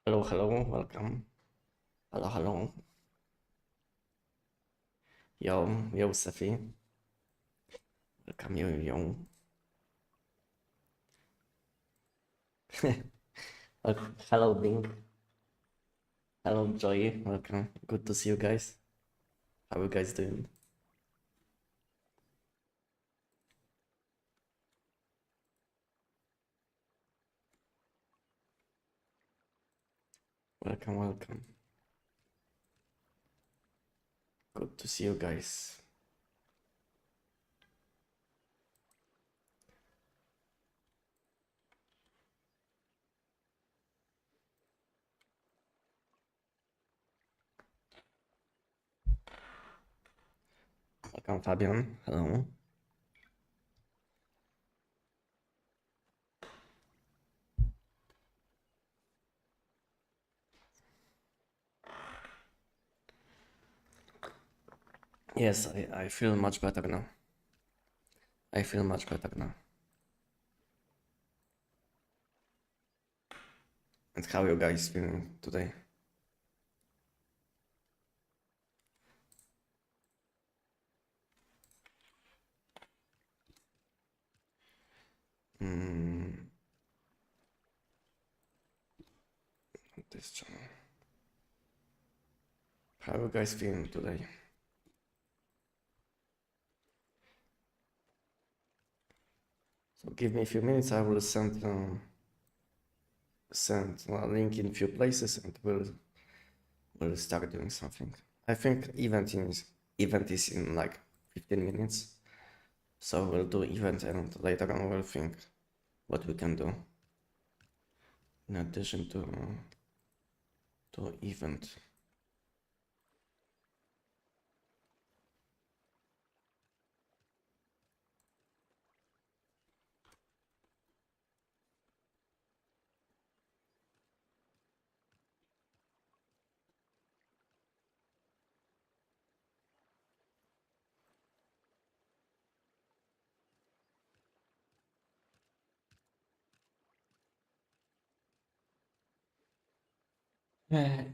Hello, hello, welcome. Hello, hello. Yo, Safi. Welcome, yo. Hello, Bing. Hello, Joy. Welcome. Good to see you guys. How you guys doing? Welcome. Good to see you guys. Welcome, Fabian. Hello. Yes, I feel much better now. I feel much better now. And how you guys feeling today? This channel. How you guys feeling today? So give me a few minutes. I will send a link in few places, and we'll start doing something. I think event is in like 15 minutes. So we'll do event and later on we'll think what we can do in addition to event.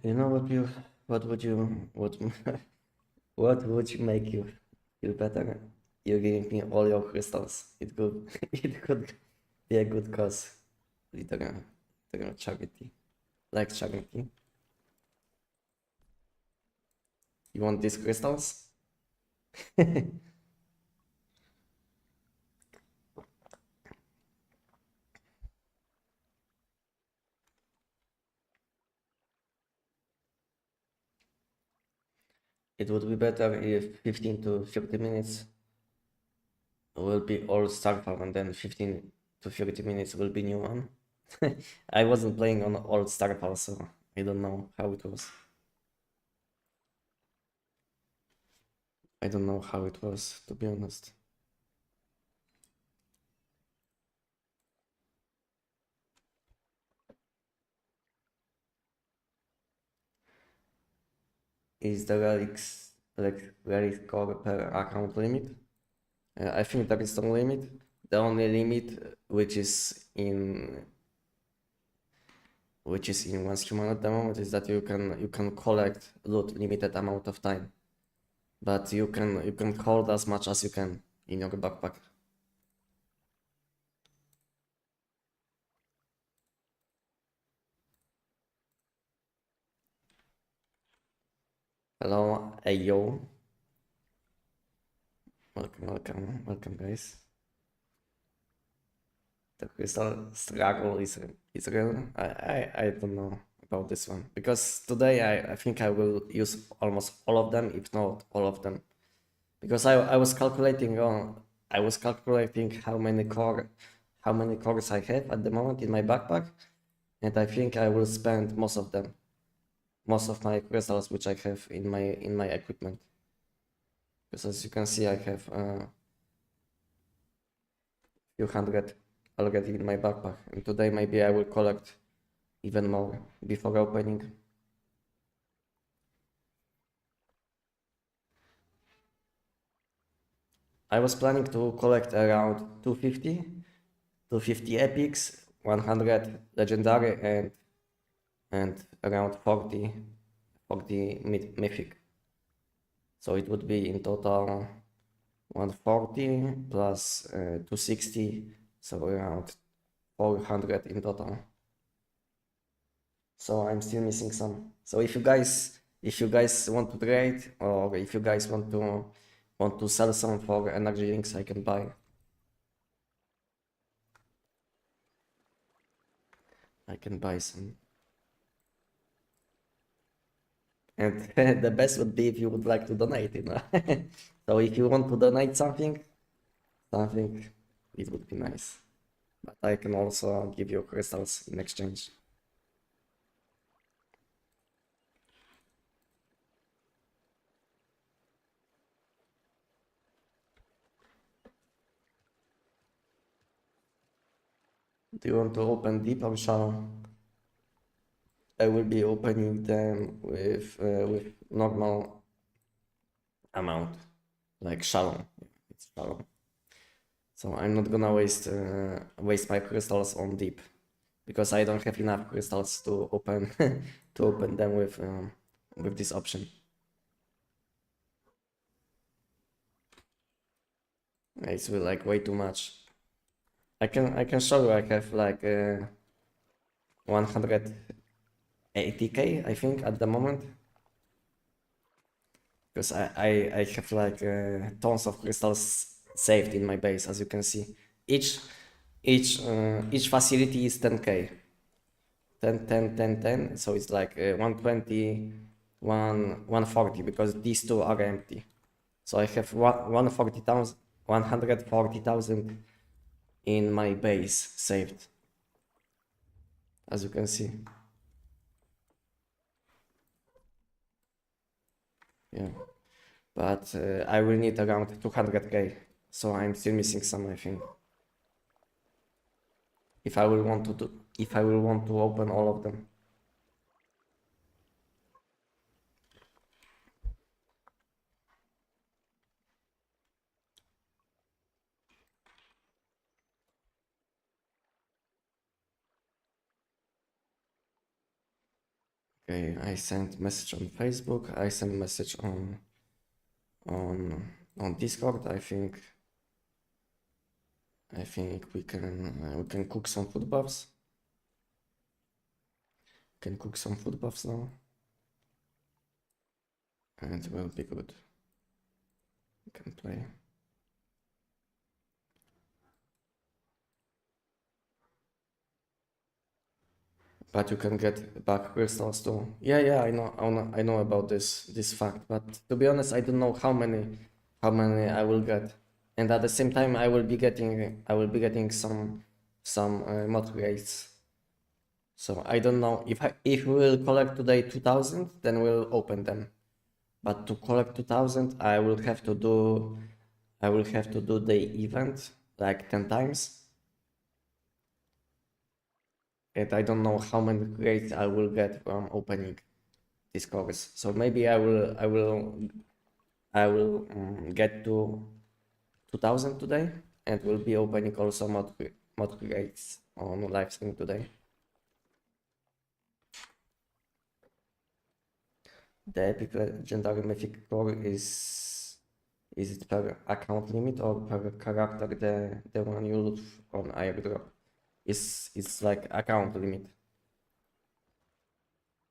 You know what would you what what would you make you feel better? You giving me all your crystals. It could it could be a good cause. Literal charity. Like charity. You want these crystals? It would be better if 15 to 30 minutes will be old Starfall and then 15 to 30 minutes will be new one. I wasn't playing on old Starfall, so I don't know how it was. I don't know how it was, to be honest. Is the relic core per account limit? I think there is no limit. The only limit which is in one's human at the moment is that you can collect loot limited amount of time, but you can hold as much as you can in your backpack. Hello, Ayo. Welcome, guys. The crystal struggle is real. I don't know about this one because today I think I will use almost all of them, if not all of them, because I was calculating how many cores I have at the moment in my backpack, and I think I will spend most of them, most of my crystals which I have in my equipment. Because as you can see, I have a few hundred already in my backpack, and today maybe I will collect even more before opening. I was planning to collect around 250 epics, 100 legendary, and and around 40 mythic. So it would be in total 140 plus 260, so around 400 in total. So I'm still missing some. So if you guys want to trade, or if you guys want to sell some for energy drinks, I can buy. I can buy some. And the best would be if you would like to donate, you know. So if you want to donate something, it would be nice. But I can also give you crystals in exchange. Do you want to open deep or shallow? I will be opening them with normal amount, like shallow. It's shallow. So I'm not gonna waste my crystals on deep, because I don't have enough crystals to open to open them with this option. It's like way too much. I can show you. I have like 180k, I think, at the moment, because I have like tons of crystals saved in my base, as you can see. Each facility is 10k, 10 10 10 10, so it's like 120, 140, because these two are empty. So I have 140,000 in my base saved, as you can see. Yeah, but I will need around 200k, so I'm still missing some, I think. If I will want to open all of them. Okay, I sent message on Facebook. I sent message on Discord. I think we can cook some food buffs. Can cook some food buffs now, and it will be good. We can play. But you can get back crystals too. Yeah, I know about this fact. But to be honest, I don't know how many I will get. And at the same time, I will be getting some mod rates. So I don't know if we will collect today 2000, then we'll open them. But to collect 2000, I will have to do the event like 10 times. And I don't know how many rates I will get from opening these covers. So maybe I will get to 2000 today, and will be opening also mod rates on live stream today. The epic legendary mythic core is it per account limit or per character, the one you loot on airdrop? It's like account limit.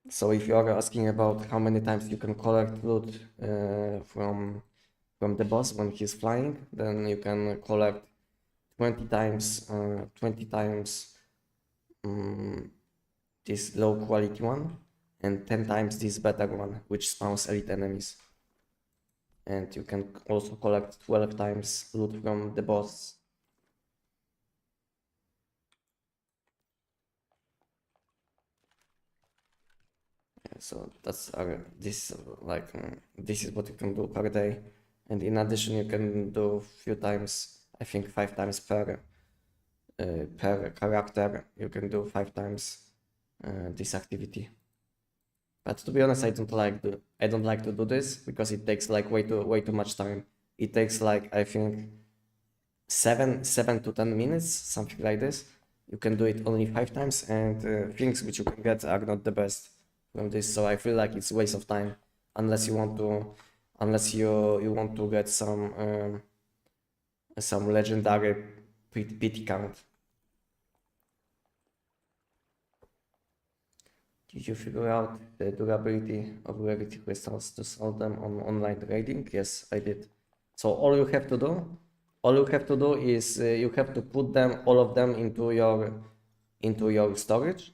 So if you are asking about how many times you can collect loot from the boss when he's flying, then you can collect 20 times this low quality one, and 10 times this better one, which spawns elite enemies. And you can also collect 12 times loot from the boss. So that's this is what you can do per day, and in addition you can do a few times, I think 5 times per character. You can do 5 times this activity. But to be honest, I don't like to do this, because it takes like way too much time. It takes like, I think 7 to 10 minutes, something like this. you can do it only 5 times, and things which you can get are not the best from this. So I feel like it's a waste of time unless you want you want to get some legendary PT count. Did you figure out the durability of rarity crystals to sell them on online trading? Yes, I did. So all you have to do is you have to put them, all of them, into your storage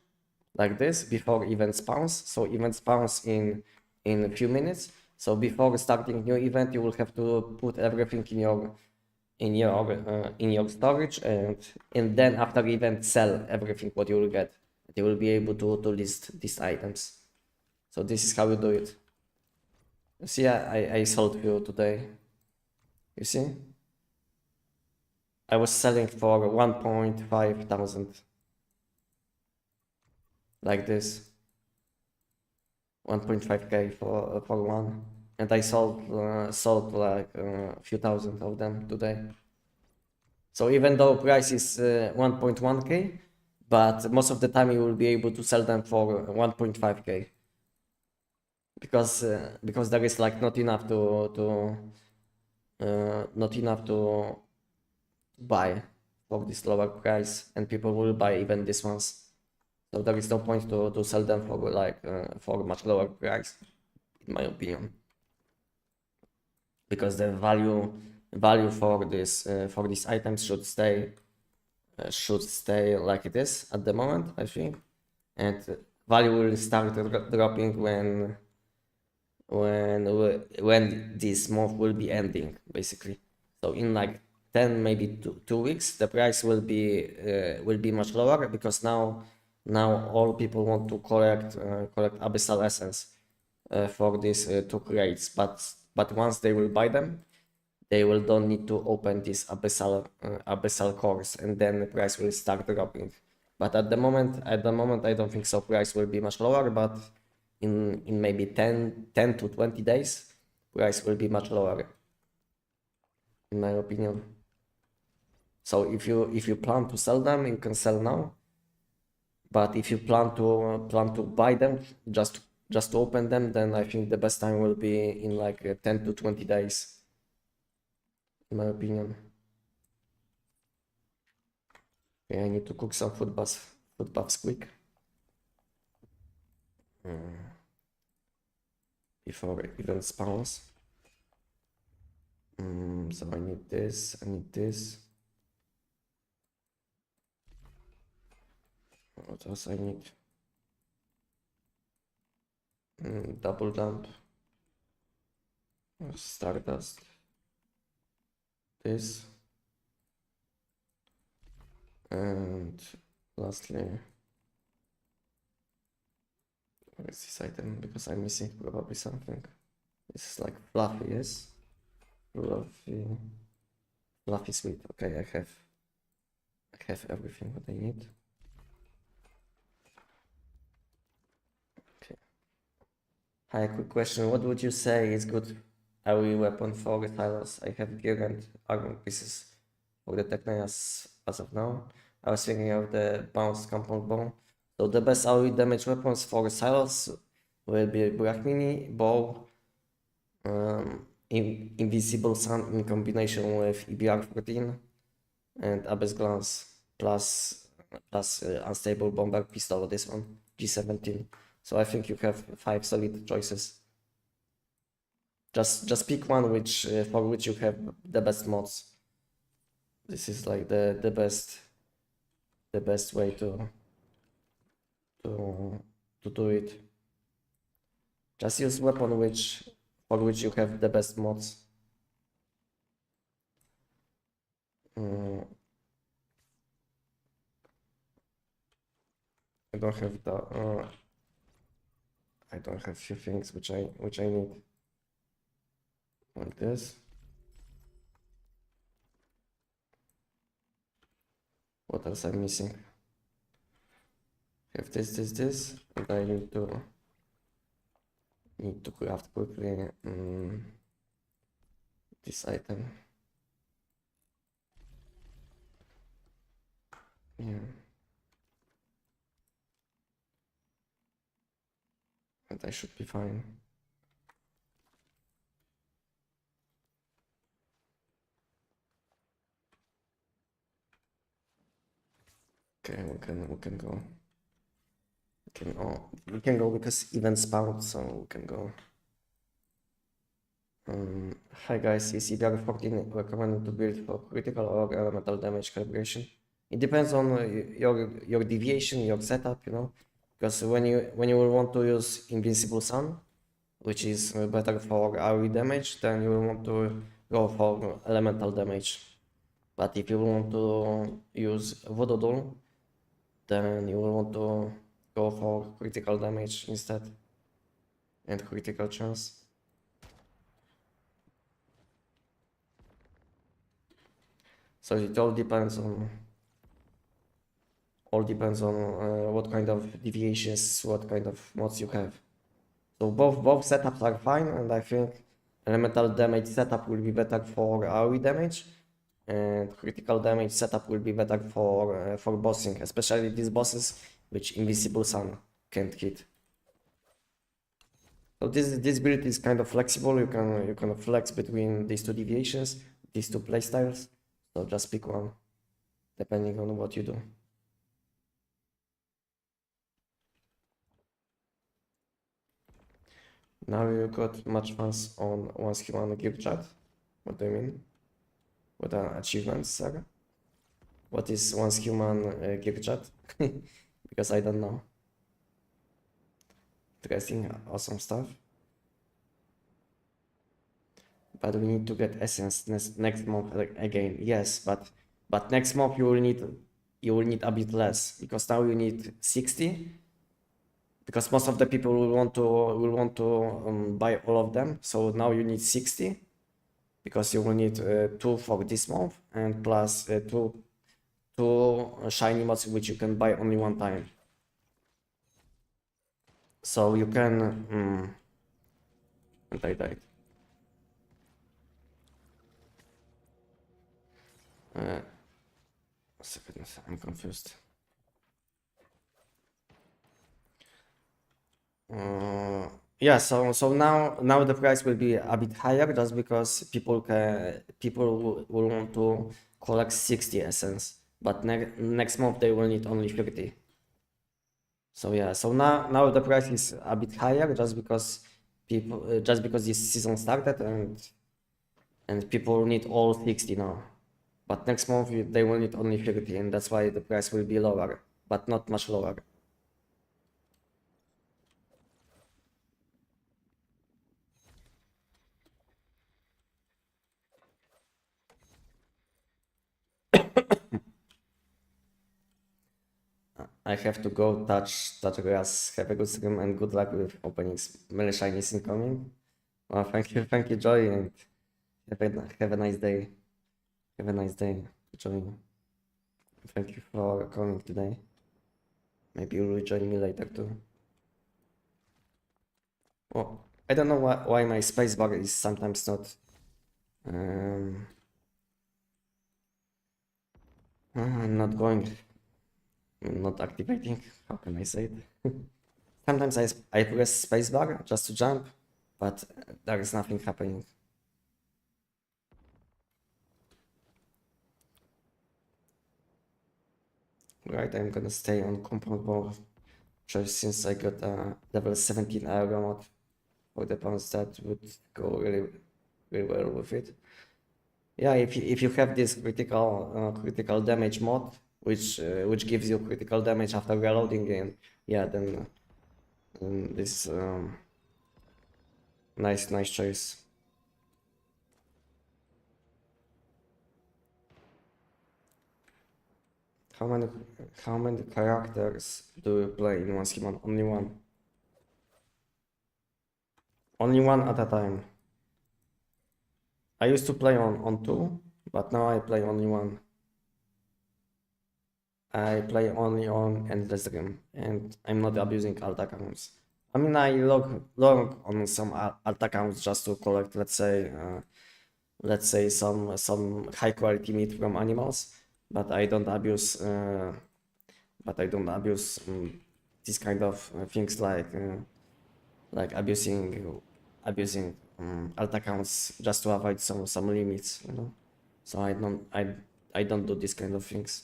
like this before event spawns. So event spawns in a few minutes. So before starting new event, you will have to put everything in your storage, and then after event sell everything what you will get. You will be able to list these items. So this is how you do it. You see, I sold you today. You see? I was selling for 1.5 thousand. Like this. 1.5k for one. And I sold like a few thousand of them today. So even though price is 1.1k, but most of the time you will be able to sell them for 1.5k. Because there is like not enough to buy for this lower price, and people will buy even these ones. So there is no point to sell them for like for much lower price, in my opinion. Because the value for these items should stay like it is at the moment, I think, and value will start dropping when this month will be ending, basically. So in like 10, maybe 2 weeks, the price will be much lower, because now all people want to collect abyssal essence for these 2 crates, but once they will buy them, they will don't need to open this abyssal cores, and then the price will start dropping. But at the moment I don't think so. Price will be much lower, but in maybe 10 to 20 days, price will be much lower, in my opinion. So if you plan to sell them, you can sell now. But if you plan to buy them, just to open them, then I think the best time will be in like 10 to 20 days, in my opinion. Okay, I need to cook some food buffs quick. Before event spawns. So I need this, What else I need? Double dump. Stardust. This. And lastly, where is this item? Because I'm missing probably something. This is like fluffy, yes? Fluffy sweet. Okay, I have everything what I need. Okay. Hi, quick question. What would you say is good AoE weapon for the silos? I have gear and armor pieces for the Technias as of now. I was thinking of the bounced compound bomb. So the best AoE damage weapons for silos will be Brachmini, bow, invisible sun in combination with EBR-14, and Abyss Glance plus unstable bomber pistol, this one, G17. So I think you have 5 solid choices. Just pick one for which you have the best mods. This is like the best way to do it. Just use weapon for which you have the best mods. I don't have the I don't have few things which I need, like this. What else I'm missing? Have this, and I need to craft quickly this item. Yeah. I should be fine. Okay, we can go. We can go because event spawned, so we can go. Hi guys, is EBR14 recommended to build for critical or elemental damage calibration? It depends on your deviation, your setup, you know. Because when you will want to use Invincible Sun, which is better for AoE damage, then you will want to go for elemental damage. But if you want to use Voodoo Doll, then you will want to go for critical damage instead and critical chance. So it all depends on what kind of deviations, what kind of mods you have. So both setups are fine, and I think elemental damage setup will be better for AoE damage, and critical damage setup will be better for bossing, especially these bosses which Invisible Sun can't hit. So this build is kind of flexible. You can flex between these two deviations, these two playstyles. So just pick one, depending on what you do. Now you got much fans on once human gear chat. What do you mean? What are achievements, Saga? What is once human gear chat? Because I don't know. Interesting, awesome stuff. But we need to get essence next month again. Yes, but next month you will need a bit less, because now you need 60. Because most of the people will want to buy all of them. So now you need 60, because you will need 2 for this month, and plus two shiny mods which you can buy only one time. So you can. And I died. A second, I'm confused. Yeah, so now the price will be a bit higher, just because people will want to collect 60 essence, but next month they will need only 50. So yeah, so now the price is a bit higher, just because this season started, and people need all 60 now. But next month they will need only 50, and that's why the price will be lower, but not much lower. I have to go touch grass. Have a good stream and good luck with openings. Many shinies incoming. Well, thank you, Joy, and have a nice day. Have a nice day, Joy. Thank you for coming today. Maybe you will join me later too. Well, I don't know why my spacebar is sometimes not going, not activating. How can I say it? Sometimes I press spacebar just to jump, but there is nothing happening. Right, I'm gonna stay on compound wall just since I got a level 17 aerial mod for the pounds that would go really well with it. Yeah, if you have this critical damage mod, which gives you critical damage after reloading, and yeah, then this nice choice. How many characters do you play in one schema? Only one. Only one at a time. I used to play on two, but now I play only one. I play only on Endless Dream, and I'm not abusing alt accounts. I mean, I log on some alt accounts just to collect, let's say some high quality meat from animals, but I don't abuse. These kind of things like abusing alt accounts just to avoid some limits, you know. So I don't do this kind of things.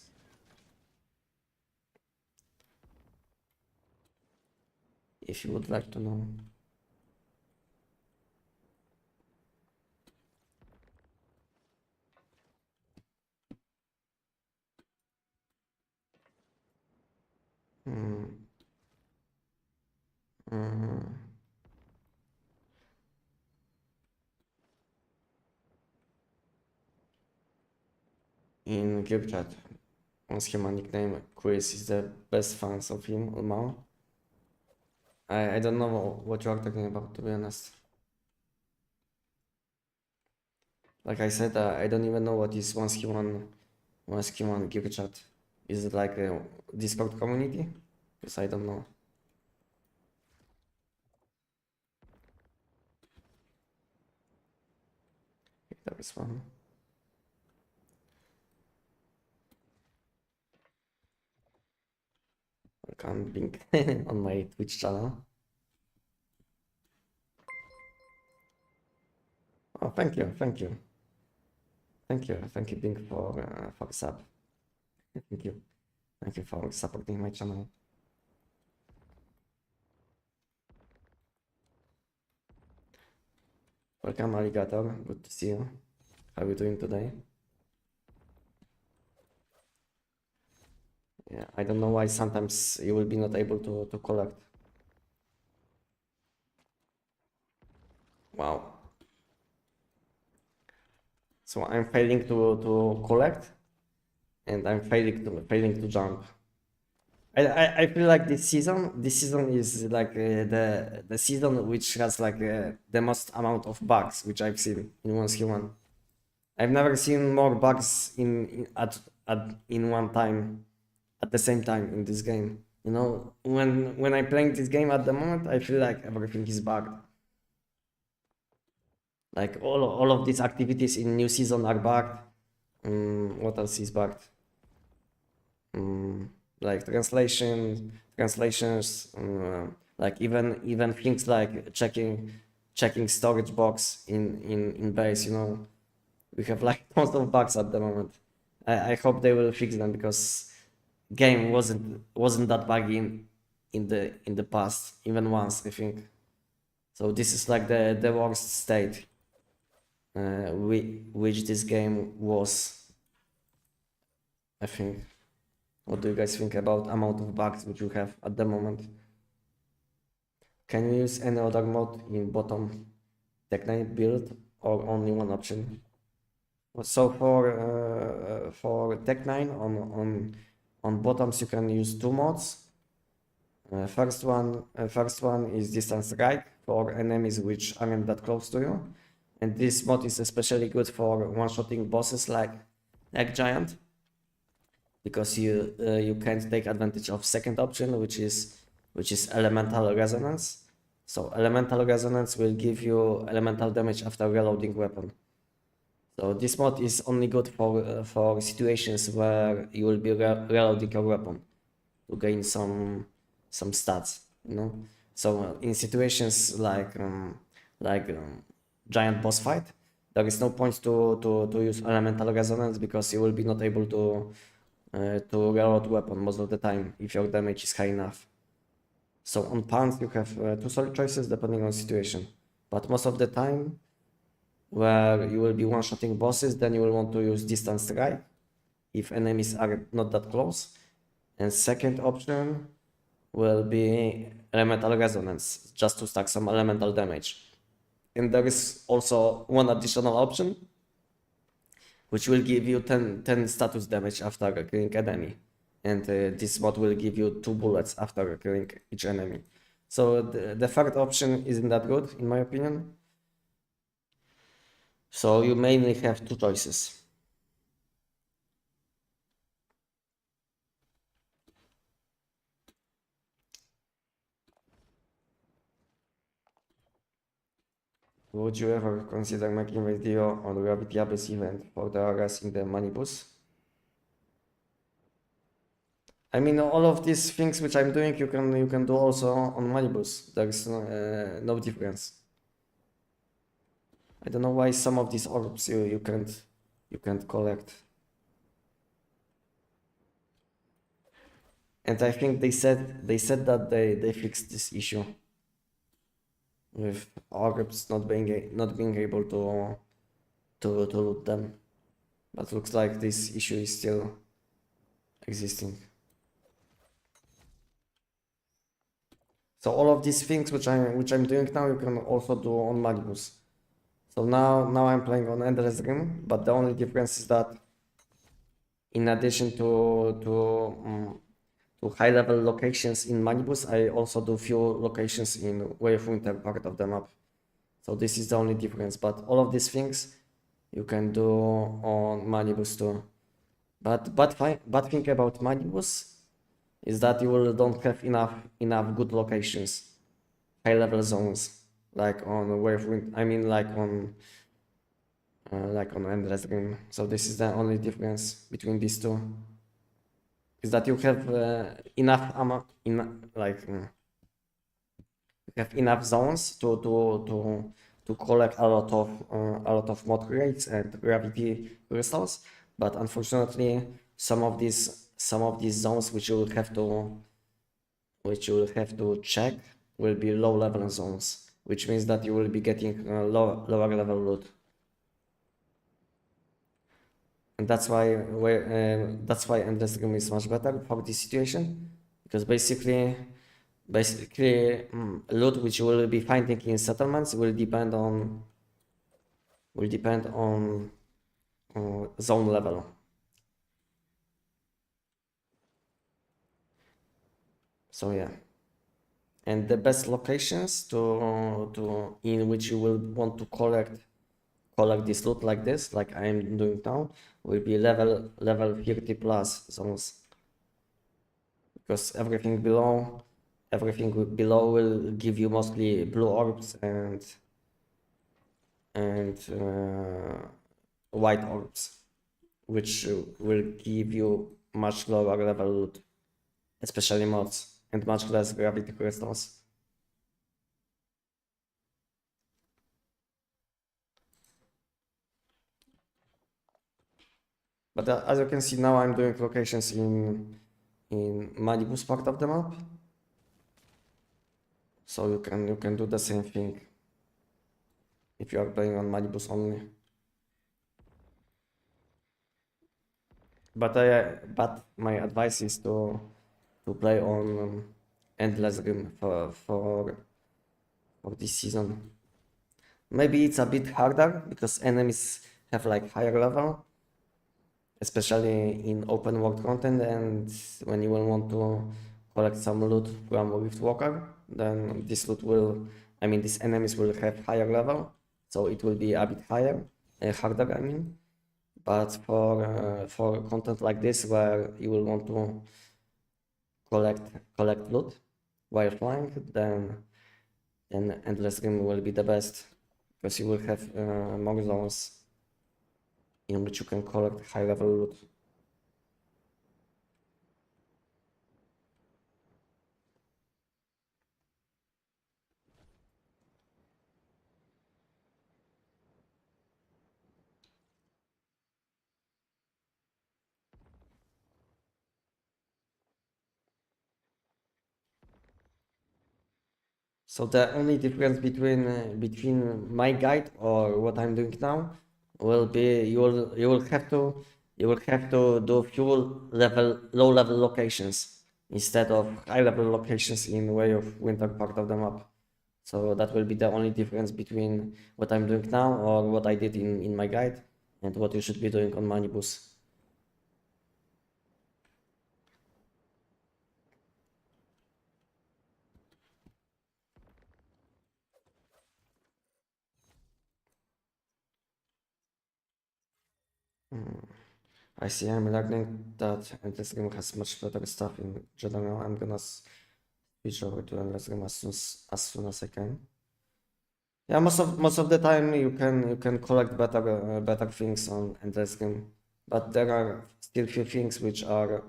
If you would like to know. Mm, mm, in group chat, once human nickname Chris is the best fans of him, Mao. I don't know what you are talking about, to be honest. Like I said, I don't even know what is once human group chat. Is it like a Discord community? Because I don't know. There is one. Welcome, Pink, on my Twitch channel. Oh, thank you, thank you, thank you, Pink, for sub. Thank you for supporting my channel. Welcome, Alligator. Good to see you. How are you doing today? Yeah, I don't know why sometimes you will be not able to collect. Wow. So I'm failing to collect, and I'm failing to jump. I feel like this season is like the season which has like the most amount of bugs which I've seen in one human. I've never seen more bugs in one time at the same time in this game. You know, when I'm playing this game at the moment, I feel like everything is bugged. Like all of these activities in new season are bugged. What else is bugged? Like translations, like even things like checking storage box in base. You know, we have like tons of bugs at the moment. I hope they will fix them because game wasn't that buggy in the past, even once, I think. So this is like the worst state which this game was, I think. What do you guys think about amount of bugs which you have at the moment? Can you use any other mode in bottom Tech9 build or only one option? So for Tech9 on bottoms you can use two modes. First one is distance strike for enemies which aren't that close to you, and this mod is especially good for one-shotting bosses like Egg Giant, because you can't take advantage of second option, which is elemental resonance. So elemental resonance will give you elemental damage after reloading weapon. So this mod is only good for situations where you will be reloading your weapon to gain some stats, you know. So in situations like giant boss fight, there is no point to use elemental resonance because you will be not able to reload weapon most of the time if your damage is high enough. So on pawns you have two solid choices depending on situation, but most of the time where you will be one-shotting bosses, then you will want to use distance strike if enemies are not that close, and second option will be elemental resonance just to stack some elemental damage. And there is also one additional option which will give you 10 status damage after killing enemy, and this mod will give you 2 bullets after killing each enemy. So the third option isn't that good in my opinion. So you mainly have two choices. Would you ever consider making a video on Rabbit Abyss event for the Aras in the Manibus? I mean, all of these things which I'm doing, you can do also on Manibus. There is no difference. I don't know why some of these orbs you can't collect. And I think they said that they fixed this issue with orbs not being able to loot them. But looks like this issue is still existing. So all of these things which I'm doing now, you can also do on Magnus. So now I'm playing on Endless Rim, but the only difference is that in addition to high level locations in Manibus, I also do few locations in Way of Winter part of the map. So this is the only difference, but all of these things you can do on Manibus too. But thing about Manibus is that you don't have enough good locations, high level zones, like on Way of Winter. I mean, like on Endless Rim. So this is the only difference between these two. Is that you have enough ammo, you have enough zones to collect a lot of mod crates and gravity crystals, but unfortunately some of these zones which you will have to check will be low level zones, which means that you will be getting lower level loot. And that's why Endless Game is much better for this situation, because basically loot which you will be finding in settlements will depend on zone level. So yeah, and the best locations to in which you will want to collect this loot like this, like I am doing now, will be level 30 plus zones, because everything below will give you mostly blue orbs and white orbs, which will give you much lower level loot, especially mods, and much less gravity crystals. But as you can see now, I'm doing locations in Manibus part of the map, so you can do the same thing if you are playing on Manibus only. But my advice is to play on Endless Rim for this season. Maybe it's a bit harder because enemies have like higher level, especially in open world content, and when you will want to collect some loot from Rift Walker, then these enemies will have higher level, so it will be a bit harder, I mean. But for content like this, where you will want to collect loot while flying, then Endless Rim will be the best, because you will have more zones in which you can collect high level loot. So the only difference between my guide or what I'm doing now will be you will have to do few low level locations instead of high level locations in Way of Winter part of the map. So that will be the only difference between what I'm doing now or what I did in my guide and what you should be doing on Manibus. I see. I'm learning that this game has much better stuff in general. I'm gonna switch over to Endless Game as soon as I can. Yeah, most of the time you can collect better things on Endless Game, but there are still few things which are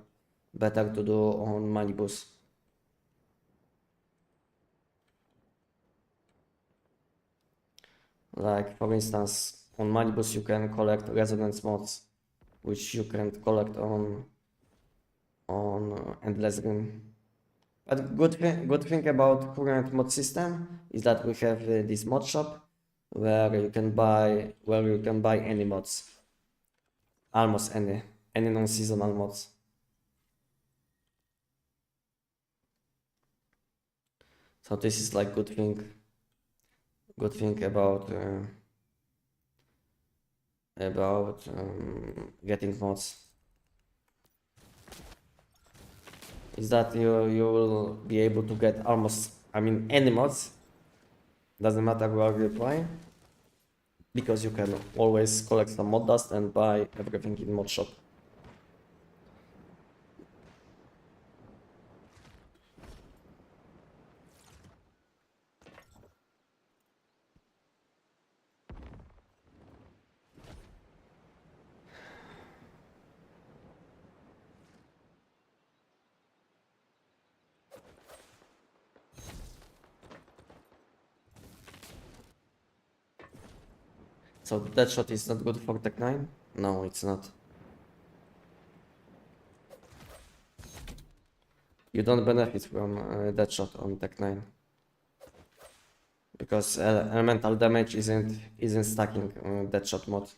better to do on Manibus. Like for instance, on Manibus you can collect resonance mods, which you can collect on Endless Rim. But good thing about current mod system is that we have this mod shop where you can buy any mods, almost any non-seasonal mods. So this is like good thing about getting mods. Is that you will be able to get almost, I mean, any mods. Doesn't matter where you play, because you can always collect some mod dust and buy everything in mod shop. So that shot is not good for Tech 9? No, it's not. You don't benefit from that shot on Tech 9. Because elemental damage isn't stacking that shot mod.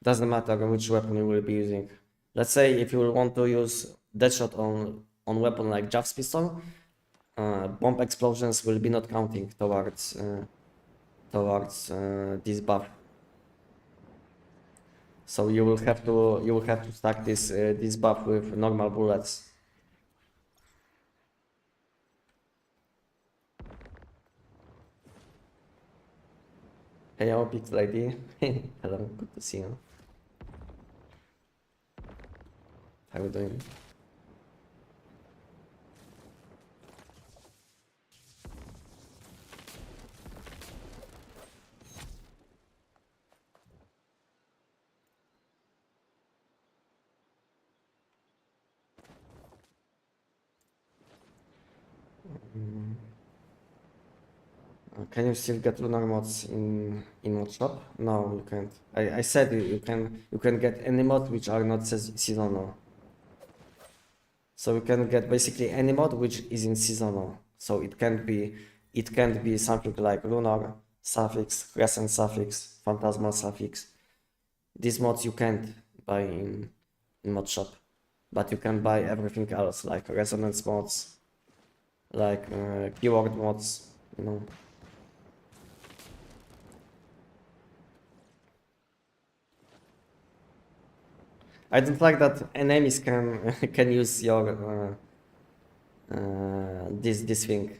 Doesn't matter which weapon you will be using. Let's say if you will want to use that shot on weapon like Jav's pistol, bomb explosions will be not counting towards this buff. So you will have to stack this buff with normal bullets. Hey, our big lady. Hello, good to see you. How are you doing? Can you still get lunar mods in mod shop? No, you can't. I said you can get any mod which are not seasonal. So you can get basically any mod which is in seasonal. So it can't be something like lunar suffix, crescent suffix, phantasmal suffix. These mods you can't buy in mod shop, but you can buy everything else like resonance mods, like keyword mods, you know. I don't like that enemies can use your this thing.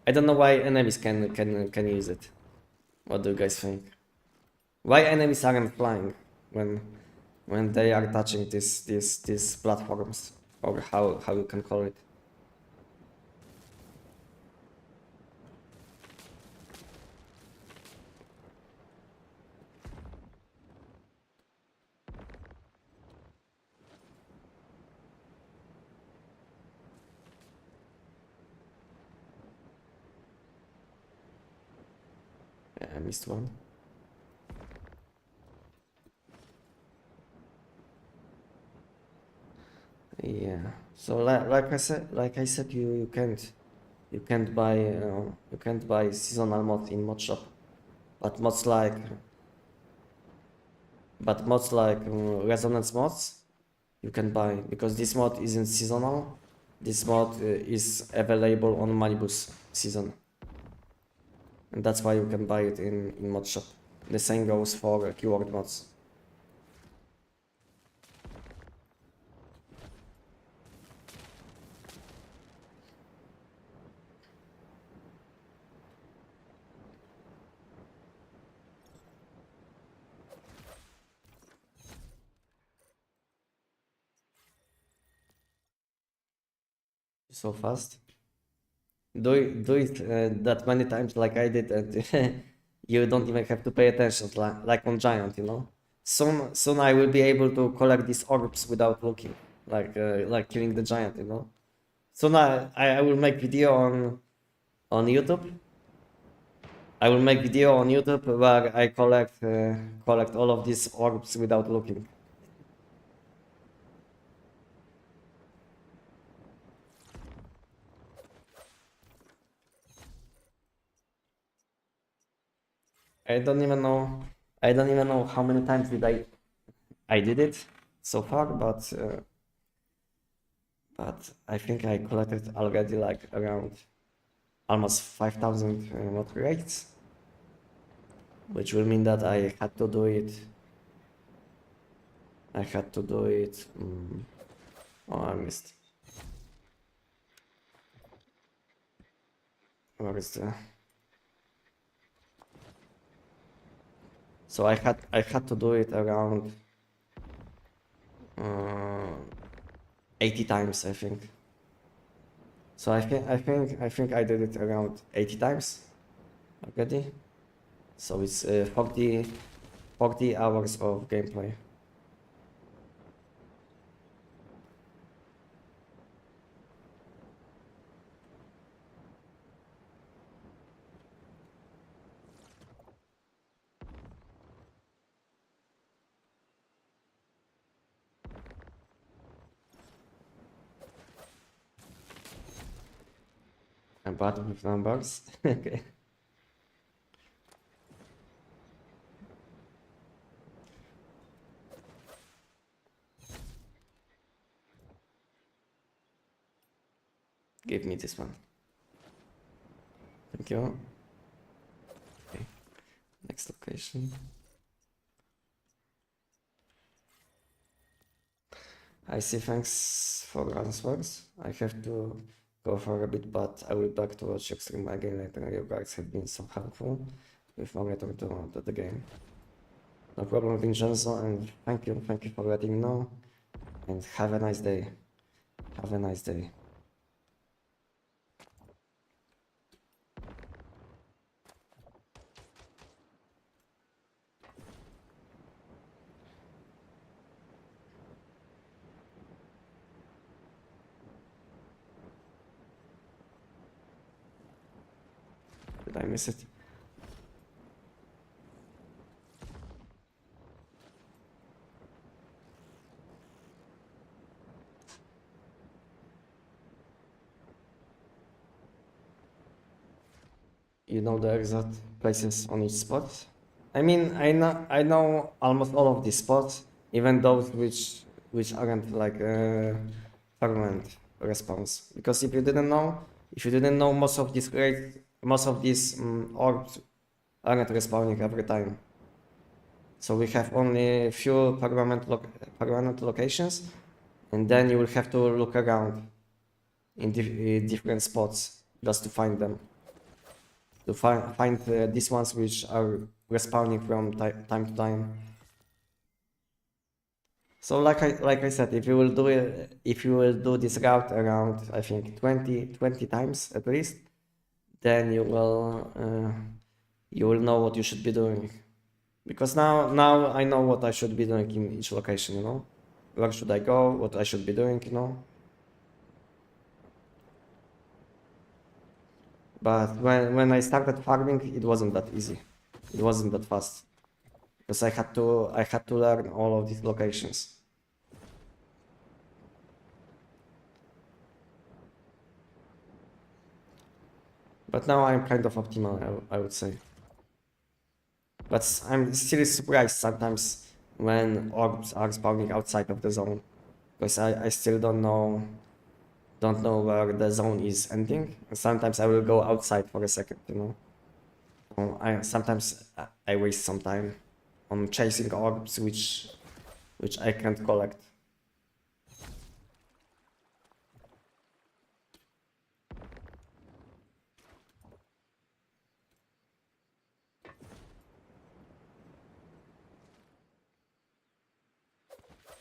I don't know why enemies can use it. What do you guys think? Why enemies aren't flying when they are touching these platforms, or how you can call it? Yeah, I missed one. Yeah. So like I said, you can't buy seasonal mod in mod shop, but mods like resonance mods you can buy, because this mod isn't seasonal. This mod is available on Manibus season, and that's why you can buy it in mod shop. The same goes for keyword mods. So fast. Do it that many times like I did, and you don't even have to pay attention, like on Giant, you know. Soon I will be able to collect these orbs without looking. like killing the giant, you know. So now I will make video on YouTube. I will make video on YouTube where I collect all of these orbs without looking. I don't even know. I don't even know how many times did I did it so far, but I think I collected already like around almost 5,000 water rates, which will mean that I had to do it. Oh, I missed. Where is the? So I had to do it around 80 times, I think. So I think I did it around 80 times already. So it's 40 hours of gameplay. I'm bad with numbers. Okay. Give me this one. Thank you. Okay. Next location. I see, thanks for answers. I have to go for a bit, but I will back to watch your stream again later. You guys have been so helpful with my return to the game. No problem, Vincenzo, and thank you for letting me know. And have a nice day. Have a nice day. Did I miss it? You know the exact places on each spot? I mean, I know almost all of these spots, even those which aren't like permanent respawns. Because if you didn't know, most of these orbs aren't respawning every time. So we have only a few permanent locations, and then you will have to look around in different spots just to find them. To find these ones which are respawning from time to time. So like I said, if you will do this route around, I think 20 times at least, then you will know what you should be doing. Because now I know what I should be doing in each location, you know? Where should I go, what I should be doing, you know? But when I started farming, it wasn't that easy. It wasn't that fast. Because I had to learn all of these locations. But now I'm kind of optimal, I would say. But I'm still surprised sometimes when orbs are spawning outside of the zone. Because I still don't know where the zone is ending. And sometimes I will go outside for a second, you know. Sometimes I waste some time on chasing orbs which I can't collect.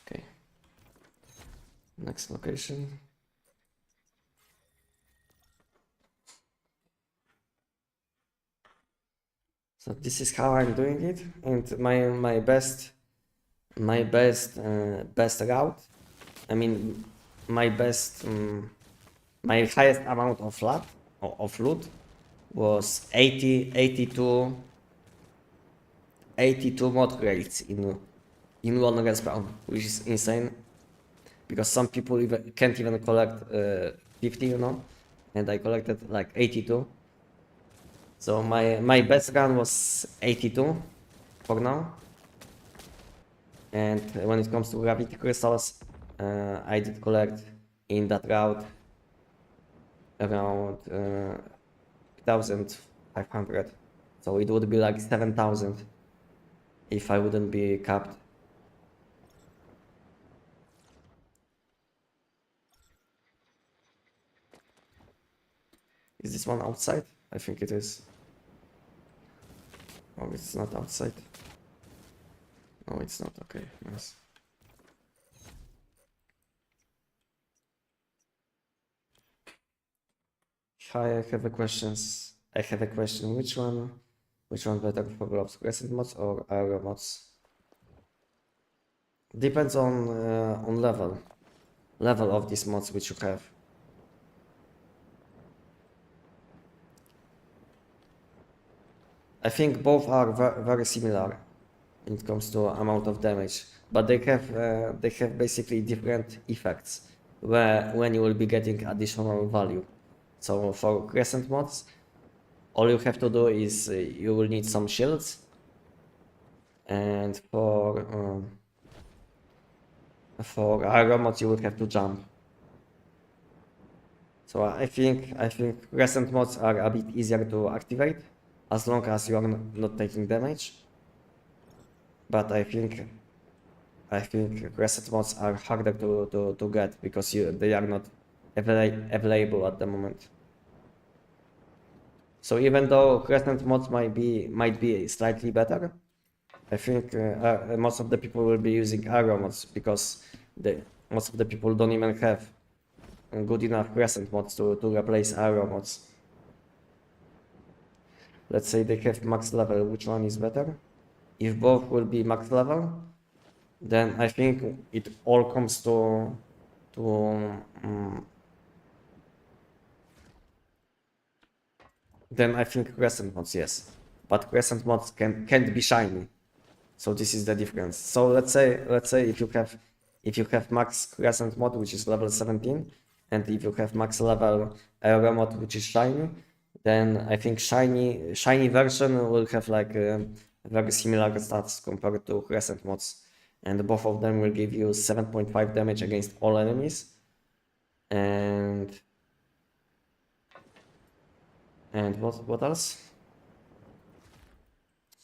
Okay. Next location. So this is how I'm doing it, and my best route I mean, my best, my highest amount of loot was 82 mod crates in one respawn, which is insane because some people can't even collect 50, you know, and I collected like 82. So my best run was 82 for now. And when it comes to gravity crystals, I did collect in that route around 1,500. So it would be like 7,000 if I wouldn't be capped. Is this one outside? I think it is. Oh, it's not outside. No, it's not. Okay, nice. Hi, I have a question. Which one better for globes? Crescent mods or aero mods? Depends on level of these mods which you have. I think both are very similar when it comes to amount of damage, but they have basically different effects when you will be getting additional value. So for crescent mods, all you have to do is you will need some shields, and for aero mods you will have to jump. So I think crescent mods are a bit easier to activate as long as you are not taking damage. But I think crescent mods are harder to get because they are not available at the moment. So even though crescent mods might be slightly better, I think most of the people will be using aero mods because most of the people don't even have good enough crescent mods to replace aero mods. Let's say they have max level, which one is better? If both will be max level, then I think it all comes to then I think crescent mods, yes, but crescent mods can't be shiny, so this is the difference. So let's say if you have max crescent mod, which is level 17, and if you have max level aero mod, which is shiny, then I think shiny version will have like very similar stats compared to crescent mods, and both of them will give you 7.5 damage against all enemies, and what else?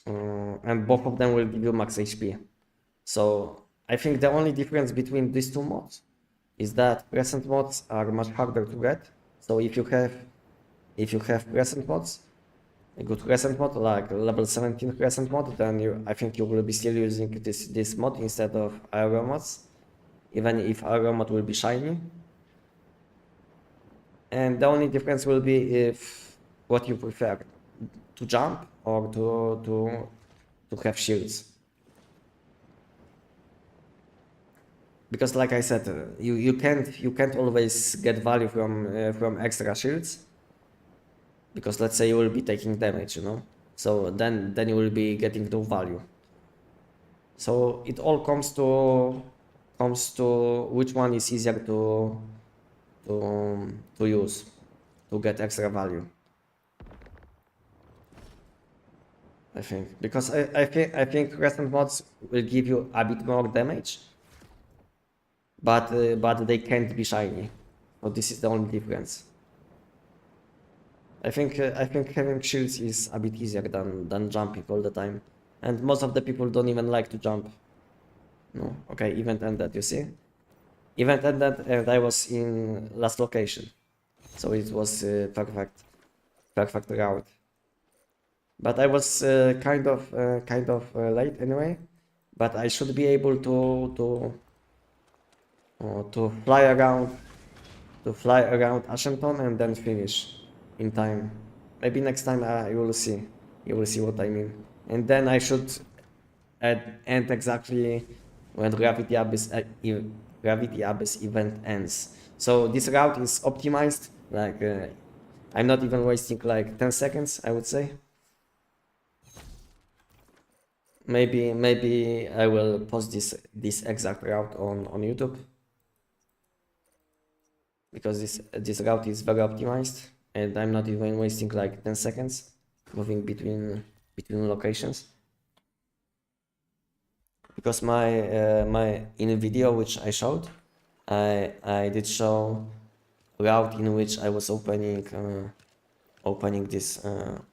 And both of them will give you max HP. So I think the only difference between these two mods is that crescent mods are much harder to get. So if you have crescent mods, a good crescent mod like level 17 crescent mod, then I think you will be still using this mod instead of aero mods, even if aero mod will be shiny. And the only difference will be if what you prefer, to jump or to have shields. Because like I said, you can't always get value from extra shields, because let's say you will be taking damage, you know, so then you will be getting no value. So it all comes to which one is easier to use to get extra value. I think because I think crescent mods will give you a bit more damage, but they can't be shiny. So this is the only difference. I think having shields is a bit easier than jumping all the time, and most of the people don't even like to jump. No, okay, event ended. You see, event ended, and I was in last location, so it was perfect route. But I was kind of late anyway. But I should be able to fly around Ashenton and then finish in time. Maybe next time you will see what I mean. And then I should end exactly when Gravity Abyss Gravity Abyss event ends. So this route is optimized, like I'm not even wasting like 10 seconds, I would say. Maybe I will post this exact route on YouTube, because this route is very optimized and I'm not even wasting like 10 seconds moving between locations. Because my in a video which I showed, I did show route in which I was opening this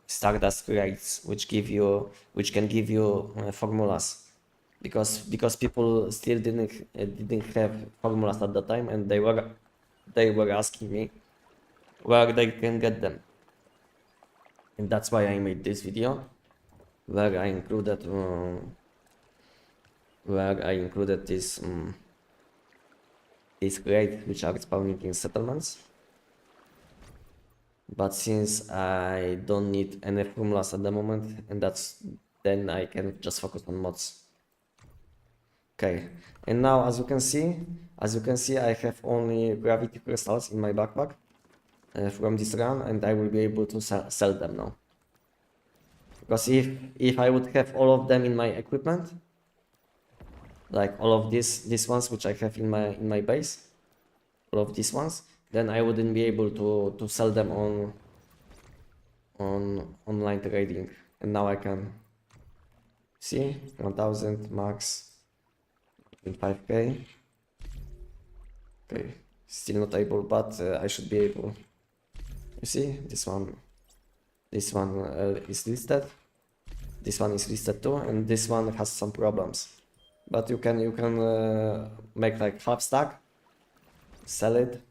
Stardust crates, which can give you formulas, because people still didn't have formulas at the time, and they were asking me where they can get them, and that's why I made this video where I included these crates which are spawning in settlements. But since I don't need any formulas at the moment, and then I can just focus on mods. Okay, and now as you can see, I have only gravity crystals in my backpack from this run, and I will be able to sell them now. Because if I would have all of them in my equipment, like all of these ones which I have in my base, all of these ones, then I wouldn't be able to sell them on online trading. And now I can see 1000 max in 5k. Okay, still not able, but I should be able. You see, this one is listed, this one is listed too, and this one has some problems. But you can make like half stack, sell it.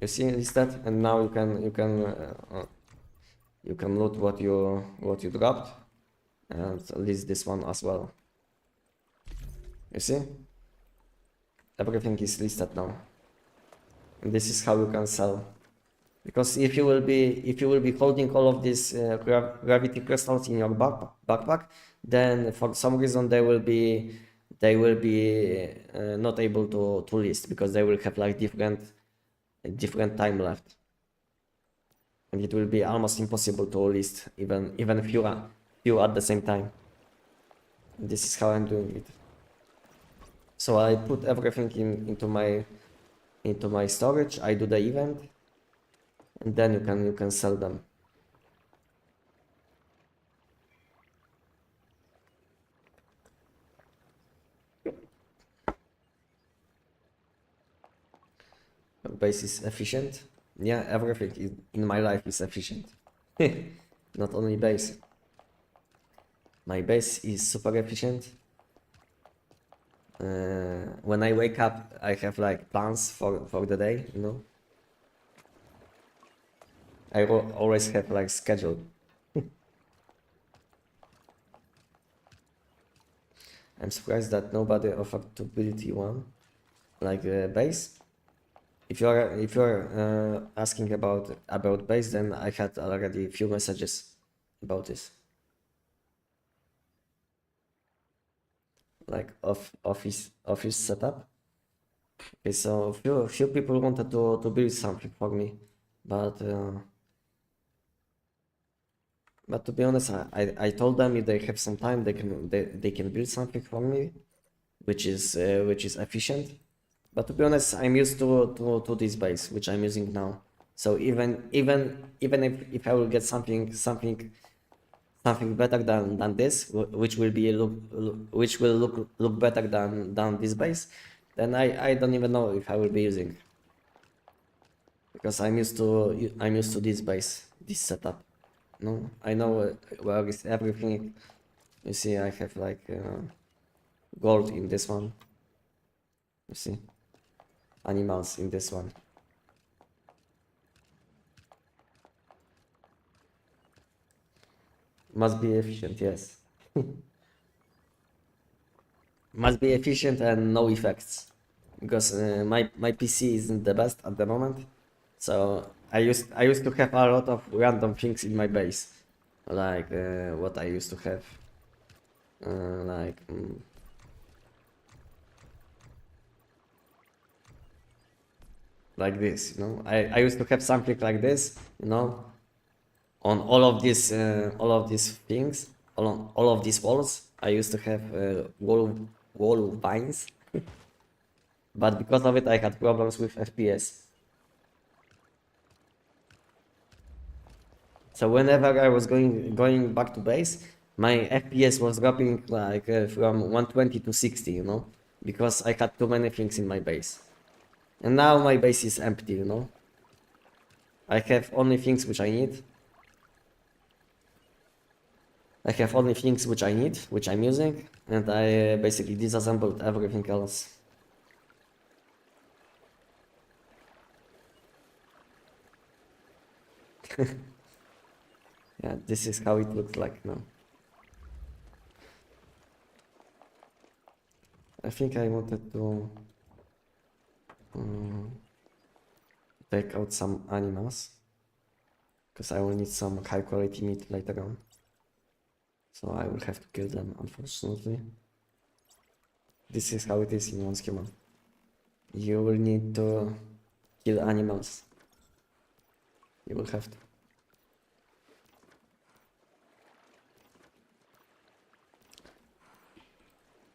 You see listed, and now you can loot what you dropped, and list this one as well. You see, everything is listed now, and this is how you can sell. Because if you will be holding all of these gravity crystals in your backpack, then for some reason they will be not able to list, because they will have like different time left, and it will be almost impossible to list even few at the same time. This is how I'm doing it. So I put everything into my storage. I do the event, and then you can sell them. Base is efficient. Yeah, everything in my life is efficient. Not only base. My base is super efficient. When I wake up, I have like plans for the day, you know. I always have like schedule. I'm surprised that nobody offered to build one like base. If you're asking about base, then I had already a few messages about this, like office setup. Okay, so few people wanted to build something for me, but to be honest, I told them if they have some time, they can build something for me, which is efficient. But to be honest, I'm used to this base which I'm using now. So even if I will get something better than this, which will look better than this base, then I don't even know if I will be using, because I'm used to this base, this setup. No, I know where is everything. You see, I have like gold in this one. You see, animals in this one. Must be efficient, yes. Must be efficient and no effects, because my PC isn't the best at the moment. So I used to have a lot of random things in my base, like what I used to have. like like this, you know. I used to have something like this, you know, on all of these things, all of these walls. I used to have wall vines, but because of it, I had problems with FPS. So whenever I was going back to base, my FPS was dropping like from 120 to 60, you know, because I had too many things in my base. And now my base is empty, you know. I have only things which I need. I have only things which I need, which I'm using, and I basically disassembled everything else. Yeah, this is how it looks like now. I think I wanted to take out some animals, because I will need some high quality meat later on. So I will have to kill them, unfortunately. This is how it is in one schema. You will need to kill animals. You will have to.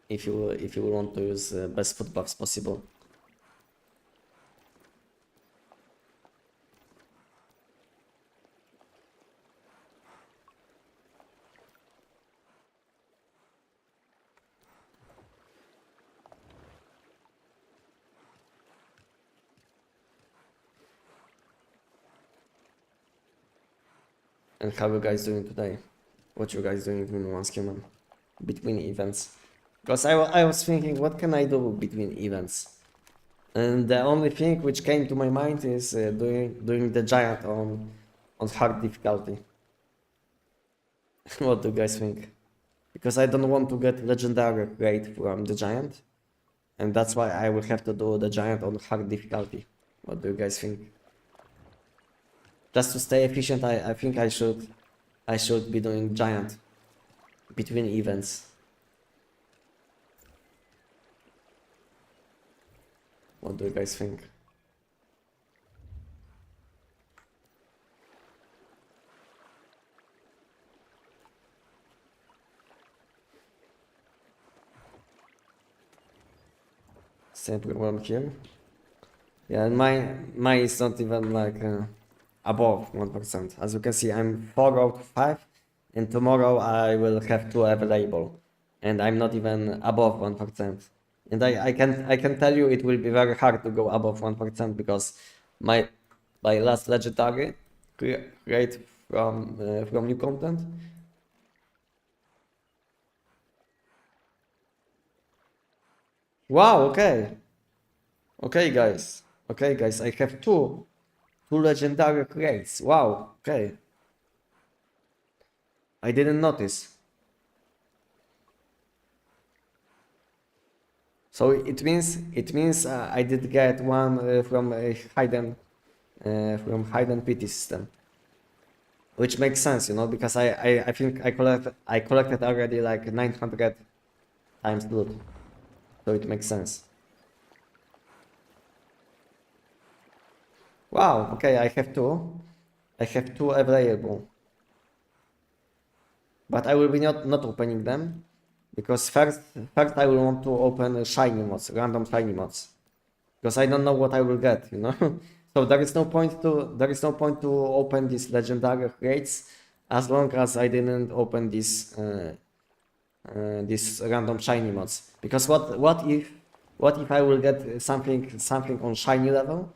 If you want to use best food buffs possible. And how you guys doing today? What you guys doing in one schema between events? Because I was thinking, what can I do between events? And the only thing which came to my mind is doing the giant on hard difficulty. What do you guys think? Because I don't want to get legendary grade from the giant, and that's why I will have to do the giant on hard difficulty. What do you guys think? Just to stay efficient, I think I should be doing giant between events. What do you guys think? Same problem here. Yeah, and mine is not even like above 1%. As you can see, I'm 4 out of 5, and tomorrow I will have 2 available, and I'm not even above 1%. And I can tell you it will be very hard to go above 1% because my last legendary create from new content. Wow, okay. Okay guys. Okay guys, I have two legendary crates. Wow, okay. I didn't notice. So it means I did get one from hidden pity system, which makes sense, you know, because I think I collected already like 900 times loot, so it makes sense. Wow, okay, I have two. I have two available, but I will be not opening them because first I will want to open shiny mods, random shiny mods, because I don't know what I will get, you know. So there is no point to open these legendary crates as long as I didn't open these random shiny mods. Because what if I will get something on shiny level?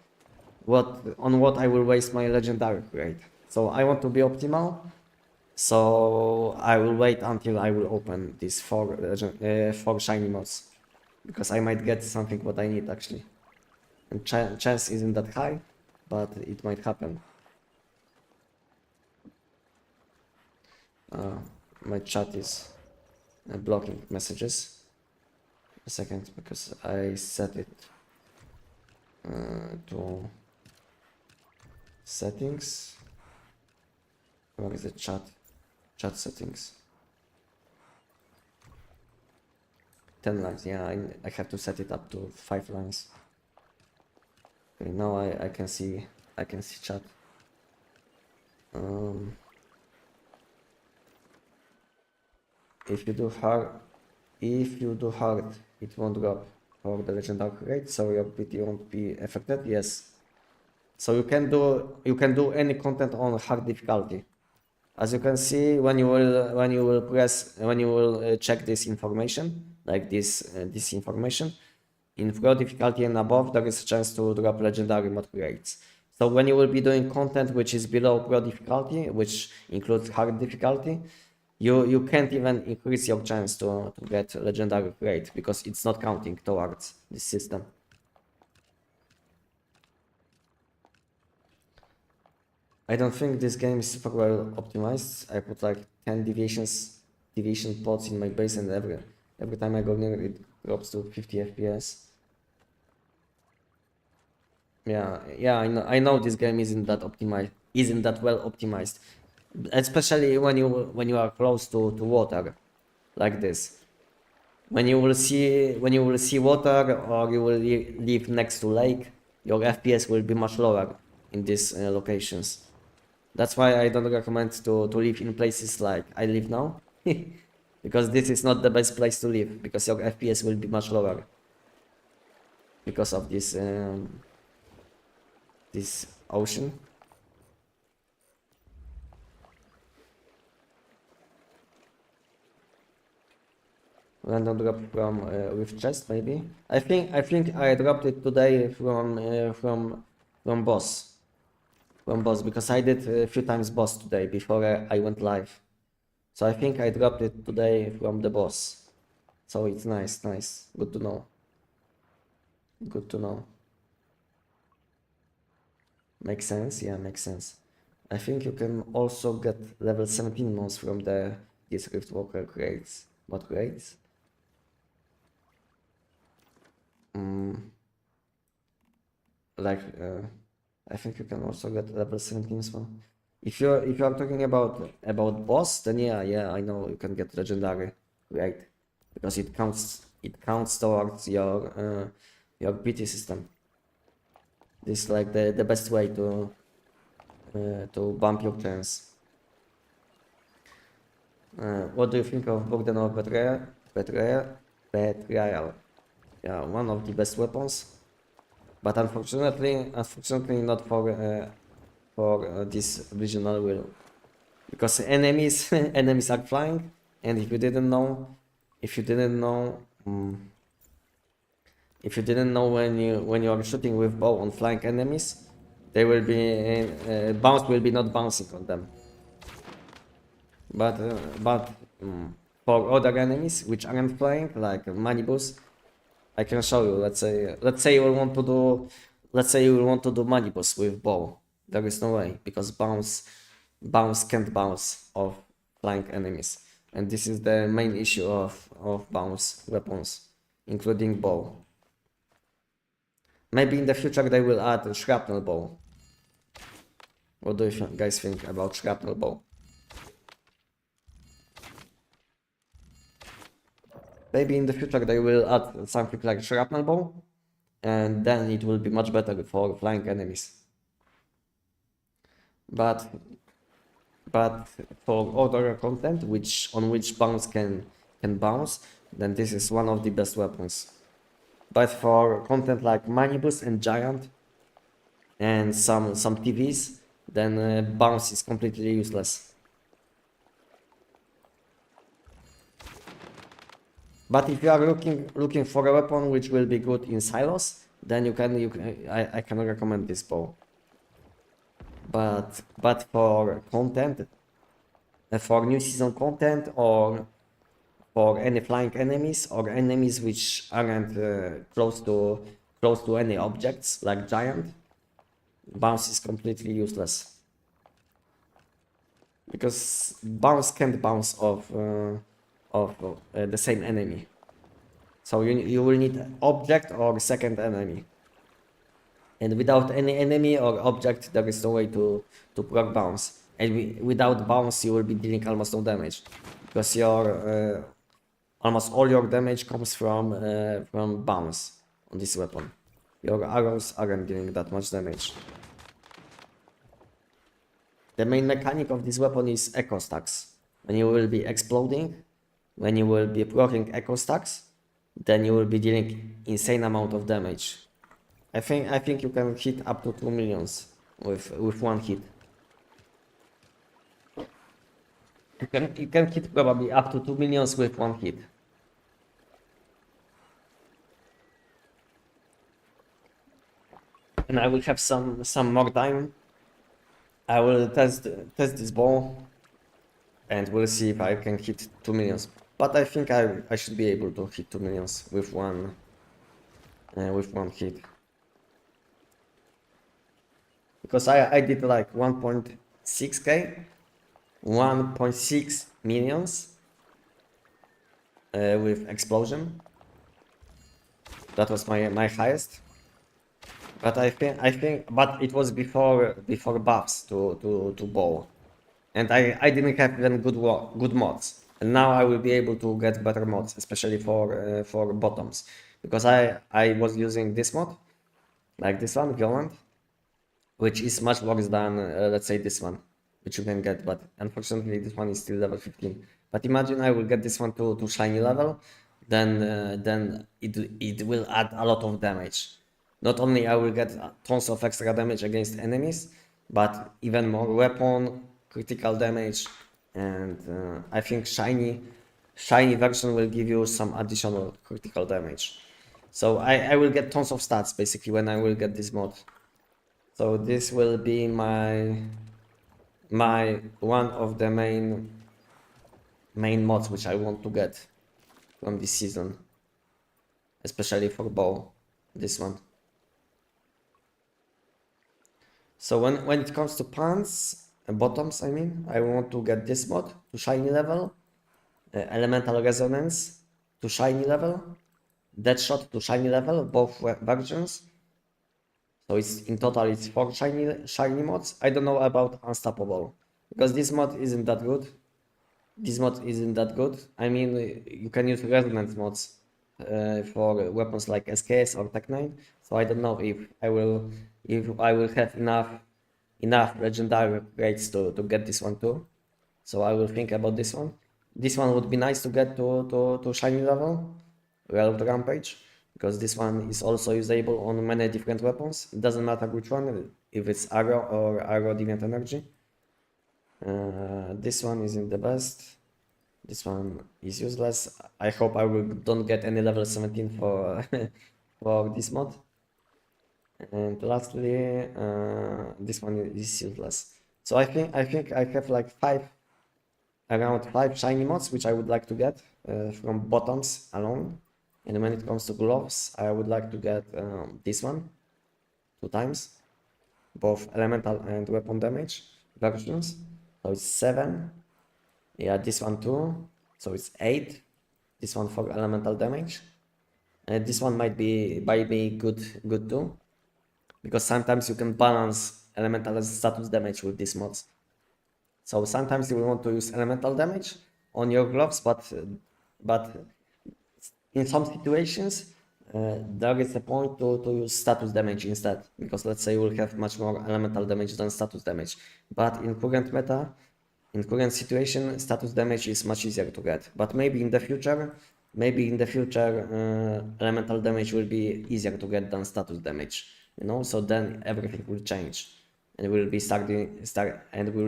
What I will waste my legendary crate? So I want to be optimal. So I will wait until I will open these four shiny mods, because I might get something what I need actually. And chance isn't that high, but it might happen. My chat is blocking messages. A second, because I set it to settings. Where is the chat settings? 10 lines. Yeah, I have to set it up to 5 lines. Okay, now I can see chat. If you do hard, it won't drop for the legendary rate, so your PT won't be affected. Yes. So you can do any content on hard difficulty. As you can see, when you will check this information, like this information, in pro difficulty and above, there is a chance to drop legendary mod rates. So when you will be doing content which is below pro difficulty, which includes hard difficulty, you can't even increase your chance to get legendary rate because it's not counting towards this system. I don't think this game is super well optimized. I put like 10 deviation pods in my base, and every time I go near it drops to 50 FPS. Yeah, I know this game isn't that well optimized, especially when you are close to water, like this. When you will see water, or you will live next to lake, your FPS will be much lower in these locations. That's why I don't recommend to live in places like I live now, because this is not the best place to live, because your FPS will be much lower because of this this ocean. Random drop from with chest, maybe. I think I dropped it today from boss. From boss, because I did a few times boss today before I went live. So I think I dropped it today from the boss. So it's nice. Good to know. Good to know. Makes sense? Yeah, makes sense. I think you can also get level 17 mons from these Riftwalker crates. What crates? I think you can also get level 17 as well. If you are talking about boss, then yeah, I know you can get legendary, right? Because it counts towards your PT system. This is like the best way to bump your chance. What do you think of Burden of Betrayal? Yeah, one of the best weapons, but unfortunately not for this regional wheel, because enemies are flying, and if you didn't know when you are shooting with bow on flying enemies, they will be bounce will be not bouncing on them. But for other enemies which aren't flying, like manibus, I can show you. Let's say you will want to do manibus with bow. There is no way, because bounce can't bounce off flying enemies, and this is the main issue of bounce weapons, including bow. Maybe in the future they will add a shrapnel bow. What do you guys think about shrapnel bow? Maybe in the future they will add something like shrapnel bow, and then it will be much better for flying enemies. But for other content on which bounce can bounce, then this is one of the best weapons. But for content like manibus and giant and some TVs, then bounce is completely useless. But if you are looking for a weapon which will be good in silos, then I can recommend this bow. But for content, for new season content, or for any flying enemies, or enemies which aren't close to any objects like giant, bounce is completely useless, because bounce can't bounce off the same enemy. So you will need object or second enemy, and without any enemy or object there is no way to proc bounce, and without bounce you will be dealing almost no damage, because your almost all your damage comes from bounce on this weapon. Your arrows aren't dealing that much damage. The main mechanic of this weapon is echo stacks. When you will be exploding, when you will be proccing echo stacks, then you will be dealing insane amount of damage. I think you can hit up to 2 millions with one hit. You can hit probably up to 2 millions with one hit. And I will have some more time. I will test this bow, and we'll see if I can hit 2 millions. But I think I should be able to hit 2 millions with one hit. Because I did like 1.6k, 1.6 millions with explosion. That was my highest. But I think but it was before buffs to bow. And I didn't have even good mods. And now I will be able to get better mods, especially for bottoms. Because I was using this mod, like this one, Violent, which is much worse than let's say this one, which you can get, but unfortunately this one is still level 15. But imagine I will get this one to shiny level, then it will add a lot of damage. Not only I will get tons of extra damage against enemies, but even more weapon, critical damage, and I think shiny version will give you some additional critical damage. So I will get tons of stats basically when I will get this mod. So this will be my one of the main mods which I want to get from this season, especially for bow, this one. So when it comes to pants and bottoms, I mean, I want to get this mod to shiny level, elemental resonance to shiny level, deadshot to shiny level, both versions. So it's in total it's 4 shiny mods. I don't know about unstoppable because this mod isn't that good. This mod isn't that good. I mean, you can use resonance mods for weapons like SKS or Tech 9. So I don't know if I will have enough legendary upgrades to get this one too. So I will think about this one. This one would be nice to get to shiny level, Realm Rampage, because this one is also usable on many different weapons. It doesn't matter which one, if it's Arrow or Arrow Deviant Energy. This one isn't the best. This one is useless. I hope I don't get any level 17 for for this mod. And lastly, this one is useless. So I think I have like around 5 shiny mods which I would like to get from bottoms alone. And when it comes to gloves, I would like to get this one 2 times, both elemental and weapon damage versions. So it's 7. Yeah, this one too. So it's 8. This one for elemental damage. And this one might be good too, because sometimes you can balance elemental status damage with these mods. So sometimes you will want to use elemental damage on your gloves, but in some situations there is a point to use status damage instead, because let's say you will have much more elemental damage than status damage. But in current meta, in current situation, status damage is much easier to get. But maybe in the future, elemental damage will be easier to get than status damage. You know, so then everything will change, and we will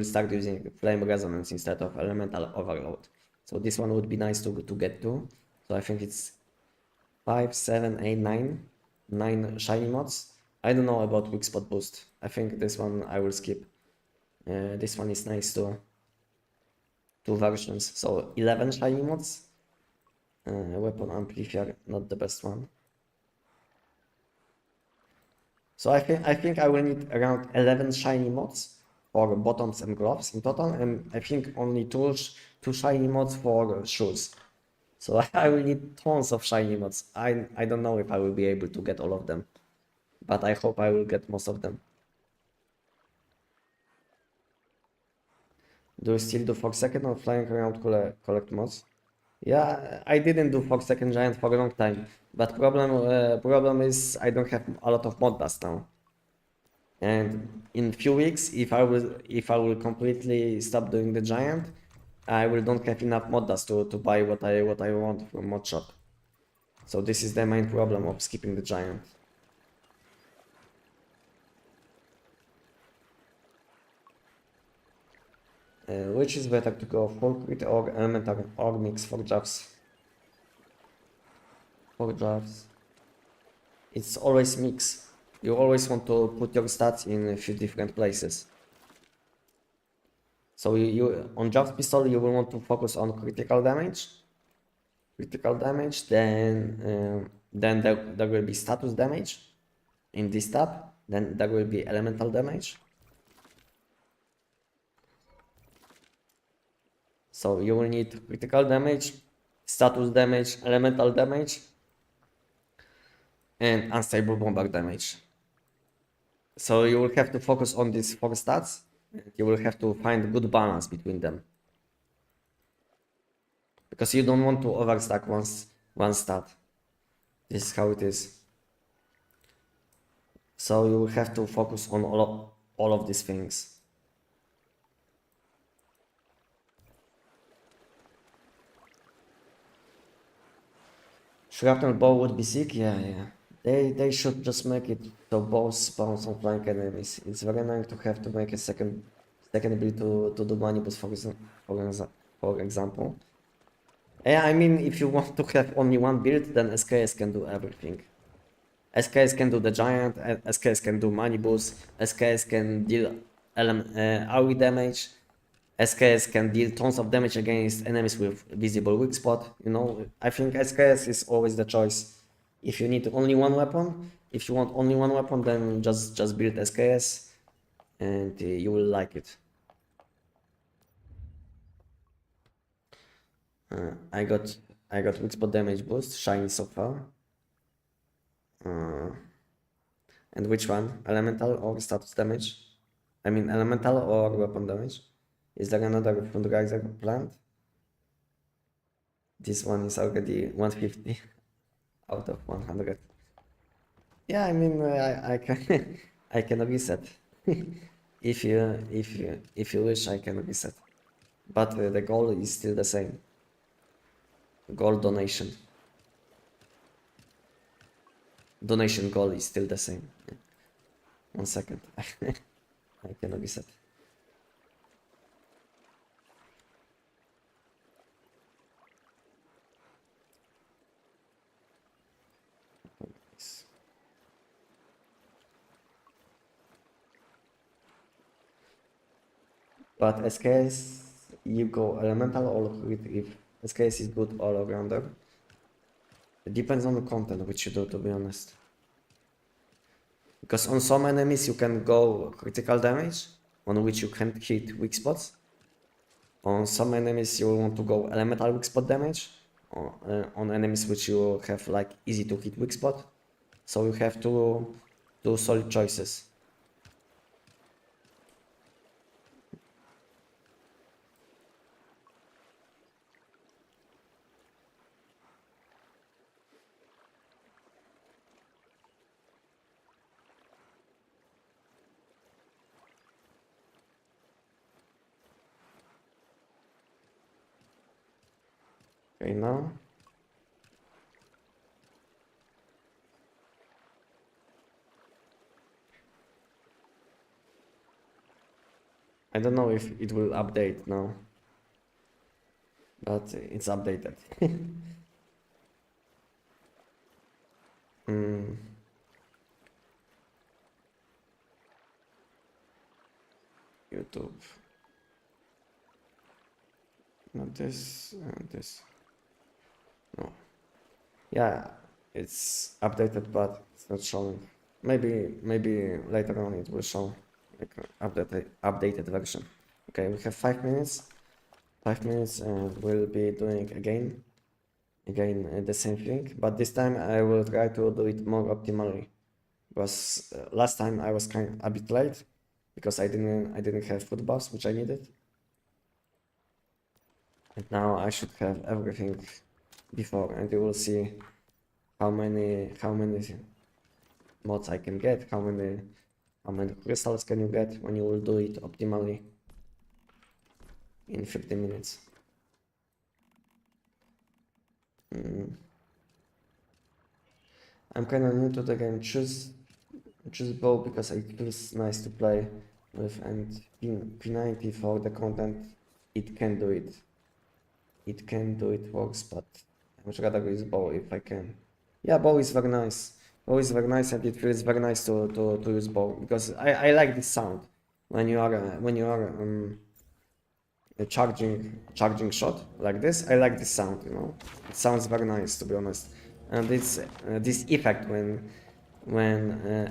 start using flame resonance instead of elemental overload. So this one would be nice to get to. So I think it's 5, 7, 8, 9 shiny mods. I don't know about weak spot boost. I think this one I will skip. This one is nice too. 2 versions. So 11 shiny mods. Weapon amplifier, not the best one. So I think I will need around 11 shiny mods for bottoms and gloves in total, and I think only two shiny mods for shoes. So I will need tons of shiny mods. I don't know if I will be able to get all of them, but I hope I will get most of them. Do you still do 4 second or flying around collect mods? Yeah, I didn't do 4 second giant for a long time, but problem is I don't have a lot of mod dust now. And in few weeks, if I will completely stop doing the giant, I will don't have enough mod dust to buy what I want from mod shop. So this is the main problem of skipping the giant. Which is better to go full crit or elemental or mix for drafts? For drafts, it's always mix. You always want to put your stats in a few different places. So you on draft pistol you will want to focus on critical damage. Then there will be status damage in this tab. Then there will be elemental damage. So you will need critical damage, status damage, elemental damage, and unstable bombard damage. So you will have to focus on these 4 stats. You will have to find good balance between them. Because you don't want to overstack one stat. This is how it is. So you will have to focus on all of these things. Shrapnel bow would be sick, yeah. They should just make it so bows spawns on flank enemies. It's very annoying to have to make a second ability to do money boost for example. Yeah, I mean if you want to have only one build, then SKS can do everything. SKS can do the giant, SKS can do money boost, SKS can deal AoE damage, SKS can deal tons of damage against enemies with visible weak spot. You know, I think SKS is always the choice. If you need only one weapon, if you want only one weapon, then just build SKS, and you will like it. I got weak spot damage boost, shiny so far. And which one? Elemental or status damage? I mean elemental or weapon damage? Is there another Fundraiser planned? This one is already 150 out of 100. Yeah, I mean I can I can reset. if you wish, I can reset. But the goal is still the same. Goal donation. Donation goal is still the same. 1 second. I can reset. But SKS, you go elemental or if SKS is good all arounder. It depends on the content which you do, to be honest. Because on some enemies you can go critical damage, on which you can hit weak spots. On some enemies you want to go elemental weak spot damage. On enemies which you have like easy to hit weak spot. So you have to do solid choices. Okay, now. I don't know if it will update now. But it's updated. YouTube. Not this, this. No. Yeah, it's updated, but it's not showing. Maybe later on it will show like updated version. Okay, we have 5 minutes. 5 minutes, and we'll be doing again the same thing. But this time I will try to do it more optimally. Because last time I was a bit late because I didn't have food buffs which I needed. And now I should have everything before, and you will see how many mods I can get, how many crystals can you get when you will do it optimally in 50 minutes. I'm kind of new to the game. Choose bow because it feels nice to play with, and P90 for the content. It can do it. It can do it works, but I would rather use bow if I can. Yeah, bow is very nice. Bow is very nice, and it feels very nice to use bow because I like this sound when you are a charging shot like this. I like this sound, you know. It sounds very nice, to be honest. And it's this effect when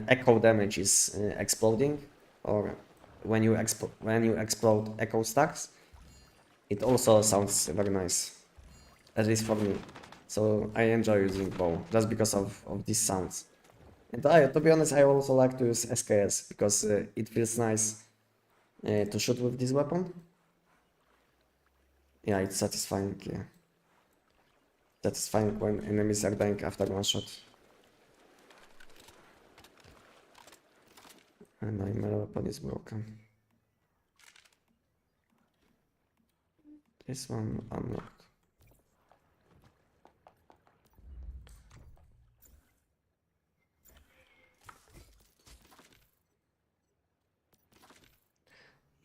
echo damage is exploding, or when you explode echo stacks, it also sounds very nice, at least for me. So I enjoy using bow just because of these sounds. And to be honest, I also like to use SKS because it feels nice to shoot with this weapon. Yeah, it's satisfying. Yeah, satisfying when enemies are dying after one shot. And my melee weapon is broken. This one unlocked.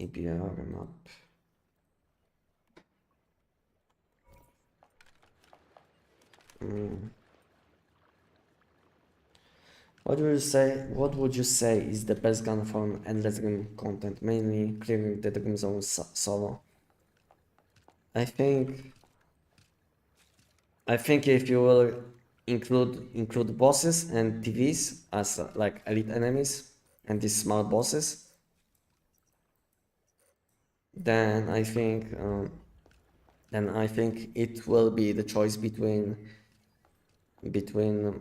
EBR map. What would you say is the best gun for endless game content, mainly clearing the dream zone solo? I think if you will include bosses and TVs as like elite enemies and these small bosses, then I think it will be the choice between EBR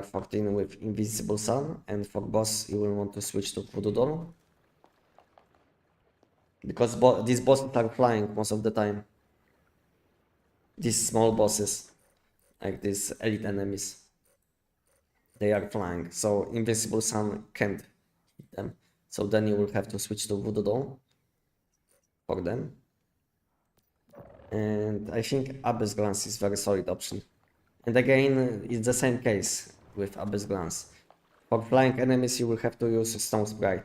14 with Invisible Sun, and for boss you will want to switch to Voodoo Doll. Because these bosses are flying most of the time. These small bosses, like these elite enemies, they are flying. So Invisible Sun can't hit them. So then you will have to switch to Voodoo Doll for them. And I think Abyss Glance is very solid option. And again, it's the same case with Abyss Glance. For flying enemies, you will have to use Stone Sprite.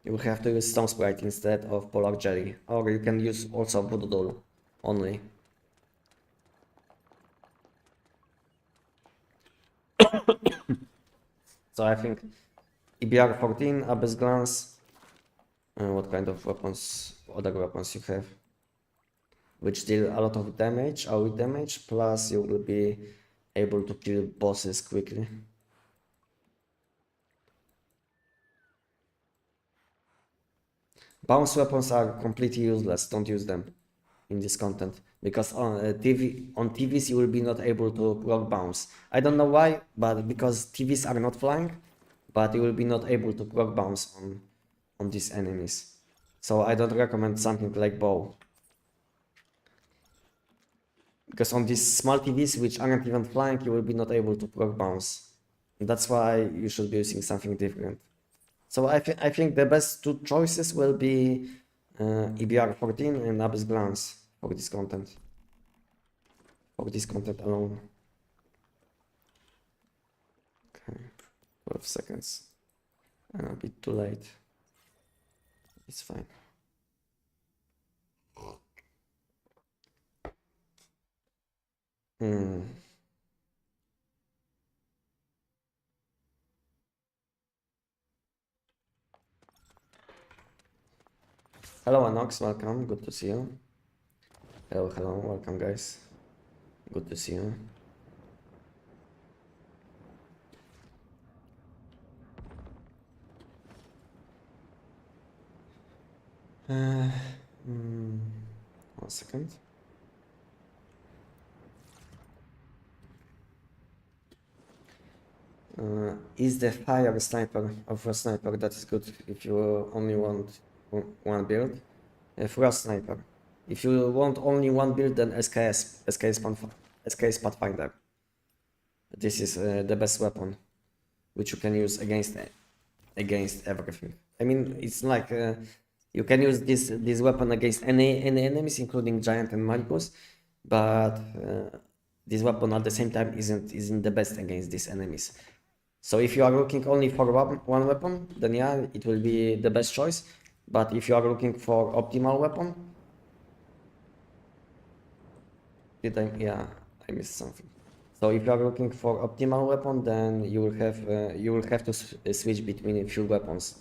You will have to use Stone Sprite instead of Polar Jelly. Or you can use also Voodoo Doll only. So I think EBR 14, Abyss Glance. What kind of weapons, other weapons you have? Which deal a lot of damage, AoE damage, plus you will be able to kill bosses quickly. Bounce weapons are completely useless, don't use them in this content, because on TVs you will be not able to block bounce. I don't know why, but because TVs are not flying, but you will be not able to block bounce on these enemies. So I don't recommend something like bow. Because on these small TVs which aren't even flying, you will be not able to block bounce. That's why you should be using something different. So I think the best two choices will be EBR 14 and Abyss Glance for this content. For this content alone. Okay, 12 seconds. A bit too late. It's fine. Hello Anox, welcome, good to see you. Hello, welcome guys. Good to see you. One second. is the fire sniper or frost sniper. That is good if you only want one build. Frost sniper. If you want only one build, then SKS Pathfinder. This is the best weapon, which you can use against everything. I mean, it's like you can use this weapon against any enemies, including giant and monstrous, but this weapon at the same time isn't the best against these enemies. So if you are looking only for one weapon, then yeah, it will be the best choice. But if you are looking for optimal weapon, I missed something. So if you are looking for optimal weapon, then you will have to switch between a few weapons.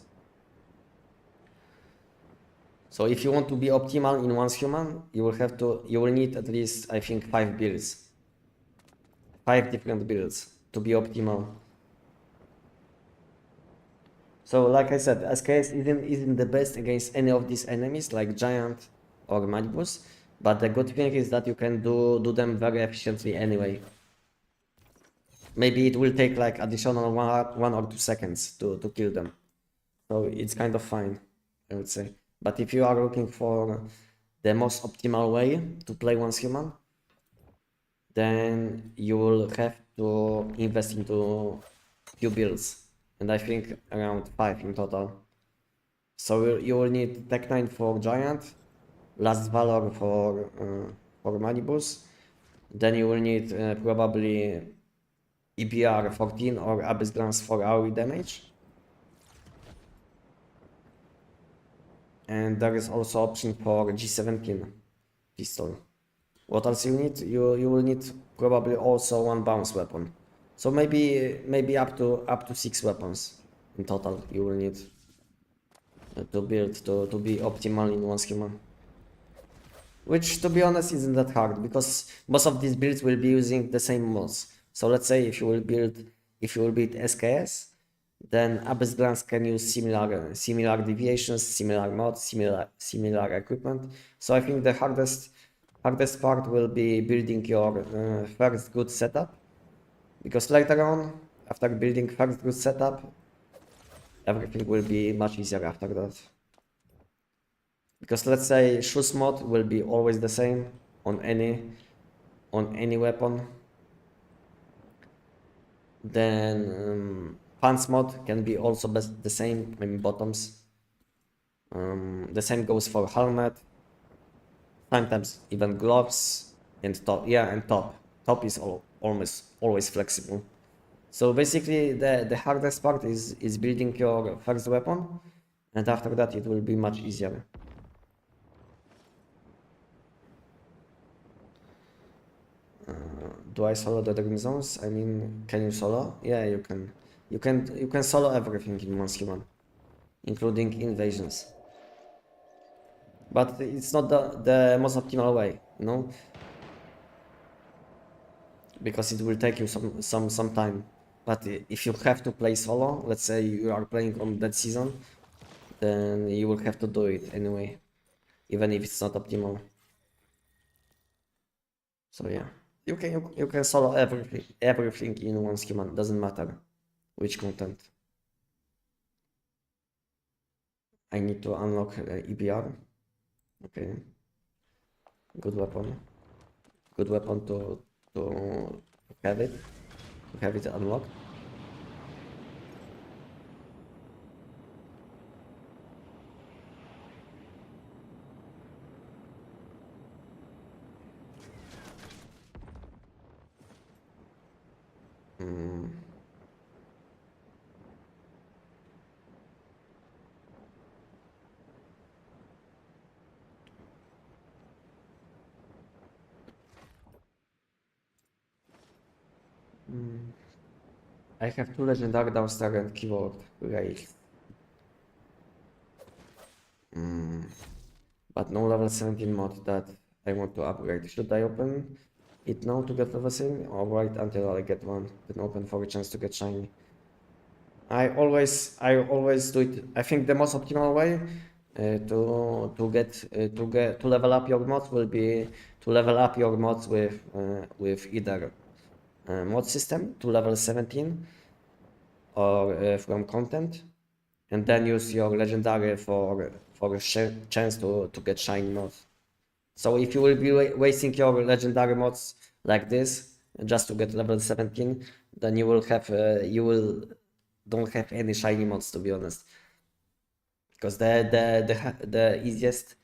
So if you want to be optimal in one's human, you will need at least, I think, 5 builds. 5 different builds to be optimal. So like I said, SKS isn't the best against any of these enemies like giant or monstrous, but the good thing is that you can do them very efficiently anyway. Maybe it will take like additional 1 or 2 seconds to kill them. So it's kind of fine, I would say. But if you are looking for the most optimal way to play one's human, then you will have to invest into few builds, and I think around 5 in total. So you will need Tech 9 for Giant, Last Valor for Manibus, then you will need probably EBR 14 or Abyss Glance for AoE damage. And there is also option for G17 pistol. What else you need? You will need probably also one bounce weapon. So maybe up to 6 weapons in total you will need to build to be optimal in one's human. Which, to be honest, isn't that hard because most of these builds will be using the same mods. So let's say if you will build SKS, then Abyss Glance can use similar deviations, similar mods, similar equipment. So I think the hardest part will be building your first good setup, because later on, after building first good setup, everything will be much easier after that. Because let's say shoes mod will be always the same on any weapon. Then pants mod can be also the same, I mean bottoms. The same goes for helmet. Sometimes even gloves and top. Yeah, and top. Top is almost always flexible. So basically the hardest part is building your first weapon, and after that it will be much easier. Do I solo the Dream Zones? I mean, can you solo? Yeah, you can. You can solo everything in one's human, including invasions. But it's not the most optimal way, you know? Because it will take you some time. But if you have to play solo, let's say you are playing on that season, then you will have to do it anyway, even if it's not optimal. So yeah, you can solo everything in one's human. Doesn't matter which content. I need to unlock EBR. Okay. Good weapon. Good weapon to have it unlocked. I have 2 legendary downstairs and keyboard rails. But no level 17 mod that I want to upgrade. Should I open it now to get level 7 or wait until I get one, then open for a chance to get shiny? I always do it. I think the most optimal way to level up your mods will be to level up your mods with either mod system to level 17, or from content, and then use your legendary for a chance to get shiny mods. So if you will be wasting your legendary mods like this just to get level 17, then you will have don't have any shiny mods, to be honest, because the easiest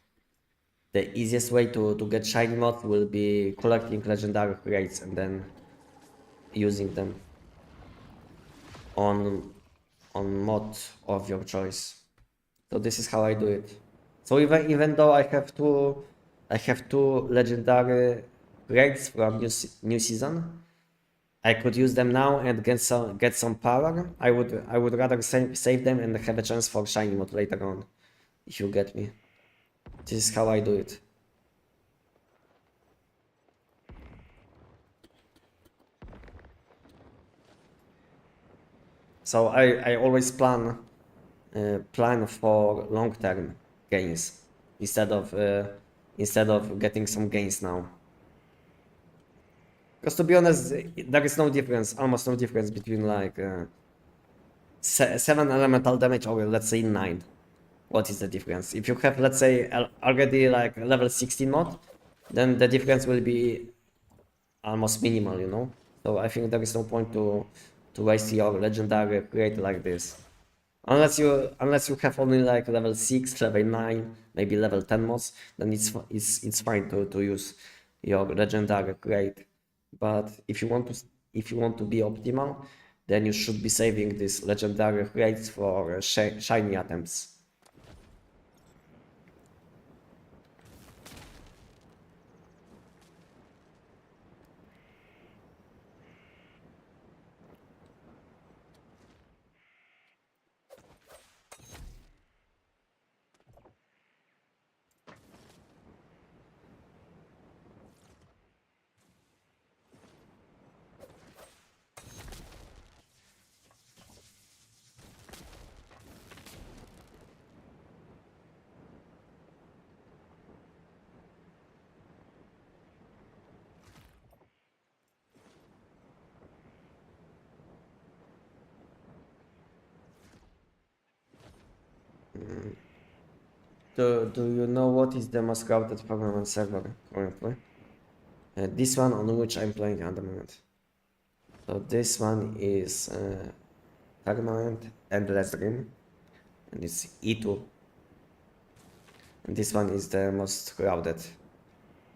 way to get shiny mods will be collecting legendary crates and then using them on mod of your choice. So this is how I do it. So even though I have two legendary crates from new season, I could use them now and get some power. I would rather save them and have a chance for shiny mod later on, if you get me. This is how I do it. So I always plan for long-term gains instead of getting some gains now. Because to be honest, there is almost no difference between like 7 elemental damage or let's say 9. What is the difference? If you have, let's say, already like level 16 mod, then the difference will be almost minimal, you know? So I think there is no point to waste your legendary crate like this. Unless you have only like level 6, level 9, maybe level 10 mods, then it's fine to use your legendary crate. But if you want to be optimal, then you should be saving these legendary crates for shiny attempts. Do you know what is the most crowded permanent server currently? This one on which I'm playing at the moment. So this one is permanent endless dream, and it's E2. And this one is the most crowded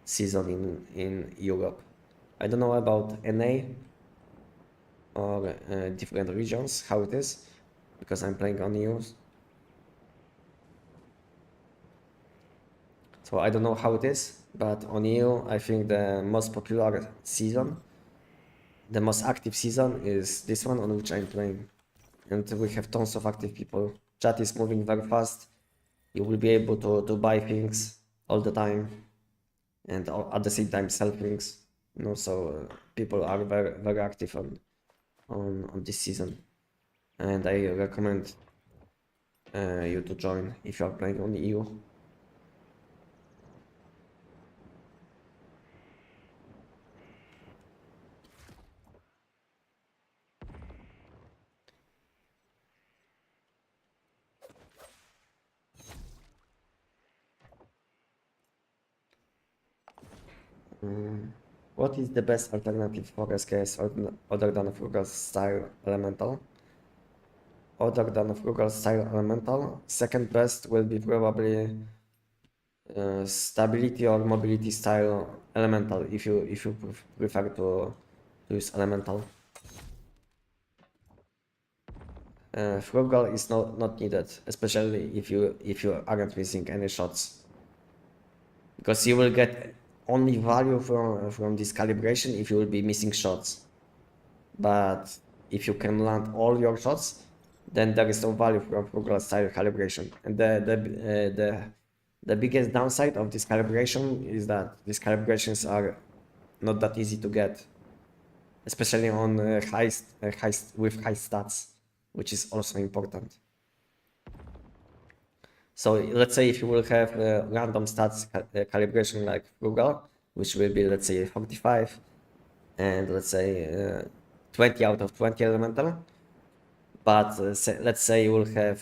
season in Europe. I don't know about NA or different regions, how it is, because I'm playing on EU. So I don't know how it is, but on EU, I think the most popular season, the most active season is this one on which I'm playing. And we have tons of active people. Chat is moving very fast. You will be able to buy things all the time and at the same time sell things. You know, so people are very, very active on this season. And I recommend you to join if you are playing on EU. What is the best alternative for SKS other than Frugal style elemental? Other than Frugal style elemental, second best will be probably stability or mobility style elemental if you prefer to use elemental. Frugal is not needed, especially if you aren't missing any shots, because you will get only value from this calibration if you will be missing shots. But if you can land all your shots, then there is no value from Frugal style calibration. And the biggest downside of this calibration is that these calibrations are not that easy to get, especially on with high stats, which is also important. So let's say if you will have random stats calibration like Frugal, which will be, let's say, 45, and let's say 20 out of 20 elemental, but let's say you will have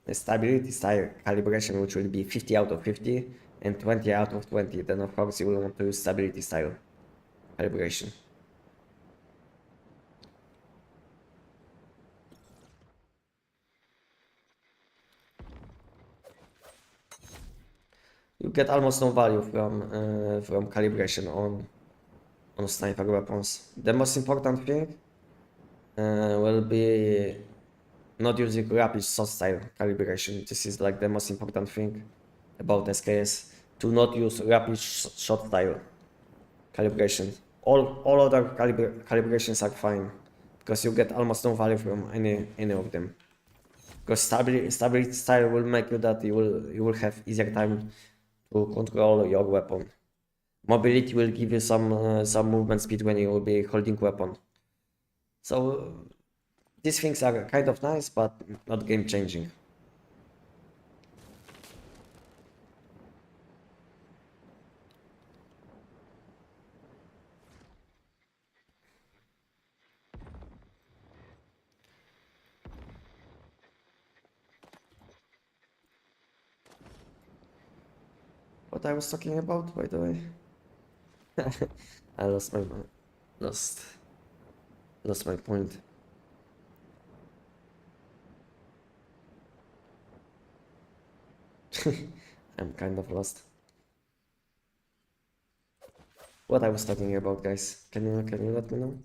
a stability style calibration which will be 50 out of 50 and 20 out of 20, then of course you will want to use stability style calibration. You get almost no value from calibration on sniper weapons. The most important thing will be not using rapid shot style calibration. This is like the most important thing about SKS, to not use rapid shot style calibration. All other calibrations are fine because you get almost no value from any of them. Because stability style will make you that you will have easier time to control your weapon. Mobility will give you some movement speed when you will be holding weapon. So these things are kind of nice, but not game changing. What I was talking about, by the way? I lost my point. I'm kind of lost. What I was talking about, guys? Can you let me know?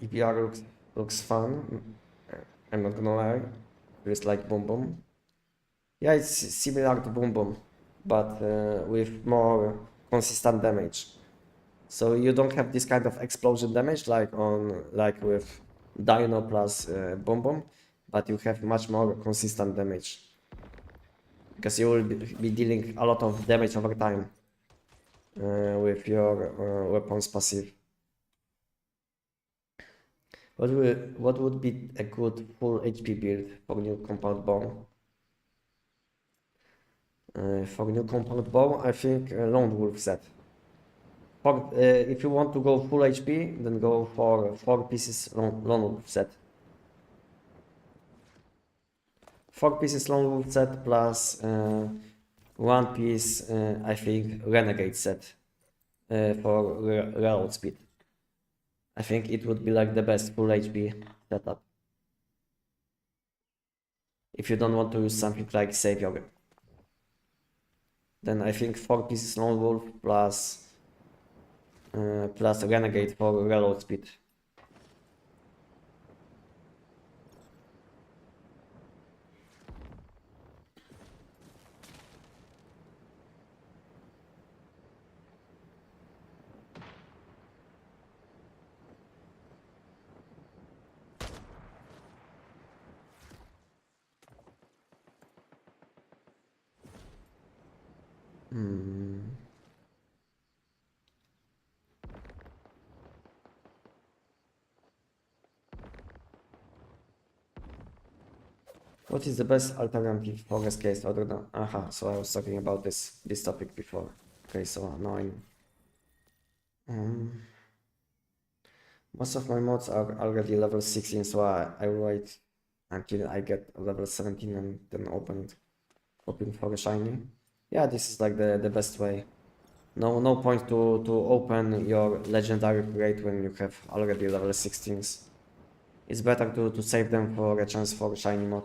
EPR looks fun. I'm not gonna lie. It's like Boom Boom. Yeah, it's similar to Boom Boom, but with more consistent damage. So you don't have this kind of explosion damage like with Dino plus Boom Boom, but you have much more consistent damage because you will be dealing a lot of damage over time with your weapon's passive. What would be a good full HP build for new compound bomb? For new compound bomb, I think Lone Wolf set. If you want to go full HP, then go for 4 pieces Lone Wolf set. 4 pieces Lone Wolf set plus 1 piece, I think, Renegade set for reload speed. I think it would be like the best full HP setup. If you don't want to use something like Savior, then I think 4 pieces Lone Wolf plus Renegade for reload speed. What is the best alternative for this case other than... Aha, so I was talking about this topic before. Okay, so now I know. Most of my mods are already level 16, so I will wait until I get level 17 and then open for a shiny. Yeah, this is like the best way. No point to open your legendary crate when you have already level 16s. It's better to save them for a chance for a shiny mod.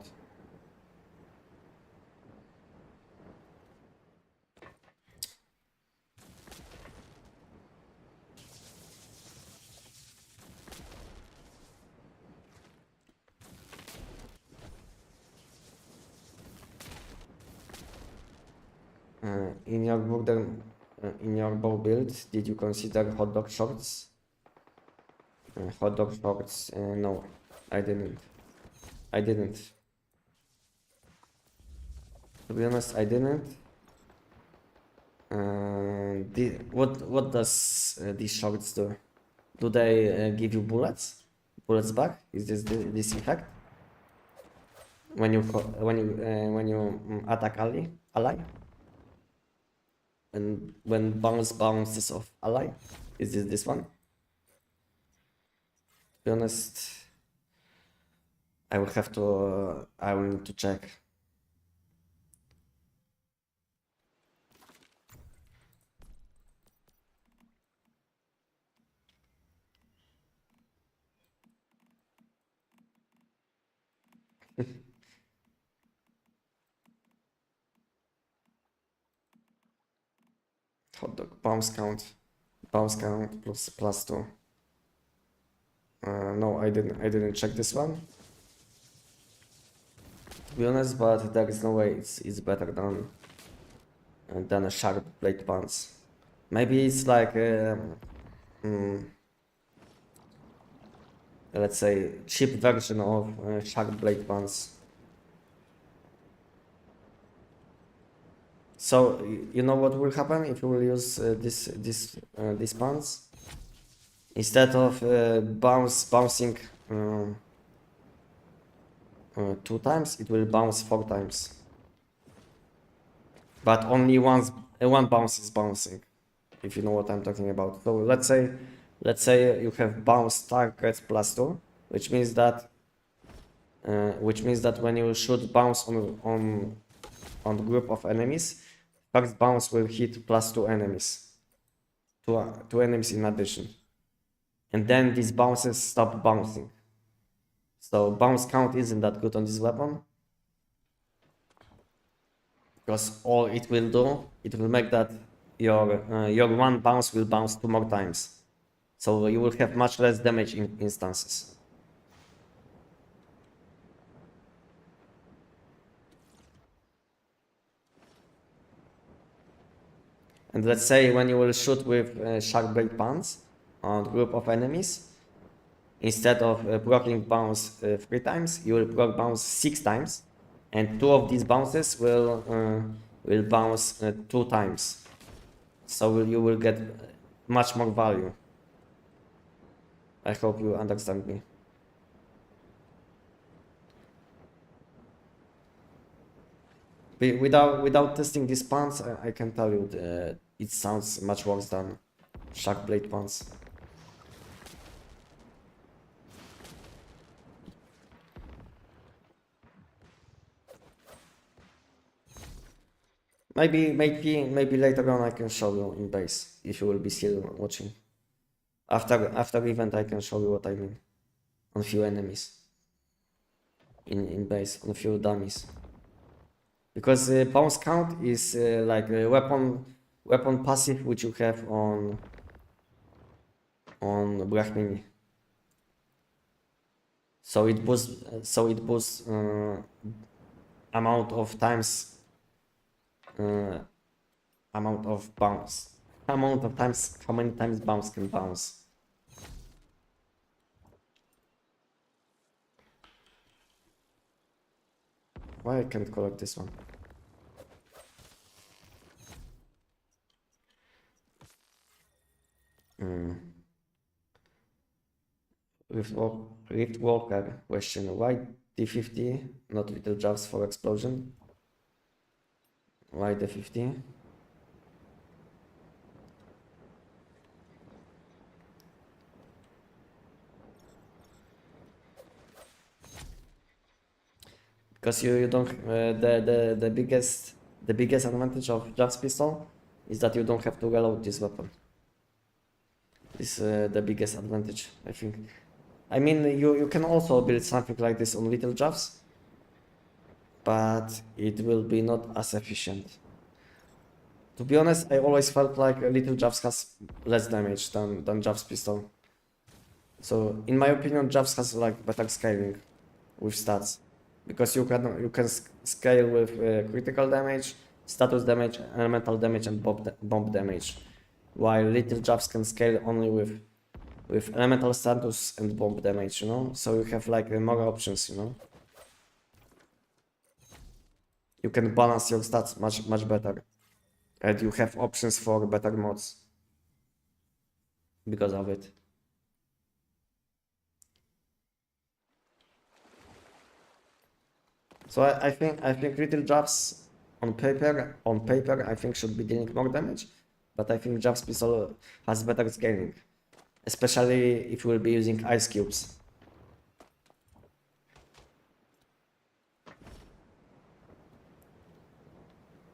In your bow build, did you consider hot dog shorts? Hot dog shorts? No, I didn't. To be honest, I didn't. What does these shorts do? Do they give you bullets? Bullets back? Is this effect? attack ally, and when bounces off ally, is this one? To be honest, I will have to I will need to check. Hot dog bounce count plus 2. No, I didn't check this one, to be honest, but there is no way it's better than a sharp blade punch. Maybe it's like let's say cheap version of sharp blade punch. So you know what will happen if you will use this punch? Instead of bouncing 2 times, it will bounce 4 times. But only one bounce is bouncing, if you know what I'm talking about. So let's say you have bounce target plus 2, which means that when you shoot bounce on group of enemies, first bounce will hit plus 2 enemies, two enemies in addition, and then these bounces stop bouncing. So bounce count isn't that good on this weapon, because all it will do, it will make that your one bounce will bounce 2 more times, so you will have much less damage in instances. And let's say when you will shoot with sharp blade punch on a group of enemies, instead of proccing bounce 3 times, you will proc bounce 6 times, and 2 of these bounces will bounce 2 times. So you will get much more value. I hope you understand me. Without testing this punch, I can tell you that it sounds much worse than sharp blade punch. Maybe later on I can show you in base, if you will be still watching. After event I can show you what I mean on few enemies in base, on few dummies. Because bounce count is like a weapon passive which you have on Brahmini. So it boosts amount of times amount of bounce. Amount of times, how many times bounce can bounce. Why I can't collect this one? Rift Walker question: why D50, not little jobs for explosion? Why the 50? Because you don't the biggest advantage of Jobs pistol is that you don't have to reload this weapon. This is the biggest advantage, I think. I mean, you can also build something like this on little Jobs, but it will be not as efficient. To be honest, I always felt like little Jobs has less damage than Jobs pistol. So in my opinion, Jobs has like better scaling with stats, because you can scale with critical damage, status damage, elemental damage, and bomb damage, while little Jobs can scale only with elemental status and bomb damage, you know. So you have like more options, you know. You can balance your stats much better, and you have options for better mods because of it. So I think little jabs on paper I think should be dealing more damage, but I think jabs pistol has better scaling, especially if you will be using ice cubes.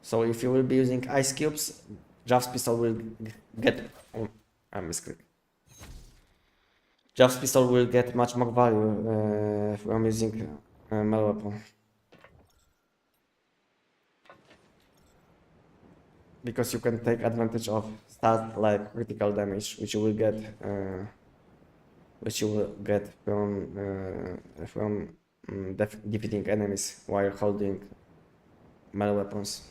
So if you will be using ice cubes, jabs pistol will get. Oh, I misclick. Jabs pistol will get much more value from using melee weapon. Because you can take advantage of stats like critical damage, which you will get from defeating enemies while holding melee weapons,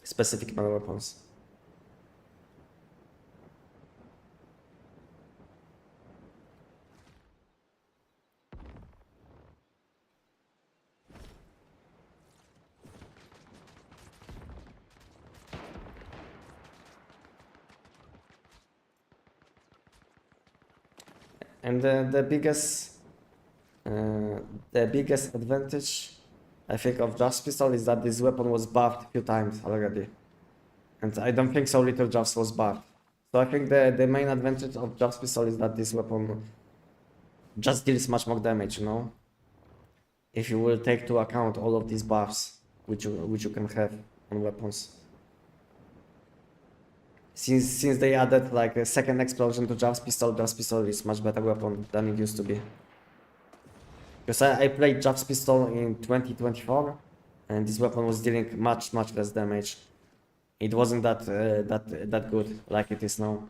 specific melee weapons. And the biggest advantage I think of Jabs pistol is that this weapon was buffed a few times already, and I don't think so little Jabs was buffed. So I think the main advantage of Jabs pistol is that this weapon just deals much more damage, you know? If you will take to account all of these buffs which you can have on weapons. Since they added like a second explosion to Jabs pistol is much better weapon than it used to be. Because I played Jabs pistol in 2024 and this weapon was dealing much less damage. It wasn't that good like it is now.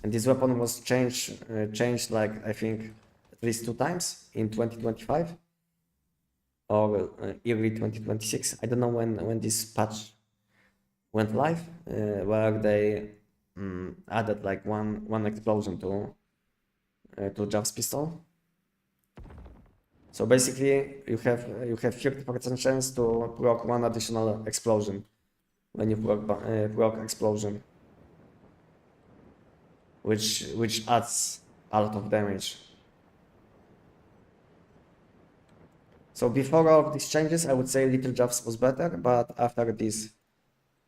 And this weapon was changed like I think at least 2 times in 2025 or early 2026. I don't know when this patch went live, where they added like one explosion to Jabs pistol. So basically, you have 50% chance to proc one additional explosion when you proc explosion, which adds a lot of damage. So before all of these changes, I would say Little Jabs was better, but after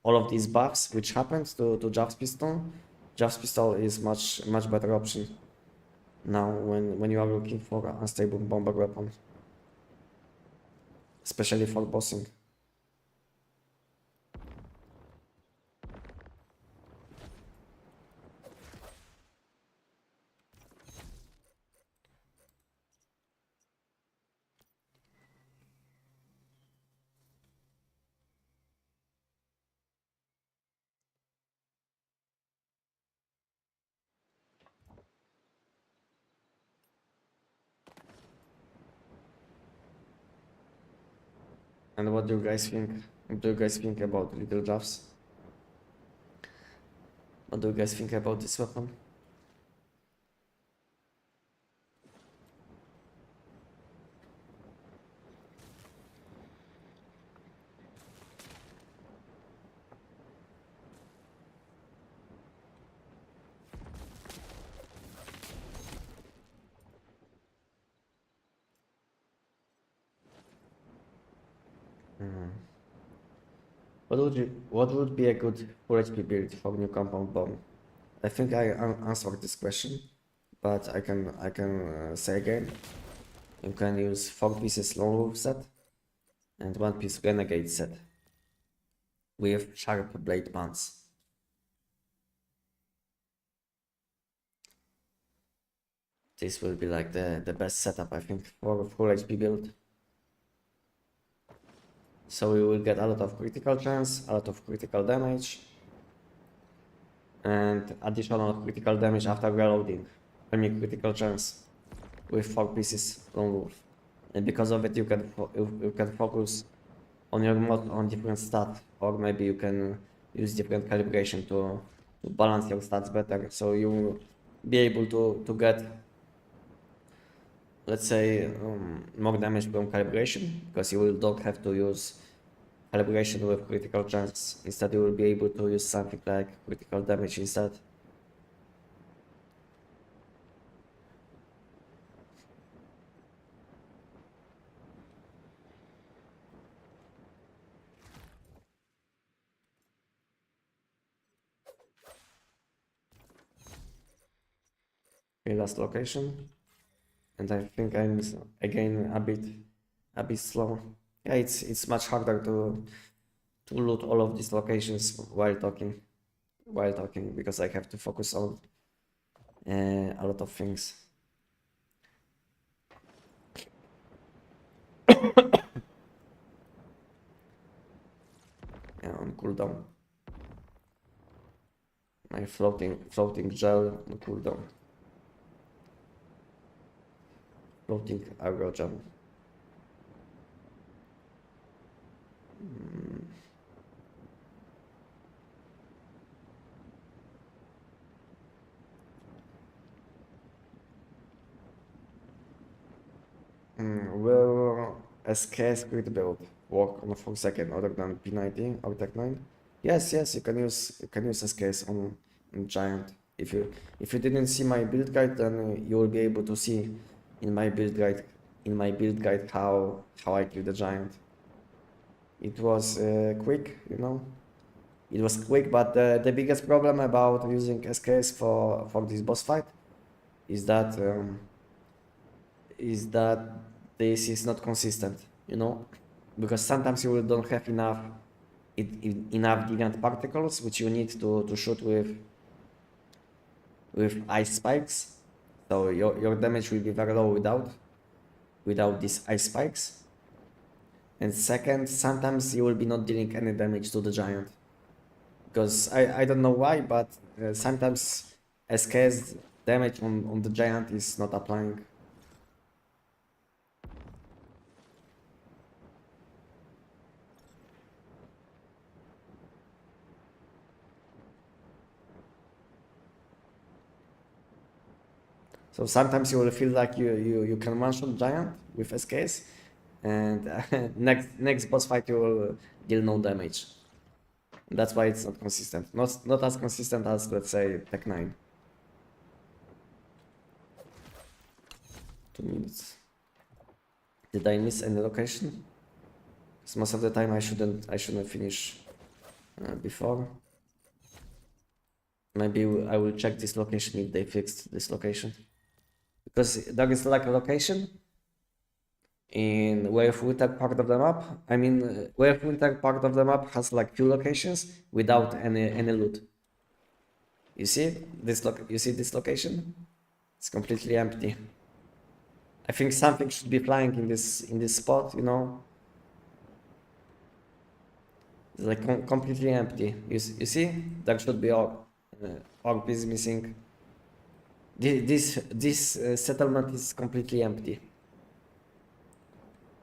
all of these buffs which happened to Jabs pistol is much better option now when you are looking for a unstable bomber weapon, especially for bossing. And what do you guys think? What do you guys think about Little Jabs? What do you guys think about this weapon? What would be a good full HP build for new compound bomb? I think I answered this question, but I can say again. You can use 4 pieces Lone Wolf set and 1 piece Renegade set with sharp blade pants. This will be like the best setup I think for a full HP build. So we will get a lot of critical chance, a lot of critical damage, and additional critical damage after reloading. Only critical chance with 4 pieces Lone Wolf. And because of it you can focus on your mod on different stats, or maybe you can use different calibration to balance your stats better, so you will be able to get, let's say, more damage from calibration, because you will don't have to use calibration with critical chance. Instead you will be able to use something like critical damage instead. Okay, last location. And I think I'm again a bit slow. Yeah, it's much harder to loot all of these locations while talking because I have to focus on a lot of things. Yeah, on cooldown. My floating gel on cooldown. Floating aggro gel. Will SK script build work on a 4-second other than P90 or Tech 9? Yes, you can use SKs on Giant. If you didn't see my build guide, then you will be able to see in my build guide how I killed the Giant. It was quick, you know. It was quick, but the biggest problem about using SKs for this boss fight is that this is not consistent, you know, because sometimes you don't have enough deviant particles which you need to shoot with ice spikes, so your damage will be very low without these ice spikes. And second, sometimes you will be not dealing any damage to the giant, because I don't know why, but sometimes SK's damage on the giant is not applying. So sometimes you will feel like you can one-shot giant with SKs, and next boss fight you will deal no damage. That's why it's not consistent. Not as consistent as, let's say, Tech 9. 2 minutes. Did I miss any location? Because most of the time I shouldn't finish before. Maybe I will check this location if they fixed this location. Because there is like a location in Way of Winter part of the map. I mean, Way of Winter part of the map has like few locations without any loot. You see this location? It's completely empty. I think something should be flying in this spot, you know. It's like completely empty. You see? There should be orb is missing. This settlement is completely empty.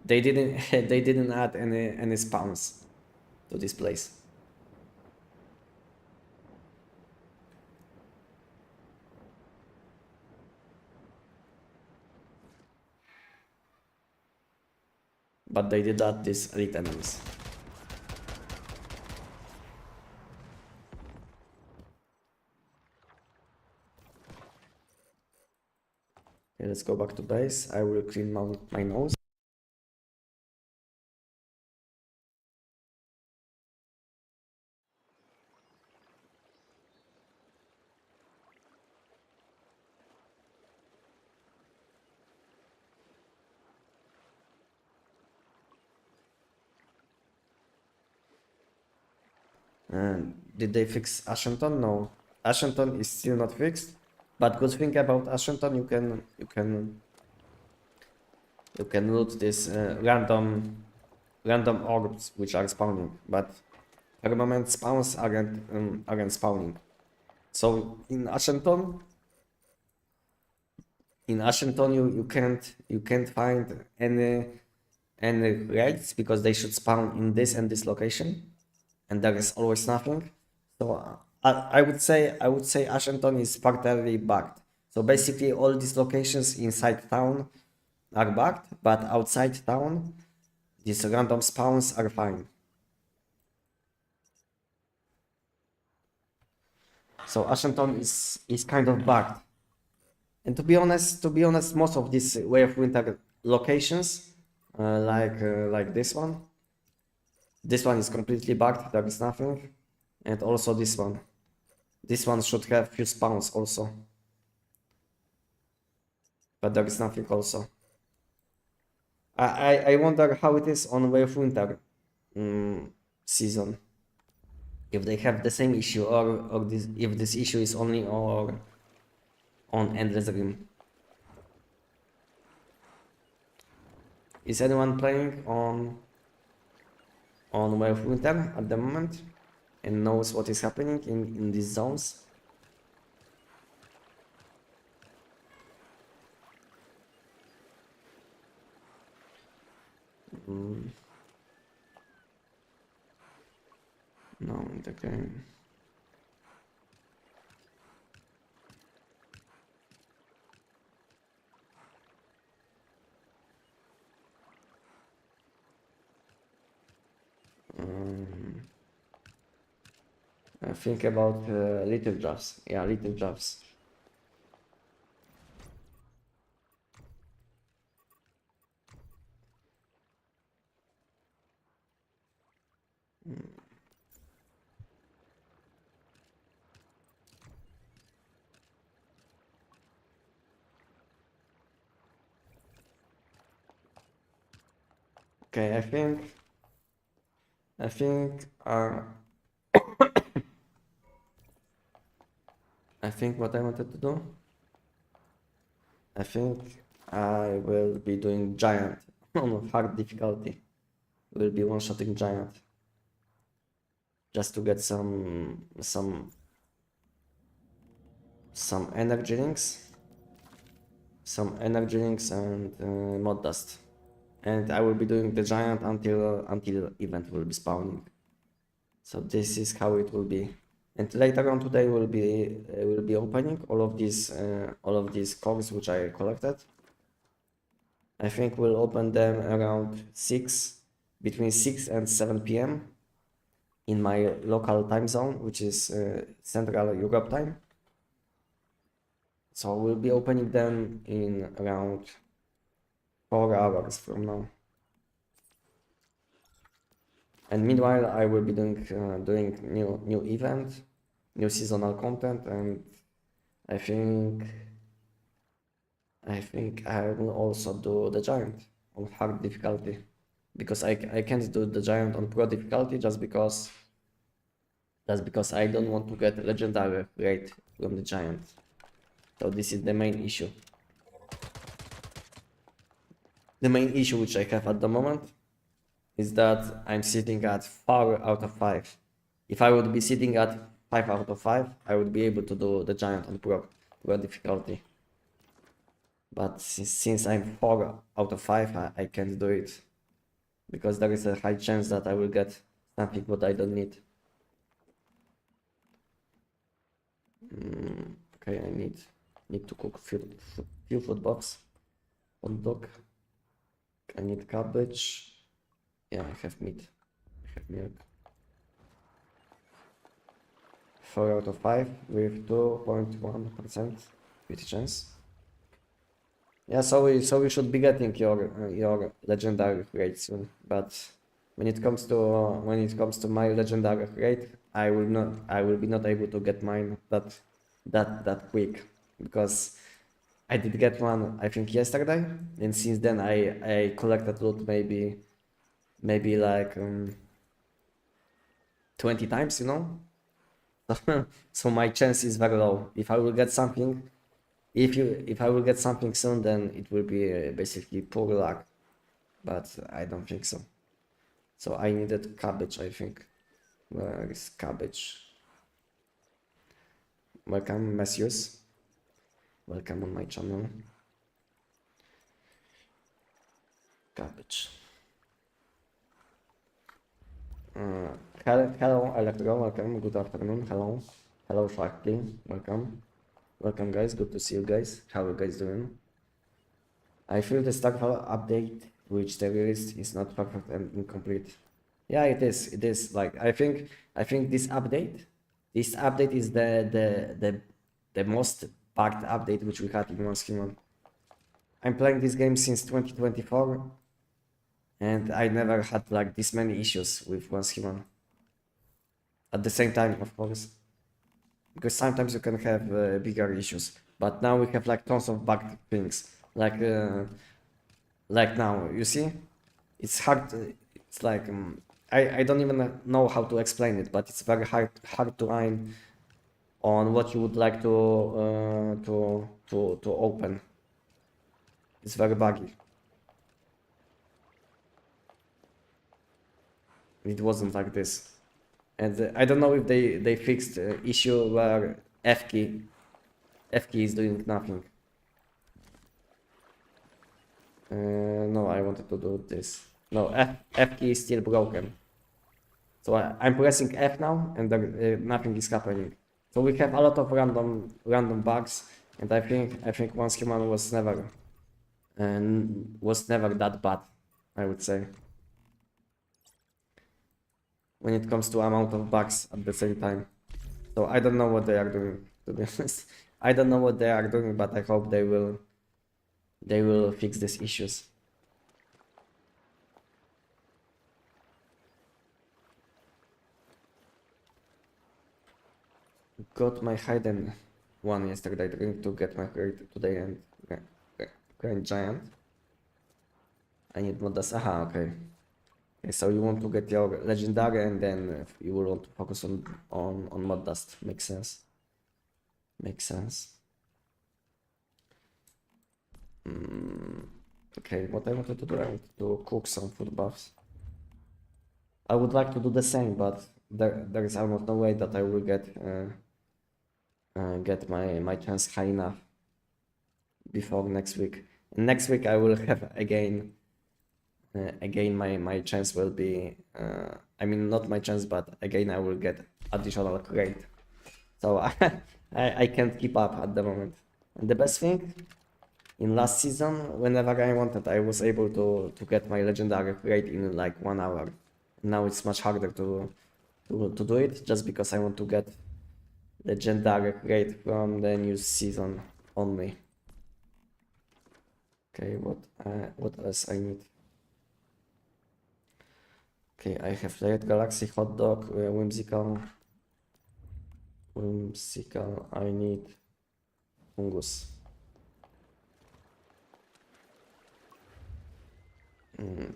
They didn't add any spawns to this place. But they did add these elite enemies. Okay, let's go back to base. I will clean my nose. Did they fix Ashenton? No, Ashenton is still not fixed. But good thing about Ashenton, you can loot this random orbs which are spawning, but for the moment spawns aren't spawning. So in Ashenton you can't find any raids because they should spawn in this and this location, and there is always nothing. So I would say Ashenton is partly bugged. So basically all these locations inside town are bugged, but outside town these random spawns are fine. So Ashenton is kind of bugged. And to be honest, most of these Way of Winter locations, like this one is completely bugged. There is nothing, and also this one should have few spawns also. but there is nothing also. I wonder how it is on Way of Winter season. If they have the same issue, or this, if this issue is only or on Endless Rim. Is anyone playing on Way of Winter at the moment and knows what is happening in these zones? No, in the game. I think about little jobs. Yeah, little jobs. Okay, I think I think what I wanted to do, I think I will be doing giant on hard difficulty. Will be one-shotting giant. Just to get some energy links. Some energy links and mod dust. And I will be doing the giant until event will be spawning. So this is how it will be. And later on today will be opening all of these cogs which I collected. I think we'll open them around between 6 and 7 p.m. in my local time zone, which is Central Europe time. So we'll be opening them in around 4 hours from now. And meanwhile, I will be doing new event, new seasonal content, and I think I will also do the giant on hard difficulty, because I can't do the giant on pro difficulty just because I don't want to get legendary rate from the giant. So this is the main issue. The main issue which I have at the moment is that I'm sitting at 4 out of 5. If I would be sitting at 5 out of 5, I would be able to do the giant on pro difficulty. But since I'm 4 out of 5, I can't do it, because there is a high chance that I will get something what I don't need. Okay, I need to cook few food box. Hot dog. I need cabbage. Yeah, I have meat. I have milk. 4 out of 5 with 2.1% with chance. Yeah, so we should be getting your legendary rate soon. But when it comes to my legendary rate, I will be not able to get mine that quick, because I did get one, I think, yesterday, and since then I collected loot maybe like 20 times, you know. So my chance is very low. If I will get something, if I will get something soon, then it will be basically poor luck. But I don't think so. So I needed cabbage, I think. Where is cabbage? Welcome, Messieurs. Welcome on my channel. Cabbage. Hello, Electro. Welcome. Good afternoon. Hello, Sharky. Welcome, guys. Good to see you guys. How are you guys doing? I feel the Starfall update, which they released, is not perfect and incomplete. Yeah, it is. It is. Like I think this update is the most bugged update which we had in Once Human. I'm playing this game since 2024, and I never had like this many issues with Once Human. At the same time, of course, because sometimes you can have bigger issues, but now we have like tons of bugged things. like now, you see, it's hard. It's like I don't even know how to explain it, but it's very hard to aim on what you would like to open. It's very buggy. It wasn't like this, and I don't know if they fixed issue where F key is doing nothing. No, I wanted to do this. No, F key is still broken. So I'm pressing F now, and nothing is happening. So we have a lot of random bugs, and I think once human was never that bad, I would say. When it comes to amount of bugs at the same time. So I don't know what they are doing, to be honest. I don't know what they are doing, but I hope they will fix these issues. Got my hidden one yesterday, trying to get my grade today and grind giant. I need modas. Aha, okay. Okay, so you want to get your legendary and then you will want to focus on mod dust. Makes sense. Makes sense. Okay, what I wanted to do, I wanted to cook some food buffs. I would like to do the same, but there is almost no way that I will get my chance high enough before next week. And next week I will have again my chance will be I mean, not my chance, but again I will get additional crate. So I can't keep up at the moment. And the best thing, in last season, whenever I wanted, I was able to get my legendary crate in like 1 hour. Now it's much harder to do it, just because I want to get legendary crate from the new season only. Okay, what else I need? Okay, I have Red Galaxy, Hot Dog, Whimsical. I need Fungus.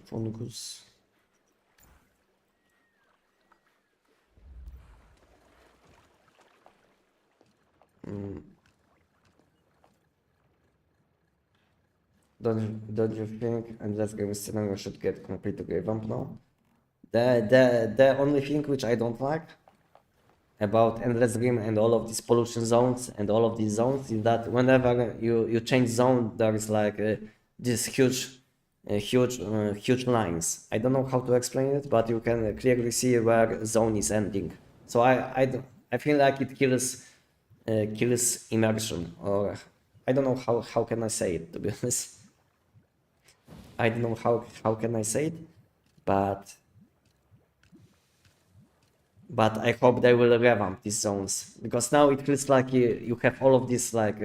Fungus. Don't you think Endless Game scenario should get complete revamp now? The only thing which I don't like about Endless Game and all of these pollution zones and all of these zones is that whenever you change zone, there is like this huge lines. I don't know how to explain it, but you can clearly see where zone is ending. So I feel like it kills immersion, or I don't know how can I say it, to be honest. I don't know how can I say it, but I hope they will revamp these zones, because now it feels like you have all of these like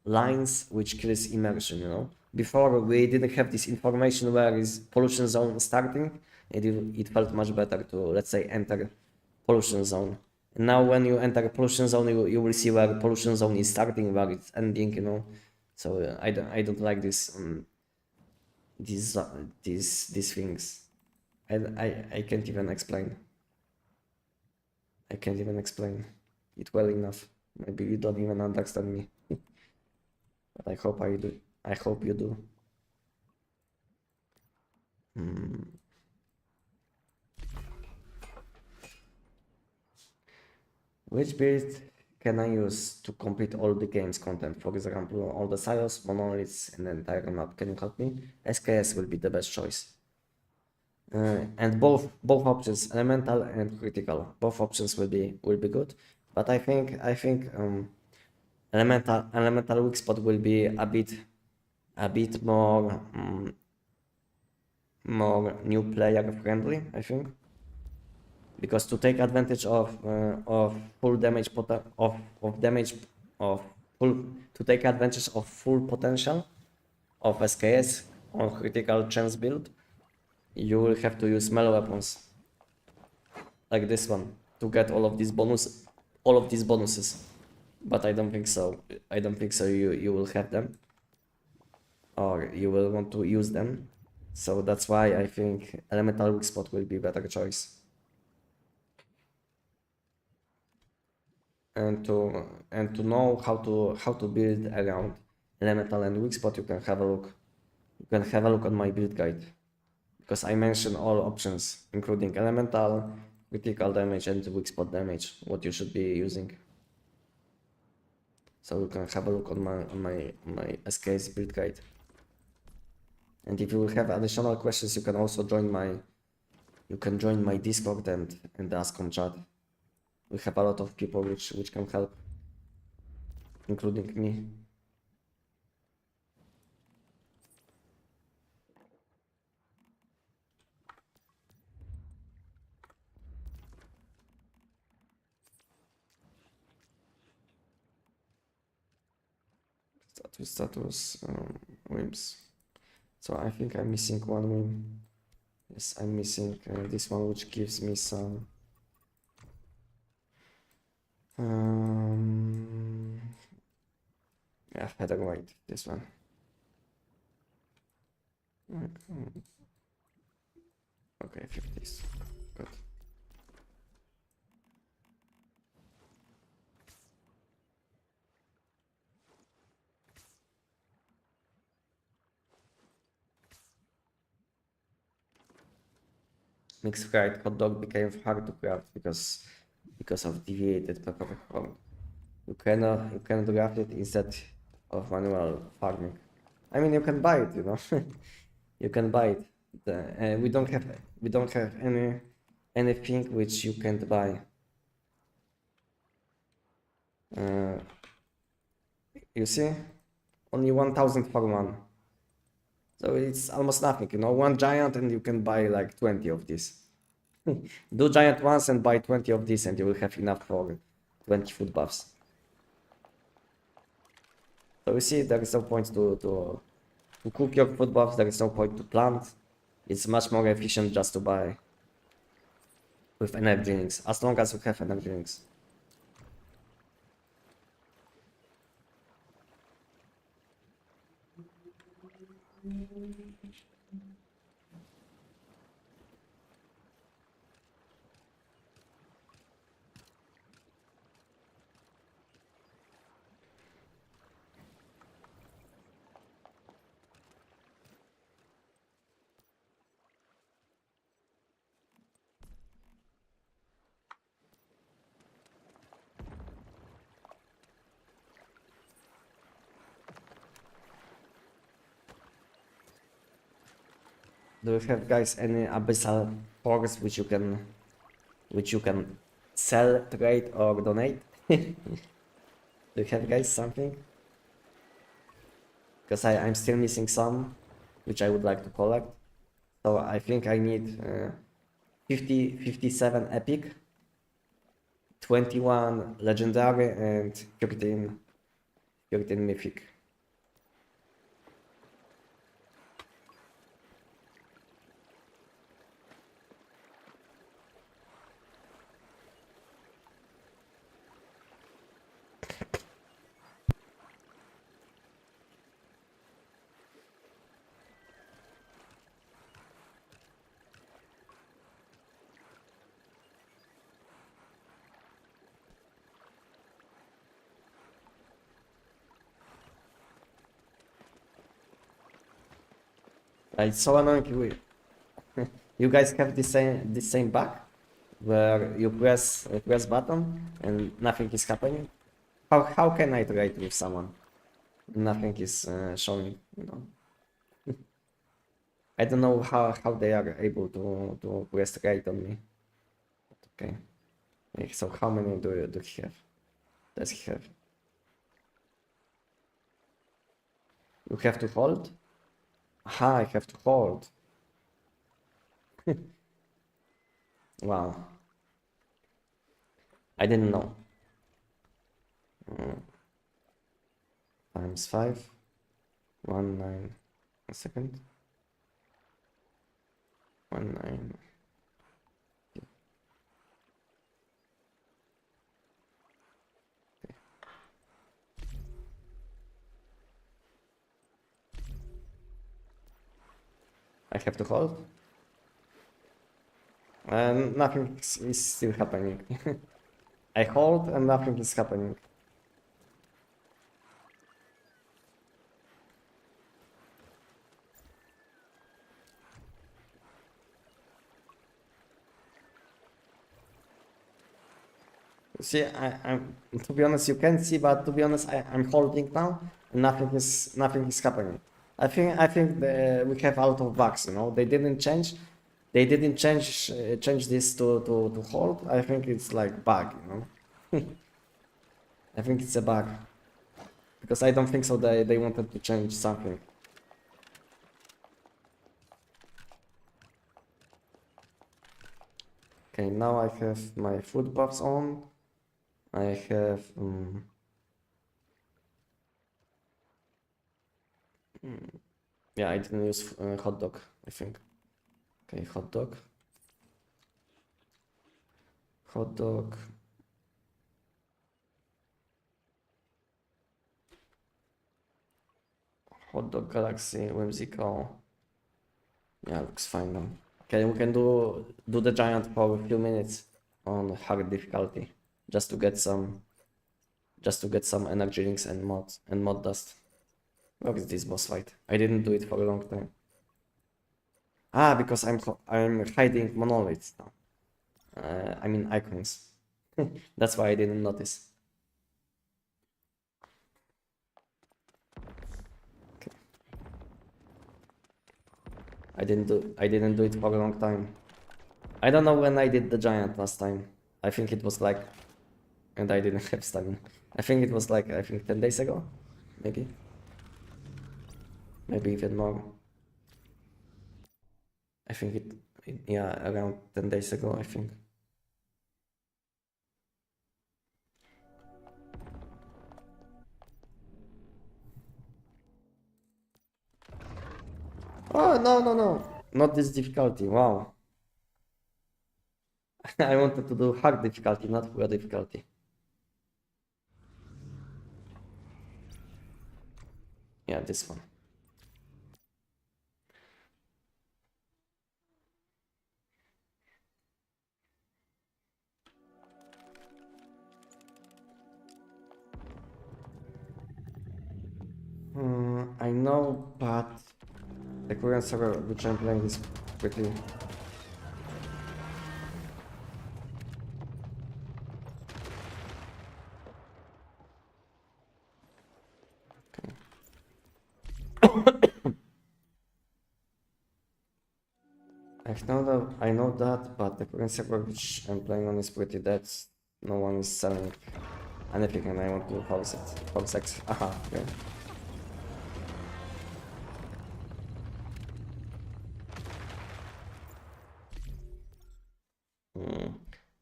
lines which kills immersion, you know. Before we didn't have this information where is pollution zone starting, and it felt much better to, let's say, enter pollution zone. And now when you enter pollution zone, you will see where pollution zone is starting, where it's ending, you know. So I don't like this these things. I can't even explain. I can't even explain it well enough. Maybe you don't even understand me. But I hope I do. I hope you do. Which build can I use to complete all the game's content? For example, all the silos, monoliths, and the entire map. Can you help me? SKS will be the best choice. And both options, elemental and critical, both options will be good. But I think elemental weak spot will be a bit more new player friendly, I think, because to take advantage of full damage to take advantage of full potential of SKS on critical chance build, you will have to use melee weapons like this one to get all of these bonuses. But I don't think so. You will have them. or you will want to use them. So that's why I think elemental weak spot will be better choice. And to know how to build around elemental and weak spot, you can have a look. You can have a look on my build guide, because I mention all options, including elemental, critical damage, and weak spot damage, what you should be using. So you can have a look on my SK's build guide. And if you will have additional questions, you can also join my Discord and ask on chat. We have a lot of people which can help, including me. Status whims. So I think I'm missing one whim. Yes, I'm missing this one, which gives me some yeah, header right, this one. Okay, 50s. Good. Mixed fried hot dog became hard to craft because of deviated pepper corn. You can craft it instead of manual farming. I mean, you can buy it, you know. You can buy it. We don't have anything which you can't buy. You see, only 1,000 for one. So it's almost nothing, you know. One giant and you can buy like 20 of these. Do giant once and buy 20 of these, and you will have enough for 20 food buffs. So you see, there is no point to cook your food buffs. There is no point to plant. It's much more efficient just to buy with energy links, as long as you have energy links. Do you have, guys, any abyssal forks which you can sell, trade, or donate? Do you have, guys, something? Because I'm still missing some which I would like to collect. So I think I need 57 epic, 21 legendary, and 13 mythic. It's so annoying. You guys have the same bug where you press button and nothing is happening. How can I trade with someone? Nothing is showing. You know. I don't know how they are able to press trade on me. Okay. So how many do he have? Does he have? You have to hold? Aha, I have to hold. Wow. I didn't know. Times 5. 1 9. A second. 1 9. I have to hold. And nothing is still happening. I hold and nothing is happening. See, I'm to be honest, you can see, but to be honest, I'm holding now, and nothing is happening. I think we have a lot of bugs. You know, they didn't change. They didn't change this to hold. I think it's like bug. You know, I think it's a bug because I don't think so. They wanted to change something. Okay, now I have my food buffs on. I have yeah, I didn't use hot dog, I think. Okay, hot dog. Hot dog. Hot dog galaxy, whimsical. Yeah, looks fine now. Okay, we can do the giant for a few minutes on hard difficulty. Just to get some energy rings and mod dust. What is this boss fight? I didn't do it for a long time. Ah, because I'm hiding monoliths now. I mean icons. That's why I didn't notice. Okay. I didn't do it for a long time. I don't know when I did the giant last time. I think it was like, and I didn't have stamina. I think it was like 10 days ago, maybe even more. I think it yeah, around 10 days ago, I think. Oh, no. Not this difficulty. Wow. I wanted to do hard difficulty, not full difficulty. Yeah, this one. I know, but the current server which I'm playing is pretty. I know that, but the current server which I'm playing on is pretty dead. No one is selling anything, and I want to force it. Force X. Aha, okay.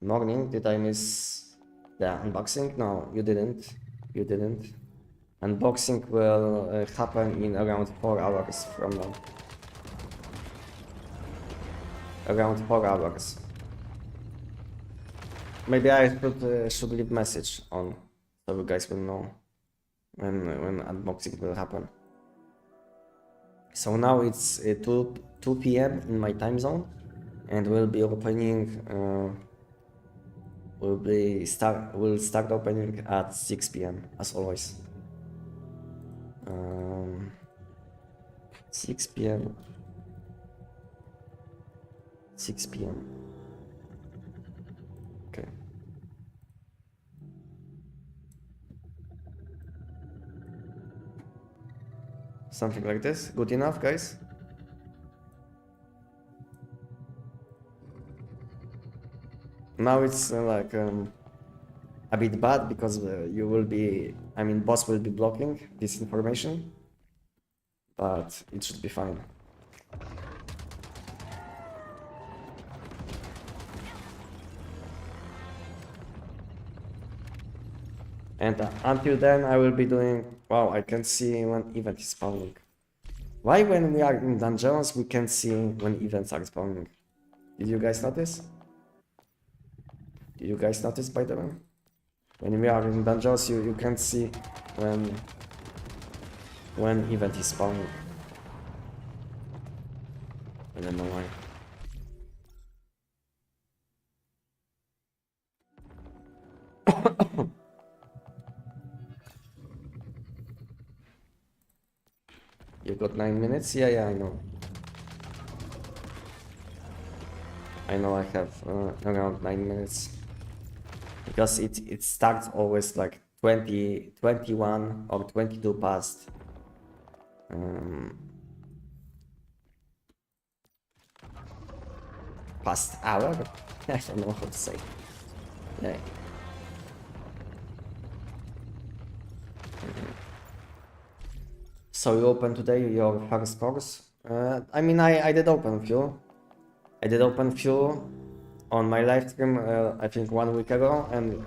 Morning, did I miss the unboxing? No, you didn't. You didn't. Unboxing will happen in around 4 hours from now. Around 4 hours. Maybe I should leave message on so you guys will know when unboxing will happen. So now it's 2 p.m. in my time zone, and we'll be opening. We'll start opening at 6 p.m. as always. 6 p.m. 6 p.m. Okay. Something like this. Good enough, guys? Now it's like a bit bad because you will be, I mean, boss will be blocking this information, but it should be fine. And until then, I will be doing. Wow, I can see when event is spawning. Why, when we are in dungeons, we can see when events are spawning? Did you guys notice? Did you guys notice, by the way? When we are in dungeons, you can see when event is spawning. I don't know why. You've got 9 minutes? Yeah, I know. I know I have around 9 minutes. Because it starts always like 20, 21 or 22 past. Past hour? I don't know how to say. Yeah. So you opened today your first course? I mean, I did open few. I did open few on my live stream, I think 1 week ago, and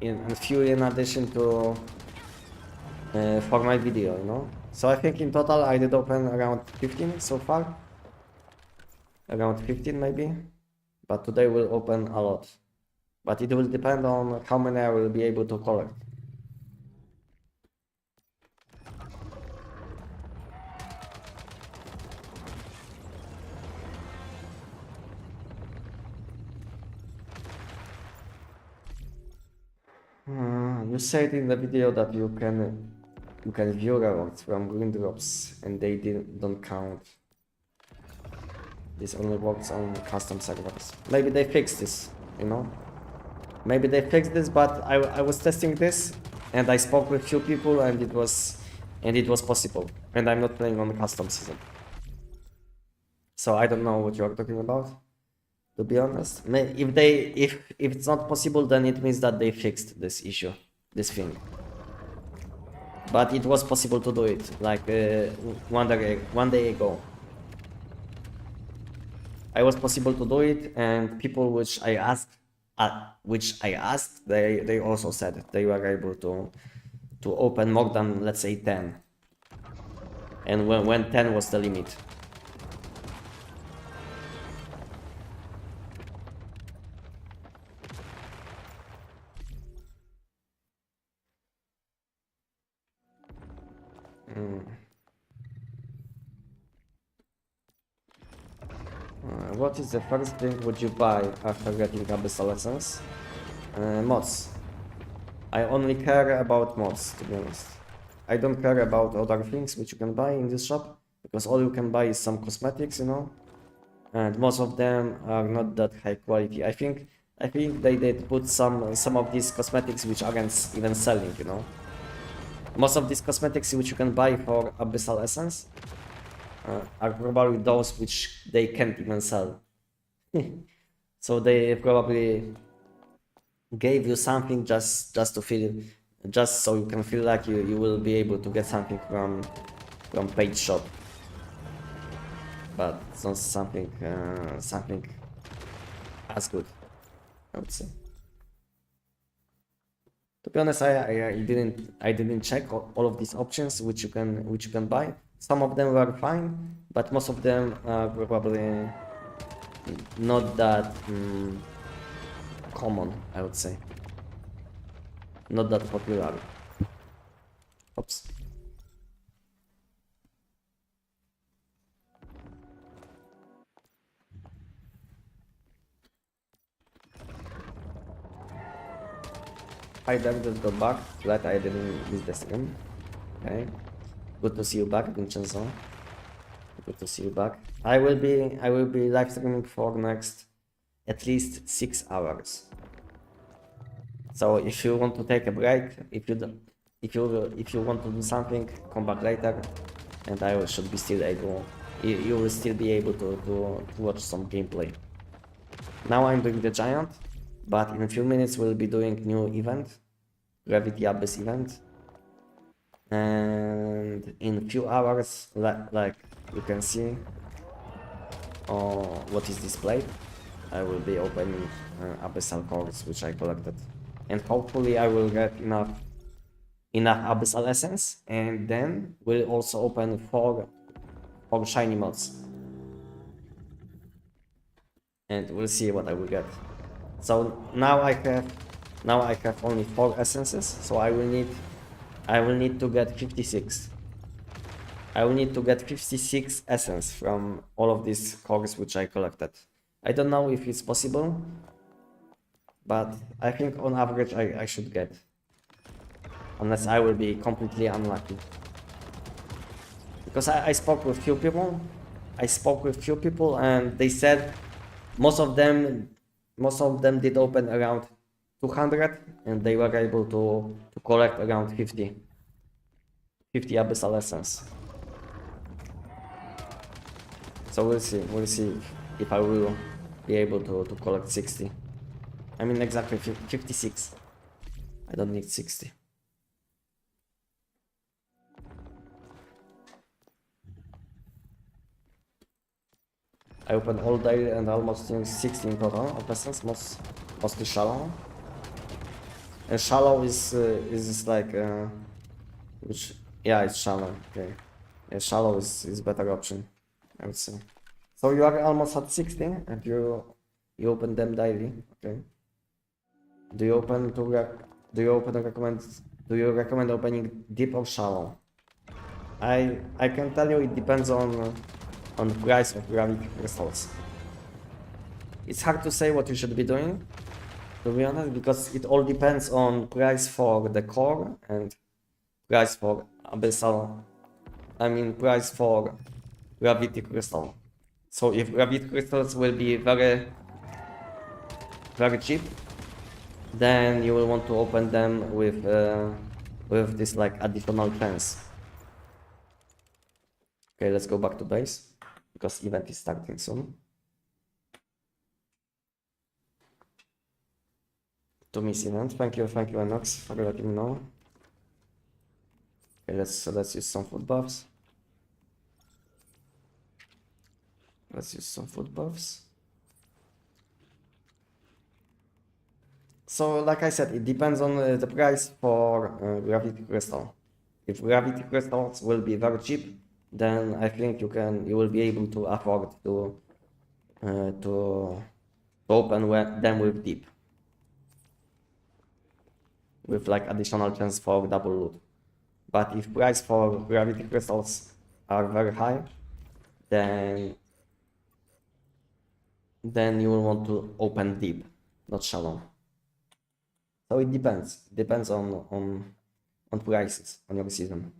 in few in addition to for my video, you know. So I think in total I did open around 15 so far. Around 15 maybe. But today we'll open a lot. But it will depend on how many I will be able to collect. You said in the video that you can view rewards from green drops and they don't count. This only works on custom servers. Maybe they fixed this, you know? Maybe they fixed this, but I was testing this and I spoke with few people and it was possible. And I'm not playing on the custom season. So I don't know what you are talking about, to be honest. If it's not possible, then it means that they fixed this issue, this thing. But it was possible to do it, like one day ago. I was possible to do it, and people which I asked, they also said they were able to open more than, let's say, 10. And when 10 was the limit. What is the first thing would you buy after getting Abyssal Essence? Mods. I only care about mods, to be honest. I don't care about other things which you can buy in this shop, because all you can buy is some cosmetics, you know, and most of them are not that high quality. I think they did put some of these cosmetics which aren't even selling, you know. Most of these cosmetics which you can buy for Abyssal Essence are probably those which they can't even sell. So they probably gave you something just to feel, just so you can feel like you will be able to get something from paid shop. But it's not something as good, I would say. To be honest, I didn't check all of these options which you can buy. Some of them were fine, but most of them are probably not that common, I would say. Not that popular. Oops. Hi there, just got back. Glad I didn't miss the stream. Okay. Good to see you back, Vincenzo. Good to see you back. I will be live streaming for next at least 6 hours. So if you want to take a break, if you want to do something, come back later, and I should be still able. You will still be able to watch some gameplay. Now I'm doing the giant, but in a few minutes we'll be doing new event, Gravity Abyss event. And in a few hours, like you can see what is displayed, I will be opening abyssal cores which I collected, and hopefully I will get enough abyssal essence, and then we'll also open four shiny mods, and we'll see what I will get. So now I have only 4 essences, so I will need to get 56. I will need to get 56 essence from all of these cores which I collected. I don't know if it's possible, but I think on average I should get. Unless I will be completely unlucky. Because I spoke with few people. And they said most of them did open around 200 and they were able to collect around 50 abyssal essence. So we'll see if I will be able to collect 60. I mean exactly 56. I don't need 60. I opened all day and almost 60 in total of essence, mostly shallow. And shallow is like which, yeah, it's shallow. Okay, yeah, shallow is better option, I would say. So you are almost at 60 and you open them daily. Okay. Do you recommend opening deep or shallow? I can tell you it depends on price of gravity crystals. It's hard to say what you should be doing, to be honest, because it all depends on price for the core and price for abyssal. I mean price for gravity crystal. So if gravity crystals will be very cheap, then you will want to open them with this like additional chance. Okay, let's go back to base because event is starting soon. To miss event. Thank you, Enox, for letting me know. Okay, let's use some food buffs. So, like I said, it depends on the price for gravity crystal. If gravity crystals will be very cheap, then I think you will be able to afford to open them with deep, with like additional chance for double loot. But if price for gravity crystals are very high, then you will want to open deep, not shallow. So it depends. It depends on prices on your season.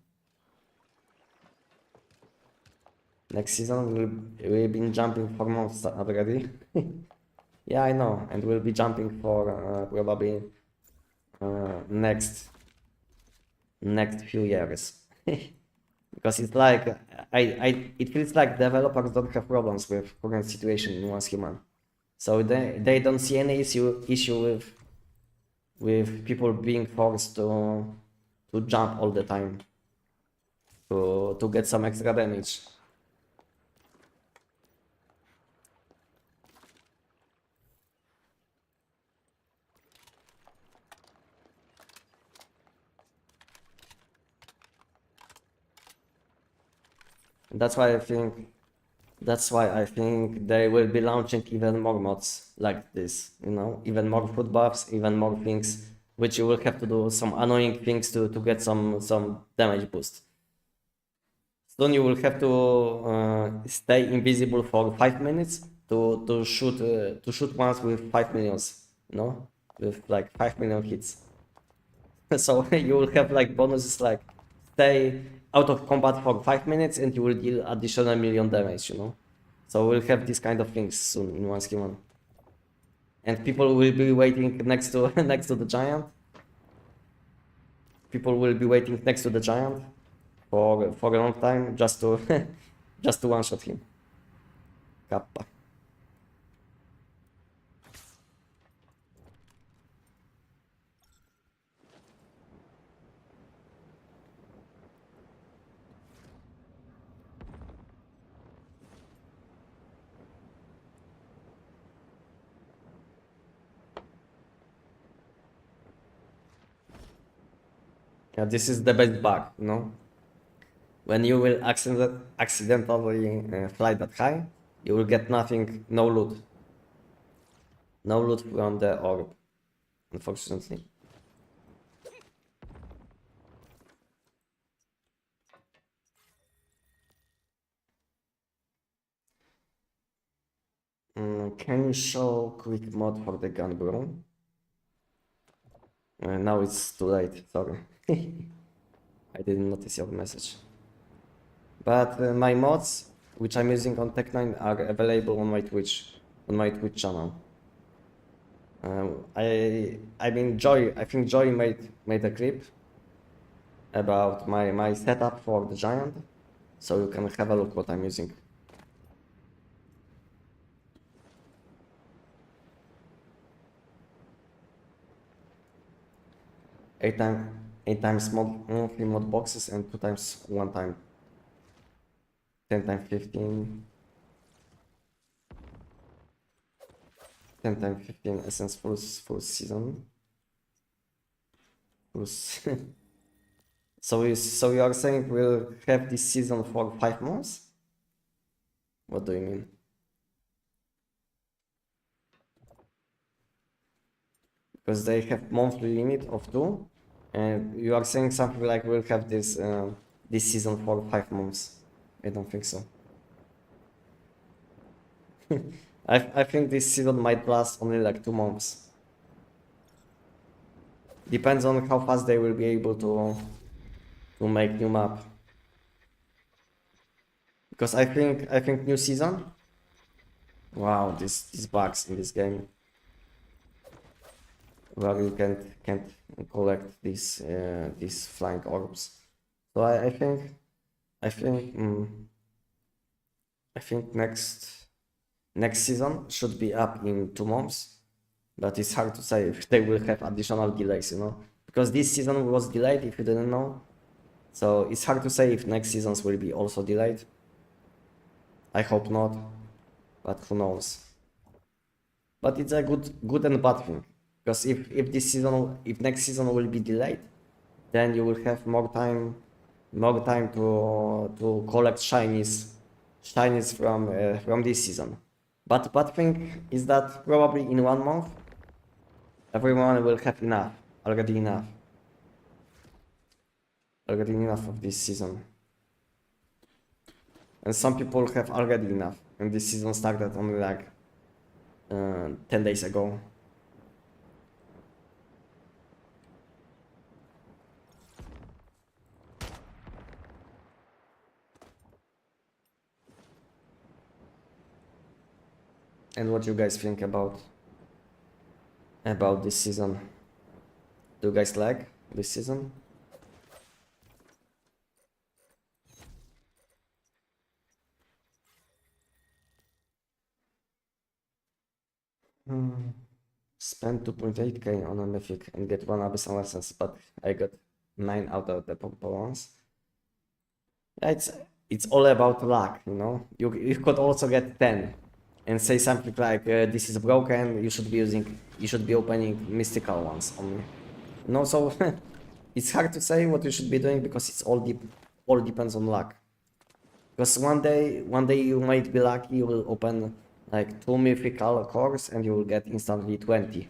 Next season we've been jumping for months already. Yeah, I know, and we'll be jumping for probably next few years. Because it's like it feels like developers don't have problems with current situation in Once Human, so they don't see any issue with people being forced to jump all the time to get some extra damage. That's why I think they will be launching even more mods like this, you know, even more food buffs, even more things which you will have to do some annoying things to get some damage boost. Soon you will have to stay invisible for 5 minutes to shoot once with 5 millions, you know, with like 5 million hits. So you will have like bonuses like stay out of combat for 5 minutes and you will deal additional million damage, you know. So we'll have these kind of things soon in Once Human. And people will be waiting next to the giant. People will be waiting next to the giant for a long time just to one shot him. Kappa. Yeah, this is the best bug, you know. When you will accidentally fly that high, you will get nothing, no loot. No loot from the orb, unfortunately. Can you show quick mod for the gun, bro? Now it's too late, sorry. I didn't notice your message. But my mods, which I'm using on Tech9, are available on my Twitch channel. I mean I think Joy made a clip about my setup for the Giant, so you can have a look what I'm using. Eight times monthly mod boxes and 2 times 1 time. 10 times 15. 10 times 15 essence full season. So you are saying we'll have this season for 5 months? What do you mean? Because they have monthly limit of 2, and you are saying something like we'll have this season for 5 months. I don't think so. I think this season might last only like 2 months. Depends on how fast they will be able to make new map. Because I think new season. Wow, these bugs in this game. Where you can't collect these flying orbs. So I think next season should be up in 2 months, but it's hard to say if they will have additional delays, you know, because this season was delayed, if you didn't know. So it's hard to say if next seasons will be also delayed. I hope not, but who knows. But it's a good and bad thing, because if next season will be delayed, then you will have more time to collect shinies from this season. But bad thing is that probably in 1 month everyone will have already enough of this season, and some people have already enough, and this season started only like 10 days ago. And what you guys think about this season? Do you guys like this season? Spend 2.8k on a mythic and get 1 abyssal essence, but I got 9 out of the popular ones. Yeah, it's all about luck, you know. You could also get 10 and say something like this is broken. You should be opening mystical ones only. No, so it's hard to say what you should be doing because it's all depends on luck. Because one day you might be lucky, you will open like 2 mythical cores and you will get instantly 20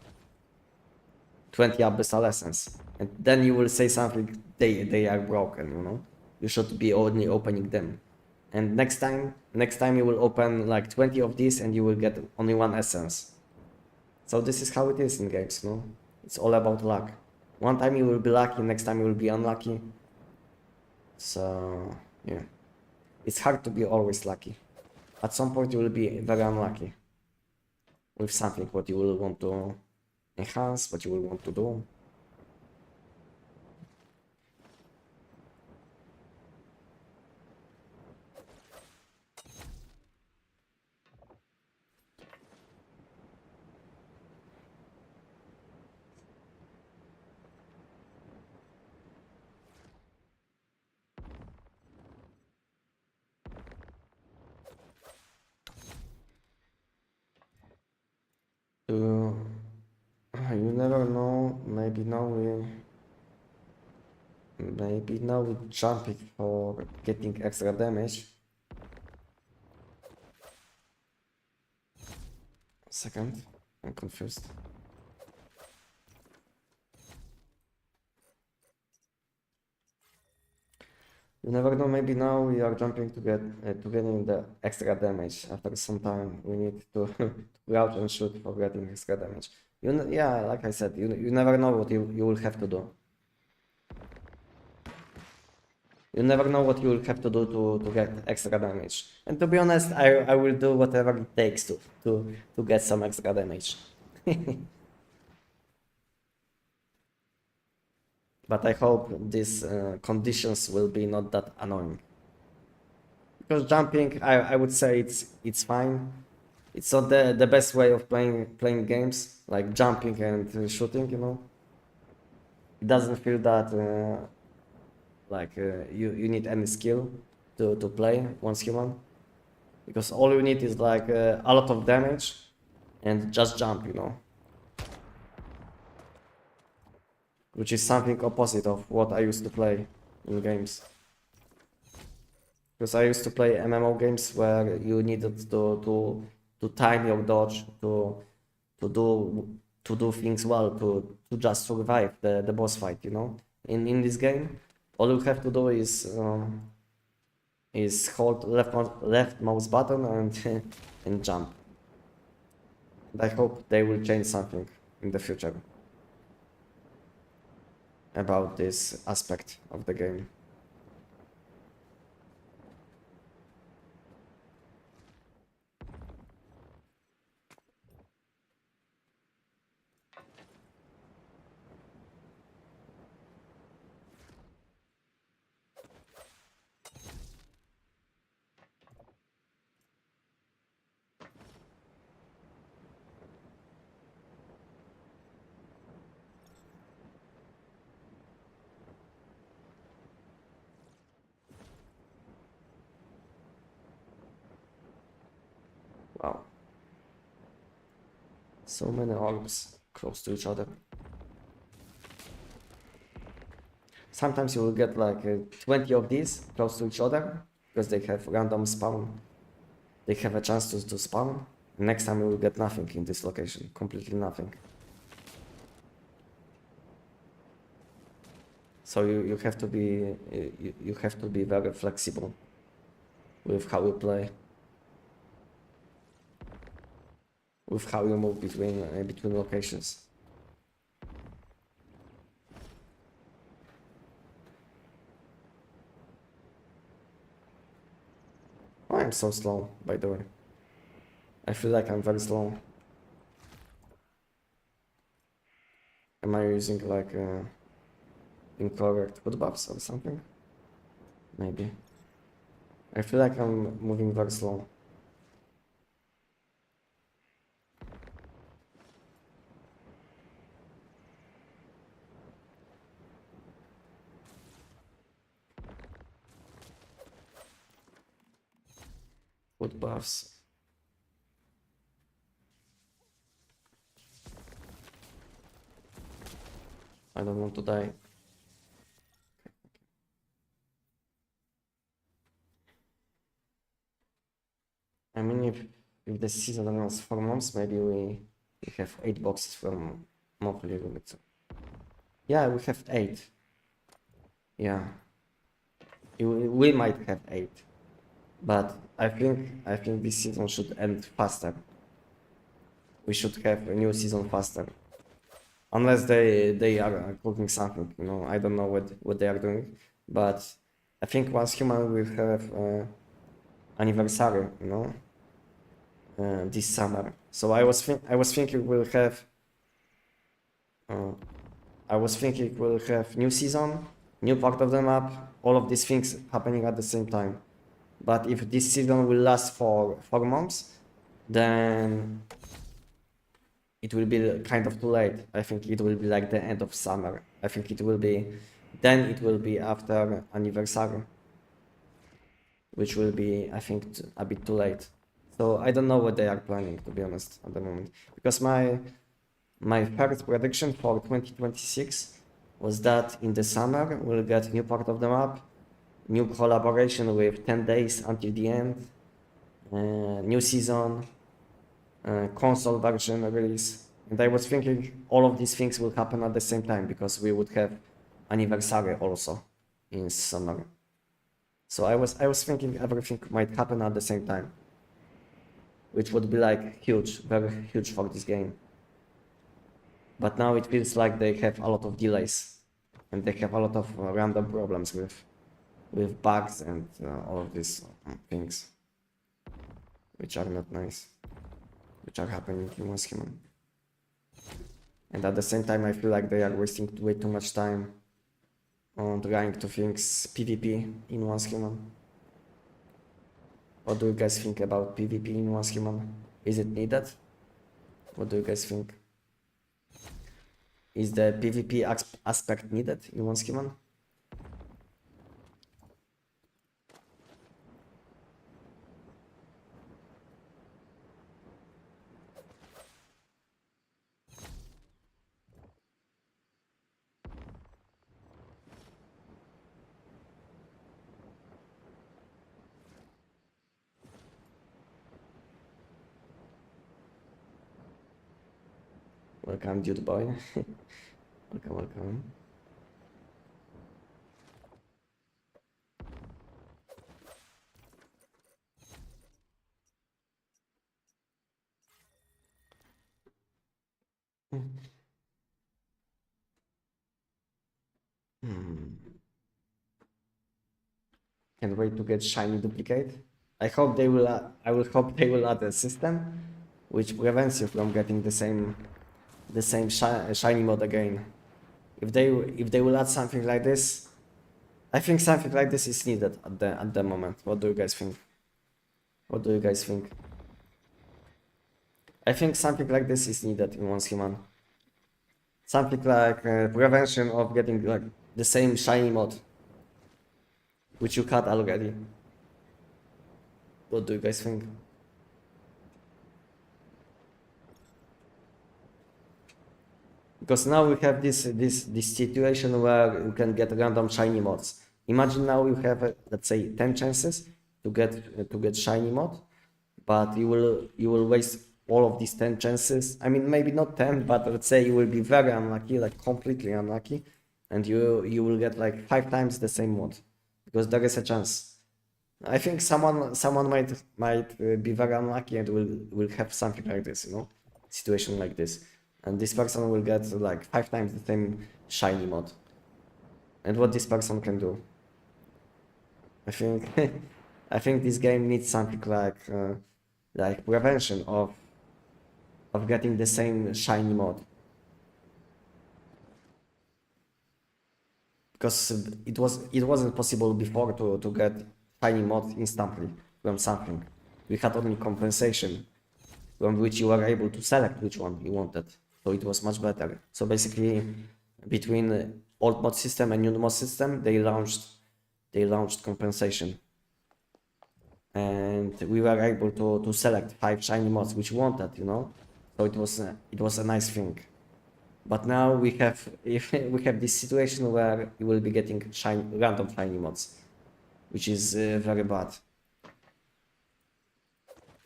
abyssal essence, and then you will say something they are broken, you know. You should be only opening them, and next time you will open like 20 of these and you will get only 1 essence. So this is how it is in games, you know. It's all about luck. One time you will be lucky, next time you will be unlucky. So yeah, it's hard to be always lucky. At some point you will be very unlucky with something what you will want to enhance, what you will want to do. You never know. Maybe now we jump it for getting extra damage. Second, I'm confused. You never know, maybe now we are jumping to getting the extra damage. After some time, we need to, to crouch and shoot for getting extra damage. Yeah, like I said, you never know what you will have to do. You never know what you will have to do to get extra damage. And to be honest, I will do whatever it takes to get some extra damage. But I hope these conditions will be not that annoying. Because jumping, I would say it's fine. It's not the best way of playing games, like jumping and shooting, you know. It doesn't feel that like you need any skill to play once human. Because all you need is like a lot of damage and just jump, you know. Which is something opposite of what I used to play in games. Because I used to play MMO games where you needed to time your dodge, to do things well, to just survive the boss fight, you know. In this game, all you have to do is hold left mouse button and and jump. And I hope they will change something in the future about this aspect of the game. Wow. So many orbs close to each other. Sometimes you will get like 20 of these close to each other because they have random spawn. They have a chance to spawn. Next time you will get nothing in this location, completely nothing. So you have to be you have to be very flexible with how you play, with how you move between locations. Oh, I'm so slow, by the way. I feel like I'm very slow. Am I using like incorrect foot buffs or something? Maybe. I feel like I'm moving very slow. Foot buffs. I don't want to die. I mean, if the season runs 4 months, maybe we have 8 boxes from monthly limit. Yeah, we have 8. Yeah, we might have 8, but I think this season should end faster. We should have a new season faster, unless they are cooking something. You know, I don't know what they are doing, but I think once human will have anniversary, you know, this summer. So I was thinking we'll have. I was thinking we'll have new season, new part of the map, all of these things happening at the same time. But if this season will last for 4 months, then it will be kind of too late. I think it will be like the end of summer. I think it will be after anniversary, which will be, I think, a bit too late. So I don't know what they are planning, to be honest, at the moment, because my first prediction for 2026 was that in the summer we'll get new part of the map, new collaboration with 10 days until the end, new season, console version release. And I was thinking all of these things will happen at the same time because we would have anniversary also in summer. So I was thinking everything might happen at the same time, which would be like huge, very huge for this game. But now it feels like they have a lot of delays, and they have a lot of random problems with bugs and all of these things, which are not nice, which are happening in Once Human. And at the same time, I feel like they are wasting way too much time on trying to fix PvP in Once Human. What do you guys think about PvP in Once Human? Is it needed? What do you guys think? Is the PvP aspect needed in Once Human? Welcome, dude boy. Welcome, welcome. Can't wait to get shiny duplicate. I hope they will. I will hope they will add a system which prevents you from getting the same shiny mod again. If they will add something like this, I think something like this is needed at the moment. What do you guys think? What do you guys think? I think something like this is needed in Once Human. Something like prevention of getting like the same shiny mod, which you cut already. What do you guys think? Because now we have this situation where you can get random shiny mods. Imagine now you have let's say 10 chances to get shiny mod, but you will waste all of these 10 chances. I mean, maybe not 10, but let's say you will be very unlucky, like completely unlucky, and you will get like 5 times the same mod, because there is a chance. I think someone might be very unlucky and will have something like this, you know, situation like this, and this person will get like 5 times the same shiny mod. And what this person can do? I think I think this game needs something like prevention of getting the same shiny mod, because it wasn't possible before to get shiny mod instantly from something. We had only compensation, from which you were able to select which one you wanted, so it was much better. So basically, between old mod system and new mod system, they launched compensation, and we were able to select 5 shiny mods which we wanted, you know. So it was a nice thing. But now we have this situation where you will be getting random shiny mods, which is very bad,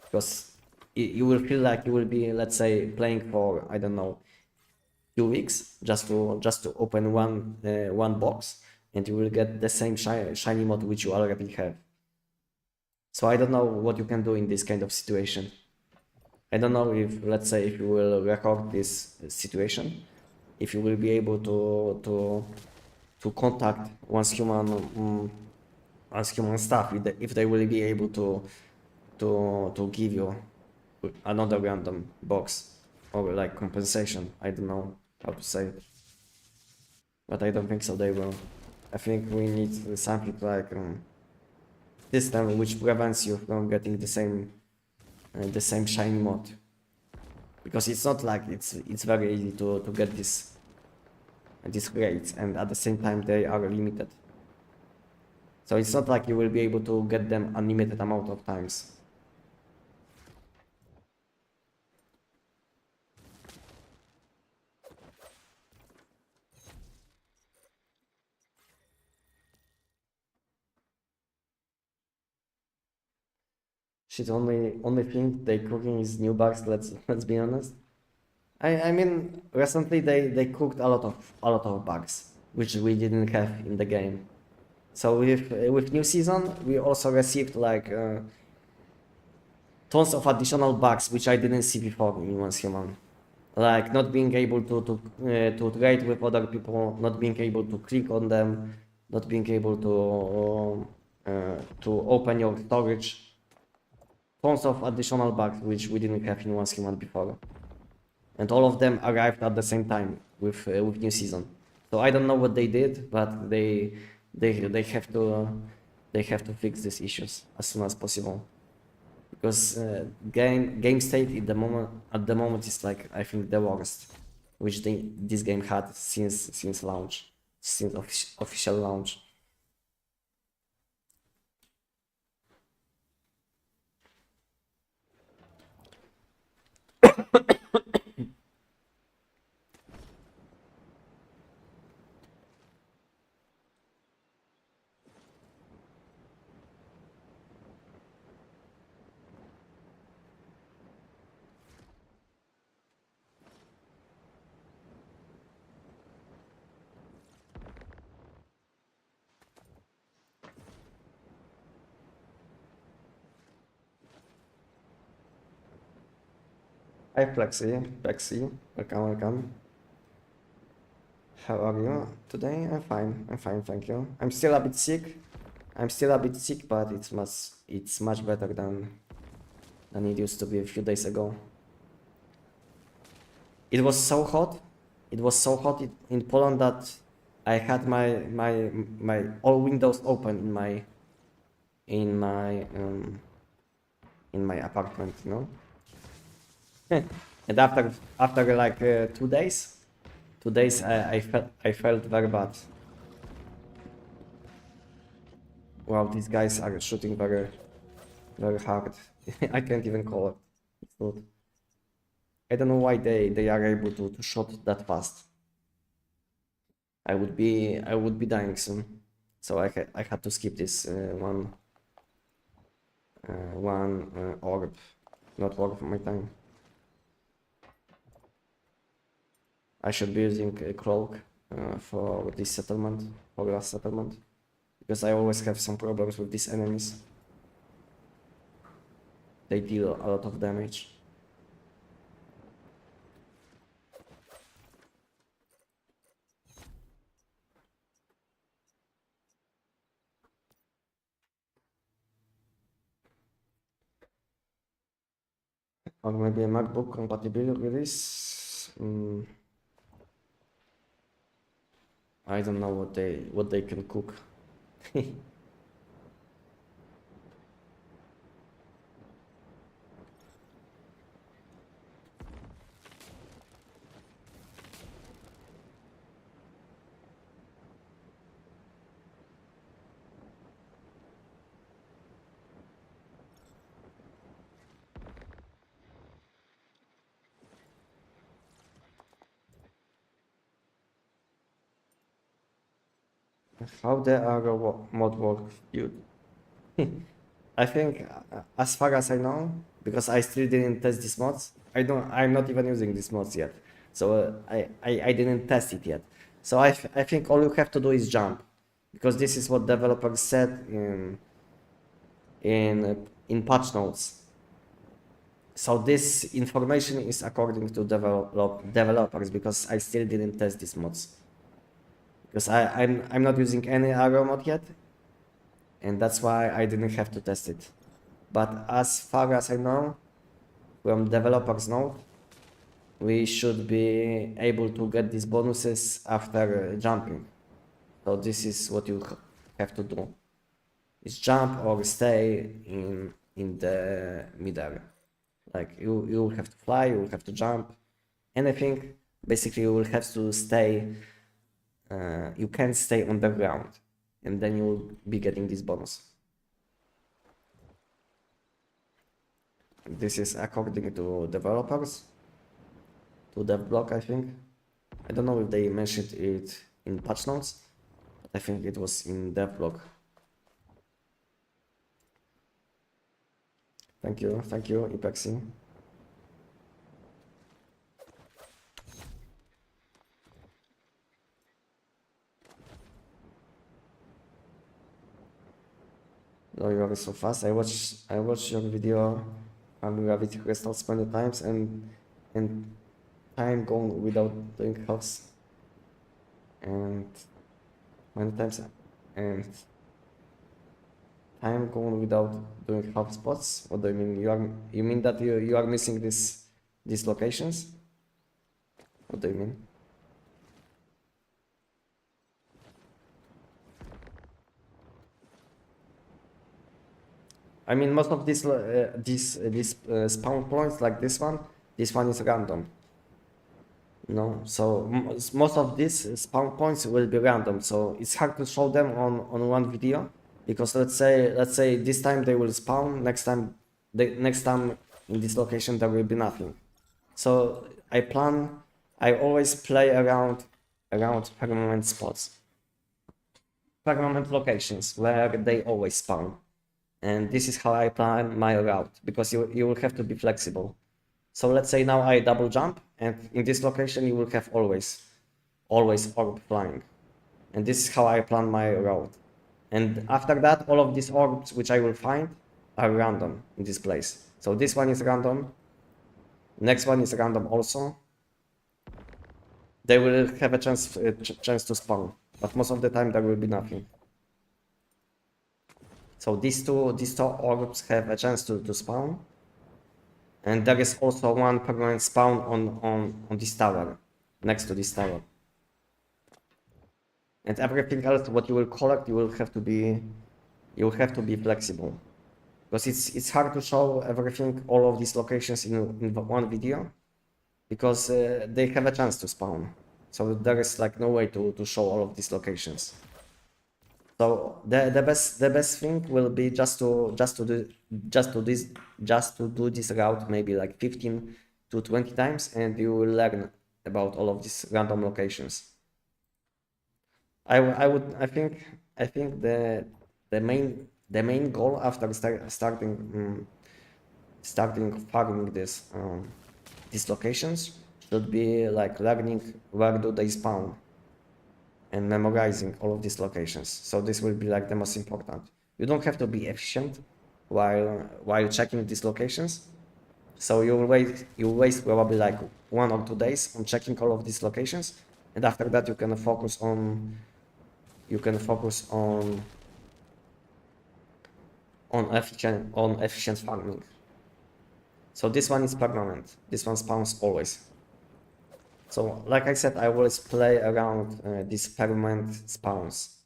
because you will feel like you will be, let's say, playing for, I don't know, 2 weeks just to open one box, and you will get the same shiny mod which you already have. So I don't know what you can do in this kind of situation. I don't know if, let's say, if you will record this situation, if you will be able to contact Once Human staff, if they will be able to give you another random box or like compensation. I don't know how to say it, but I don't think so they will. I think we need something like system which prevents you from getting the same shiny mod, because it's not like it's very easy to get these grades, and at the same time they are limited. So it's not like you will be able to get them unlimited amount of times. Shit, only thing they cooking is new bugs. Let's be honest. I mean, recently they cooked a lot of bugs which we didn't have in the game. So with new season, we also received like tons of additional bugs which I didn't see before in Once Human, like not being able to trade with other people, not being able to click on them, not being able to open your storage. Tons of additional bugs which we didn't have in Once Human before, and all of them arrived at the same time with new season. So I don't know what they did, but they have to fix these issues as soon as possible, because game state at the moment is like, I think, the worst which this game had since launch, since official launch. Hi Plexi, welcome. How are you today? I'm fine, thank you. I'm still a bit sick. But it's much better than it used to be a few days ago. It was so hot. It was so hot in Poland that I had my all windows open in my um, in my apartment, you know. And after like 2 days, I felt very bad. Wow, these guys are shooting very hard. I can't even call it. It's good. I don't know why they are able to shoot that fast. I would be dying soon. So I had to skip this one orb, not orb for my time. I should be using a cloak for this settlement, for last settlement, because I always have some problems with these enemies. They deal a lot of damage. Or maybe a MacBook compatible with this. I don't know what they can cook. How the Arrow mod works, dude? I think, as far as I know, because I still didn't test these mods, I'm not even using these mods yet. So I didn't test it yet. So I think all you have to do is jump, because this is what developers said in patch notes. So this information is according to developers, because I still didn't test these mods. Because I'm not using any Arrow mod yet, and that's why I didn't have to test it. But as far as I know, from developers note, we should be able to get these bonuses after jumping. So this is what you have to do: is jump or stay in the middle. Like you will have to fly, you will have to jump, anything. Basically, you will have to stay. You can't stay on the ground, and then you will be getting this bonus. This is according to developers, to DevBlog, I think. I don't know if they mentioned it in patch notes, but I think it was in DevBlog. Thank you, Ipexi. Oh, you are so fast. I watched your video on gravity crystals many times and time gone without doing house and many times and time gone without doing half spots. What do you mean? You mean that you are missing these locations? What do you mean? I mean, most of these spawn points, like this one is random. No, so most of these spawn points will be random. So it's hard to show them on one video because let's say this time they will spawn. Next time in this location there will be nothing. So I always play around permanent spots, permanent locations where they always spawn. And this is how I plan my route because you will have to be flexible. So let's say now I double jump and in this location you will have always orb flying. And this is how I plan my route. And after that, all of these orbs which I will find are random in this place. So this one is random. Next one is random also. They will have a chance to spawn, but most of the time there will be nothing. So these two orbs have a chance to spawn. And there is also one permanent spawn on this tower, next to this tower. And everything else what you will collect, you will have to be flexible. Because it's hard to show everything, all of these locations in one video, because they have a chance to spawn. So there is like no way to show all of these locations. So the best thing will be just to do this route maybe like 15 to 20 times, and you will learn about all of these random locations. I think the main goal after starting farming these locations should be like learning where do they spawn and memorizing all of these locations. So this will be like the most important. You don't have to be efficient while checking these locations. So you will waste probably like 1 or 2 days on checking all of these locations, and after that you can focus on efficient farming. So this one is permanent. This one spawns always. So like I said, I always play around these permanent spawns.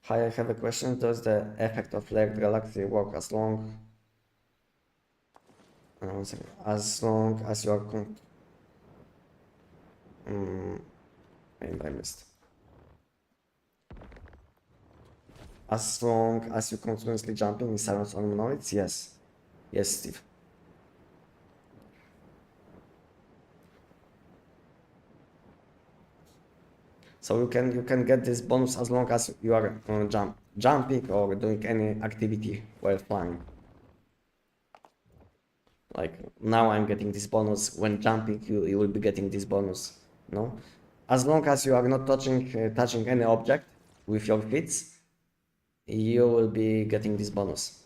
Hi, I have a question. Does the effect of layered galaxy work as long as you are I missed. As long as you continuously jumping in silence on anomalies? Yes. Yes, Steve. So you can get this bonus as long as you are jumping or doing any activity while flying. Like now I'm getting this bonus when jumping. You will be getting this bonus. No, as long as you are not touching any object with your feet, you will be getting this bonus.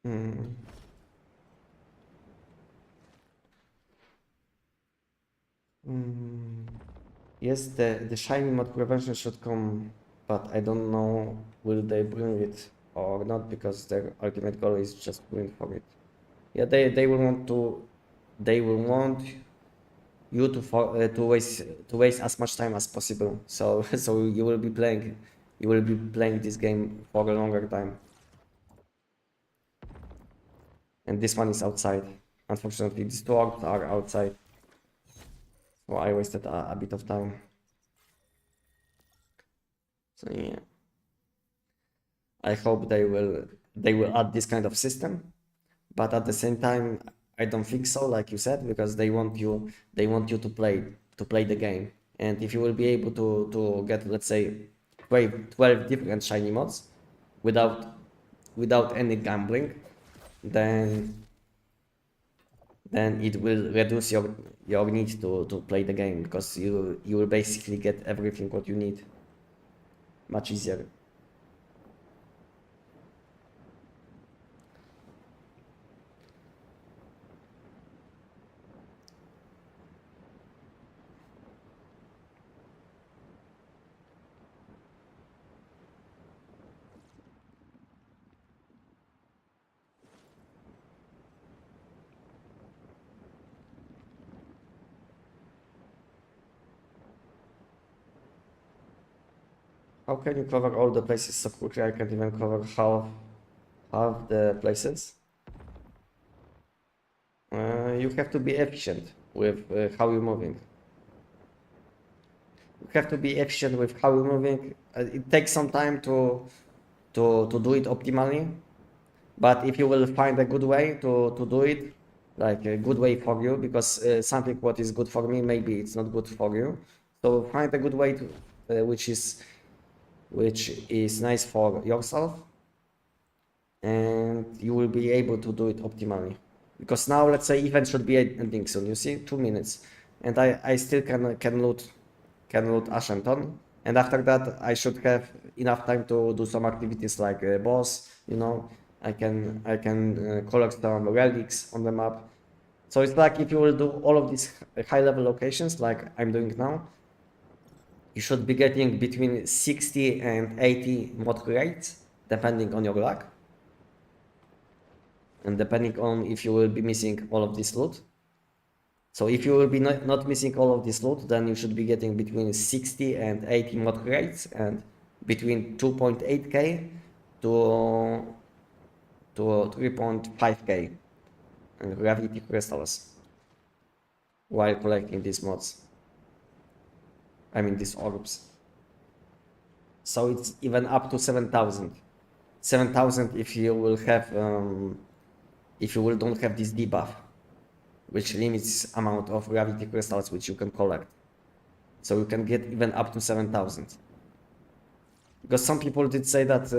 Mm. Yes, the shiny mod prevention should come, but I don't know will they bring it or not, because their ultimate goal is just going for it. Yeah, they will want you to waste as much time as possible. So so you will be playing this game for a longer time. And this one is outside. Unfortunately, these two orbs are outside. So I wasted a bit of time. So yeah, I hope they will add this kind of system, but at the same time I don't think so, like you said, because they want you to play the game. And if you will be able to get, let's say, 12 different shiny mods without any gambling, then it will reduce your need to play the game, because you will basically get everything what you need much easier. How can you cover all the places so quickly? I can't even cover half the places. You have to be efficient with how you're moving. You have to be efficient with how you're moving. It takes some time to do it optimally, but if you will find a good way to do it, like a good way for you, because something what is good for me, maybe it's not good for you. So find a good way to which is nice for yourself, and you will be able to do it optimally. Because now, let's say event should be ending soon. You see, 2 minutes, and I still can loot Ashenton, and after that I should have enough time to do some activities like boss. You know, I can collect some relics on the map. So it's like if you will do all of these high level locations like I'm doing now, you should be getting between 60 and 80 mod crates, depending on your luck. And depending on if you will be missing all of this loot. So if you will be not missing all of this loot, then you should be getting between 60 and 80 mod crates, and between 2.8k to 3.5k gravity crystals while collecting these mods. I mean these orbs. So it's even up to 7,000. 7,000 if you will have if you will don't have this debuff, which limits amount of gravity crystals which you can collect. So you can get even up to 7,000. Because some people did say that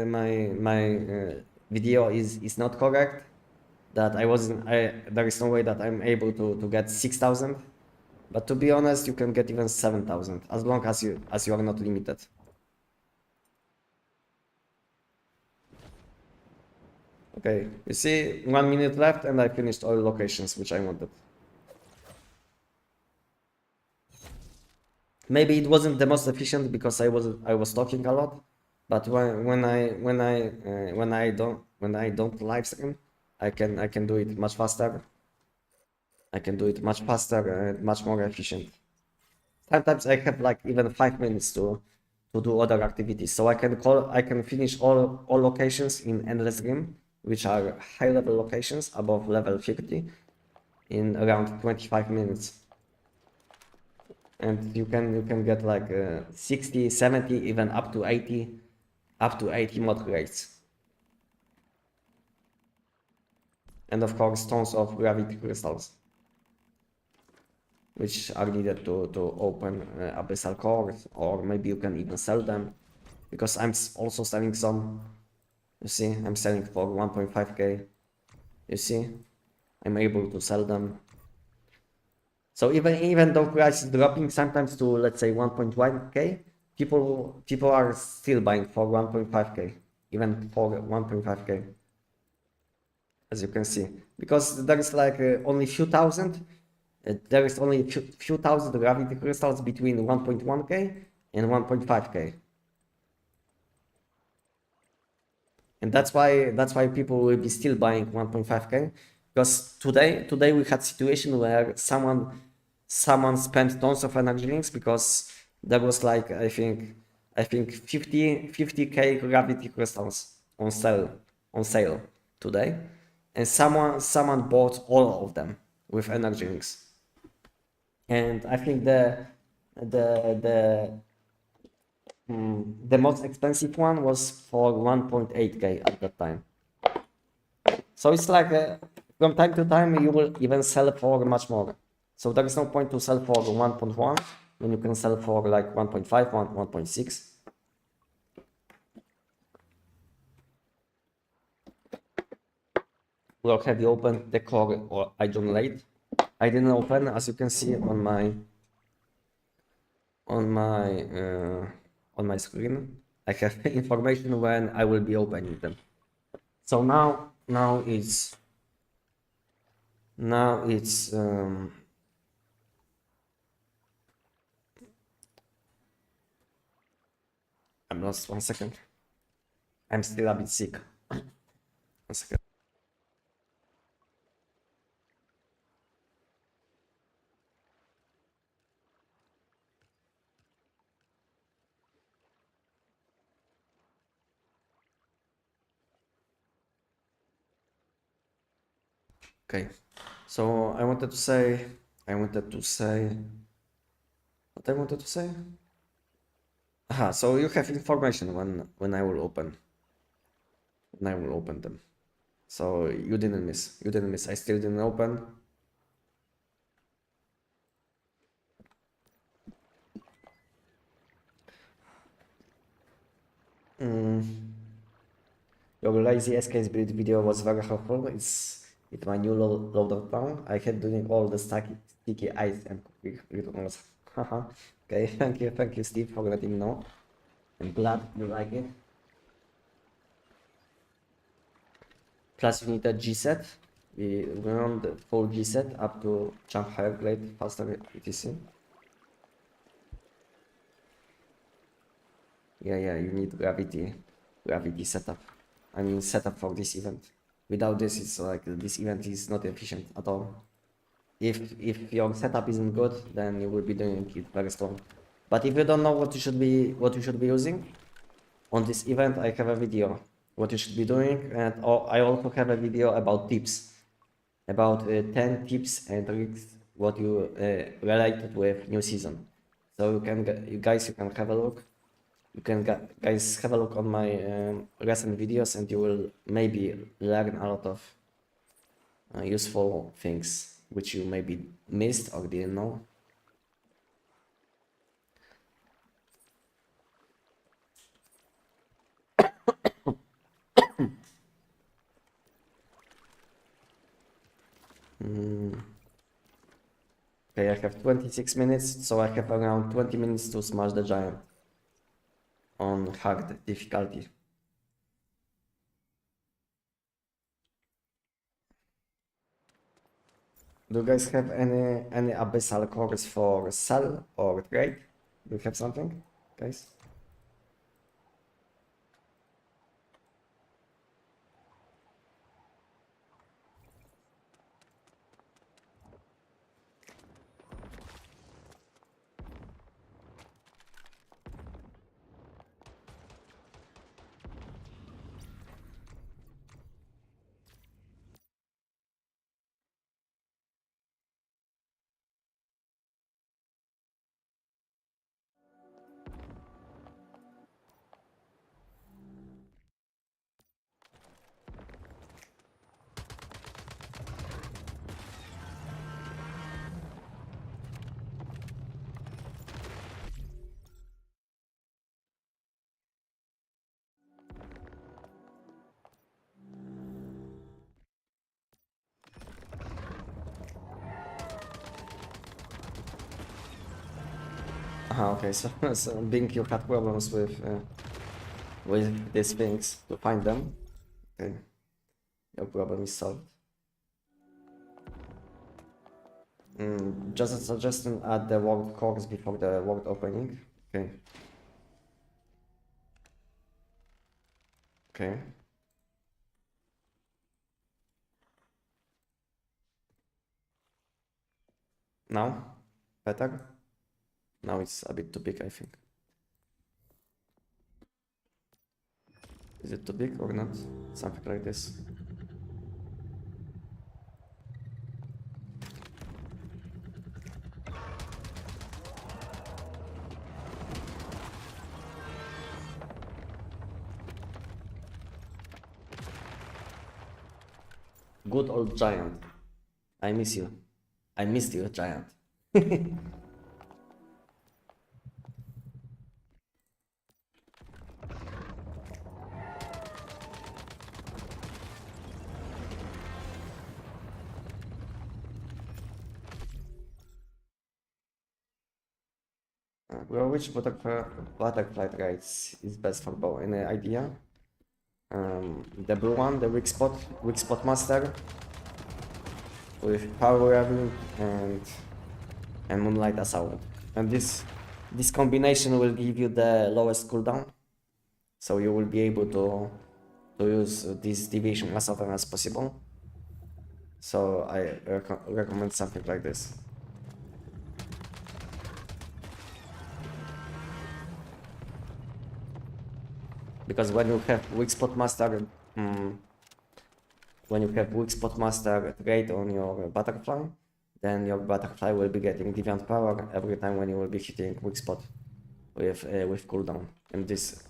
my video is not correct, that there is no way that I'm able to get 6,000. But to be honest, you can get even 7,000 as long as you are not limited. Okay, you see, 1 minute left and I finished all locations which I wanted. Maybe it wasn't the most efficient because I was talking a lot, but when I don't live stream, I can do it much faster. I can do it much faster and much more efficient. Sometimes I have like even 5 minutes to do other activities, so I can finish all locations in endless game, which are high level locations above level 50, in around 25 minutes. And you can get like 60, 70, even up to 80 mod crates. And of course tons of gravity crystals, which are needed to open abyssal cores, or maybe you can even sell them, because I'm also selling some. You see, I'm selling for 1.5k. You see, I'm able to sell them. So even though price is dropping sometimes to, let's say, 1.1k, people are still buying for 1.5k, even for 1.5k, as you can see, because there is like only few thousand. There is only few thousand gravity crystals between 1.1k and 1.5k. And that's why people will be still buying 1.5k, because today we had situation where someone spent tons of energy links, because there was like I think 50k gravity crystals on sale today, and someone bought all of them with energy links. And I think the most expensive one was for 1.8k at that time. So it's like from time to time you will even sell for much more. So there is no point to sell for 1.1 when you can sell for like 1.5, 1.6. Well, have you opened the core or I don't late? I didn't open, as you can see on my on my screen. I have information when I will be opening them. So now it's I'm lost. 1 second. I'm still a bit sick. 1 second. Okay. So I wanted to say what I wanted to say. Aha, so you have information when I will open them. So you didn't miss. I still didn't open. Your lazy SKS build video was very helpful. It's my new loader town. I had doing all the sticky ice and cooking rituals. Haha. Okay, thank you, Steve, for letting me know. I'm glad you like it. Plus, you need a G set. We run the full G set up to jump higher, grade, faster, etc. Yeah, you need gravity setup. I mean, setup for this event. Without this, it's like this event is not efficient at all. If your setup isn't good, then you will be doing it very strong. But if you don't know what you should be using on this event, I have a video what you should be doing, and I also have a video about tips, about 10 tips and tricks what you related with new season. So you guys can have a look. You can guys have a look on my recent videos, and you will maybe learn a lot of useful things which you maybe missed or didn't know. Okay, I have 26 minutes, so I have around 20 minutes to smash the giant on hard difficulty. Do you guys have any abyssal cores for sell or trade? Do you have something, guys? Okay, so, so Bing, you had problems with these things to find them. Okay, your problem is solved. Just a suggestion: add the world cores before the world opening. Okay. Okay. Now, better. Now it's a bit too big, I think. Is it too big or not? Something like this. Good old giant. I miss you. I missed you, giant. Well, which butterfly traits is best for bow? Any idea? The blue one, the weak spot master, with power level and moonlight assault. And this combination will give you the lowest cooldown, so you will be able to use this deviation as often as possible. So I recommend something like this. Because when you have weak spot master, trait on your butterfly, then your butterfly will be getting deviant power every time when you will be hitting weak spot with cooldown, and this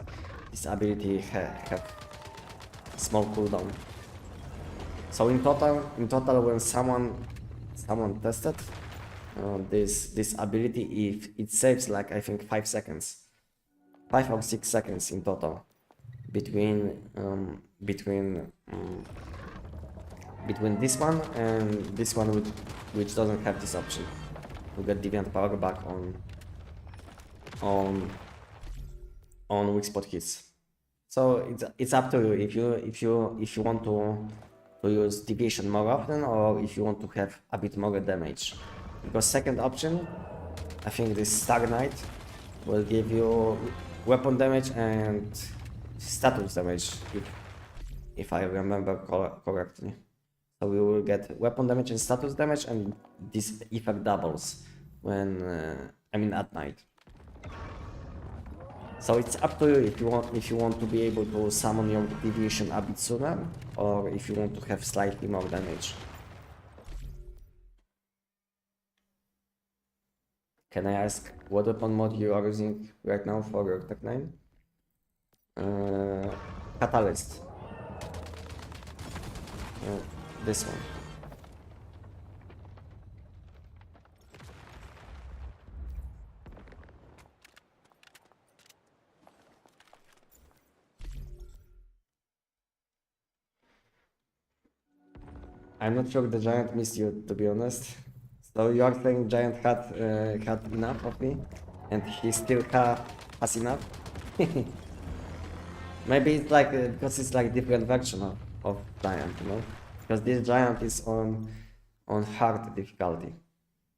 ability have small cooldown. So in total, when someone tested this ability, if it saves like I think 5 seconds, 5 or 6 seconds in total between this one and this one which doesn't have this option to get deviant power back on weak spot hits. So it's up to you if you want to use deviation more often, or if you want to have a bit more damage. Because second option, I think this Star Knight will give you weapon damage and status damage, if I remember correctly. So we will get weapon damage and status damage, and this effect doubles when I mean at night. So it's up to you if you want to be able to summon your deviation a bit sooner, or if you want to have slightly more damage. Can I ask what weapon mod you are using right now for your Tech 9? Catalyst. This one. I'm not sure the giant missed you, to be honest. So you are saying giant had enough of me, and he still has enough? Maybe it's like because it's like different version of giant, you know? Because this giant is on hard difficulty.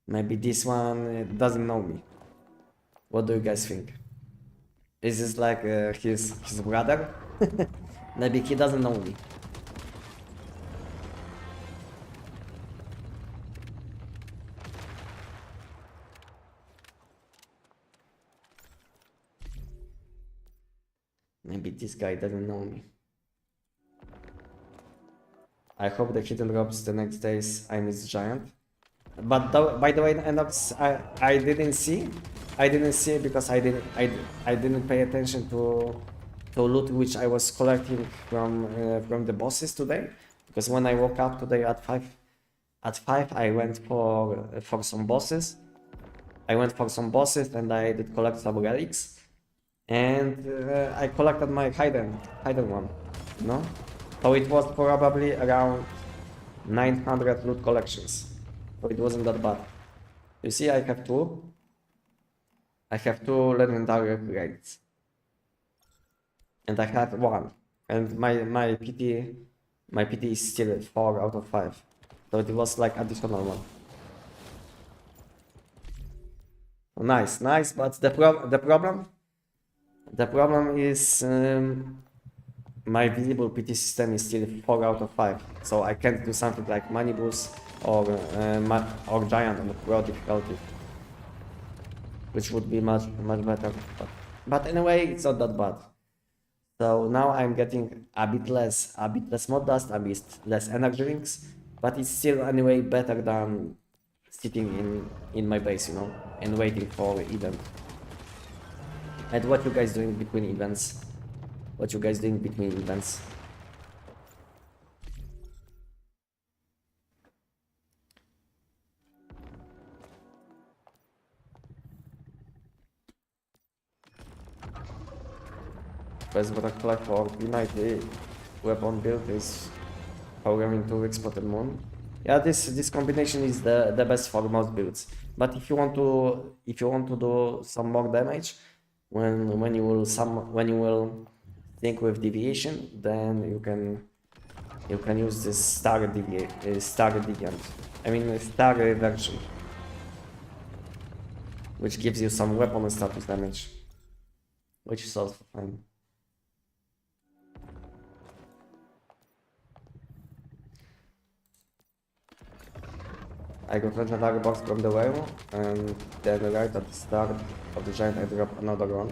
Maybe this one doesn't know me. What do you guys think? Is this like his brother? Maybe he doesn't know me. Maybe this guy doesn't know me. I hope the hidden drops the next days I miss giant. But by the way, Enox, I didn't see. I didn't see because I didn't pay attention to loot which I was collecting from the bosses today. Because when I woke up today at 5 I went for some bosses. And I did collect some relics. And I collected my hidden one, you know? So it was probably around 900 loot collections. So it wasn't that bad. You see, I have two legendary upgrades. And I had one. And my PT is still 4 out of 5. So it was like additional one. Nice, but the problem is my visible PT system is still 4 out of 5, so I can't do something like money boost or giant on the pro difficulty, which would be much better. But anyway, it's not that bad. So now I'm getting a bit less mod dust, a bit less energy rings, but it's still anyway better than sitting in my base, you know, and waiting for event. And what you guys doing between events? Best butterfly for P90 weapon build is programming 2 weeks spotted moon. Yeah, this combination is the best for most builds. But if you want to do some more damage, when you will think with deviation, then you can use this star deviant. I mean star version, which gives you some weapon and status damage, which is also fine. I got legendary box from the whale, and then right at the start of the giant I drop another one.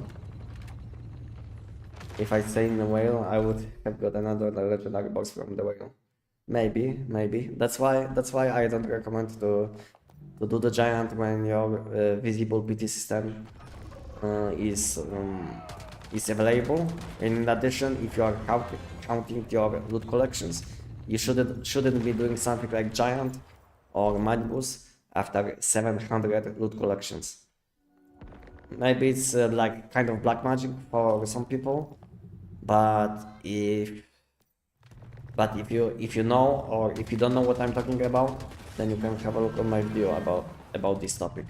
If I stay in the whale, I would have got another legendary box from the whale. Maybe. That's why I don't recommend to do the giant when your visible PT system is available. And in addition, if you are counting your loot collections, you shouldn't be doing something like giant or Magnus after 700 loot collections. Maybe it's like kind of black magic for some people, but if you know, or if you don't know what I'm talking about, then you can have a look on my video about this topic.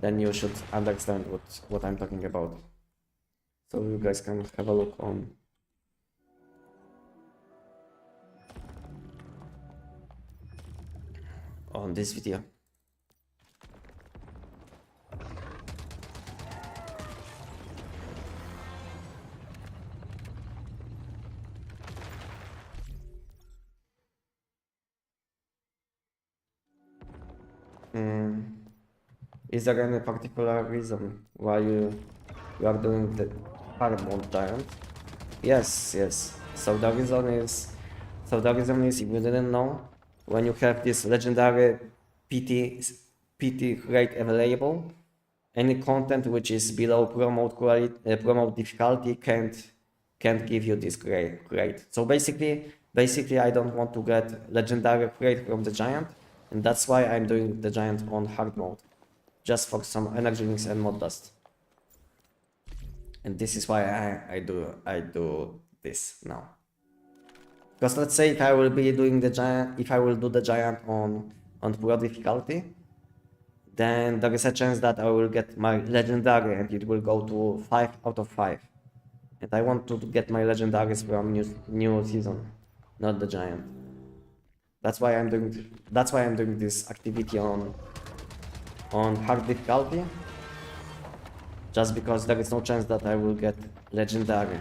Then you should understand what I'm talking about. So you guys can have a look on this video. Is there any particular reason why you are doing the hard mode giant? Yes. So the reason is if you didn't know, when you have this legendary PT rate available, any content which is below promote quality, promote difficulty can't give you this grade. So basically I don't want to get legendary grade from the giant, and that's why I'm doing the giant on hard mode, just for some energy links and mod dust. And this is why I do this now. Because let's say if I will be doing the giant, if I will do the giant on pro difficulty, then there is a chance that I will get my legendary and it will go to 5 out of 5. And I want to get my legendaries from new season, not the giant. That's why I'm doing this activity on hard difficulty. Just because there is no chance that I will get legendary,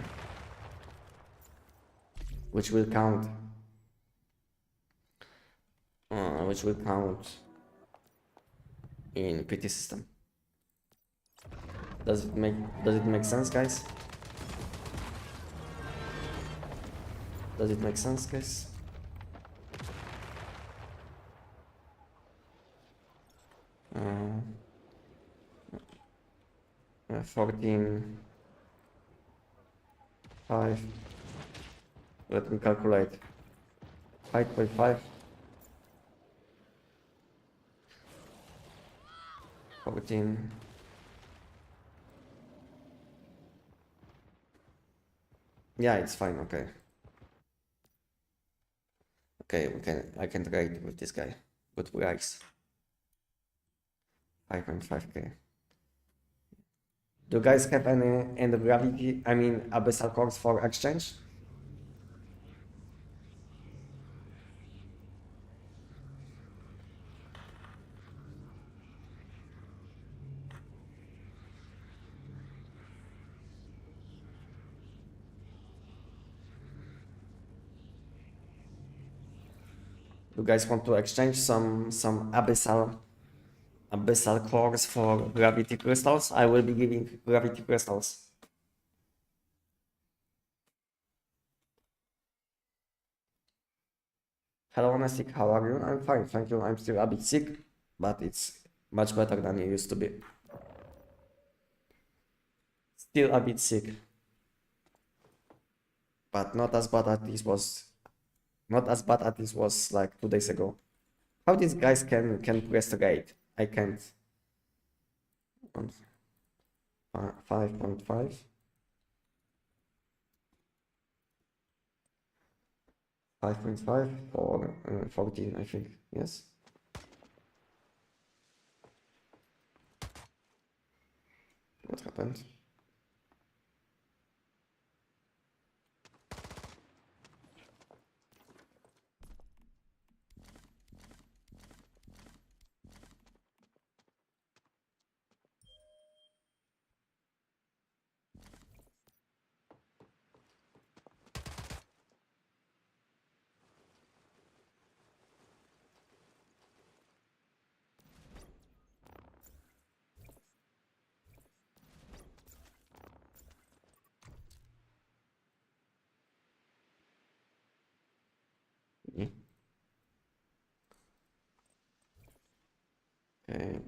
which will count in PT system. Does it make sense, guys? Does it make sense, guys? Uh, 14, 5. Let me calculate. 5.5. 14. Yeah, it's fine. Okay. Okay, I can trade with this guy. Good price. 5.5k. Do you guys have any gravity? I mean, abyssal cores for exchange? You guys want to exchange some abyssal cores for gravity crystals? I will be giving gravity crystals. Hello Anestic, how are you? I'm fine, thank you. I'm still a bit sick, but it's much better than it used to be. Still a bit sick, but not as bad as this was like 2 days ago. How these guys can press the gate? I can't. 5.5. 5.5 for 14, I think. Yes. What happened? Okay. Okay.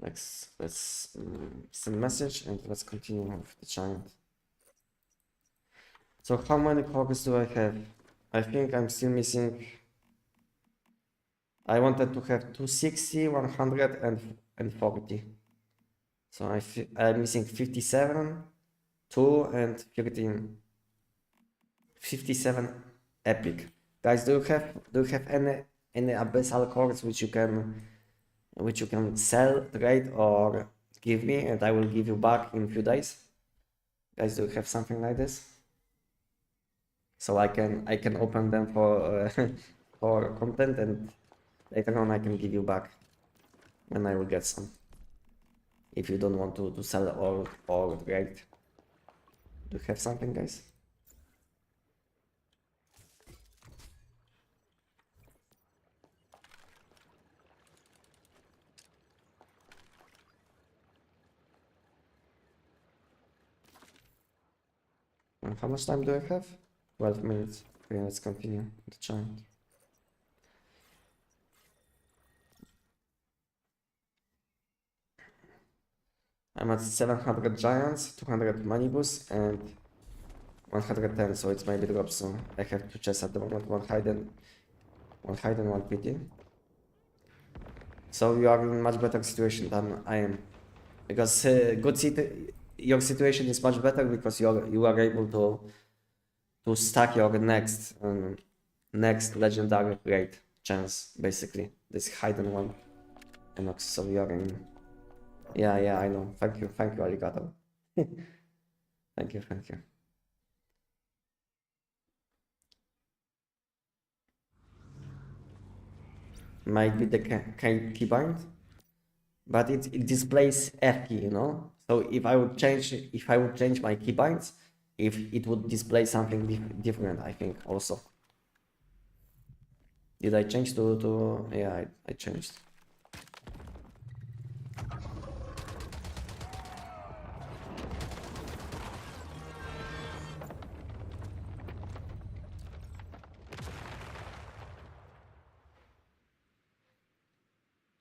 Let's send message and let's continue with the giant. So how many cores do I have? I think I'm still missing. I wanted to have 260, 100, and 40. So I'm missing 57, 2, and 13. 57 epic. Guys, do you have any abyssal cores which you can sell, trade, or give me, and I will give you back in a few days? Guys, do you have something like this? So I can open them for for content, and later on I can give you back when I will get some. If you don't want to sell or trade. Do you have something, guys? And how much time do I have? 12 minutes. Okay, let's continue the chant. I'm at 700 giants, 200 manibus, and 110, so it's maybe drop soon. I have two chests at the moment, one hidden, one pity. So you are in much better situation than I am, because your situation is much better because you are able to stack your next legendary rate chance, basically this hidden one. And so you are in. Yeah, I know. Thank you, Arigato. Thank you. Might be the keybind, but it displays F key, you know. So if I would change my keybinds, if it would display something different, I think also. Did I change to yeah, I changed.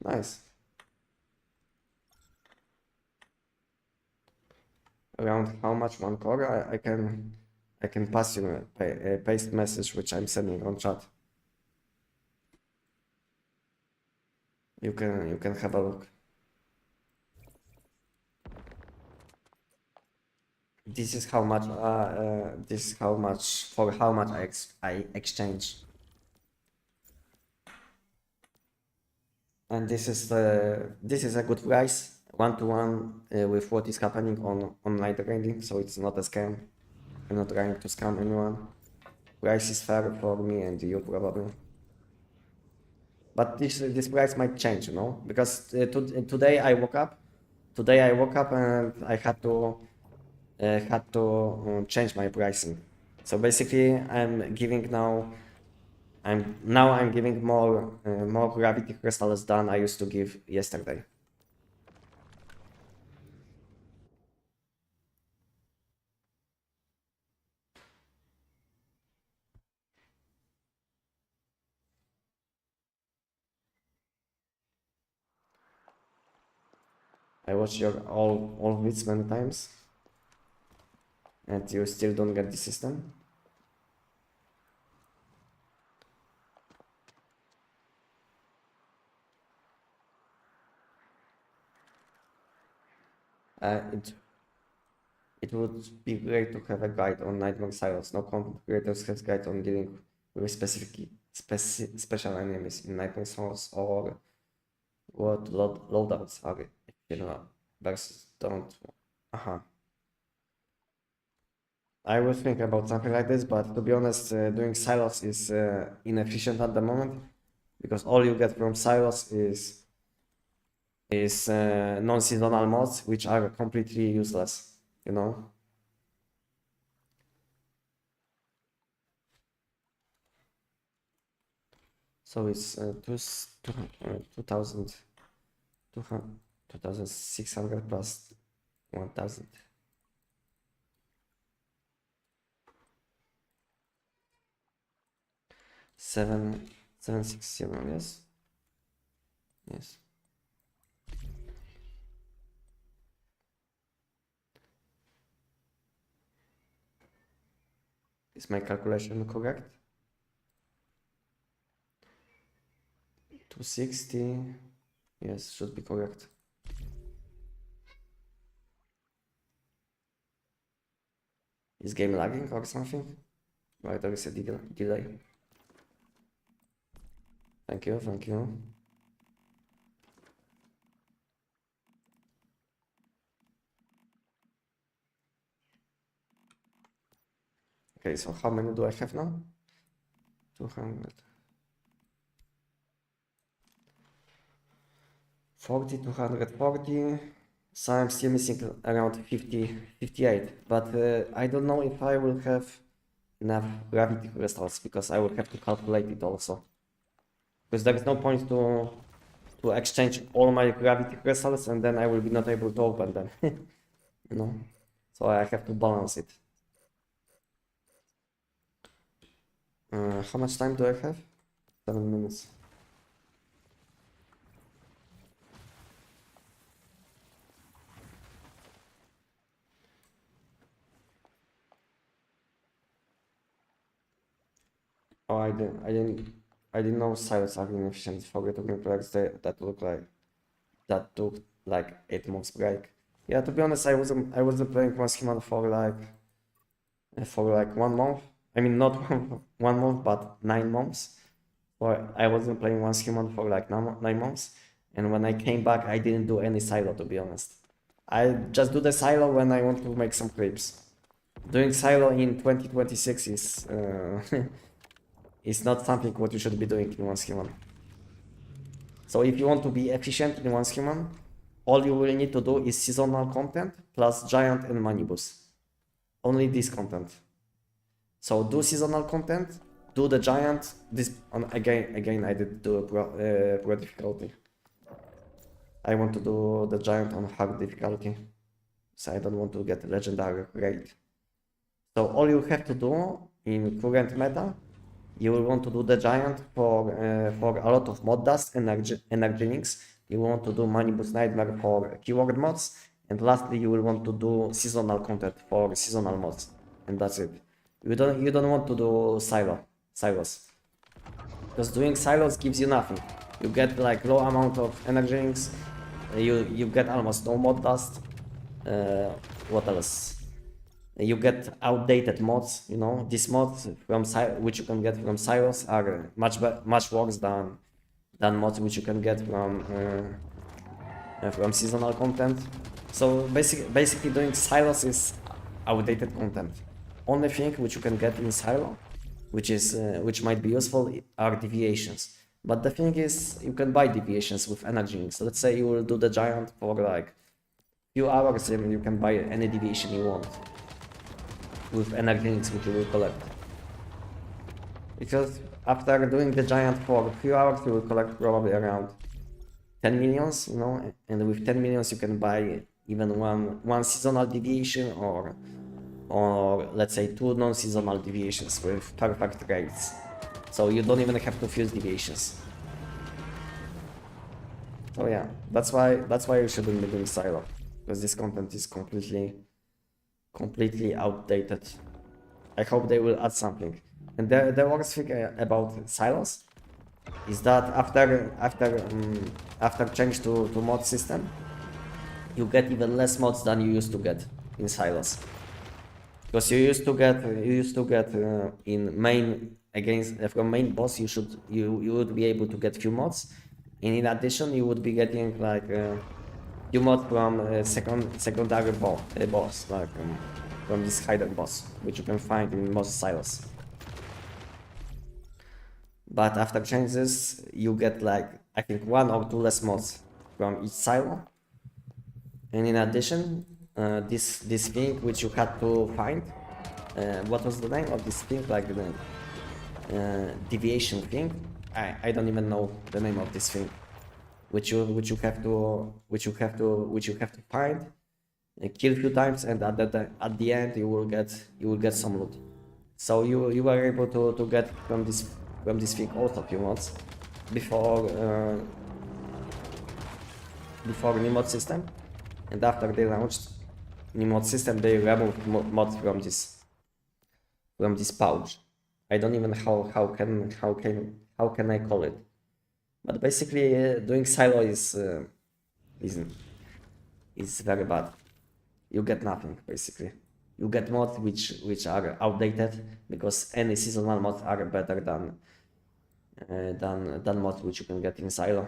Nice. Around how much one core? I can pass you a paste message which I'm sending on chat. You can have a look. This is how much for how much I exchange. And this is a good price, one-to-one with what is happening on online trading, so it's not a scam. I'm not trying to scam anyone. Price is fair for me and you probably. But this price might change, you know, because today I woke up and I had to change my pricing. So basically, I'm giving more gravity crystals than I used to give yesterday. I watched your all vids many times, and you still don't get the system. Uh, it it would be great to have a guide on Nightmare Silos. No content creators has guide on dealing with special enemies in Nightmare Silos or what loadouts are general versus don't. I was thinking about something like this, but to be honest, doing silos is inefficient at the moment because all you get from silos is non-seasonal mods, which are completely useless, you know. So it's 2,600 plus 1,000. 760, yes. Yes. Is my calculation correct? 260. Yes, should be correct. Is game lagging or something? Why there is a delay? Thank you, thank you. Okay, so how many do I have now? 200. 40, 240. So I'm still missing around 50, 58. But I don't know if I will have enough gravity crystals because I will have to calculate it also. Because there is no point to exchange all my gravity crystals and then I will be not able to open them. You know? So I have to balance it. How much time do I have? 7 minutes. Oh, I didn't know silos are inefficient for returning players that took like 8 months break. Yeah, to be honest, I wasn't playing Human for like 1 month. I mean, not 1 month, but 9 months. Or I wasn't playing Human for like 9 months. And when I came back, I didn't do any silo, to be honest. I just do the silo when I want to make some clips. Doing silo in 2026 is is not something what you should be doing in Human. So if you want to be efficient in Human, all you will need to do is seasonal content plus giant and manibus. Only this content. So do seasonal content, do the giant. This again I did do pro difficulty. I want to do the giant on hard difficulty, so I don't want to get legendary rate. So all you have to do in current meta, you will want to do the giant for a lot of mod dust and energenics. You want to do manibus nightmare for keyword mods, and lastly you will want to do seasonal content for seasonal mods, and that's it. You don't want to do silos, because doing silos gives you nothing. You get like low amount of energenics. You get almost no mod dust. What else? You get outdated mods. You know, these mods from which you can get from silos are much worse than mods which you can get from seasonal content. So basically doing silos is outdated content. Only thing which you can get in silo, which might be useful, are deviations. But the thing is, you can buy deviations with energy. So let's say you will do the giant for like few hours, and you can buy any deviation you want with energy which you will collect. Because after doing the giant for a few hours, you will collect probably around 10 millions, you know, and with 10 millions you can buy even one seasonal deviation or let's say 2 non-seasonal deviations with perfect rates. So you don't even have to fuse deviations. So yeah, that's why you shouldn't be doing silo, because this content is completely outdated. I hope they will add something. And the worst thing about silos is that after change to mod system, you get even less mods than you used to get. in silos. Because you used to get in main against from main boss you would be able to get few mods, and in addition you would be getting like few mods from secondary boss like from this hidden boss, which you can find in most silos. But after changes you get like I think 1 or 2 less mods from each silo, and in addition this thing which you had to find. What was the name of this thing? Like the deviation thing. I don't even know the name of this thing, which you have to find, kill a few times, and at the end you will get some loot. So you were able to get from this thing also few mods before new mod system, and after they launched new mod system they removed mods from this pouch. I don't even how can I call it, but basically doing silo is very bad. You get nothing basically. You get mods which are outdated, because any season 1 mods are better than mods which you can get in silo.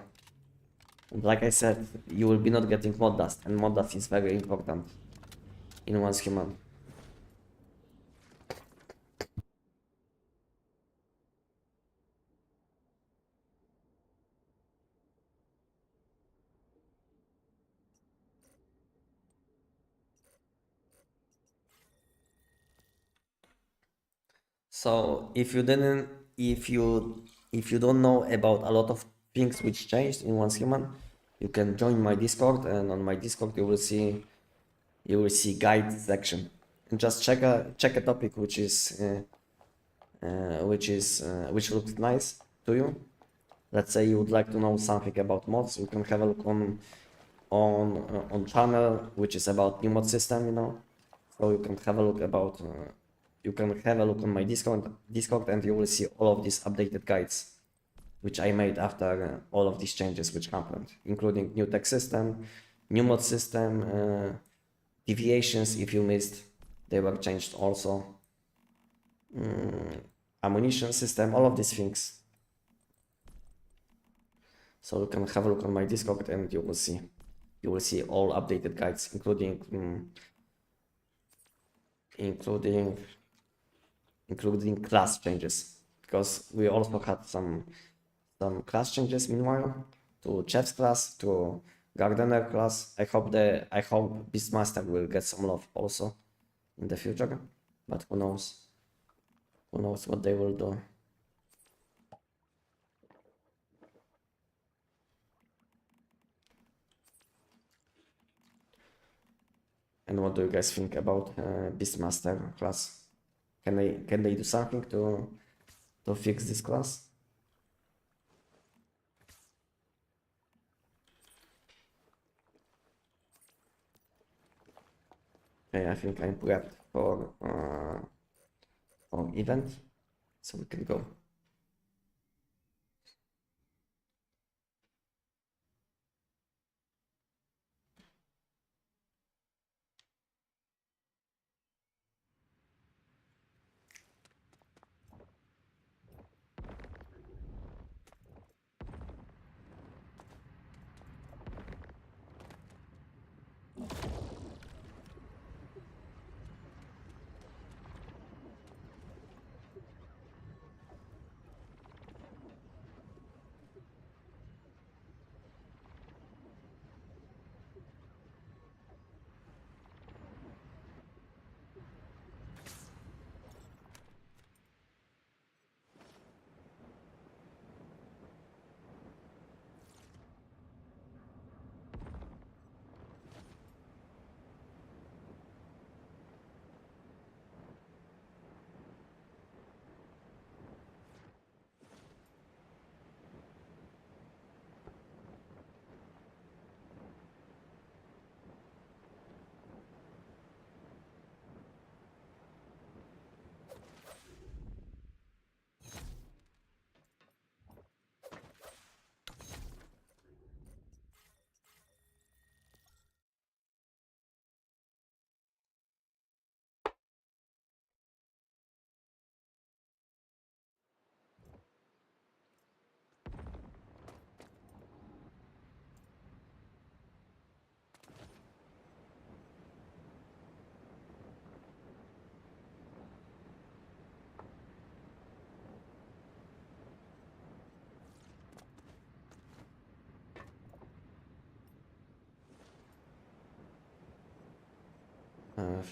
And like I said, you will be not getting mod dust, and mod dust is very important in one's human. So if you don't know about a lot of things which changed in one's human, you can join my Discord, and on my Discord you will see guide section, and just check a topic which looks nice to you. Let's say you would like to know something about mods, you can have a look on channel which is about new mod system, you know. So you can have a look about on my Discord, and you will see all of these updated guides which I made after all of these changes which happened, including new tech system, new mod system, deviations if you missed, they were changed also, ammunition system, all of these things. So you can have a look on my Discord, and you will see all updated guides, including class changes, because we also had some class changes meanwhile, to chef's class, to gardener class. I hope Beastmaster will get some love also in the future, but who knows what they will do. And what do you guys think about Beastmaster class? Can they do something to fix this class? Okay, I think I'm prepped for event, so we can go.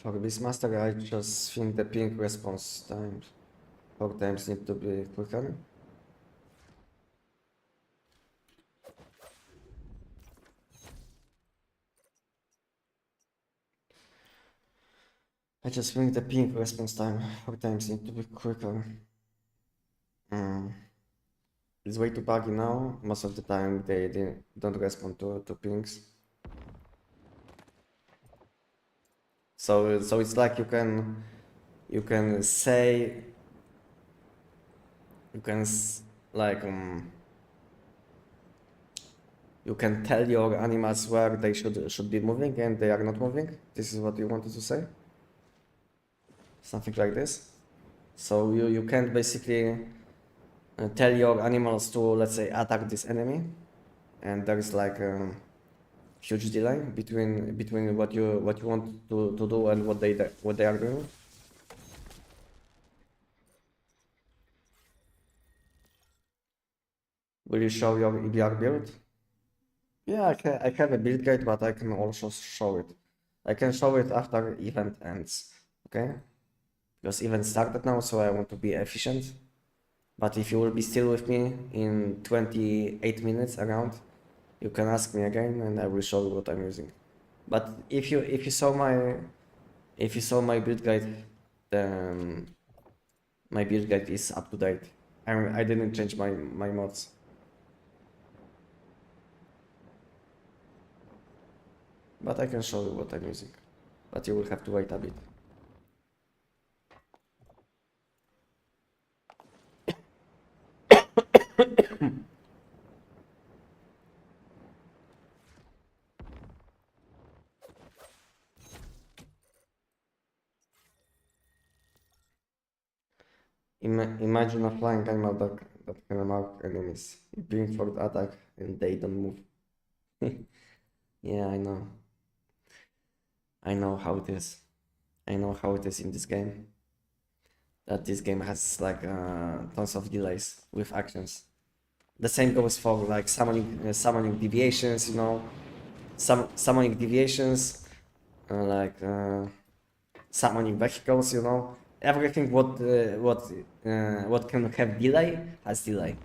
For Beastmaster, I just think the ping response times 4 times need to be quicker. I just think the ping response time 4 times need to be quicker. It's way too buggy now. Most of the time they don't respond to pings. So it's like you can say like you can tell your animals where they should be moving and they are not moving. This is what you wanted to say? Something like this. So you can't basically tell your animals to, let's say, attack this enemy, and there is like a huge delay between what you want to do and what they are doing. Will you show your EBR build? Yeah, I have a build guide, but I can also show it. I can show it after event ends, okay? Because event started now, so I want to be efficient. But if you will be still with me in 28 minutes around, you can ask me again and I will show you what I'm using. But if you saw my build guide, then my build guide is up to date. I didn't change my mods. But I can show you what I'm using. But you will have to wait a bit. Imagine a flying animal that can mark enemies. You bring for the attack and they don't move. Yeah, I know. I know how it is. I know how it is in this game. That this game has like tons of delays with actions. The same goes for like summoning deviations, you know. Summoning deviations, summoning vehicles, you know. Everything what can have delay has delay.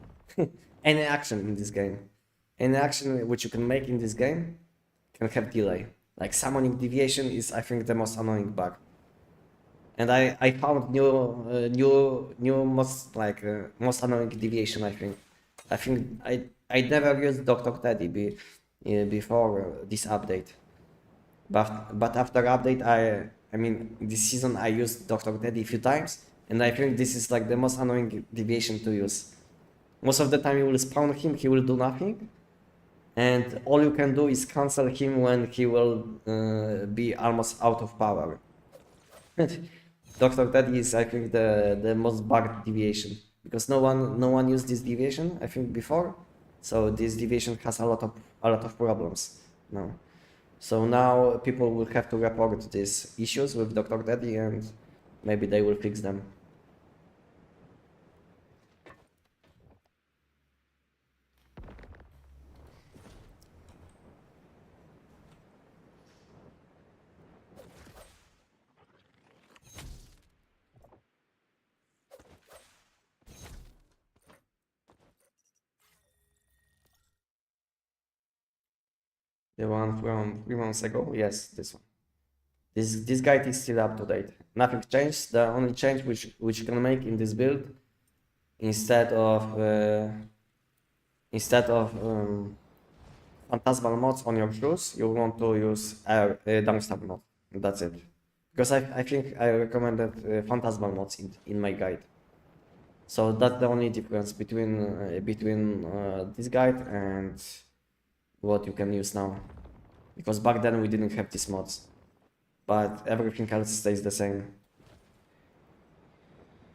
Any action in this game, any action which you can make in this game can have delay. Like summoning deviation is, I think, the most annoying bug. And I found new most annoying deviation. I think I never used Dr. Teddy before this update. But after update, I mean, this season I used Dr. Teddy a few times, and I think this is like the most annoying deviation to use. Most of the time you will spawn him, he will do nothing, and all you can do is cancel him when he will be almost out of power. Dr. Teddy is, I think, the most bugged deviation, because no one used this deviation, I think, before, so this deviation has a lot of problems now. So now people will have to report these issues with Dr. Teddy and maybe they will fix them. The one from 3 months ago? Yes, this one. This guide is still up to date. Nothing changed. The only change which you can make in this build, instead of phantasmal mods on your shoes, you want to use dumpster mod. That's it. Because I think I recommended phantasmal mods in my guide. So that's the only difference between this guide and what you can use now. Because back then we didn't have these mods, but everything else stays the same.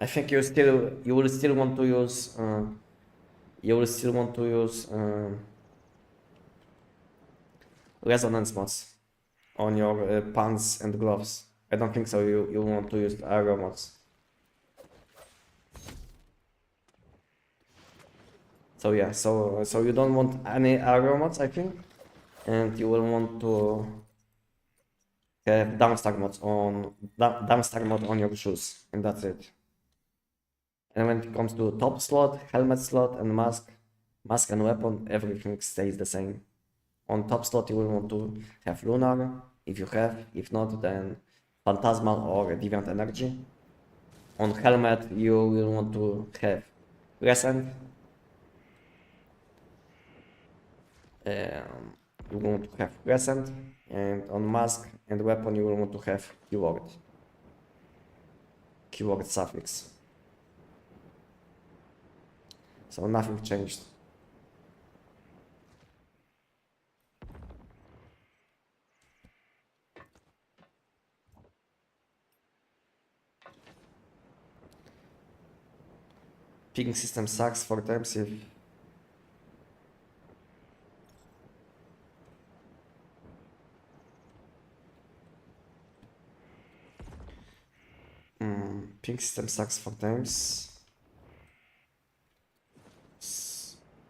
I think you will still want to use resonance mods on your pants and gloves. I don't think so. You want to use aero mods. So yeah, so you don't want any aero mods, I think, and you will want to have downstar mod on your shoes, and that's it. And when it comes to top slot, helmet slot, and mask and weapon, everything stays the same. On top slot, you will want to have lunar, if you have. If not, then phantasmal or deviant energy. On helmet, you will want to have crescent. You want to have crescent, and on mask and weapon you will want to have keyword suffix. So nothing changed. Ping system sucks for times if ping system sucks for times.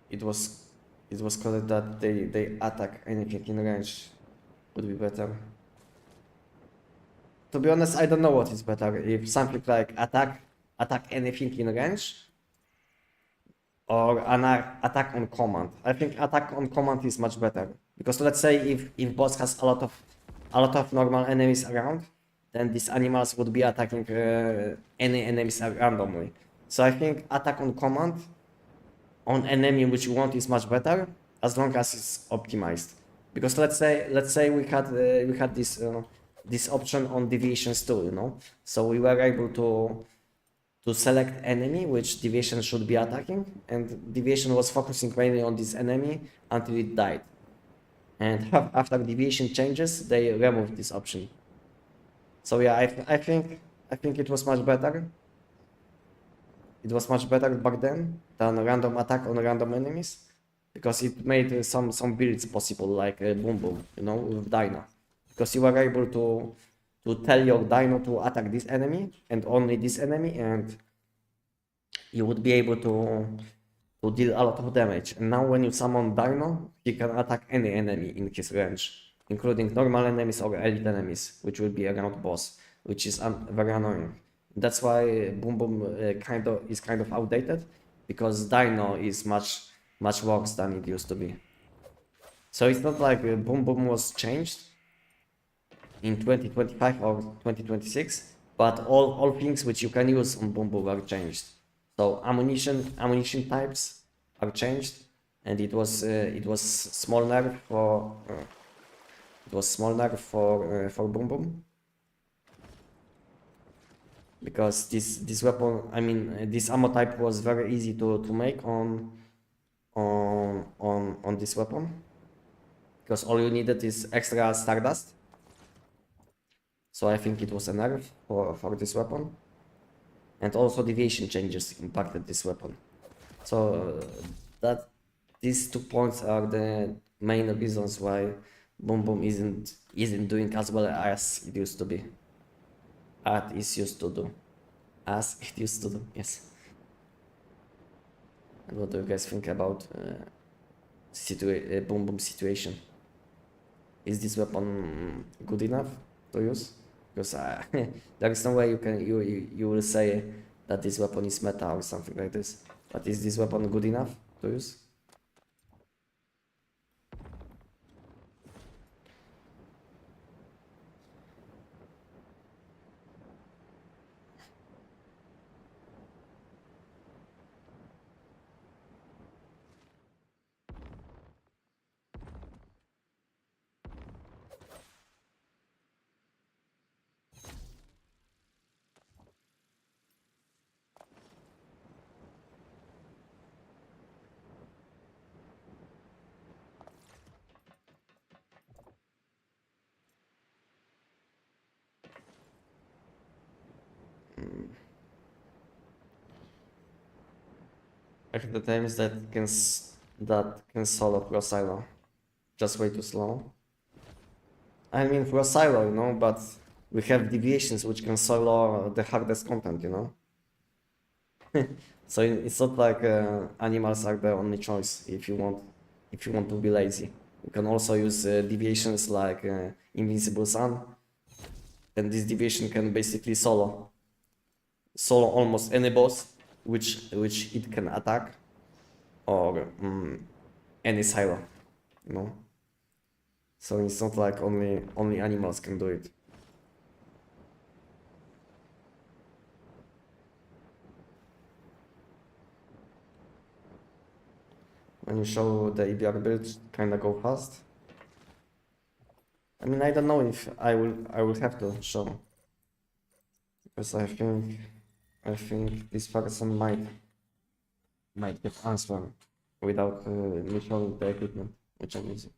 It was called that they attack anything in range would be better. To be honest, I don't know what is better. If something like attack anything in range, or an attack on command. I think attack on command is much better, because let's say if boss has a lot of normal enemies around, then these animals would be attacking any enemies randomly. So I think attack on command on enemy which you want is much better, as long as it's optimized. Because let's say we had this option on deviations too, you know. So we were able to select enemy which deviation should be attacking, and deviation was focusing mainly on this enemy until it died. And after deviation changes, they removed this option. So yeah, I think it was much better. It was much better back then than random attack on random enemies, because it made some builds possible, like Boom Boom, you know, with Dino, because you were able to tell your Dino to attack this enemy and only this enemy, and you would be able to deal a lot of damage. And now when you summon Dino, he can attack any enemy in his range, including normal enemies or elite enemies, which will be around boss, which is very annoying. That's why Boom Boom is kind of outdated, because Dino is much worse than it used to be. So it's not like Boom Boom was changed in 2025 or 2026, but all things which you can use on Boom Boom are changed. So ammunition types are changed, and it was small nerf for Boom Boom, because this weapon, I mean this ammo type, was very easy to make on this weapon, because all you needed is extra stardust. So I think it was a nerf for this weapon, and also deviation changes impacted this weapon. So that these 2 points are the main reasons why Boom Boom isn't doing as well as it used to be. As it used to do, yes. And what do you guys think about Boom Boom situation? Is this weapon good enough to use? Because there is no way you will say that this weapon is meta or something like this. But is this weapon good enough to use? Like the times that can solo pro silo, just way too slow. I mean pro silo, you know, but we have deviations which can solo the hardest content, you know. So it's not like animals are the only choice if you want to be lazy. You can also use deviations like Invincible Sun, and this deviation can basically solo almost any boss which it can attack, or any silo, you know. So it's not like only animals can do it. When you show the EBR build, kinda go fast. I mean, I don't know if I will have to show, because I think this person might get answer without me showing the equipment which I'm using.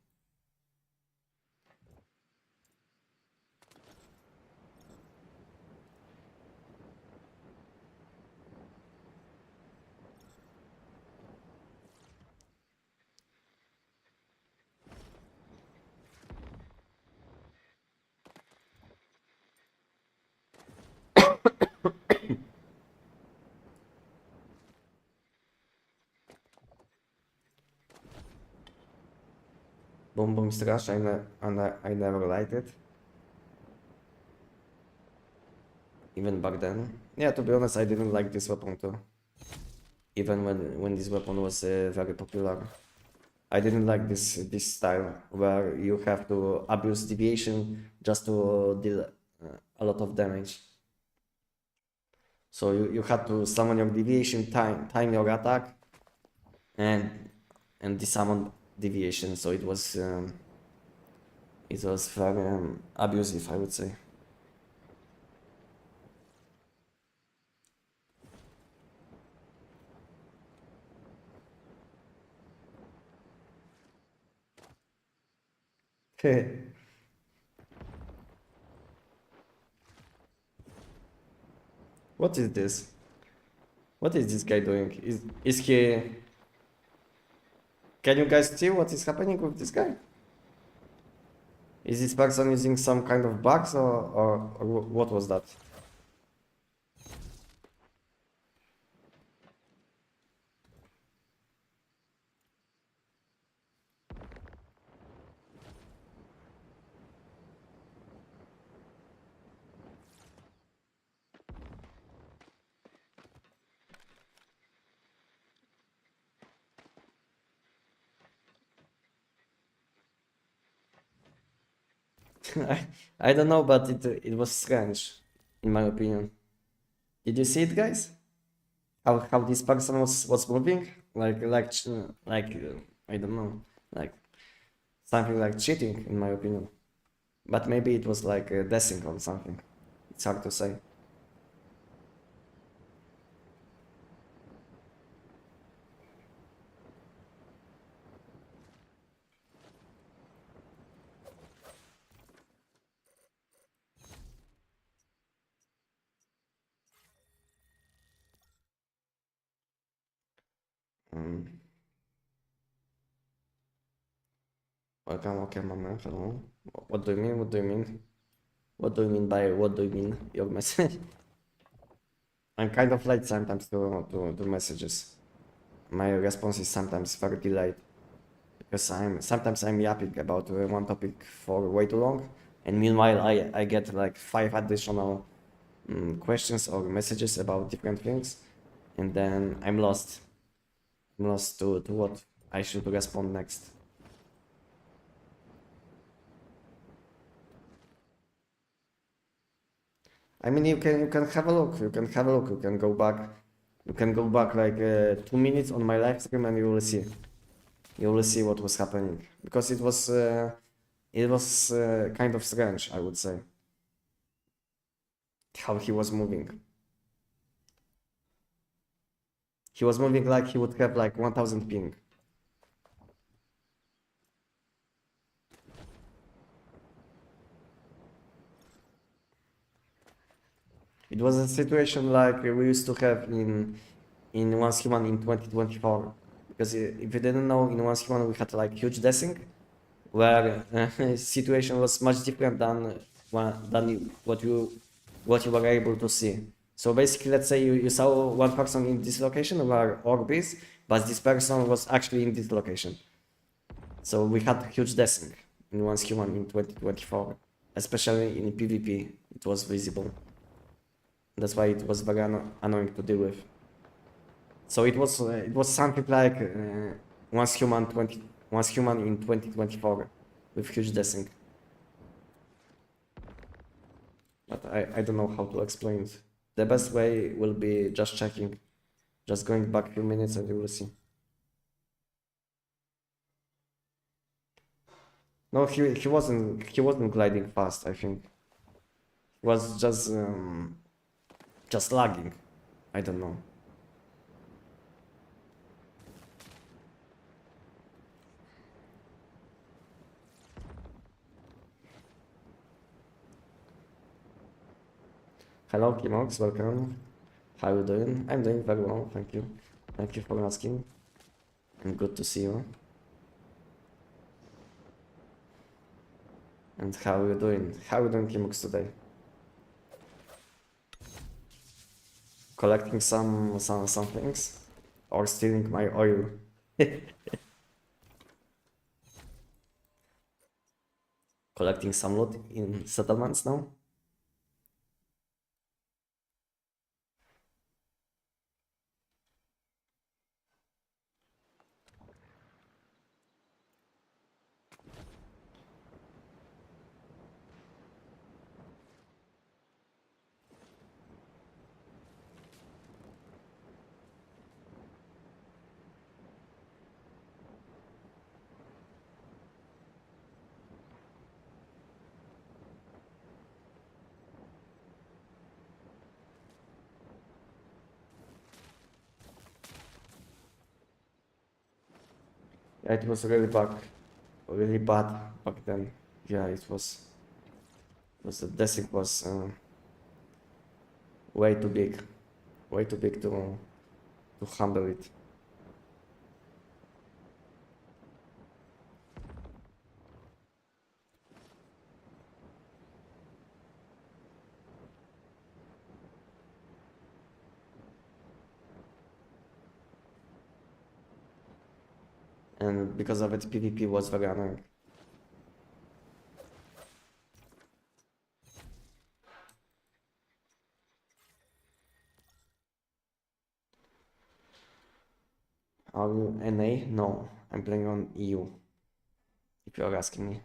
Boom Boom Strash, I never liked it. Even back then. Yeah, to be honest, I didn't like this weapon too. Even when this weapon was very popular. I didn't like this style where you have to abuse deviation just to deal a lot of damage. So you had to summon your deviation, time your attack, and dissummon deviation. So it was very abusive, I would say. What is this? What is this guy doing? Is he... Can you guys see what is happening with this guy? Is this person using some kind of bugs, or what was that? I don't know, but it was strange, in my opinion. Did you see it, guys? How this person was moving? Like I don't know, like something like cheating, in my opinion. But maybe it was like desync or something. It's hard to say. Um, welcome, my man. Hello. What do you mean? What do you mean? What do you mean by what do you mean? Your message? I'm kind of late sometimes to messages. My response is sometimes very delayed, because sometimes I'm yapping about one topic for way too long, and meanwhile I get like 5 additional questions or messages about different things, and then I'm lost. I'm lost to what I should respond next. I mean, you can have a look. You can have a look. You can go back. You can go back like 2 minutes on my live stream, and you will see. You will see what was happening, because it was kind of strange, I would say, how he was moving. He was moving like he would have like 1000 ping. It was a situation like we used to have in Once Human in 2024. Because if you didn't know, in Once Human we had like huge desync, where situation was much different than what you were able to see. So basically, let's say you saw one person in this location where orb is, but this person was actually in this location. So we had huge desync in Once Human in 2024, especially in PvP, it was visible. That's why it was very annoying to deal with. So it was something like once human in 2024 with huge desync. But I don't know how to explain it. The best way will be just checking, just going back a few minutes and you will see. No, he wasn't gliding fast, I think. He was just lagging. I don't know. Hello, Kimox, welcome. How you doing? I'm doing very well, thank you. Thank you for asking. And good to see you. And how you doing? How you doing, Kimox, today? Collecting some things? Or stealing my oil? Collecting some loot in settlements now? Yeah, it was really bad back then. Yeah, it was the desync was way too big to handle it. And because of it, PvP was very annoying. Are you NA? No, I'm playing on EU. If you're asking me.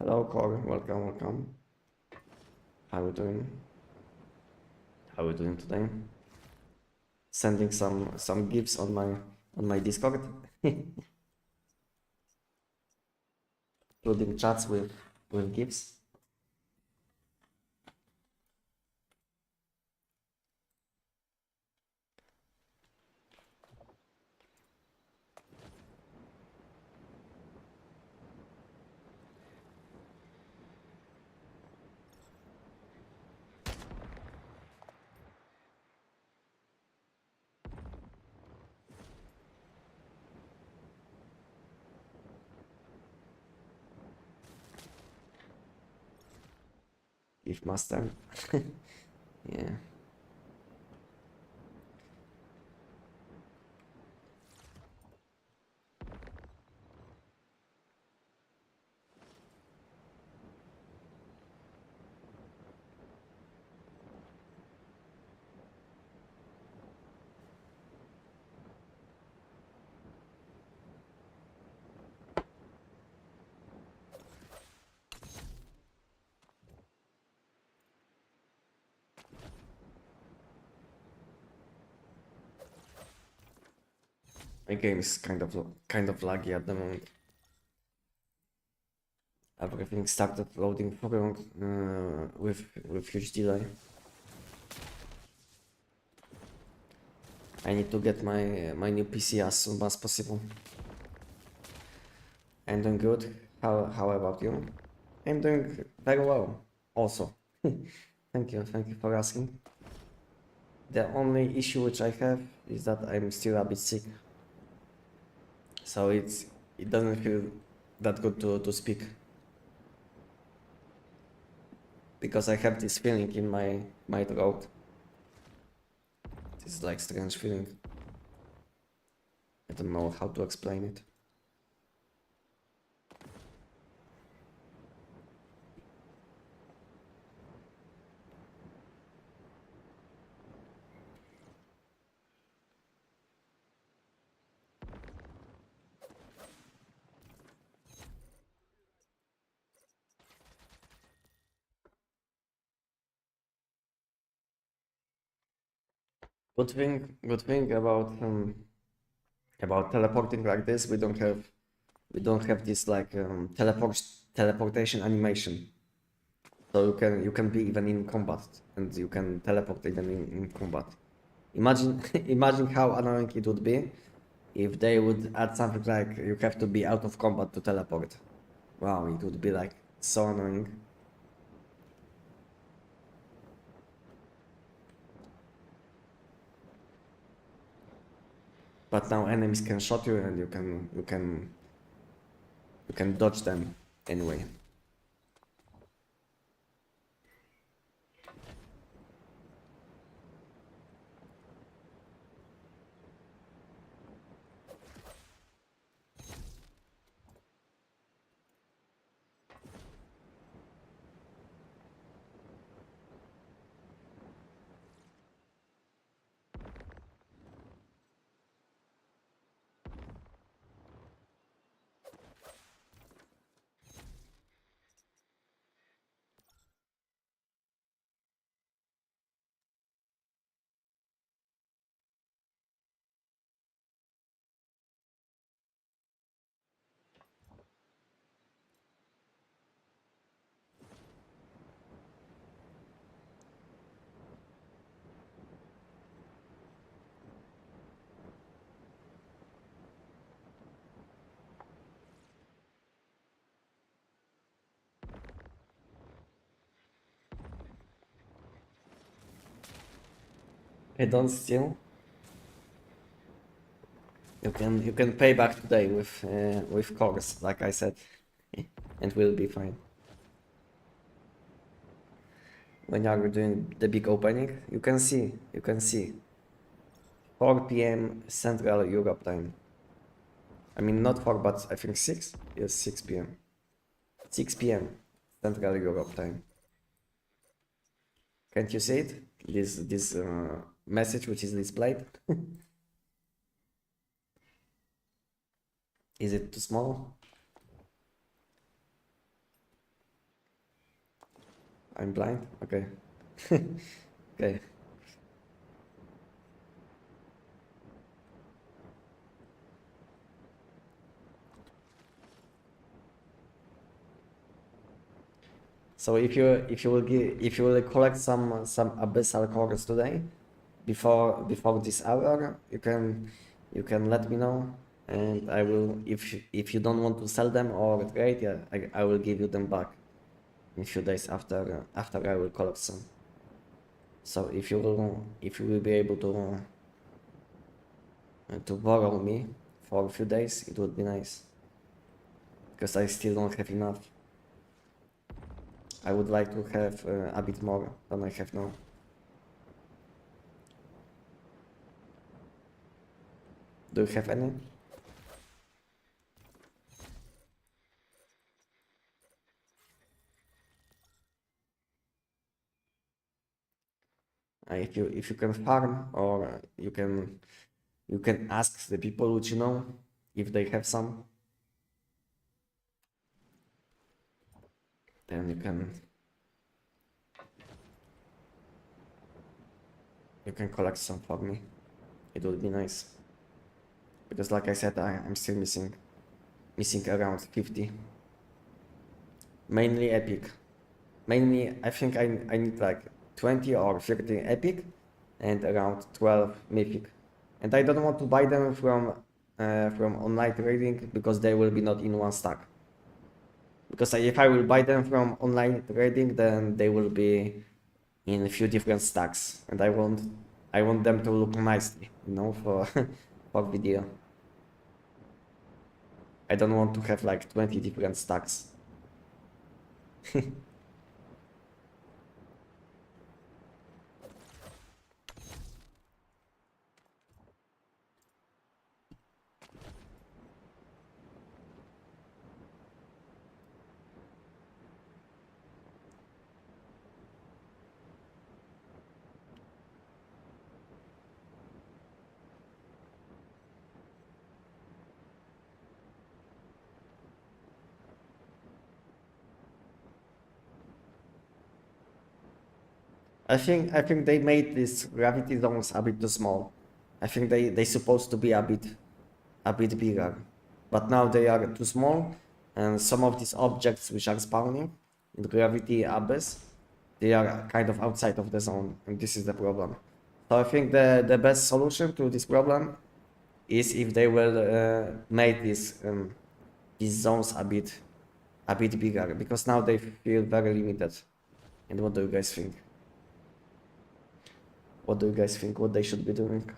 Hello, Core. Welcome. How you doing? How you doing today? Sending some gifs on my Discord, including chats with gifs. Gift master. Yeah. My game is kind of laggy at the moment. Everything started loading for long with huge delay. I need to get my new PC as soon as possible. I'm doing good. How about you? I'm doing very well also. Thank you for asking. The only issue which I have is that I'm still a bit sick. So it doesn't feel that good to speak. because I have this feeling in my throat. This like strange feeling. I don't know how to explain it. Good thing about teleporting like this. We don't have this like teleportation animation. So you can be even in combat and you can teleport even in combat. Imagine imagine how annoying it would be if they would add something like you have to be out of combat to teleport. Wow, it would be like so annoying. But now enemies can shot you and you can dodge them anyway. Hey, don't steal. You can pay back today with cogs, like I said, and we'll be fine. When you are doing the big opening, you can see 4 p.m. Central Europe time. I mean not 4, but I think 6. Yes, 6 p.m. 6 p.m. Central Europe time. Can't you see it? This message which is displayed. Is it too small? I'm blind? Okay. Okay. So if you will collect some abyssal cores today before this hour, you can let me know and I will if you don't want to sell them or trade, yeah, I will give you them back in a few days after I will collect some. So if you will be able to borrow me for a few days, it would be nice because I still don't have enough. I would like to have a bit more than I have now. Do you have any? If you can farm or you can ask the people which you know if they have some, then you can collect some for me. It would be nice because like I said, I'm still missing around 50, mainly epic. Mainly I think I need like 20 or 30 epic and around 12 mythic. And I don't want to buy them from online trading because they will be not in one stack. Because if I will buy them from online trading, then they will be in a few different stacks, and I want them to look nicely, you know, for for video. I don't want to have like 20 different stacks. I think they made these gravity zones a bit too small. I think they supposed to be a bit bigger, but now they are too small, and some of these objects which are spawning in the gravity abyss, they are kind of outside of the zone, and this is the problem. So I think the best solution to this problem is if they will make these zones a bit bigger, because now they feel very limited. And what do you guys think? What do you guys think? What they should be doing?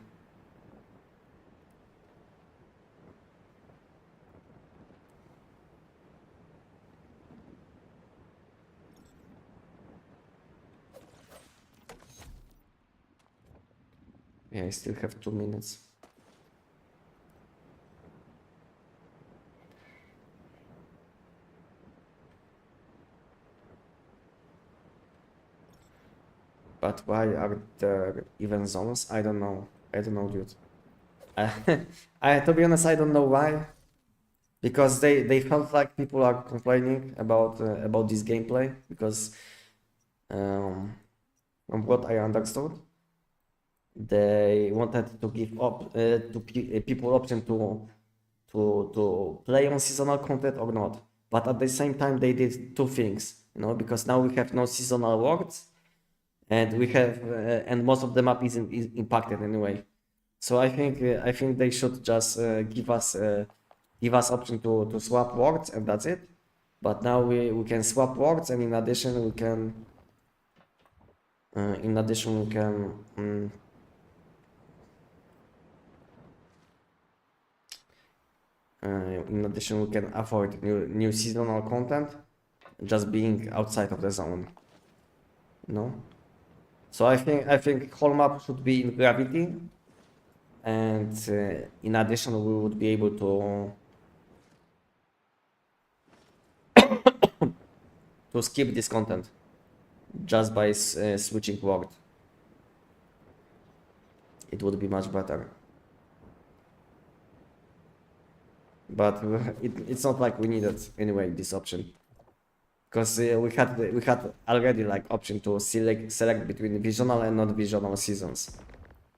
Yeah, I still have 2 minutes. But why are there even zones? I don't know. I don't know, dude. To be honest, I don't know why. Because they felt like people are complaining about this gameplay. Because from what I understood, they wanted to give up people option to play on seasonal content or not. But at the same time, they did two things, because now we have no seasonal worlds, and we have and most of the map is impacted anyway. So I think they should just give us option to swap worlds, and that's it. But now we can swap worlds, and in addition we can afford new seasonal content, just being outside of the zone. So I think whole map should be in gravity, and in addition we would be able to skip this content just by switching world. It would be much better. But it's not like we needed anyway this option, because we had already like option to select between visional and non-visional seasons.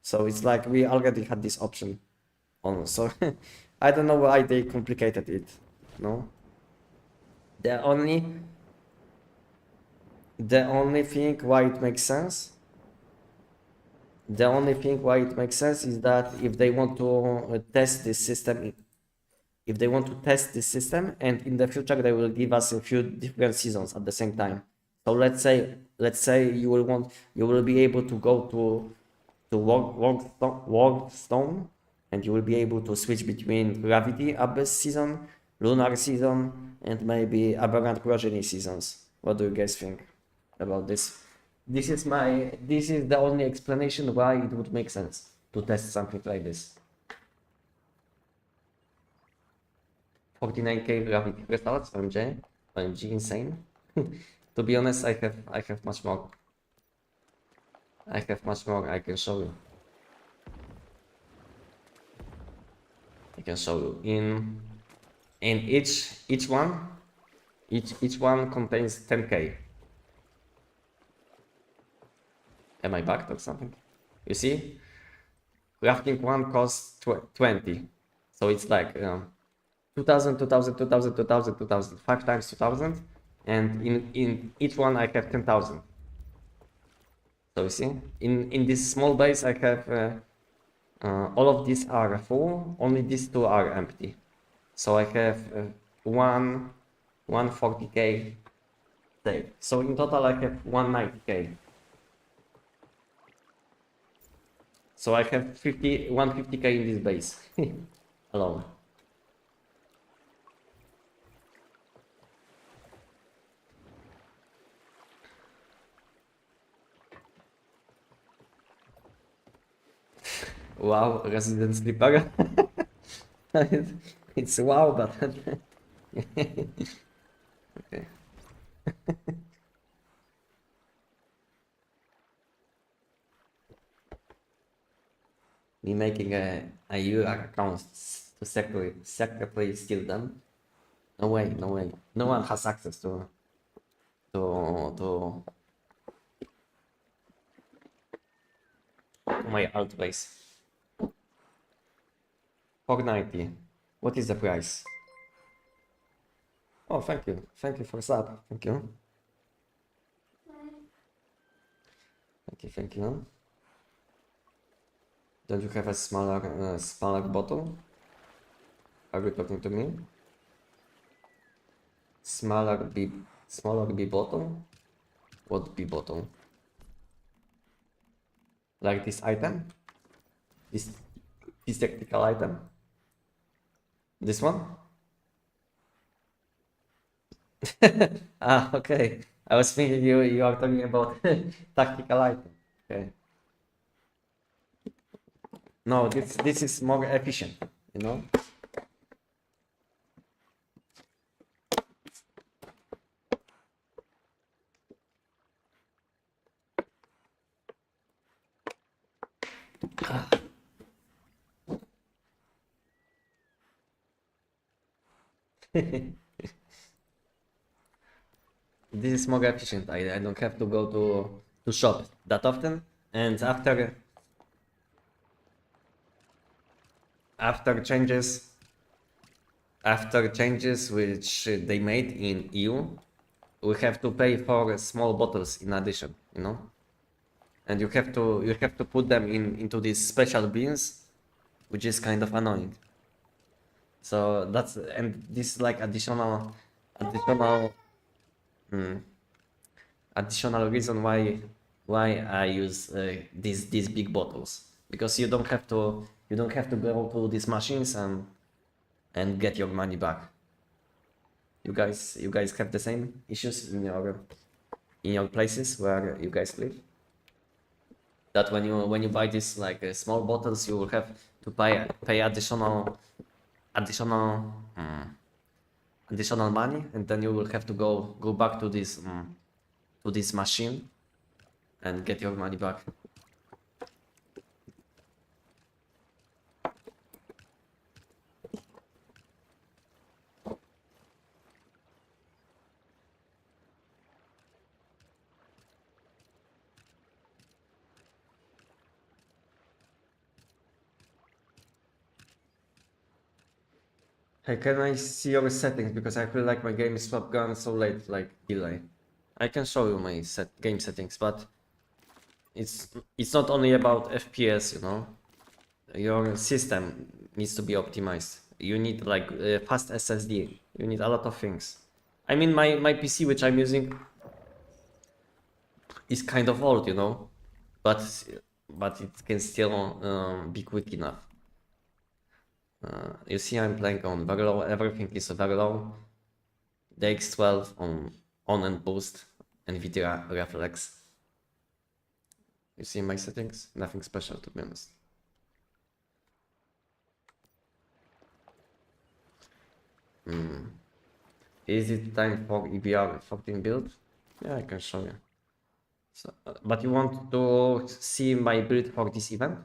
So it's like we already had this option on. So I don't know why they complicated it. No. The only thing why it makes sense. The only thing why it makes sense is that if they want to test this system, and in the future they will give us a few different seasons at the same time. So let's say you will be able to go to Worldstone, and you will be able to switch between Gravity Abyss season, Lunar season, and maybe Aberrant Progeny seasons. What do you guys think about this? This is the only explanation why it would make sense to test something like this. 49k gravity crystals, OMG, insane. To be honest, I have much more. I can show you. In each one contains 10k. Am I bugged or something? You see, crafting one costs 20, so it's like 2000, 2000, 2000, 2000, 2000, 5 times 2000, and in each one I have 10,000. So you see, in this small base I have all of these are full, only these two are empty. So I have 140k saved. So in total I have 190k. So I have 150k in this base alone. Wow, Resident Sleeper. It's wow, but okay. Me making a UR account to secretly steal them? No way, no way. No one has access to to my alt base. 490. What is the price? Oh, thank you. Thank you for sub. Thank you. Thank you. Don't you have a smaller bottle? Are you talking to me? Smaller B bottle? What B bottle? Like this item? This tactical item? This one? Ah, okay. I was thinking you are talking about tactical item. Okay. No, this is more efficient, you know? This is more efficient. I don't have to go to shop that often. And after changes which they made in EU, we have to pay for small bottles in addition, you know? And you have to put them into these special bins, which is kind of annoying. So this is like additional reason why I use these big bottles, because you don't have to go to these machines and get your money back. You guys have the same issues in your places where you guys live? That when you buy these like small bottles, you will have to pay additional money, and then you will have to go back to this machine and get your money back. Hey, can I see your settings? Because I feel like my game is swap gone so late, like delay. I can show you my game settings, but it's not only about FPS, you know. Your system needs to be optimized. You need like fast SSD. You need a lot of things. I mean, my PC, which I'm using, is kind of old, you know, but it can still be quick enough. You see, I'm playing on very low. Everything is very low. The X12 on and boost, NVIDIA reflex. You see my settings? Nothing special, to be honest. Is it time for EBR 14 build? Yeah, I can show you. So, but you want to see my build for this event?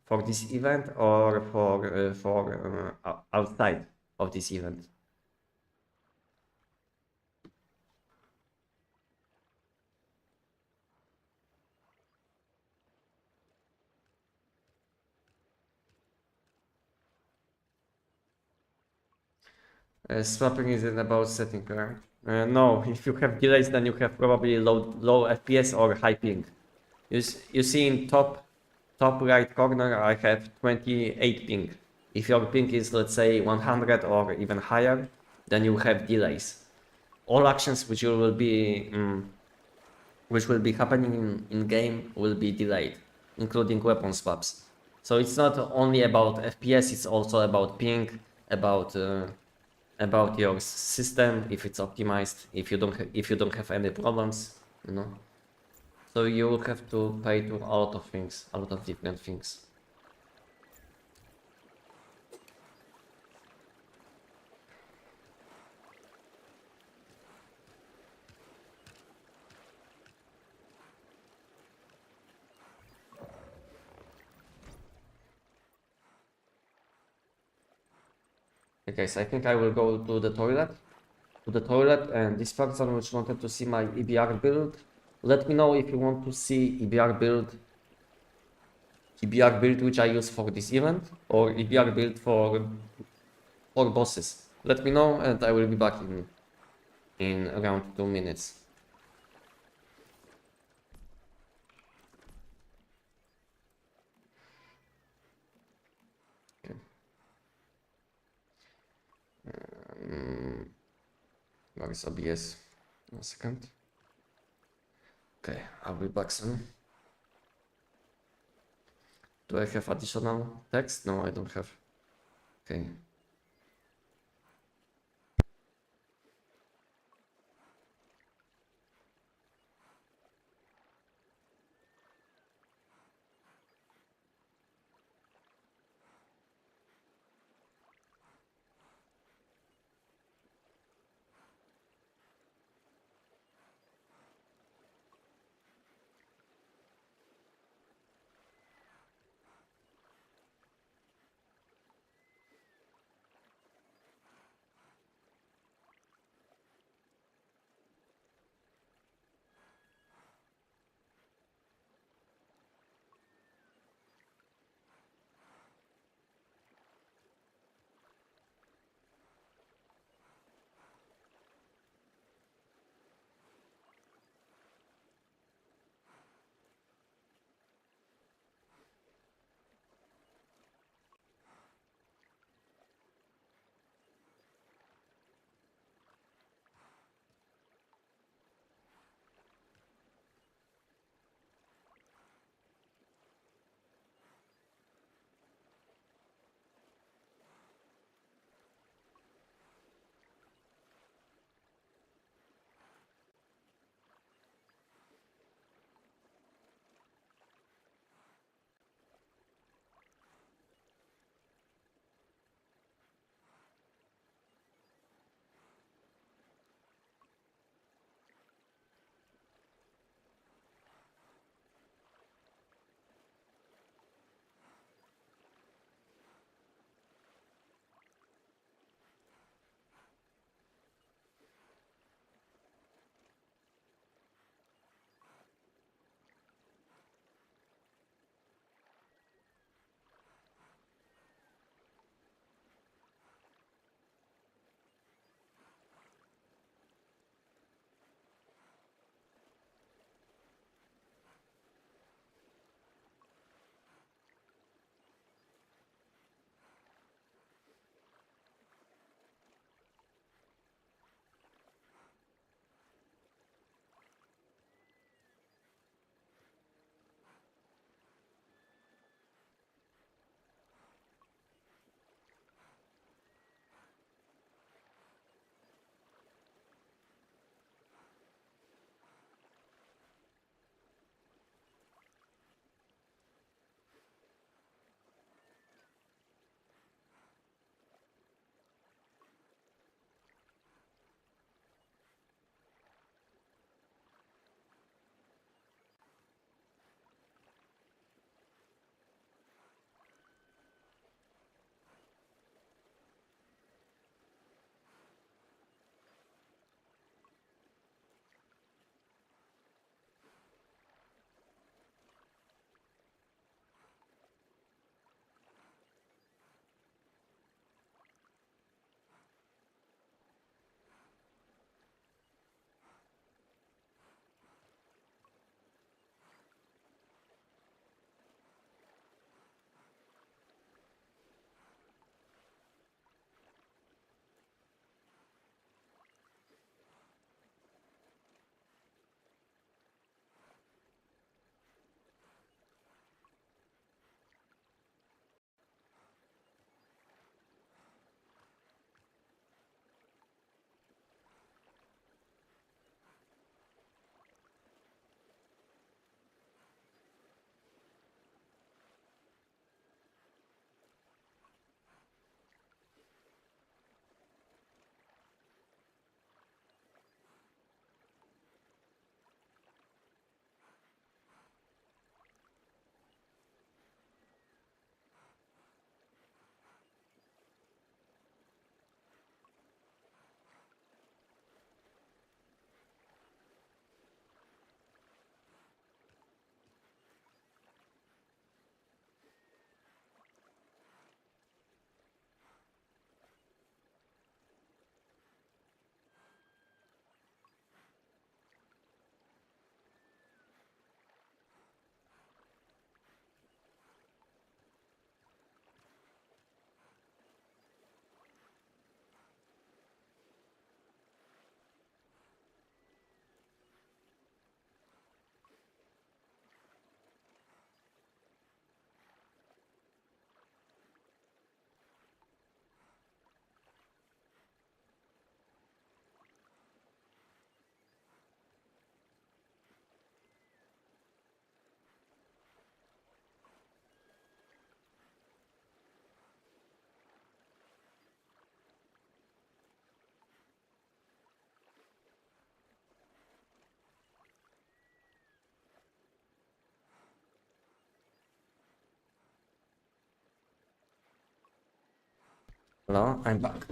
For this event or for outside of this event? Swapping isn't about setting, right? No, if you have delays, then you have probably low FPS or high ping. You see in top right corner, I have 28 ping. If your ping is, let's say, 100 or even higher, then you have delays. All actions which will be happening in game will be delayed, including weapon swaps. So it's not only about FPS; it's also about ping, about your system, if it's optimized, if you don't have any problems, you know. So you will have to pay to a lot of things, a lot of different things. Okay, guys, I think I will go to the toilet, and this person which wanted to see my EBR build, let me know if you want to see EBR build EBR build which I use for this event, or EBR build for bosses. Let me know and I will be back in around 2 minutes. Okay. Where is OBS? 1 second. Okay, I'll be back soon. Do I have additional text? No, I don't have. Okay. Hello, I'm back.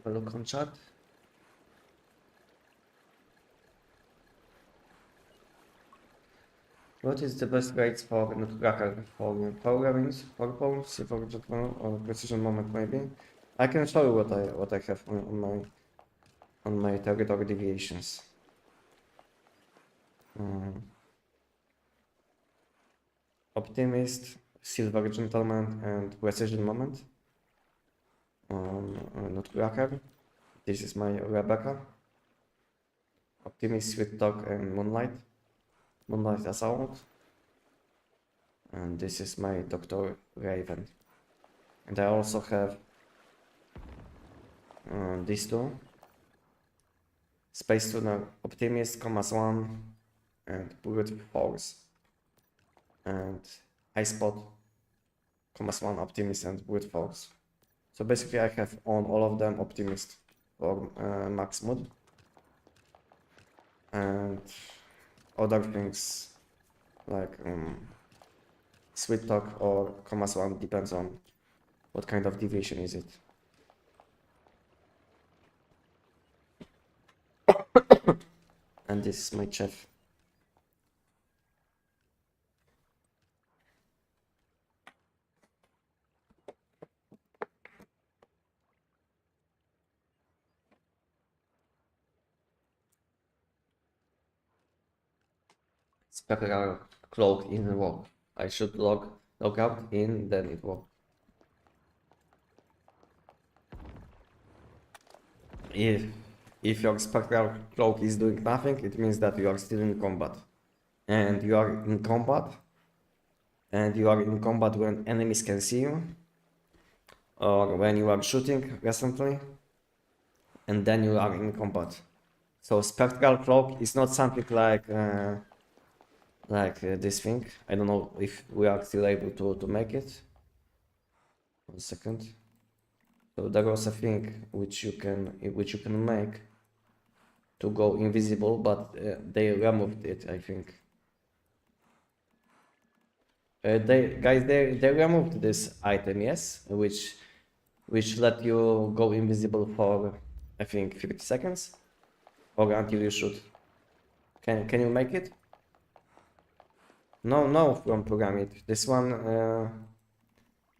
Have a look on chat. What is the best grades for Nutcracker for programming, for poems, for or precision moment maybe? I can show you what I have on my territory deviations. Optimist, Silver Gentleman, and Precision Moment on Nutcracker. This is my Rebecca. Optimist, Sweet Talk, and Moonlight. Moonlight Assault. And this is my Dr. Raven. And I also have these two. Space Tuner, Optimist, Commas 1, and Brute Force. And High Spot, Commas 1, Optimist, and Brute Force. So basically I have on all of them Optimist or max mood. And other things like Sweet Talk or Commas 1 depends on what kind of deviation is it. And this is my chef. Spectral cloak in work. I should log out in, then it works. If your spectral cloak is doing nothing, it means that you are still in combat. And you are in combat. And you are in combat when enemies can see you. Or when you are shooting recently. And then you are in combat. So spectral cloak is not something like this thing. I don't know if we are still able to make it. 1 second. So there was a thing which you can make to go invisible, but they removed it, I think. They removed this item, yes, which let you go invisible for I think 50 seconds or until you shoot. Can you make it? No, from program it. This one,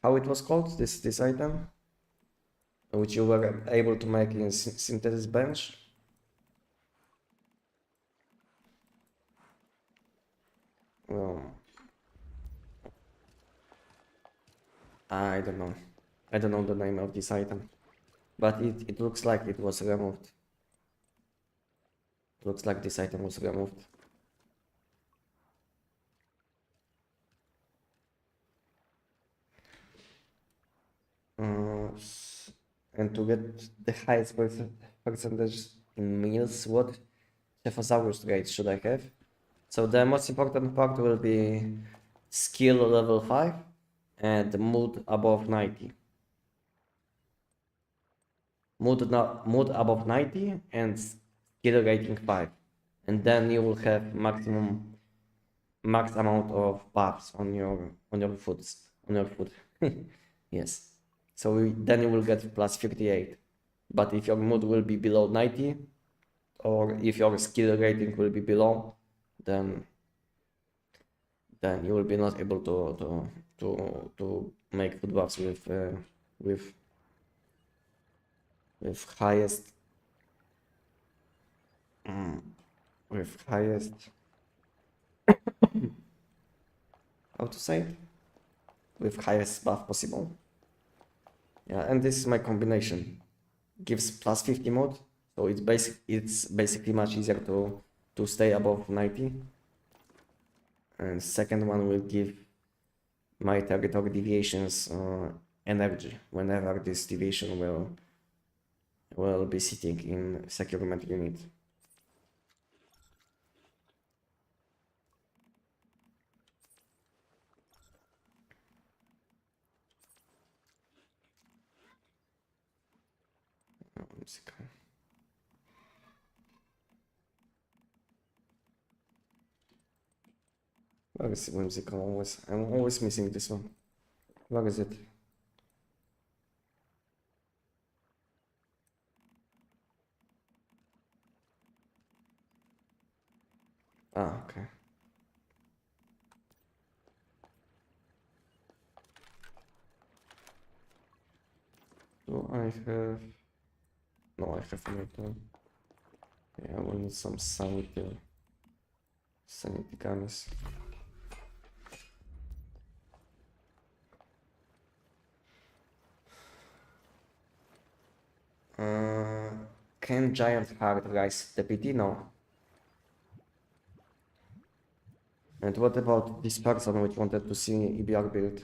how it was called? This item, which you were able to make in synthesis bench. I don't know. I don't know the name of this item, but it looks like it was removed. Looks like this item was removed. And to get the highest percentage in meals, what Cephosaurus traits should I have? So the most important part will be skill level 5 and mood above 90. Mood above 90 and skill rating 5. And then you will have max amount of buffs on your food. Yes. So then you will get plus 58. But if your mood will be below 90, or if your skill rating will be below, then you will be not able to make food buffs with highest how to say it, with highest buff possible. Yeah, and this is my combination. Gives plus 50 mode, so it's basically much easier to stay above 90. And second one will give my territory deviations energy whenever this deviation will be sitting in securement unit. Where is whimsical always? I'm always missing this one. Where is it? Ah, okay. Do I have... No, I have not. Yeah, I will need some sanity gummies. Can giant heart rise the PT? No. And what about this person which wanted to see EBR build?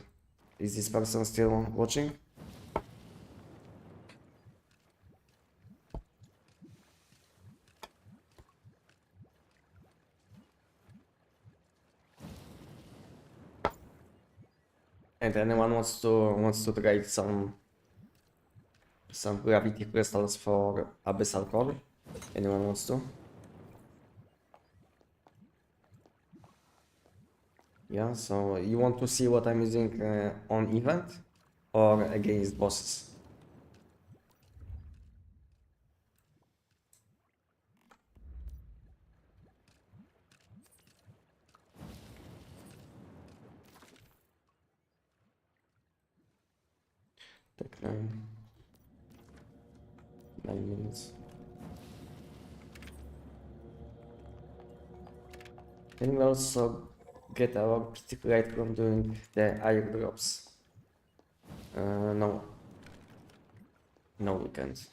Is this person still watching? And anyone wants to trade some gravity crystals for abyssal core? Anyone wants to? Yeah, so you want to see what I'm using on event or against bosses? Take 9 minutes. Can we also get our critic rate from doing the airdrops? No. No, we can't.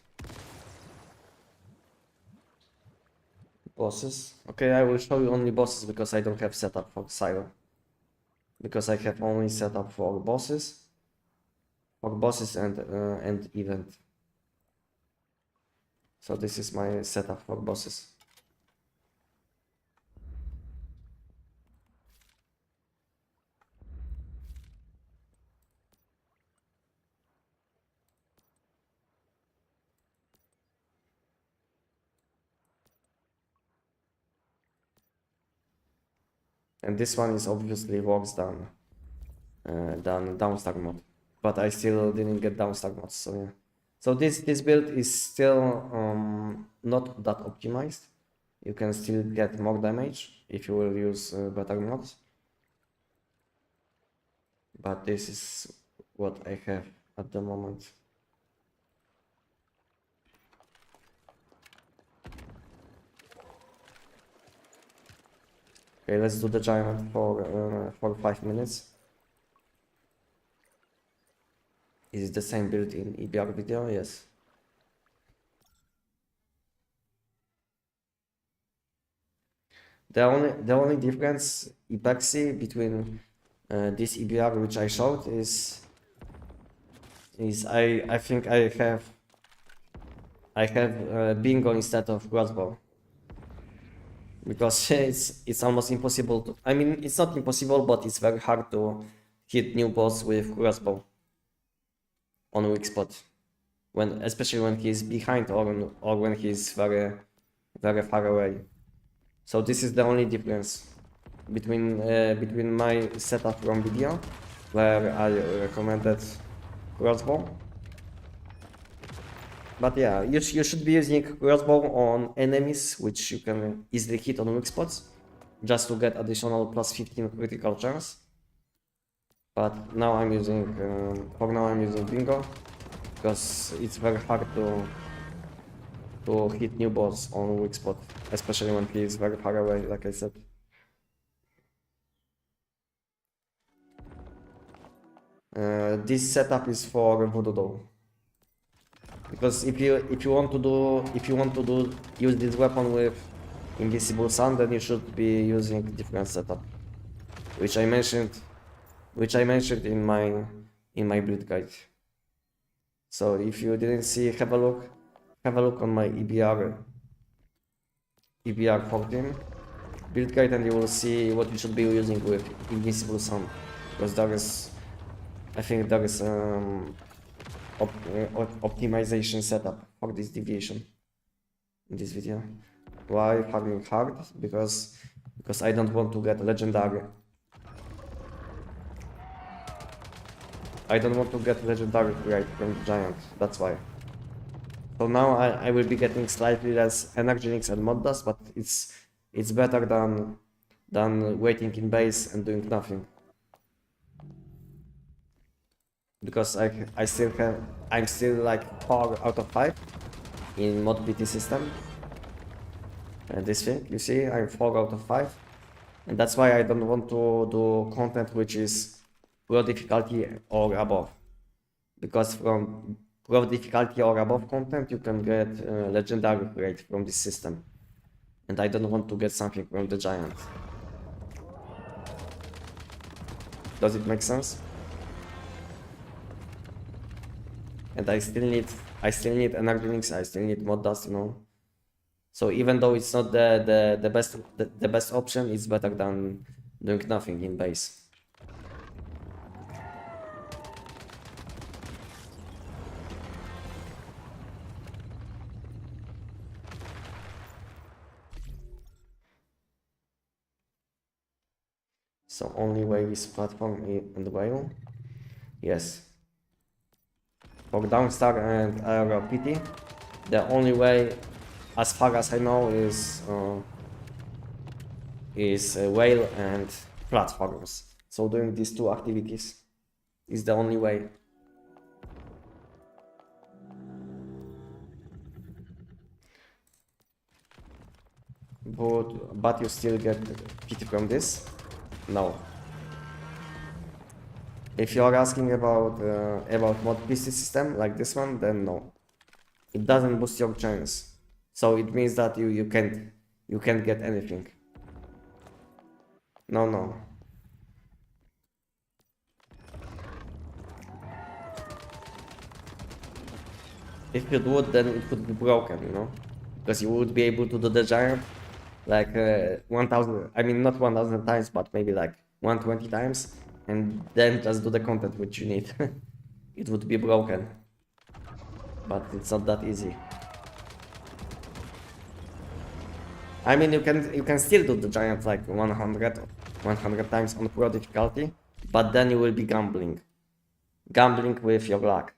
Bosses. Okay, I will show you only bosses because I don't have setup for Siren. Because I have only setup for bosses. For bosses and event. So this is my setup for bosses. And this one is obviously worse than downstar mod, but I still didn't get downstar mods. So yeah. So this build is still not that optimized. You can still get more damage if you will use better mods. But this is what I have at the moment. Okay, let's do the giant for 5 minutes. Is it the same build in EBR video? Yes. The only difference epoxy between this EBR which I showed is I think I have bingo instead of crossbow, because it's almost impossible to, I mean, it's not impossible, but it's very hard to hit new boss with crossbow on weak spot, especially when he's behind or when he's very far away. So this is the only difference between my setup from video, where I recommended crossbow. But yeah, you should be using crossbow on enemies which you can easily hit on weak spots, just to get additional plus 15 critical chance. But now I'm using, for now I'm using bingo, because it's very hard to hit new boss on weak spot, especially when he is very far away, like I said. This setup is for Voodoo Doll. Because if you want to do use this weapon with invisible sun, then you should be using different setup, which I mentioned in my build guide. So if you didn't see, have a look on my EBR 14 build guide, and you will see what you should be using with invisible sun, because I think there is optimization setup for this deviation in this video. Why farming hard? Because I don't want to get legendary. I don't want to get legendary right from the giant, that's why. So now I will be getting slightly less energy links and mod dust, but it's better than waiting in base and doing nothing. Because I'm still like 4 out of 5 in mod PT system. And this thing, you see, I'm 4 out of 5. And that's why I don't want to do content which is pro difficulty or above. Because from pro difficulty or above content, you can get legendary rate from this system. And I don't want to get something from the giant. Does it make sense? And I still need energy links, I still need mod dust, you know. So even though it's not the best option, it's better than doing nothing in base. So only way is platform and whale. Yes. For Downstar and Aero PT, the only way, as far as I know, is whale and platforms. So doing these 2 activities is the only way. But you still get PT from this? No. If you are asking about mod PC system like this one, then no. It doesn't boost your chance. So it means that you can't get anything. No. If it would, then it would be broken, you know? Because you would be able to do the giant like 1000, I mean not 1000 times, but maybe like 120 times, and then just do the content which you need. It would be broken. But it's not that easy. I mean, you can still do the giant like 100 times on pro difficulty, but then you will be gambling with your luck.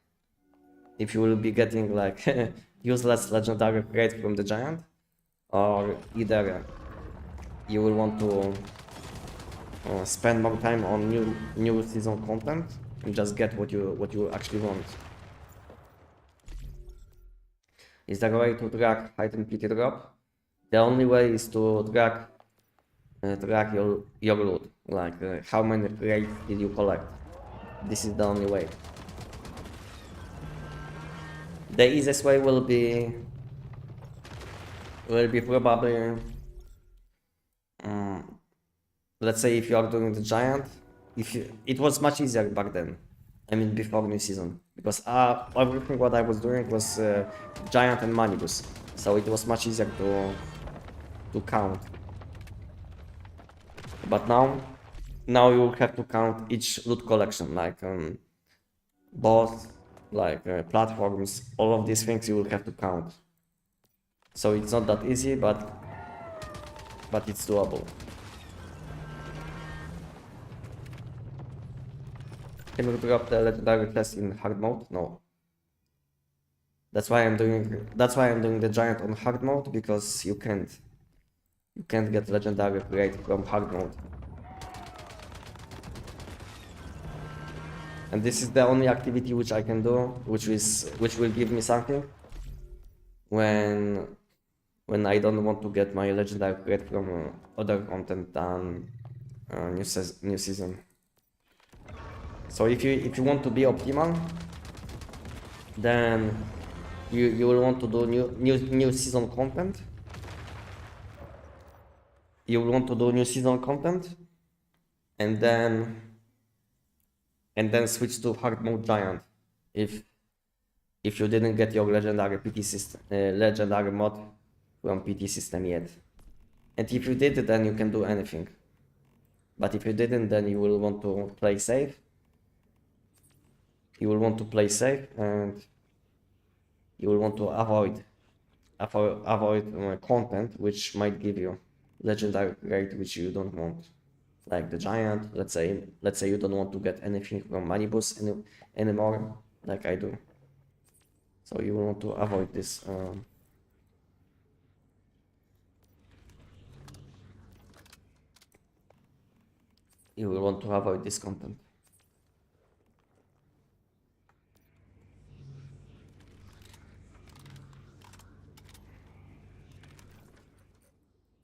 If you will be getting like useless legendary rate from the giant, or either you will want to spend more time on new season content and just get what you actually want. Is there a way to track item PT drop? The only way is to track your loot, like how many crates did you collect. This is the only way. The easiest way will be probably, let's say if you are doing the giant, it was much easier back then. I mean before new season, because everything what I was doing was giant and manibus, so it was much easier to count. But now you will have to count each loot collection, like boss, like platforms, all of these things you will have to count. So it's not that easy, but it's doable. Can you drop the legendary test in hard mode? No. That's why I'm doing the giant on hard mode, because you can't get legendary rate from hard mode. And this is the only activity which I can do, which will give me something when I don't want to get my legendary rate from other content than new season. So if you want to be optimal, then you will want to do new season content. You will want to do new season content, and then switch to hard mode giant if you didn't get your legendary PT system legendary mod from PT system yet. And if you did, then you can do anything. But if you didn't, then you will want to play safe. You will want to play safe, and you will want to avoid content which might give you legendary rate which you don't want, like the giant. Let's say you don't want to get anything from money boost anymore, like I do. So you will want to avoid this. You will want to avoid this content.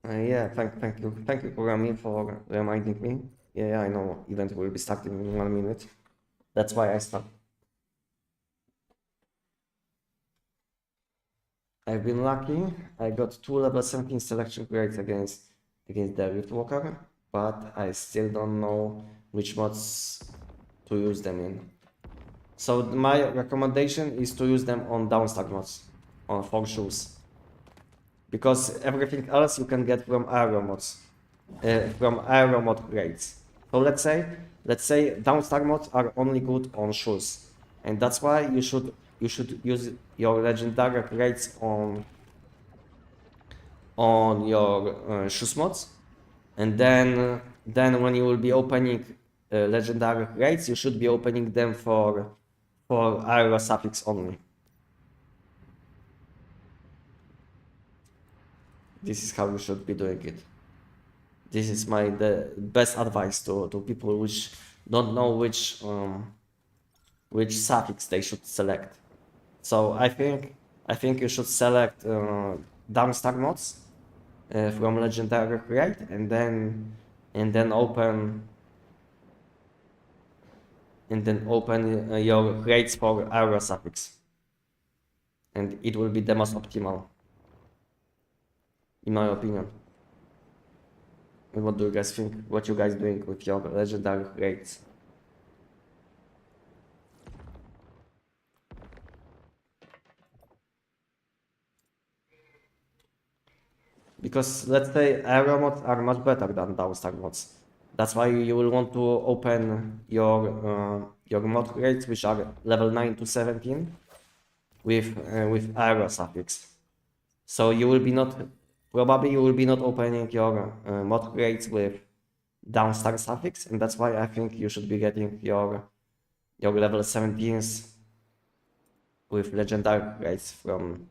Yeah, thank you, Kurami, for reminding me. Yeah, I know event will be starting in 1 minute. That's why I stopped. I've been lucky. I got 2 level 17 selection grades against the Rift Walker, but I still don't know which mods to use them in. So my recommendation is to use them on downstack mods, on 4 shoes. Because everything else you can get from aero mods, from aero mod grades. So let's say downstack mods are only good on shoes, and that's why you should use your legendary grades on your shoes mods, and then when you will be opening legendary grades, you should be opening them for aero suffix only. This is how you should be doing it. This is the best advice to people which don't know which suffix they should select. So I think you should select downstack mods from legendary grade, and then open your grades for aero suffix, and it will be the most optimal, in my opinion. And what do you guys think? What you guys doing with your legendary grades? Because let's say aero mods are much better than downstack mods. That's why you will want to open your mod grades which are level 9 to 17 with aero suffix. So you will be not opening your mod grades with downstack suffix, and that's why I think you should be getting your level 17s with legendary grades from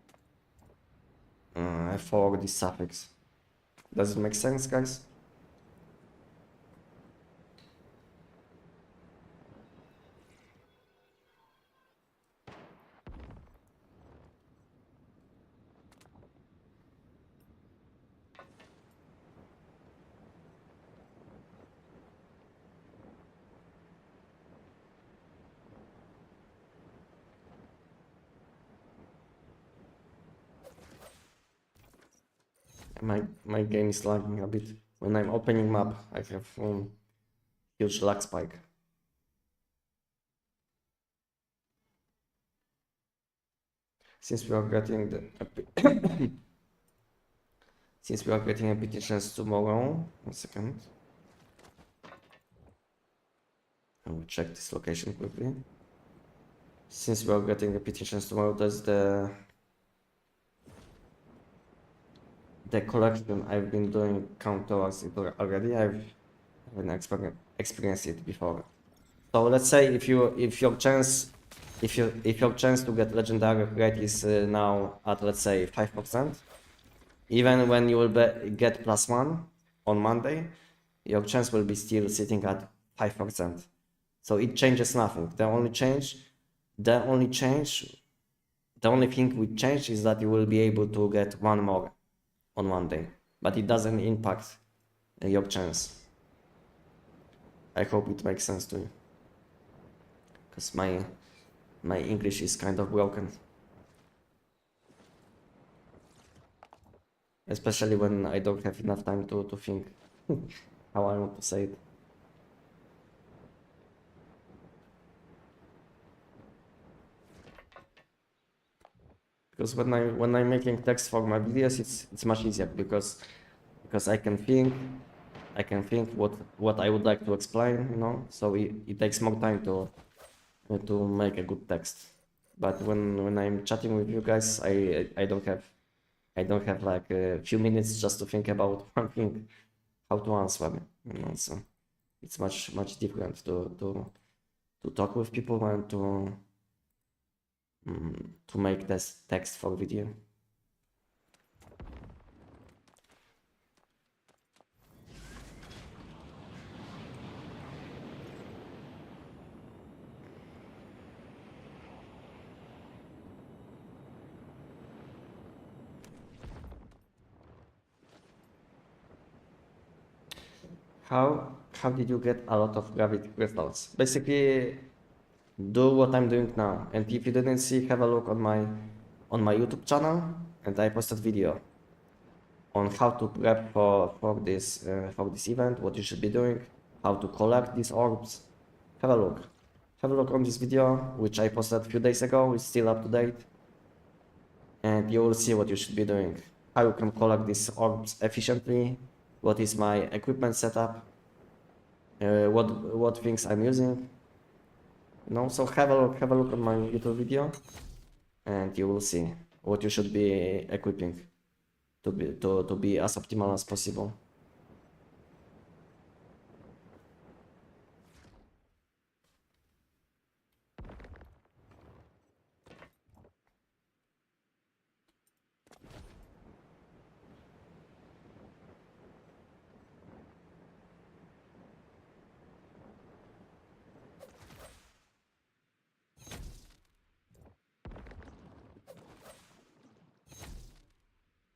for this suffix. Does it make sense, guys? My game is lagging a bit. When I'm opening map, I have huge lag spike. Since we are getting a petitions tomorrow, 1 second. I will check this location quickly. Since we are getting the petitions tomorrow, that's the collection I've been doing count towards it already. I've experienced it before. So let's say if your chance to get legendary grade is now at, let's say, 5%, even when you will get +1 on Monday, your chance will be still sitting at 5%. So it changes nothing. The only thing we change is that you will be able to get 1 more on Monday, but it doesn't impact your chance. I hope it makes sense to you, because my English is kind of broken. especially when I don't have enough time to think how I want to say it. Because when I'm making text for my videos, it's much easier because I can think what I would like to explain, you know. So it takes more time to make a good text. But when I'm chatting with you guys, I don't have like a few minutes just to think about one thing, how to answer, you know. So it's much different to talk with people and to make this text for video. How did you get a lot of gravity crystals? Basically, do what I'm doing now. And if you didn't see, have a look on my YouTube channel, and I posted video on how to prep for this event, what you should be doing, how to collect these orbs. Have a look. Have a look on this video, which I posted a few days ago. It's still up to date, and you will see what you should be doing. How you can collect these orbs efficiently. What is my equipment setup? What things I'm using. You know, so have a look on my YouTube video, and you will see what you should be equipping to be as optimal as possible.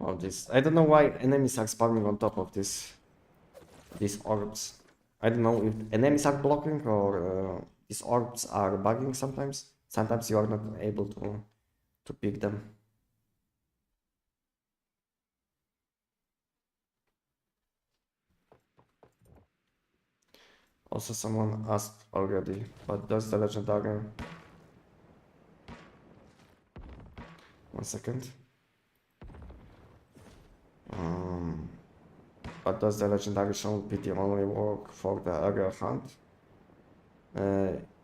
Oh, this I don't know why enemies are spawning on top of these orbs. I don't know if enemies are blocking or these orbs are bugging sometimes. Sometimes you are not able to pick them. Also, someone asked already, but does the legendary... One second. But does the legendary shown PT only work for the area hunt?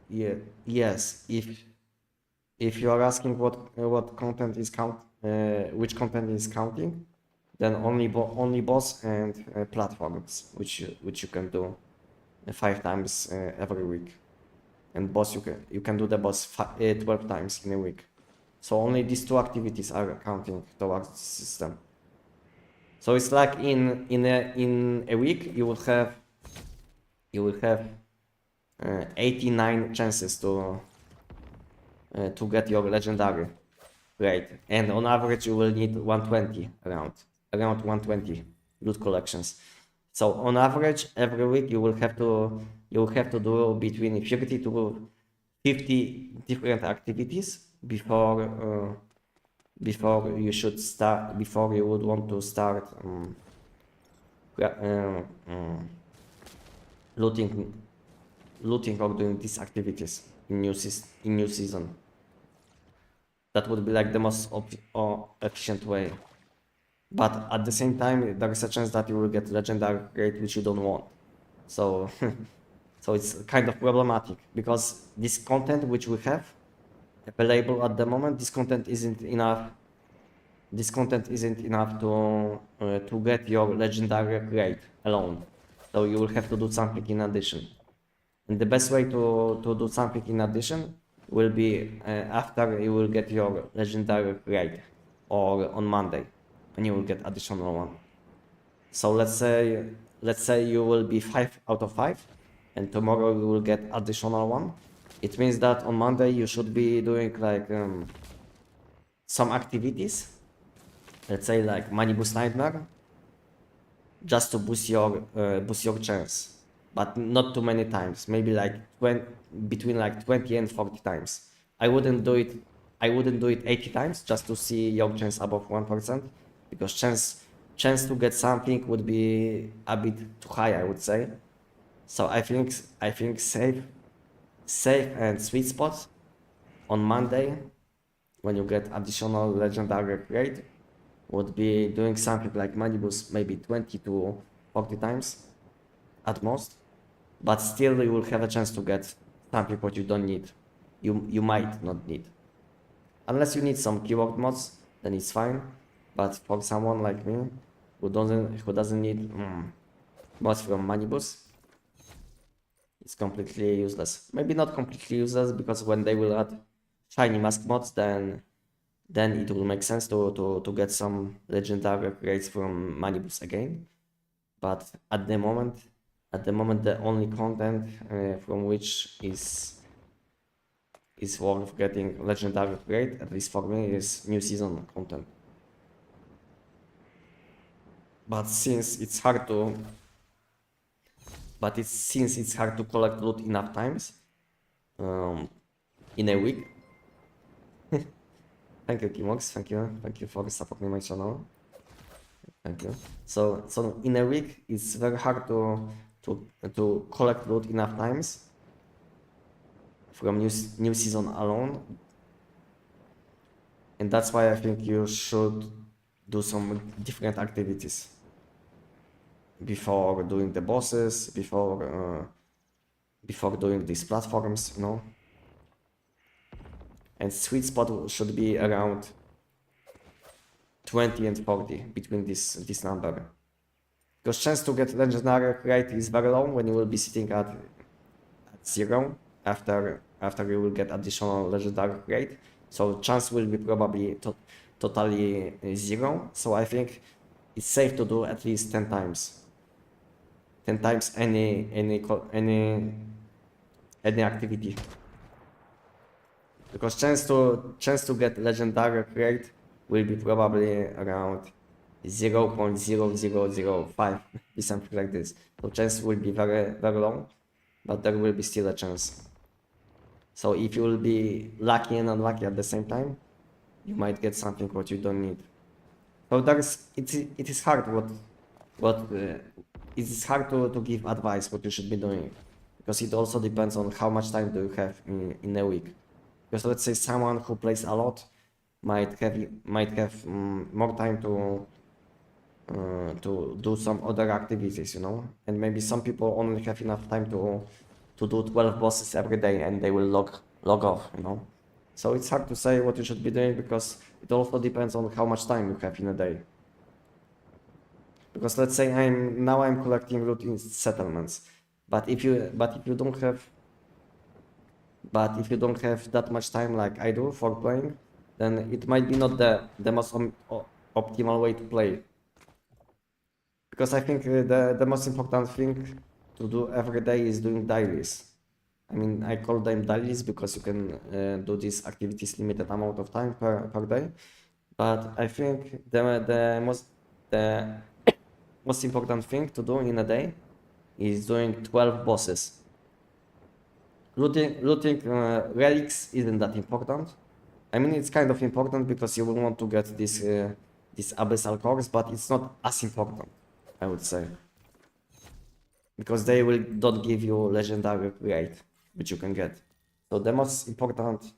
Yeah, yes. If you are asking what content is which content is counting, then only boss and platforms, which you can do 5 times every week, and boss you can do the boss 12 times in a week. So only these 2 activities are counting towards the system. So it's like in a week you will have 89 chances to get your legendary, right? And on average you will need 120 around 120 loot collections. So on average every week you will have to do between 50 to 50 different activities before you would want to start looting or doing these activities in new season. That would be like the most efficient way. But at the same time, there is a chance that you will get legendary rate which you don't want. So so it's kind of problematic because this content which we have available at the moment, this content isn't enough to get your legendary rate alone. So you will have to do something in addition. And the best way to do something in addition will be after you will get your legendary rate, or on Monday, and you will get additional one. So let's say you will be 5 out of 5, and tomorrow you will get additional one. It means that on Monday you should be doing like some activities, let's say like Money Boost Nightmare, just to boost your chance, but not too many times. Maybe like between like 20 and 40 times. I wouldn't do it 80 times just to see your chance above 1%, because chance chance to get something would be a bit too high, I would say. So I think safe and sweet spot on Monday when you get additional legendary rate would be doing something like Manibus maybe 20 to 40 times at most, but still you will have a chance to get something what you don't need. You might not need. Unless you need some keyword mods, then it's fine. But for someone like me who doesn't need mods from Manibus, it's completely useless. Maybe not completely useless, because when they will add shiny mask mods, then it will make sense to get some legendary upgrades from Manibus again. But at the moment the only content from which is worth getting legendary upgrade, at least for me, is new season content. But since it's hard to collect loot enough times in a week. Thank you, Kimox. Thank you for supporting my channel. Thank you. So in a week it's very hard to collect loot enough times from new season alone, and that's why I think you should do some different activities before doing the bosses, before doing these platforms, you know. And sweet spot should be around 20 and 40, between this number, because chance to get legendary rate is very low when you will be sitting at 0 after you will get additional legendary rate. So chance will be probably totally 0. So I think it's safe to do at least 10 times any activity, because chance to get legendary rate will be probably around 0.0005, something like this. So chance will be very, very low, but there will be still a chance. So if you will be lucky and unlucky at the same time, you might get something what you don't need. So it is hard it is hard to give advice what you should be doing, because it also depends on how much time do you have in a week. Because let's say someone who plays a lot might have more time to do some other activities, you know, and maybe some people only have enough time to do 12 bosses every day, and they will log off, you know. So it's hard to say what you should be doing, because it also depends on how much time you have in a day. Because let's say I'm collecting loot in settlements, but if you don't have that much time like I do for playing, then it might be not the most optimal way to play. Because I think the most important thing to do every day is doing dailies. I mean, I call them dailies because you can do these activities limited amount of time per day. But I think the most important thing to do in a day is doing 12 bosses. Looting relics isn't that important. I mean, it's kind of important because you will want to get this abyssal cores, but it's not as important, I would say, because they don't give you legendary rate, which you can get. So the most important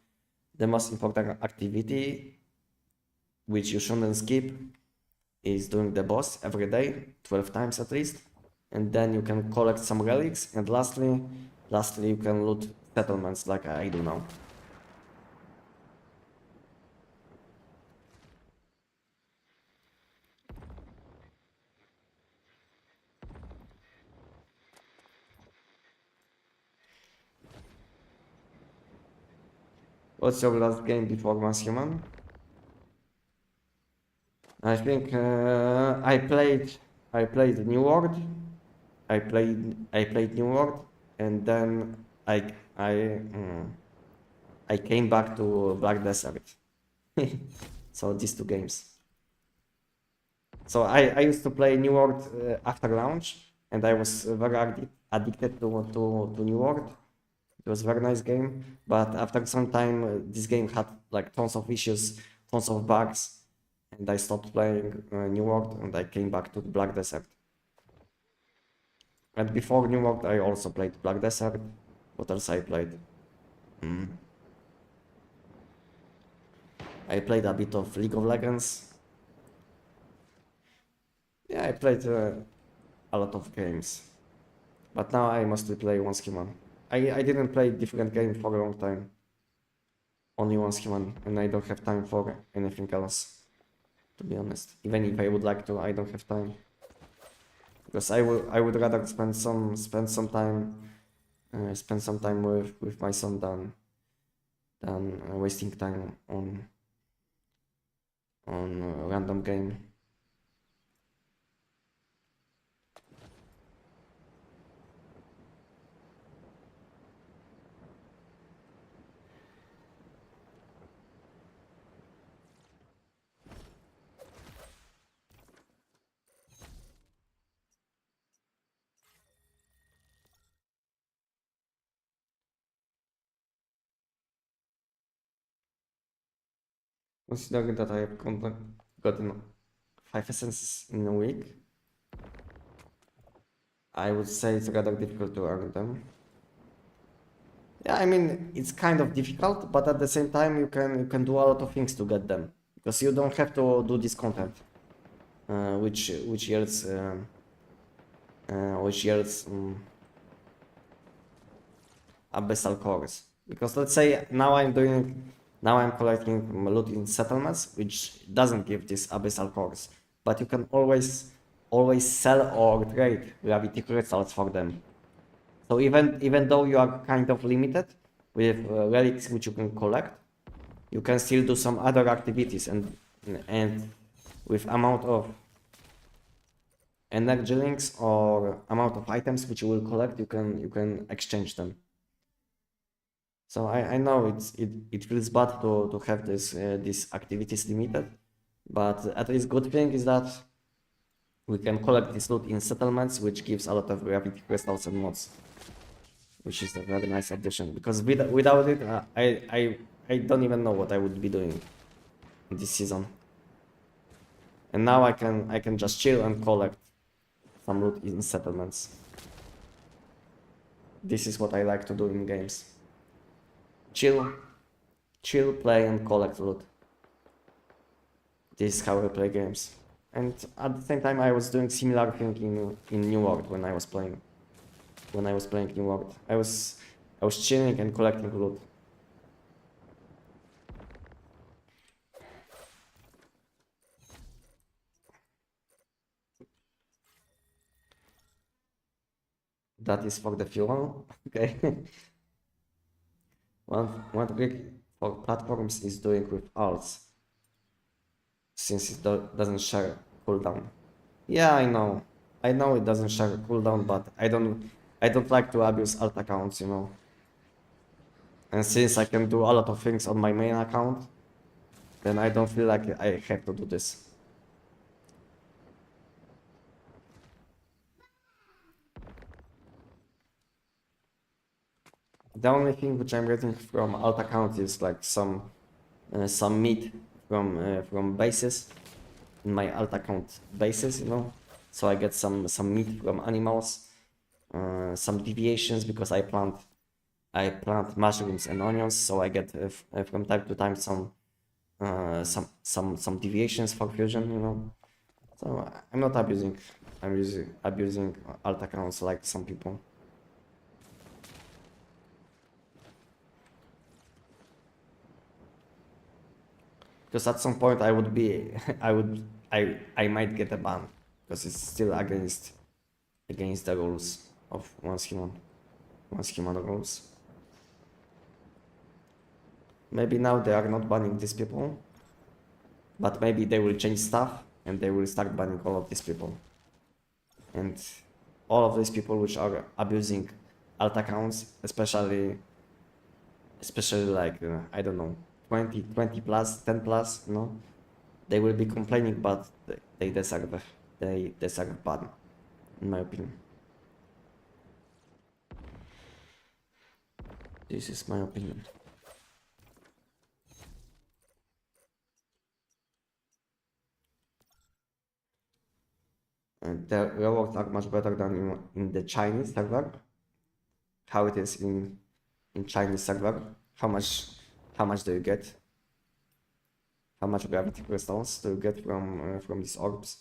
activity, which you shouldn't skip, is doing the boss every day, 12 times at least, and then you can collect some relics, and lastly you can loot settlements like I do now. What's your last game before Once Human? I think I played New World. I played New World, and then I came back to Black Desert. So these two games. So I used to play New World after launch, and I was very addicted to New World. It was a very nice game, but after some time, this game had like tons of issues, tons of bugs, and I stopped playing New World, and I came back to Black Desert. And before New World, I also played Black Desert. What else I played? I played a bit of League of Legends. Yeah, I played a lot of games. But now I mostly play one Schema. I didn't play different games for a long time. Only one Schema, and I don't have time for anything else, to be honest. Even if I would like to, I don't have time. Because I would rather spend some time with my son than wasting time on a random game. Considering that I have gotten 5 essences in a week, I would say it's rather difficult to earn them. Yeah, I mean it's kind of difficult, but at the same time you can do a lot of things to get them because you don't have to do this content, which yields abyssal cores. Because let's say now I'm collecting loot in settlements, which doesn't give these abyssal cores, but you can always sell or trade gravity crystals for them. So even though you are kind of limited with relics which you can collect, you can still do some other activities, and with amount of energy links or amount of items which you will collect, you can exchange them. So I know it feels bad to have these activities limited, but at least good thing is that we can collect this loot in settlements, which gives a lot of gravity crystals and mods, which is a very nice addition. Because without it, I don't even know what I would be doing in this season. And now I can just chill and collect some loot in settlements. This is what I like to do in games. Chill, play and collect loot. This is how I play games. And at the same time I was doing similar thing in New World when I was playing New World. I was chilling and collecting loot. That is for the fuel. Okay. One trick for platforms is doing with alts, since it doesn't share cooldown. Yeah, I know. I know it doesn't share cooldown, but I don't like to abuse alt accounts, you know. And since I can do a lot of things on my main account, then I don't feel like I have to do this. The only thing which I'm getting from alt account is like some meat from bases, in my alt account bases, you know. So I get some meat from animals, some deviations because I plant mushrooms and onions, so I get from time to time some deviations for fusion, you know. So I'm not abusing. Abusing alt accounts like some people. Because at some point I would be, I might get a ban because it's still against the rules of one human rules. Maybe now they are not banning these people, but maybe they will change stuff and they will start banning all of these people. And all of these people which are abusing alt accounts, especially like I don't know, 20 plus, 10 plus, you know, they will be complaining, but they deserve ban, in my opinion. This is my opinion. the rewards are much better than in the Chinese server. How it is in Chinese server? How much do you get? How much gravity crystals do you get from these orbs?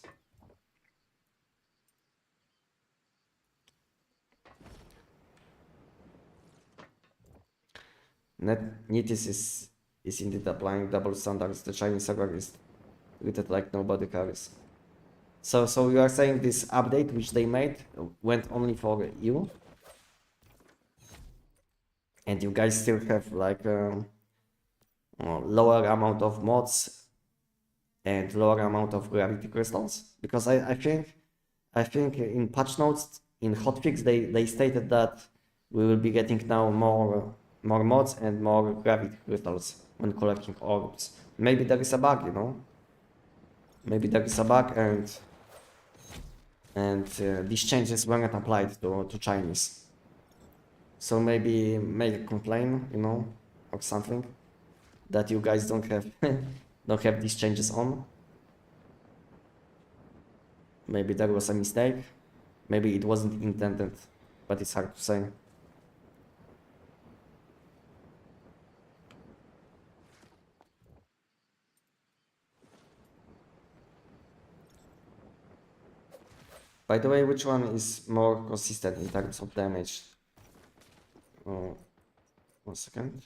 Nitis is indeed applying double standards. The Chinese server is treated like nobody cares. So you are saying this update which they made went only for you, and you guys still have like lower amount of mods and lower amount of gravity crystals? Because I think in patch notes in hotfix they stated that we will be getting now more mods and more gravity crystals when collecting orbs. Maybe there is a bug, you know. Maybe there is a bug and these changes weren't applied to Chinese. So maybe make a complaint, you know, or something, that you guys don't have don't have these changes on. Maybe there was a mistake. Maybe it wasn't intended, but it's hard to say. By the way, which one is more consistent in terms of damage? 1 second.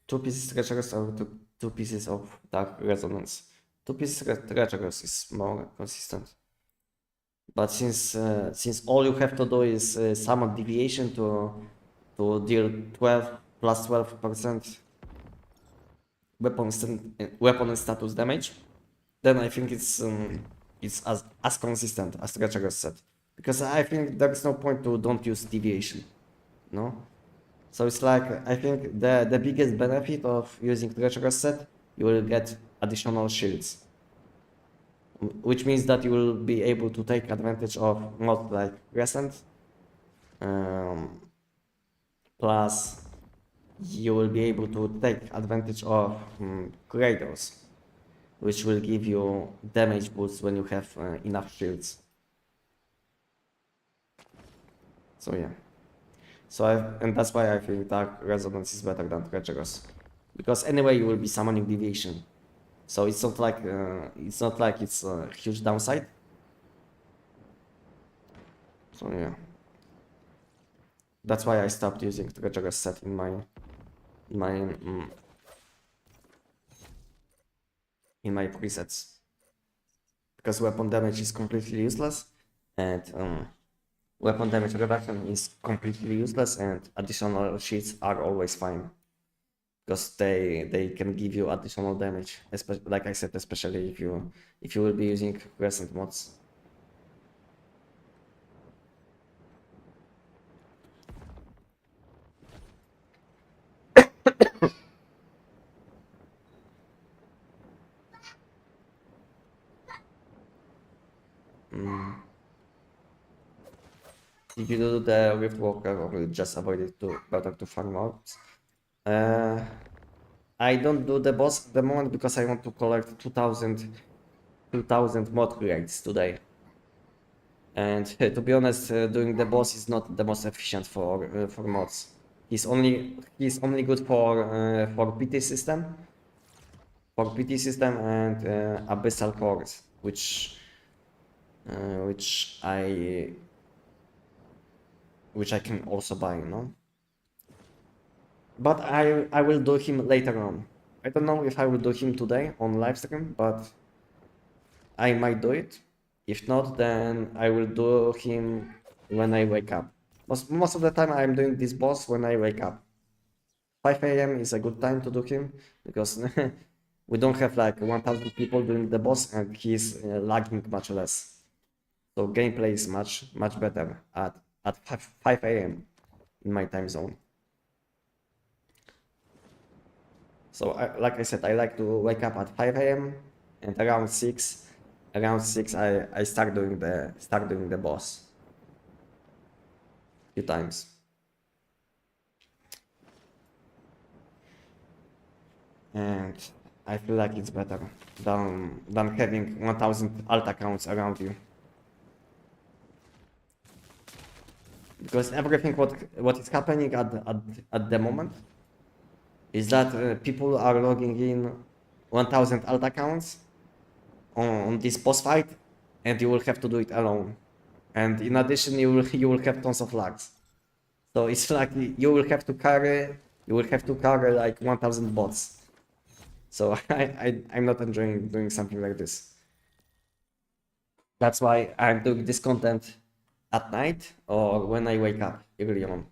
2 pieces treacherous or two pieces of dark resonance. 2 pieces treacherous is more consistent. But since all you have to do is summon deviation to deal 12 plus 12% weapon and status damage, then I think it's as consistent as treacherous set. Because I think there is no point to don't use deviation, no? So it's like, I think the biggest benefit of using treacherous set, you will get additional shields. Which means that you will be able to take advantage of mods like Crescent, plus you will be able to take advantage of Creators, which will give you damage boosts when you have enough shields. So yeah. And that's why I think Dark Resonance is better than Treacherous, because anyway you will be summoning deviation, so it's not like it's a huge downside. So yeah, that's why I stopped using Treacherous set in my presets, because weapon damage is completely useless, and weapon damage reduction is completely useless, and additional sheets are always fine, because they can give you additional damage, like I said, especially if you will be using recent mods. If you do the Rift Walker, or you just avoid it to better to farm mobs. I don't do the boss at the moment because I want to collect 2000 mod crates today. And to be honest, doing the boss is not the most efficient for mods. He's only good for PT system, and abyssal cores, which I can also buy, you know. But I will do him later on. I don't know if I will do him today on live stream, but I might do it. If not, then I will do him when I wake up. Most of the time I'm doing this boss when I wake up. 5 a.m. is a good time to do him, because we don't have like 1000 people doing the boss, and he's lagging much less. So gameplay is much better at 5 a.m. in my time zone. So like I said, I like to wake up at 5 a.m. and around 6 I start doing the boss a few times. And I feel like it's better than having 1000 alt accounts around you. because everything what is happening at the moment is that people are logging in 1000 alt accounts on this boss fight, and you will have to do it alone. And in addition, you will have tons of lags. So it's like you will have to carry like 1000 bots. So I'm not enjoying doing something like this. That's why I'm doing this content at night or when I wake up early on.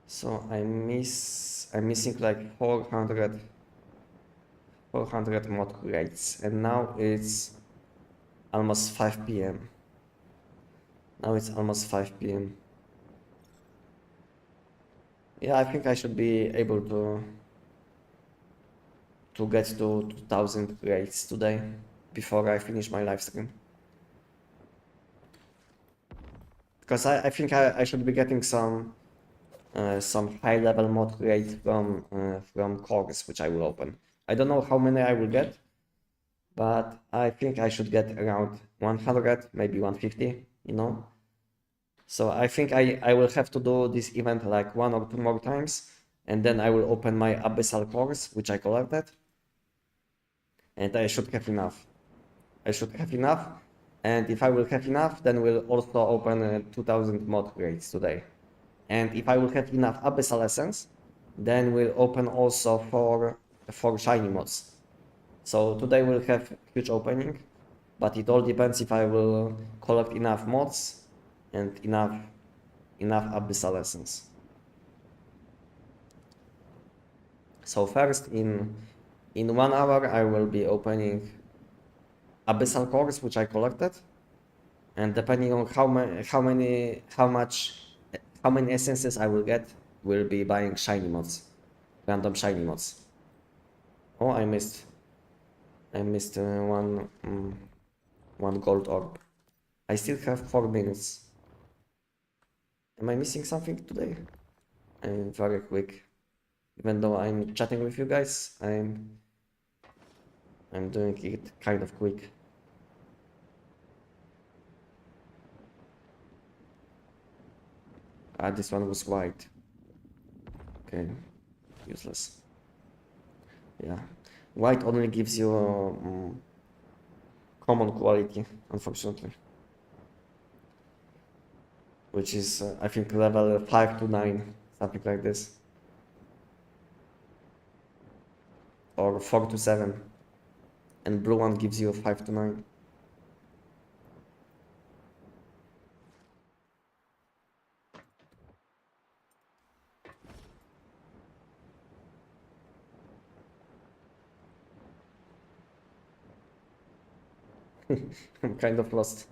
So I'm missing like 400 mod rates, and now it's almost 5 p.m. Now it's almost 5 p.m. Yeah, I think I should be able to get to 2000 rates today before I finish my live stream. Because I think I should be getting some high level mod rate from cores which I will open. I don't know how many I will get, but I think I should get around 100, maybe 150, you know. So I think I will have to do this event like 1 or 2 more times, and then I will open my abyssal cores which I collected, and I should have enough. I should have enough, and if I will have enough, then we'll also open 2000 mod rates today. And if I will have enough abyssal essence, then we'll open also for shiny mods. So today we'll have huge opening, but it all depends if I will collect enough mods and enough abyssal essence. So first in 1 hour I will be opening abyssal cores which I collected, and depending on how many essences I will get, will be buying shiny mods, random shiny mods. Oh, I missed one gold orb. I still have 4 minutes. Am I missing something today? I'm very quick. Even though I'm chatting with you guys, I'm doing it kind of quick. Ah, this one was white. Okay, useless. Yeah, white only gives you common quality, unfortunately, which is I think level 5 to 9, something like this, or 4 to 7, and blue one gives you 5 to 9. I'm kind of lost.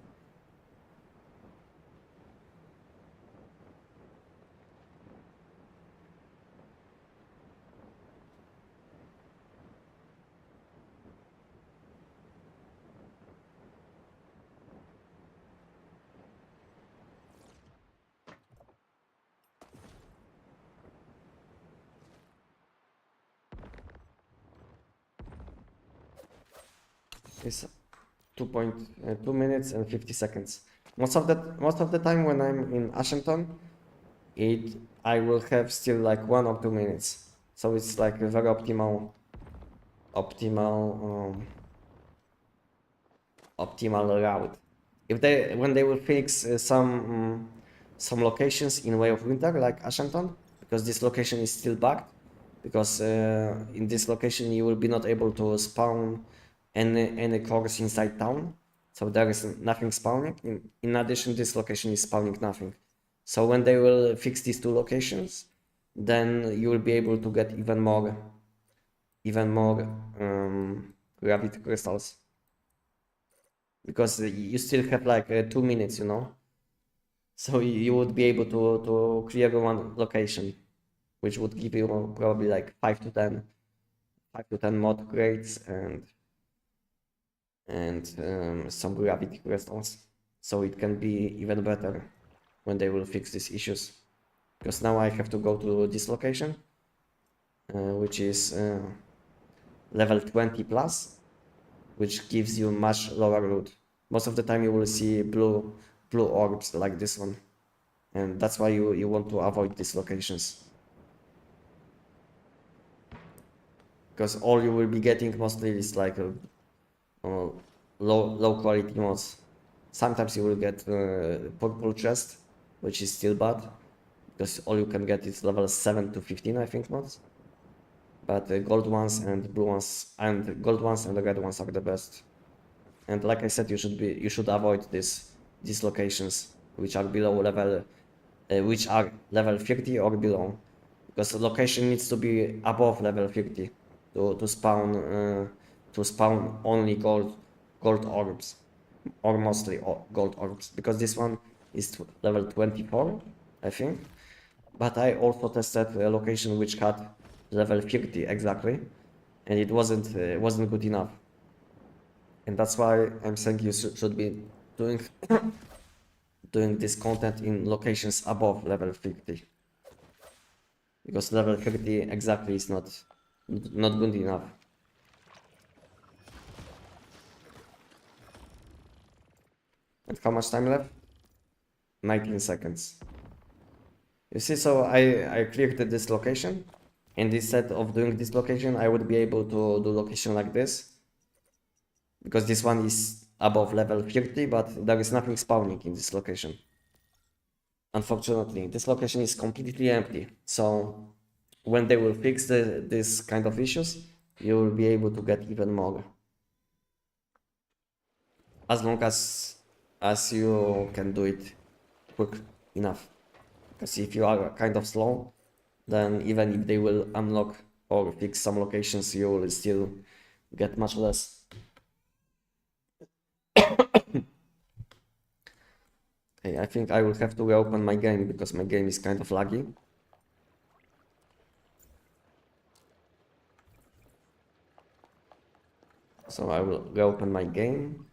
It's 2 minutes and 50 seconds. Most of the time when I'm in Ashington, I will have still like 1 or 2 minutes. So it's like a very optimal route. When they will fix some locations in Way of Winter like Ashington, because this location is still bugged, because in this location you will be not able to spawn any cores inside town, so there is nothing spawning. In addition, this location is spawning nothing. So when they will fix these 2 locations, then you will be able to get even more gravity crystals, because you still have like 2 minutes, you know. So you would be able to clear 1 location which would give you probably like 5 to 10 mod grades and some gravity crystals, so it can be even better when they will fix these issues. Because now I have to go to this location, which is level 20 plus, which gives you much lower loot. Most of the time you will see blue orbs like this one, and that's why you want to avoid these locations. Because all you will be getting mostly is like low quality mods. Sometimes you will get purple chest, which is still bad, because all you can get is level 7 to 15, I think, mods. But gold ones and blue ones and gold ones and the red ones are the best. And like I said, you should avoid these locations which are below level, which are level 30 or below, because the location needs to be above level 30 to spawn only gold orbs, or mostly gold orbs, because this one is level 24, I think. But I also tested a location which had level 30 exactly, and it wasn't good enough. And that's why I'm saying you should be doing doing this content in locations above level 50, because level 30 exactly is not good enough. And how much time left? 19 seconds. You see, so I created this location, and instead of doing this location, I would be able to do location like this, because this one is above level 30, but there is nothing spawning in this location. Unfortunately, this location is completely empty. So when they will fix this kind of issues, you will be able to get even more. As long as you can do it quick enough. Because if you are kind of slow, then even if they will unlock or fix some locations, you will still get much less. Okay, I think I will have to reopen my game because my game is kind of laggy. So I will reopen my game.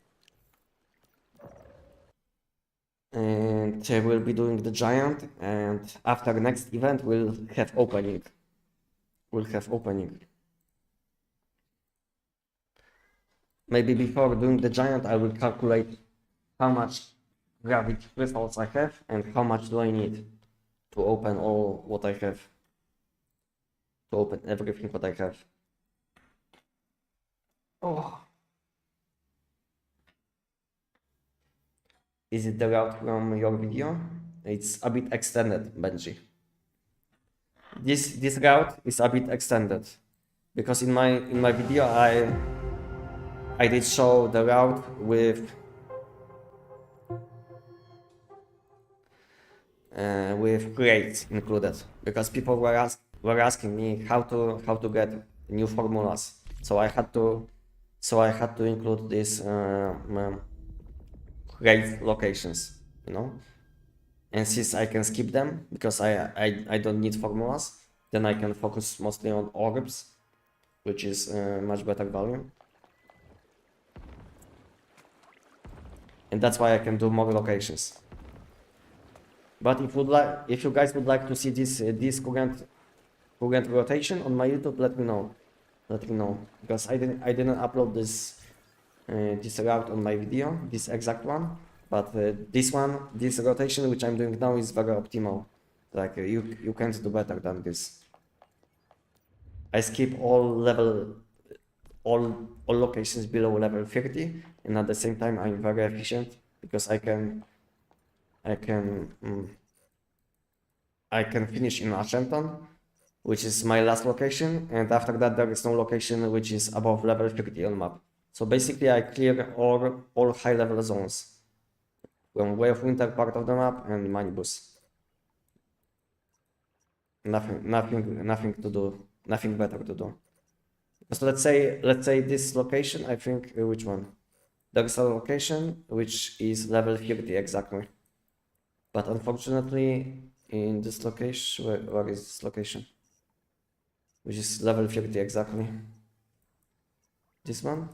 And we'll be doing the giant, and after the next event we'll have opening. Maybe before doing the giant I will calculate how much gravity crystals I have and how much do I need to open all what I have, to open everything what I have. Oh, is it the route from your video? It's a bit extended, Benji. This route is a bit extended because in my video I did show the route with grades included, because people were asking me how to get new formulas. So I had to include these grade locations, you know. And since I can skip them because I don't need formulas, then I can focus mostly on orbs, which is much better value. And that's why I can do more locations. But if you guys would like to see this current rotation on my YouTube, let me know. Because I didn't upload this route on my video, this exact one. But this rotation which I'm doing now is very optimal. Like you can't do better than this. I skip all locations below level 30, and at the same time I'm very efficient because I can finish in Ashenton, which is my last location, and after that there is no location which is above level 30 on map. So basically I clear all high level zones from Way of Winter part of the map and Minibus. Nothing to do, nothing better to do. So let's say this location, I think, which one? There is a location which is level 30 exactly. But unfortunately in this location, where is this location? which is level 30 exactly. This one.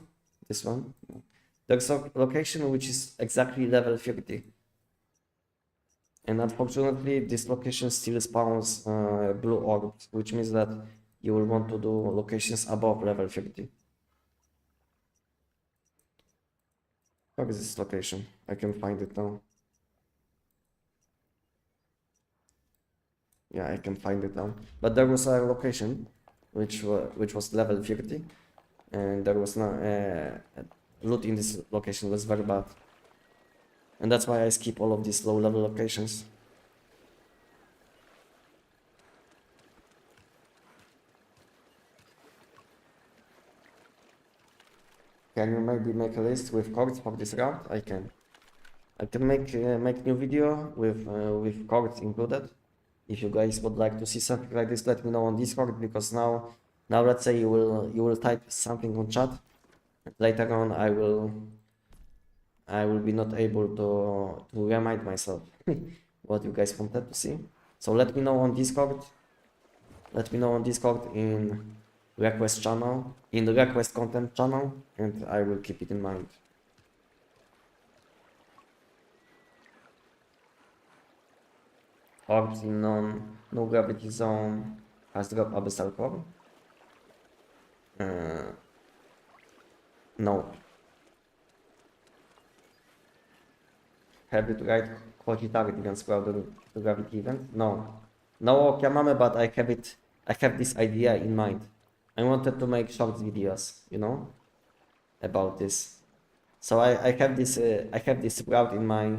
There's a location which is exactly level 30. And unfortunately, this location still spawns blue orbs, which means that you will want to do locations above level 30. Where is this location? I can find it now. Yeah, I can find it now. But there was a location which was level 30, and there was no loot in this location was very bad. And that's why I skip all of these low level locations. Can you maybe make a list with cards for this round? I can. I can make new video with cards included. If you guys would like to see something like this, let me know on Discord, because now let's say you will type something on chat. Later on, I will be not able to remind myself what you guys wanted to see. So let me know on Discord. Let me know on Discord in request channel, in the request content channel, and I will keep it in mind. Orbs in no gravity zone has drop abyssal core. No. Have you tried quality target against crowded gravity event? No. No Kiamame, but I have this idea in mind. I wanted to make short videos, you know, about this. So I have this route in my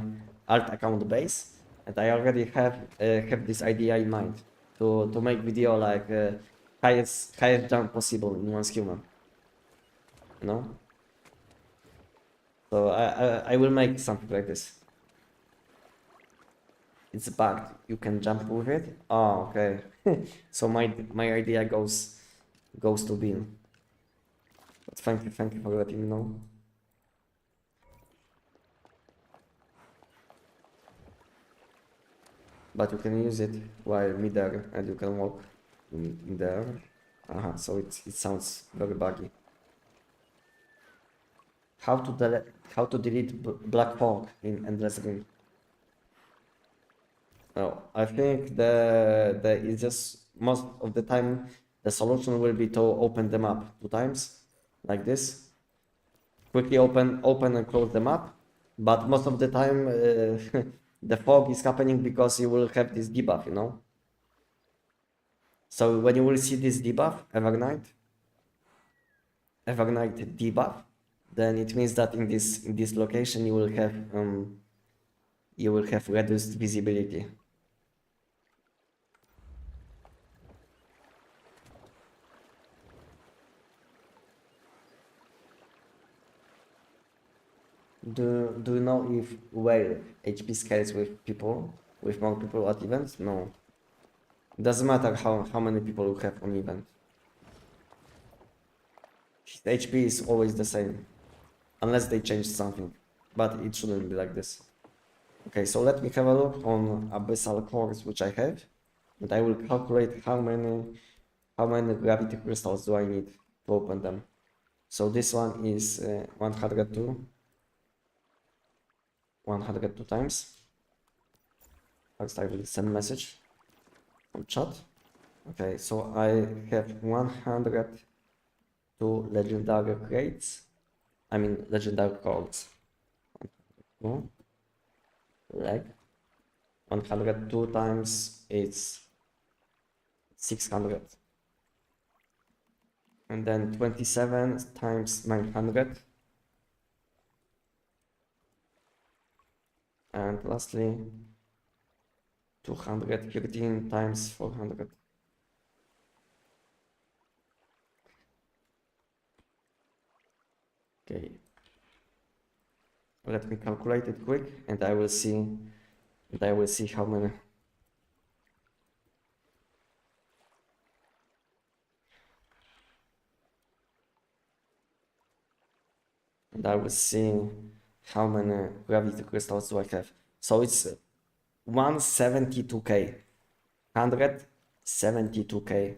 alt account base, and I already have this idea in mind to make video like highest jump possible in one human, you know. So I will make something like this. It's bugged. You can jump with it. Oh, okay. So my idea goes to bin. But thank you for letting me know. But you can use it while midair, and you can walk in there. So it sounds very buggy. How to delete black fog in endless ring? No, I think the is just most of the time the solution will be to open them up 2 times like this. Quickly open and close them up, but most of the time the fog is happening because you will have this debuff, you know. So when you will see this debuff evernight debuff, then it means that in this location you will have reduced visibility. Do you know if whale HP scales with more people at events? No. Doesn't matter how many people you have on event. His HP is always the same, unless they change something, but it shouldn't be like this. Okay, so let me have a look on abyssal cores which I have, and I will calculate how many gravity crystals do I need to open them. So this one is 102 times. First I will send message on chat. Okay, so I have 102 legendary crates. I mean legendary cards. Leg. 102 times it's 600. And then 27 times 900. And lastly 213 times 400. Okay, let me calculate it quick, and I will see how many. And I will see how many gravity crystals do I have. So it's 172k. 172k.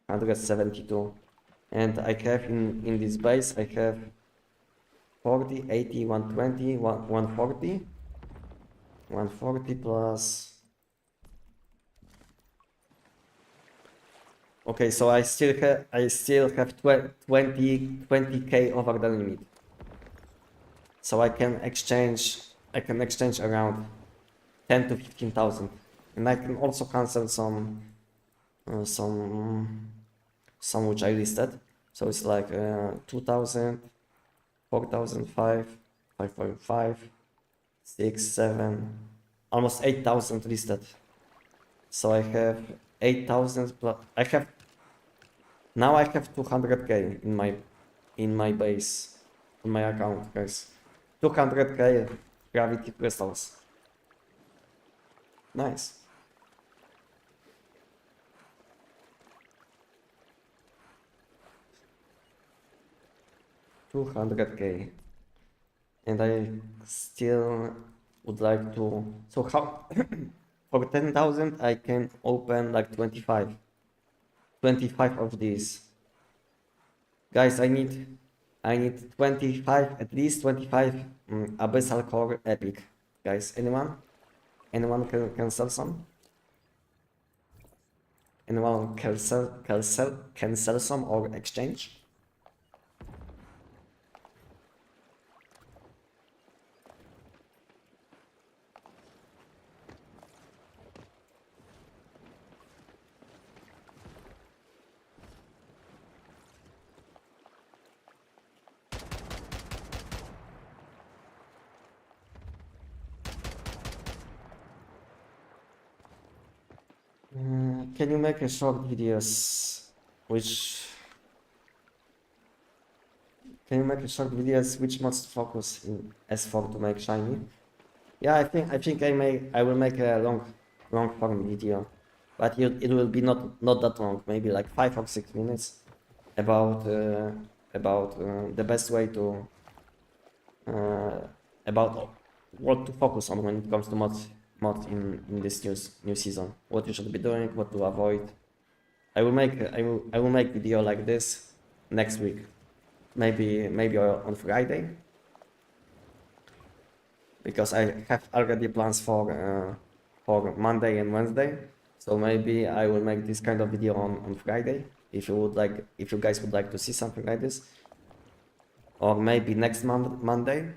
172. And I have in this base, I have 40, 80, 120, 140. 140 plus. Okay, so I still have 20k over the limit. So I can exchange around 10 to 15,000. And I can also cancel some which I listed. So it's like 2,000, 4,000, 5.5, 6, 7, almost 8,000 listed. So I have 8,000 plus. Now I have 200k in my base, on my account, guys. 200k gravity crystals. Nice. $200k, and I still would like to. So how? For 10,000 I can open like 25 of these. Guys, I need 25, at least 25 abyssal core epic. Guys, anyone can sell some? Anyone can sell some or exchange? Can you make a short videos which mods to focus in S4 to make shiny? Yeah, I think I will make a long form video, but it will be not that long, maybe like 5 or 6 minutes about the best way to about what to focus on when it comes to mods in this new season. What you should be doing, what to avoid. I will make video like this next week, maybe on Friday, because I have already plans for Monday and Wednesday. So maybe I will make this kind of video on Friday if you guys would like to see something like this, or maybe next Monday.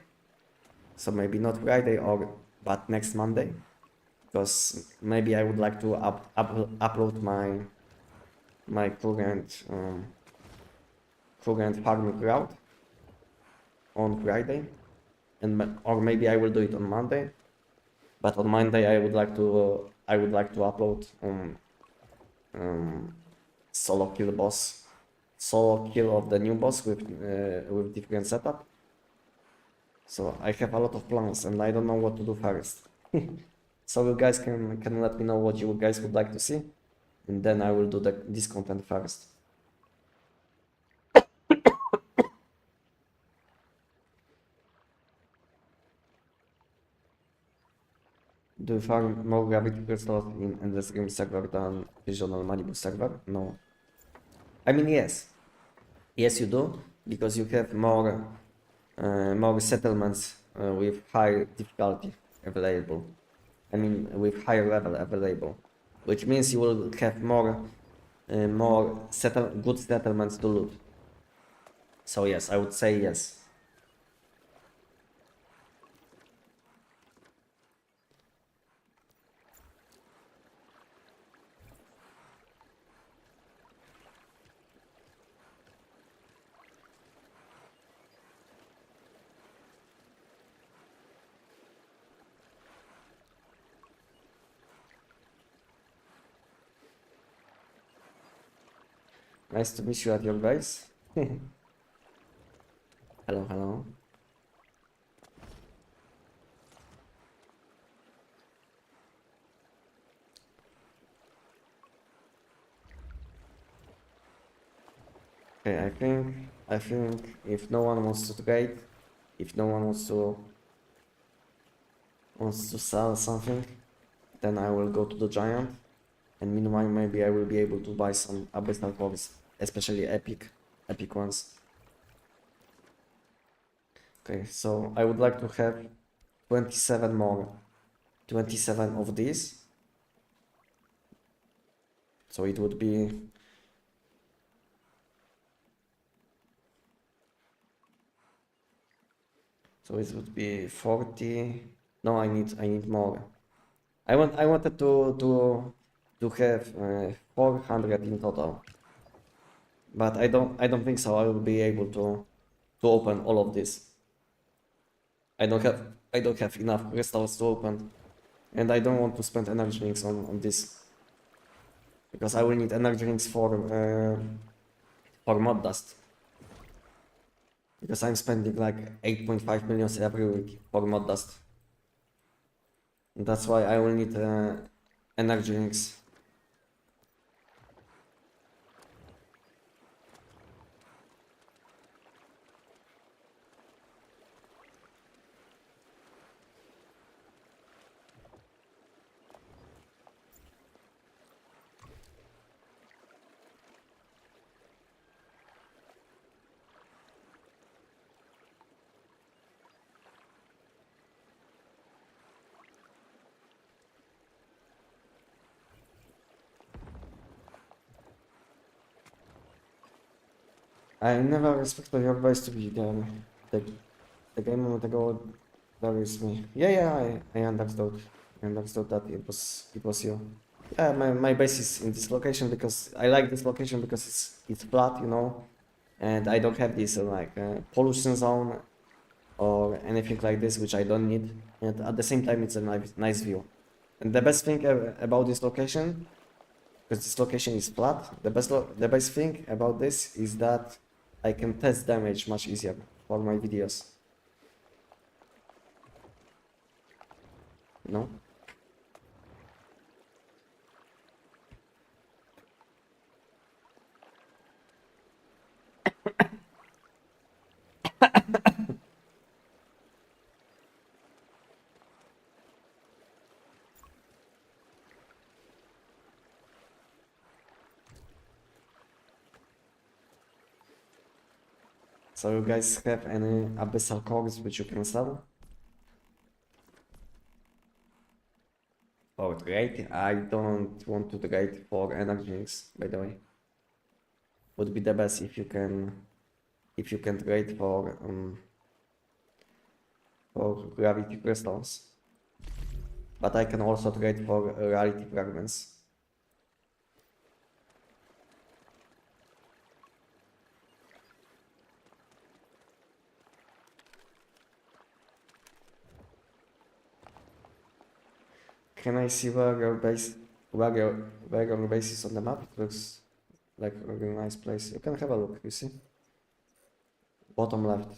So maybe not Friday but next Monday, because maybe I would like to upload my current farming route on Friday, or maybe I will do it on Monday. But on Monday I would like to upload solo kill of the new boss with different setup. So I have a lot of plans and I don't know what to do first. So you guys can let me know what you guys would like to see, and then I will do this content first. Do you farm more gravity crystals in Endless Game server than Visional Malibu server? No. I mean, yes. Yes, you do, because you have more settlements with high difficulty available. I mean, with higher level available, which means you will have more good settlements to loot. So yes, I would say yes. Nice to meet you at your base. Hello, hello. Okay, I think if no one wants to trade, if no one wants to sell something, then I will go to the giant. And meanwhile, maybe I will be able to buy some abyssal cores, especially epic ones. Okay, so I would like to have 27 more, 27 of these. So it would be So it would be 40. No, I need more. I wanted to have 400 in total, but I don't think so. I will be able to open all of this. I don't have enough crystals to open, and I don't want to spend energy drinks on this because I will need energy drinks for mod dust. Because I'm spending like 8.5 million every week for mod dust. And that's why I will need energy drinks. I never expected your voice to be the, the game moment ago worries me. I understood. I understood that it was you. Yeah, my base is in this location because I like this location because it's flat, you know, and I don't have this like pollution zone or anything like this, which I don't need. And at the same time, it's a nice view. And the best thing about this location, because this location is flat, the best thing about this is that I can test damage much easier for my videos. You know? So you guys have any abyssal cores which you can sell? Oh, trade? I don't want to trade for energy drinks, by the way. Would be the best if you can trade for gravity crystals. But I can also trade for rarity fragments. Can I see where your base is on the map? It looks like a really nice place. You can have a look, you see? Bottom left.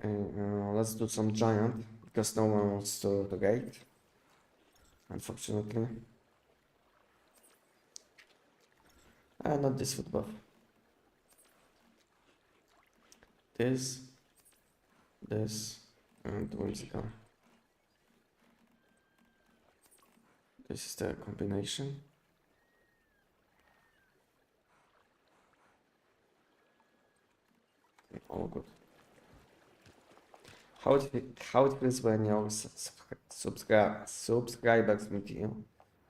Okay, let's do some giant, because no one wants to gate, unfortunately. Not this foot buff. This, and whimsical. This is the combination. All good. How it feels when your subscribers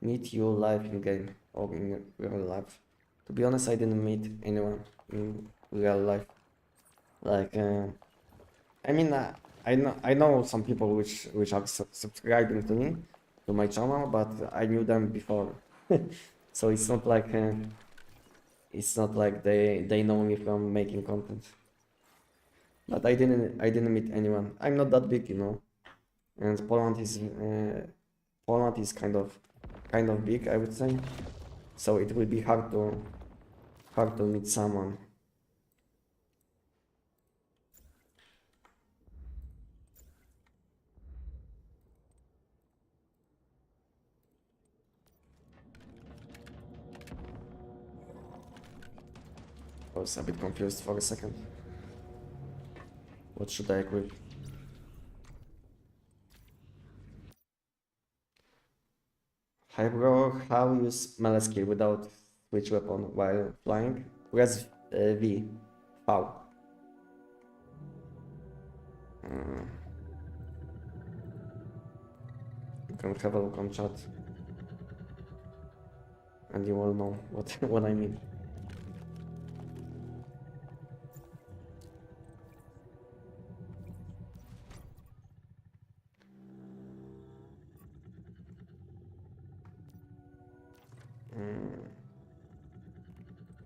meet you live in game or in real life? To be honest, I didn't meet anyone in real life. Like, I mean, I know some people which are subscribing to me, to my channel, but I knew them before, so it's not like they know me from making content. But I didn't meet anyone. I'm not that big, you know, and Poland is kind of big, I would say. So it will be hard to meet someone. was a bit confused for a second. What should I equip? Hi bro, how use melee skill without switch weapon while flying? Press V. V. You can have a look on chat. And you will know what I mean.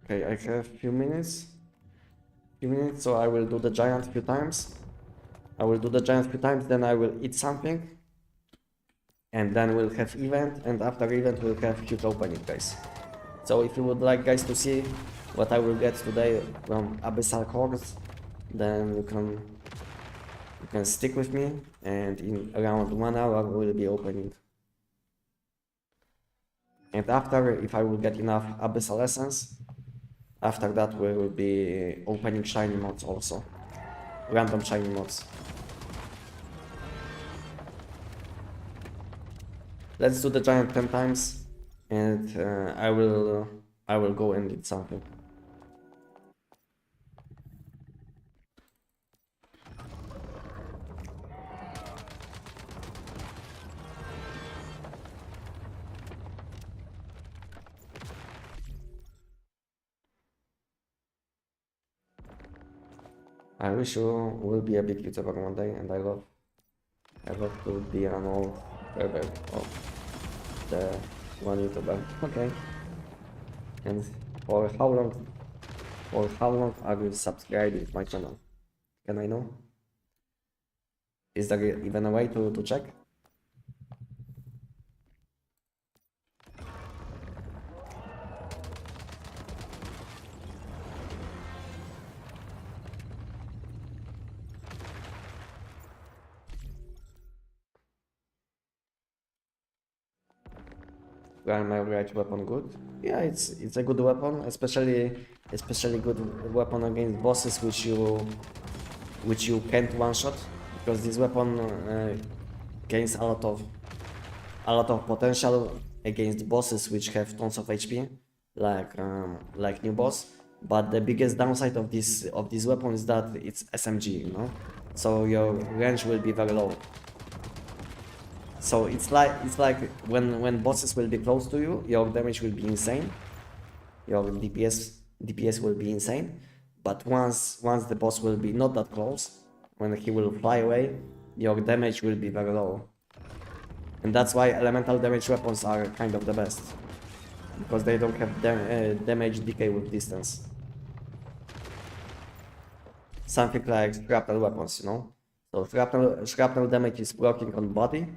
Okay, I have few minutes, so I will do the giant few times. Then I will eat something, and then we'll have event, and after event we'll have huge opening, guys. So if you would like, guys, to see what I will get today from Abyssal Hordes, then you can stick with me, and in around 1 hour we'll be opening. And after, if I will get enough Abyssal Essence, after that we will be opening shiny mods also. Random shiny mods. Let's do the giant 10 times, and I will go and eat something. I wish you will be a big YouTuber one day, and I love to be an old forever of the one YouTuber. Okay. And for how long are you subscribed with my channel? Can I know? Is there even a way to check? Primary right weapon good? Yeah, it's a good weapon, especially good weapon against bosses which you can't one shot, because this weapon gains a lot of potential against bosses which have tons of HP, like new boss. But the biggest downside of this weapon is that it's SMG, you know, so your range will be very low. So it's like when bosses will be close to you, your damage will be insane, your DPS will be insane. But once the boss will be not that close, when he will fly away, your damage will be very low. And that's why elemental damage weapons are kind of the best, because they don't have damage decay with distance. Something like shrapnel weapons, you know. So shrapnel damage is blocking on body.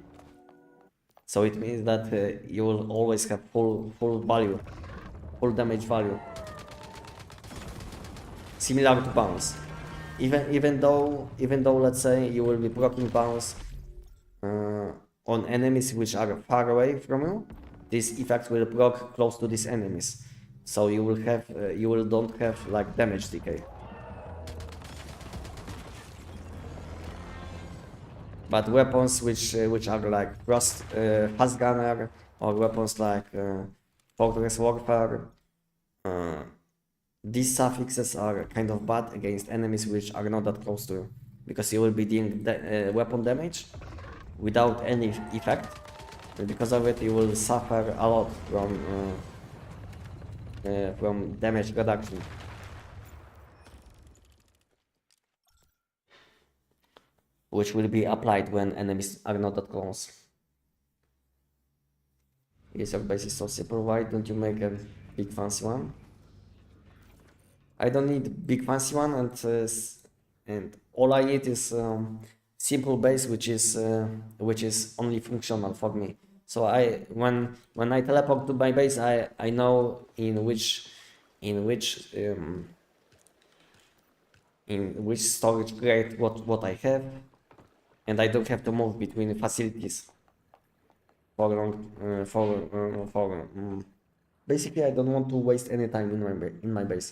So it means that you will always have full damage value, similar to bounce. Even though let's say you will be blocking bounce on enemies which are far away from you, this effect will block close to these enemies. So you will don't have like damage decay. But weapons which are like fast gunner, or weapons like fortress warfare, these suffixes are kind of bad against enemies which are not that close to you, because you will be dealing weapon damage without any effect, and because of it you will suffer a lot from damage reduction. Which will be applied when enemies are not that close. Yes, your base is so simple. Why don't you make a big fancy one? I don't need big fancy one, and all I need is simple base, which is only functional for me. So when I teleport to my base, I know in which storage crate what I have. And I don't have to move between facilities for long. Basically, I don't want to waste any time in my base.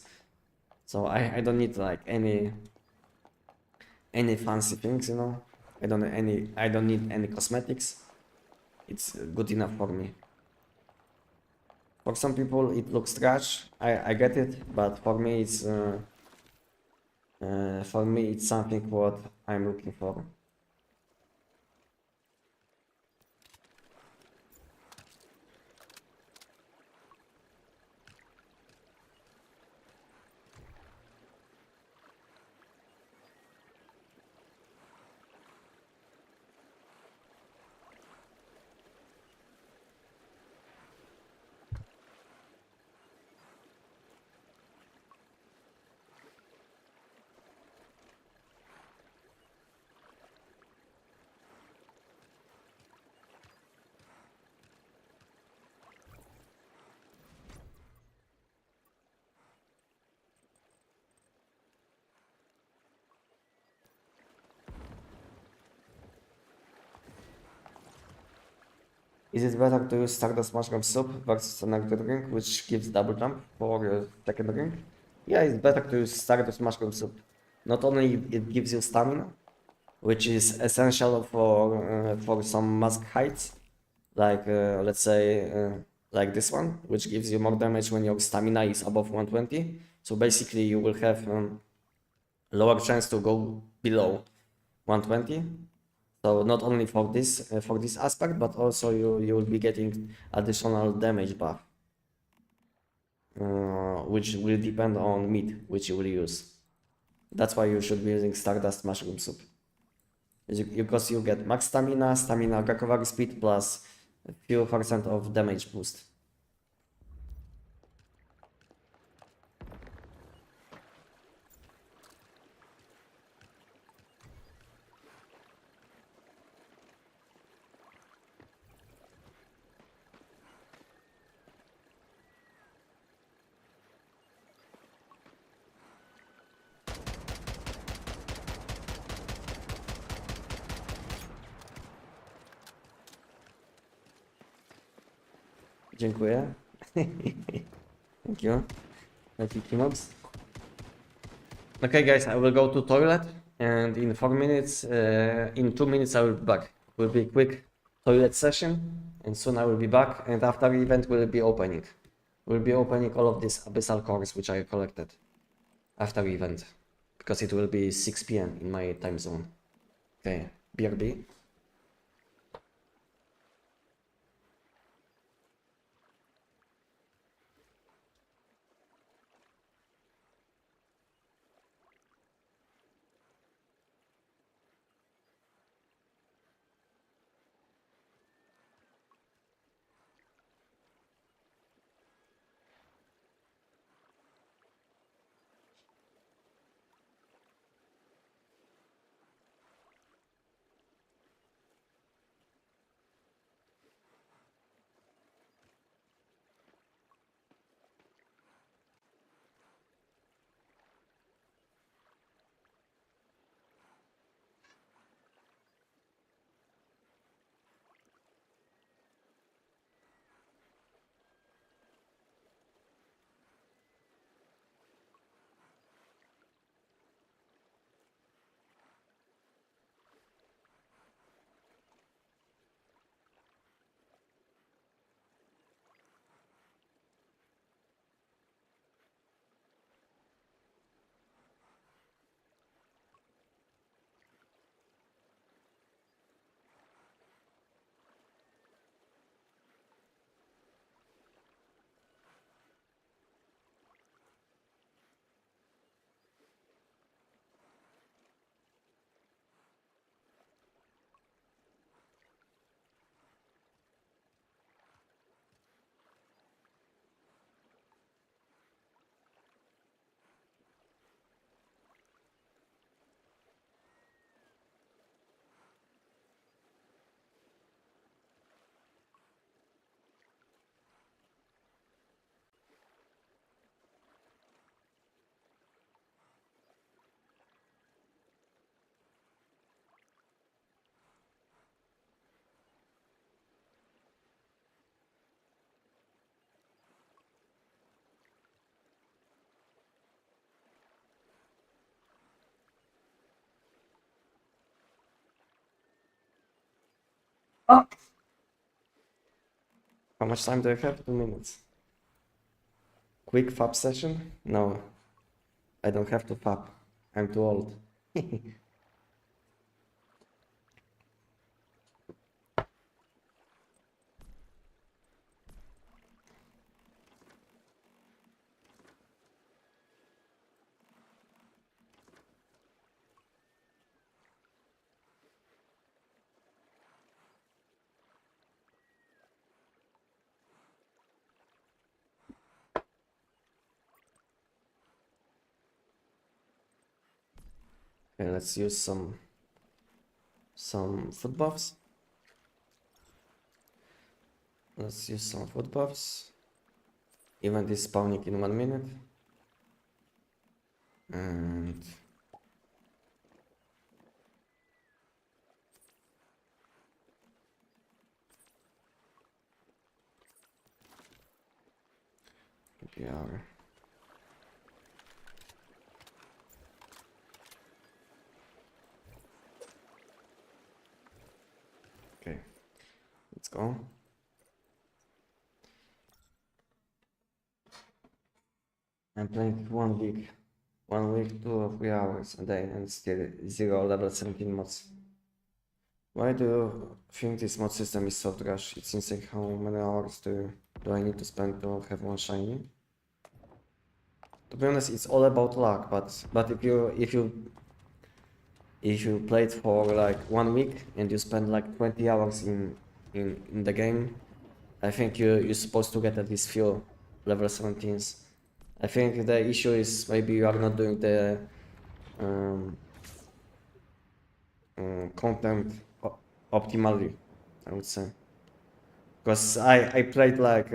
So I don't need like any fancy things, you know. I don't need any cosmetics. It's good enough for me. For some people it looks trash. I get it, but for me it's something what I'm looking for. Is it better to use Stardust Mushroom Soup versus another drink which gives double jump for second drink? Yeah, it's better to use Stardust Mushroom Soup. Not only it gives you stamina, which is essential for some mask heights, like let's say like this one, which gives you more damage when your stamina is above 120. So basically you will have lower chance to go below 120. So not only for this aspect, but also you will be getting additional damage buff, which will depend on meat which you will use. That's why you should be using Stardust Mushroom Soup. Because you get max stamina recovery speed plus a few percent of damage boost. Dziękuję. Thank you. Thank you, Kimox. Okay, guys, I will go to toilet, and in 4 minutes, in 2 minutes, I will be back. Will be a quick toilet session, and soon I will be back. And after the event, we'll be opening. We'll be opening all of these abyssal cores which I collected after the event, because it will be 6 p.m. in my time zone. Okay, BRB. Oh. How much time do I have? 2 minutes. Quick fab session? No, I don't have to fab. I'm too old. Okay, let's use some food buffs. Let's use some food buffs. Event is spawning in 1 minute. And we are okay. Let's go. I'm playing 1 week. 1 week, 2 or 3 hours a day, and still 0 level 17 mods. Why do you think this mod system is so trash? It's insane how many hours do I need to spend to have one shiny? To be honest, it's all about luck, but if you played for like 1 week and you spend like 20 hours in the game, I think you're supposed to get at least few level 17s. I think the issue is maybe you are not doing the content optimally, I would say. Because I played like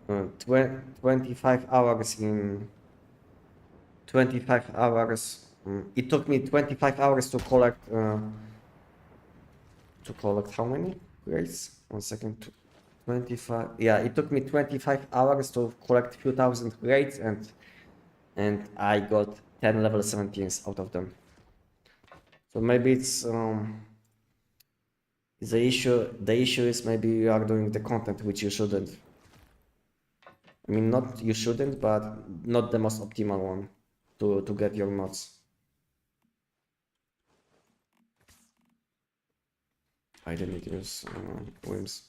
25 hours in 25 hours. It took me 25 hours to collect how many grades? 1 second. 25. Yeah, it took me 25 hours to collect few thousand grades, and I got 10 level 17s out of them. So maybe it's the issue is maybe you are doing the content which you shouldn't. I mean, not you shouldn't, but not the most optimal one to get your mods. I didn't use whims.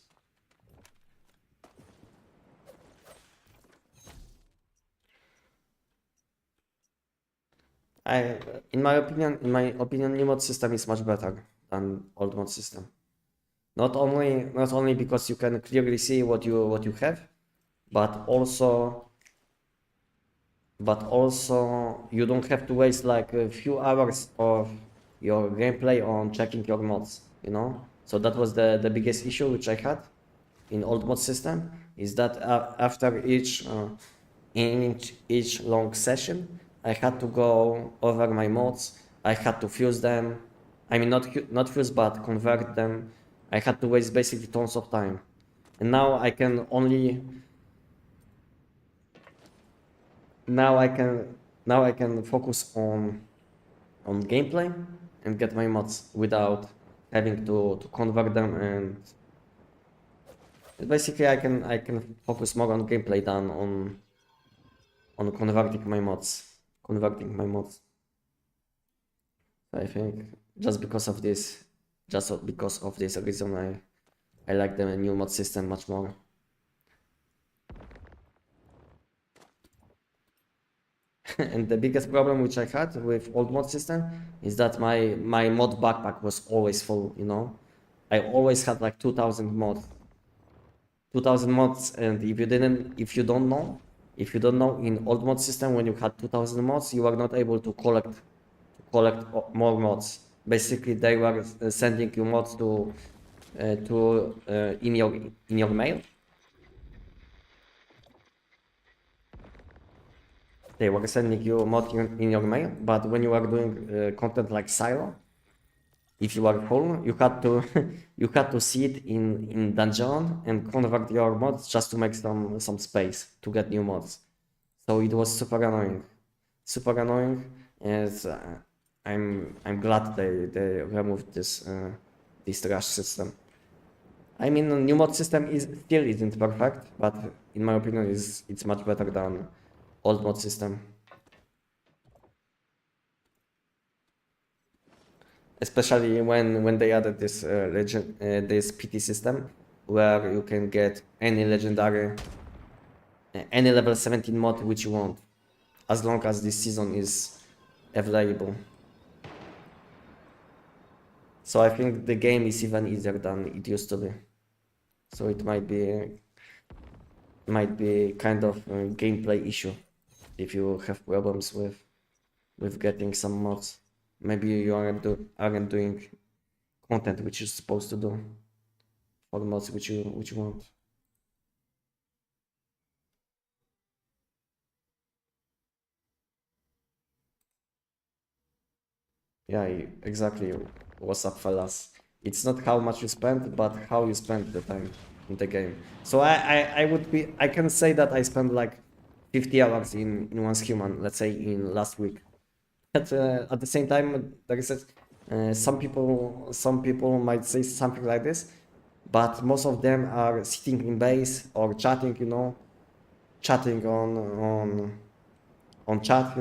In my opinion, new mod system is much better than old mod system. Not only because you can clearly see what you have, but also you don't have to waste like a few hours of your gameplay on checking your mods, you know. So that was the biggest issue which I had in old mod system, is that after each long session I had to go over my mods. I had to fuse them. I mean, not fuse, but convert them. I had to waste basically tons of time, and now I can focus on gameplay and get my mods without having to convert them, and basically I can focus more on gameplay than on converting my mods. I think just because of this reason, I like the new mod system much more. And the biggest problem which I had with old mod system is that my mod backpack was always full, you know. I always had like 2000 mods. And if you don't know, in old mod system, when you had 2000 mods, you were not able to collect more mods. Basically, they were sending you mods in your mail. They were sending you mod in your mail, but when you are doing content like silo, if you are full, you had to you had to see it in dungeon and convert your mods just to make some space to get new mods. So it was super annoying, and I'm glad they removed this trash system. I mean, the new mod system is still isn't perfect, but in my opinion, it's much better than old mod system. Especially when they added this this PT system, where you can get any legendary, any level 17 mod which you want, as long as this season is available. So I think the game is even easier than it used to be. So it might be kind of a gameplay issue if you have problems with getting some mods. Maybe you aren't doing content which you're supposed to do for the mods which you want. Yeah, exactly. What's up, fellas? It's not how much you spend, but how you spend the time in the game. So I can say that I spent like 50 hours in Once Human, let's say in last week. At the same time, like I said, some people might say something like this, but most of them are sitting in base or chatting, chatting on chat,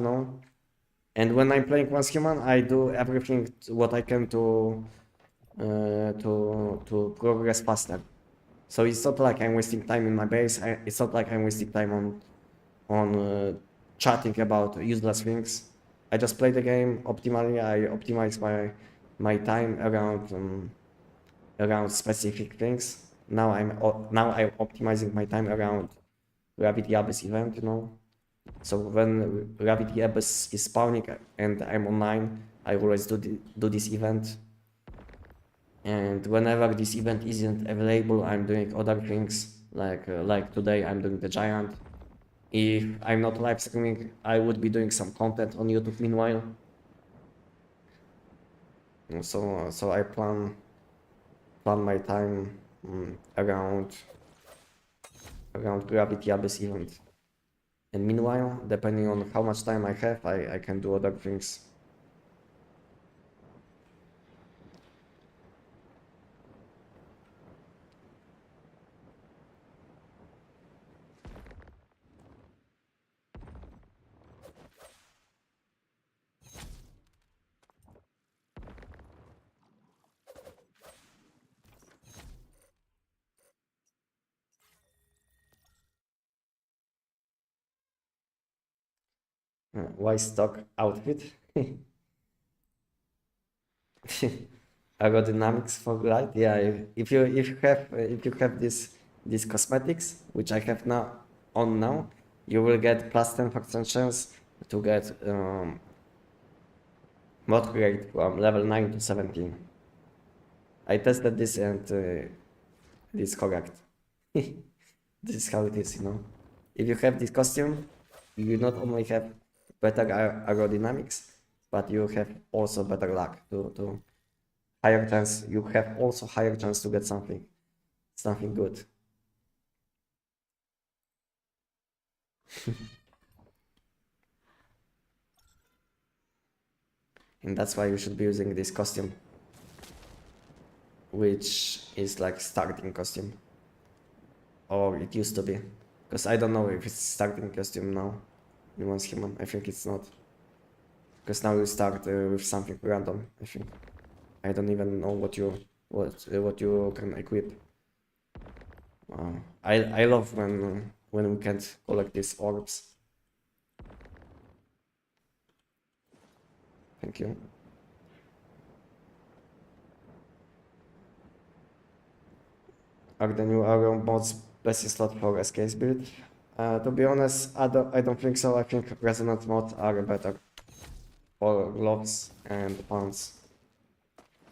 And when I'm playing Once Human, I do everything what I can to progress faster. So it's not like I'm wasting time in my base. It's not like I'm wasting time on chatting about useless things. I just play the game optimally. I optimize my time around specific things. Now I'm optimizing my time around Gravity Abyss event. So when Gravity Abyss is spawning and I'm online, I always do this event. And whenever this event isn't available, I'm doing other things. Like today, I'm doing the giant. If I'm not live streaming, I would be doing some content on YouTube meanwhile. So I plan my time around Gravity Abyss event. And meanwhile, depending on how much time I have, I can do other things. Why stock outfit? Aerodynamics for glide. Yeah, if you have these cosmetics, which I have now, you will get plus 10% chance to get mod grade from level 9 to 17. I tested this and it is correct. This is how it is, If you have this costume, you not only have better aerodynamics, but you have also better luck to higher chance. You have also higher chance to get something good. And that's why you should be using this costume, which is like starting costume, or it used to be, because I don't know if it's starting costume now in Once Human. I think it's not, because now you start with something random. I think I don't even know what you can equip. I love when we can't collect these orbs. Thank you. Are the new Aeron mods best slot for SKS build? To be honest, I don't think so. I think resonance mods are better for gloves and pants.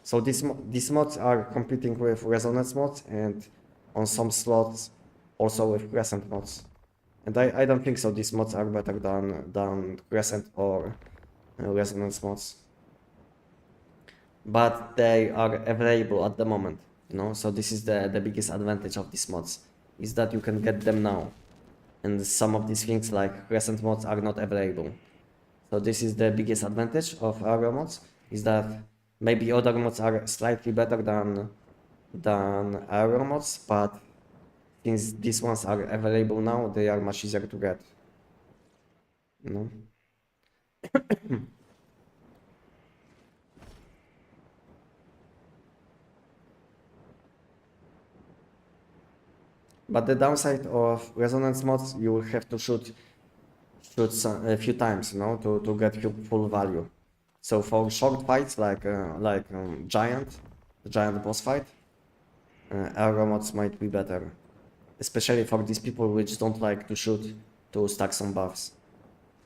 So these mods are competing with resonance mods and on some slots also with crescent mods. And I don't think so. These mods are better than crescent or resonance mods. But they are available at the moment, So this is the biggest advantage of these mods, is that you can get them now. And some of these things like crescent mods are not available. So this is the biggest advantage of our mods, is that maybe other mods are slightly better aerial mods, but since these ones are available now, they are much easier to get. You know? But the downside of resonance mods, you will have to shoot a few times, you know, to get your full value. So for short fights like giant boss fight, aerial mods might be better, especially for these people which don't like to shoot to stack some buffs,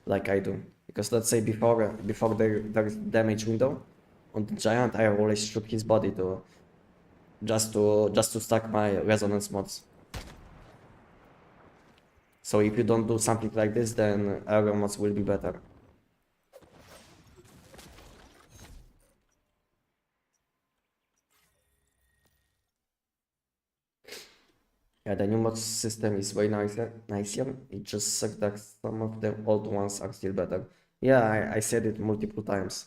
like I do. Because let's say before there's damage window on the giant, I always shoot his body to just to stack my resonance mods. So if you don't do something like this, then aerial mods will be better. Yeah, the new mod system is way nicer. It just sucks that some of the old ones are still better. Yeah, I said it multiple times.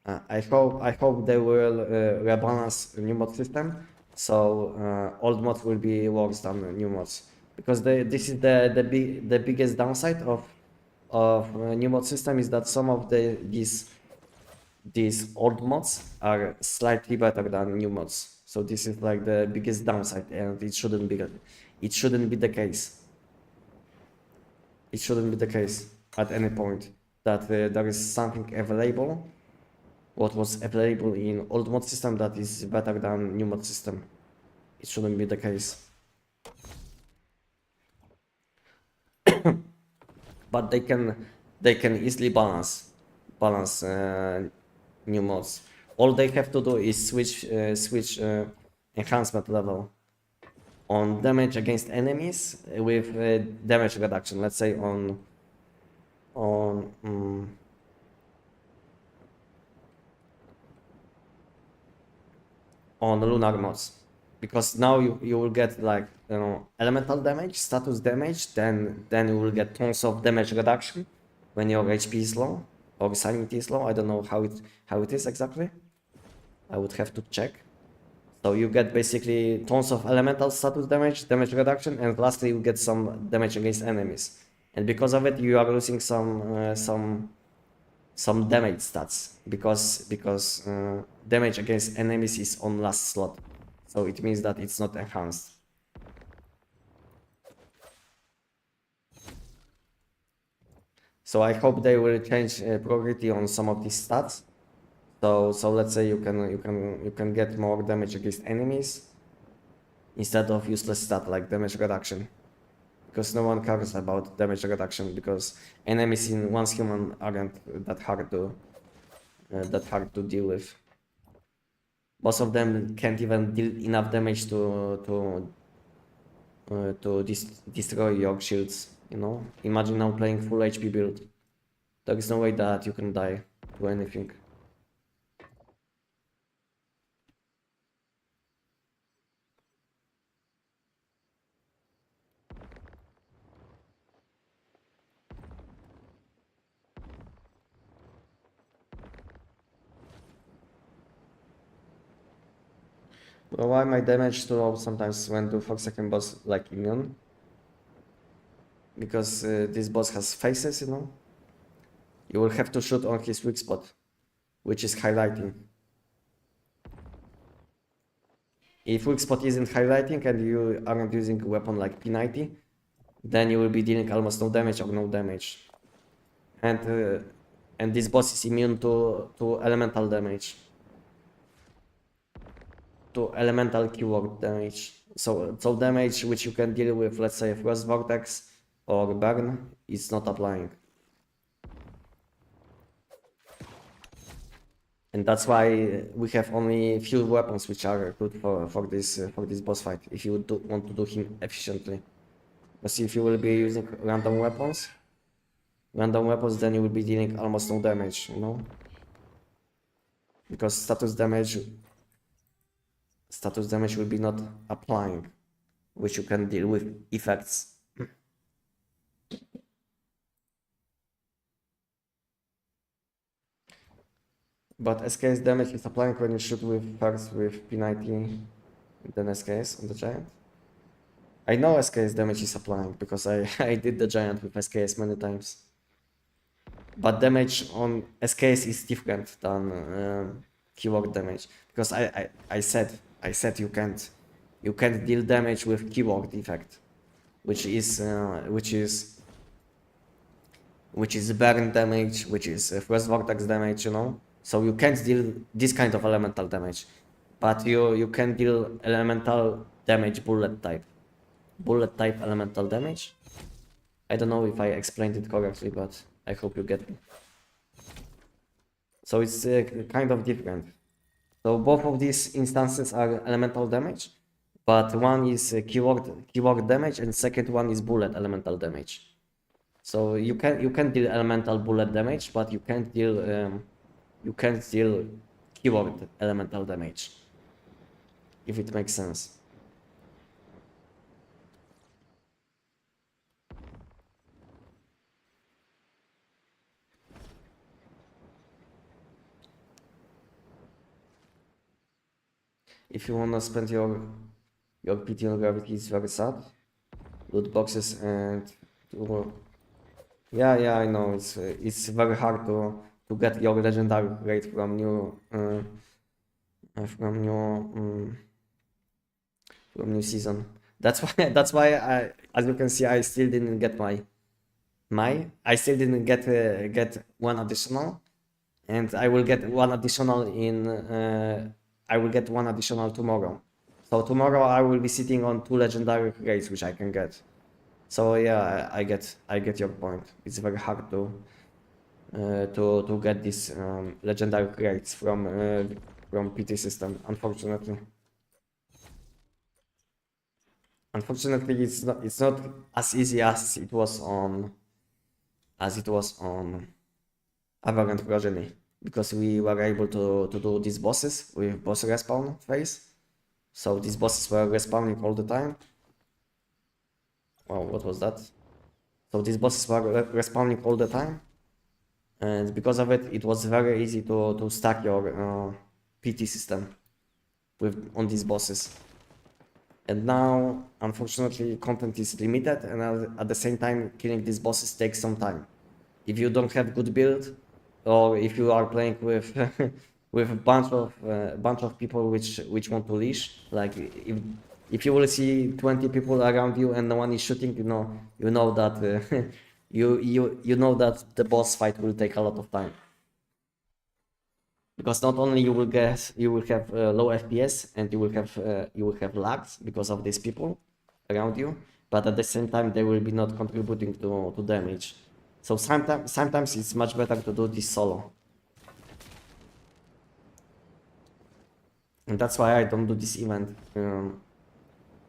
I hope they will rebalance the new mod system, so old mods will be worse than new mods, because this is the biggest downside of new mod system, is that some of these old mods are slightly better than new mods. So this is like the biggest downside, and it shouldn't be the case. It shouldn't be the case at any point that there is something available, what was available in old mod system, that is better than new mod system. It shouldn't be the case. But they can easily balance new mods. All they have to do is switch enhancement level on damage against enemies with damage reduction. Let's say on lunar mods, because now you will get like, you know, elemental damage, status damage, then you will get tons of damage reduction when your HP is low or sanity is low. I don't know how it is exactly. I would have to check. So you get basically tons of elemental status damage reduction, and lastly you get some damage against enemies. And because of it, you are losing some damage stats, because damage against enemies is on last slot. So it means that it's not enhanced. So I hope they will change priority on some of these stats. So let's say you can get more damage against enemies instead of useless stat like damage reduction, because no one cares about damage reduction, because enemies in once human aren't that hard to deal with. Most of them can't even deal enough damage to destroy your shields. You know, imagine now playing full HP build. There is no way that you can die to anything. Well, why my damage too low sometimes when to 4-second boss like immune? Because this boss has faces, you know? You will have to shoot on his weak spot, which is highlighting. If weak spot isn't highlighting and you aren't using a weapon like P90, then you will be dealing almost no damage or no damage. And this boss is immune to elemental damage. To elemental keyword damage. So damage which you can deal with, let's say Frost Vortex or Burn, is not applying. And that's why we have only few weapons which are good for this boss fight, if you want to do him efficiently. Because if you will be using random weapons, then you will be dealing almost no damage, you know? Because status damage will be not applying, which you can deal with effects. But SKS damage is applying when you shoot with first with P90 than SKS on the giant. I know SKS damage is applying because I did the giant with SKS many times. But damage on SKS is different than keyword damage because I said you can't deal damage with keyword effect, which is burn damage, which is first vortex damage, you know. So you can't deal this kind of elemental damage, but you can deal elemental damage bullet type elemental damage. I don't know if I explained it correctly, but I hope you get it. So it's kind of different. So both of these instances are elemental damage, but one is keyword damage and second one is bullet elemental damage. So you can deal elemental bullet damage, but you can't deal keyword elemental damage, if it makes sense. If you wanna spend your PT on gravity, it's very sad. Loot boxes and yeah, I know it's very hard to get your legendary rate from new season. That's why I, as you can see, I still didn't get I still didn't get one additional, and I will get one additional tomorrow. So tomorrow I will be sitting on 2 legendary rates which I can get. So yeah, I get your point. It's very hard to get these legendary rates from PT system, unfortunately. Unfortunately, it's not as easy as it was on Aberrant Progeny, because we were able to do these bosses with boss respawn phase. So these bosses were respawning all the time. Wow, what was that? So these bosses were respawning all the time, and because of it, it was very easy to stack your PT system on these bosses. And now, unfortunately, content is limited, and at the same time, killing these bosses takes some time. If you don't have good build, or if you are playing with with a bunch of people which want to leash, like if you will see 20 people around you and no one is shooting, you know that you know that the boss fight will take a lot of time. Because not only you will have low FPS and you will have lags because of these people around you, but at the same time they will be not contributing to damage. So sometimes it's much better to do this solo. And that's why I don't do this event.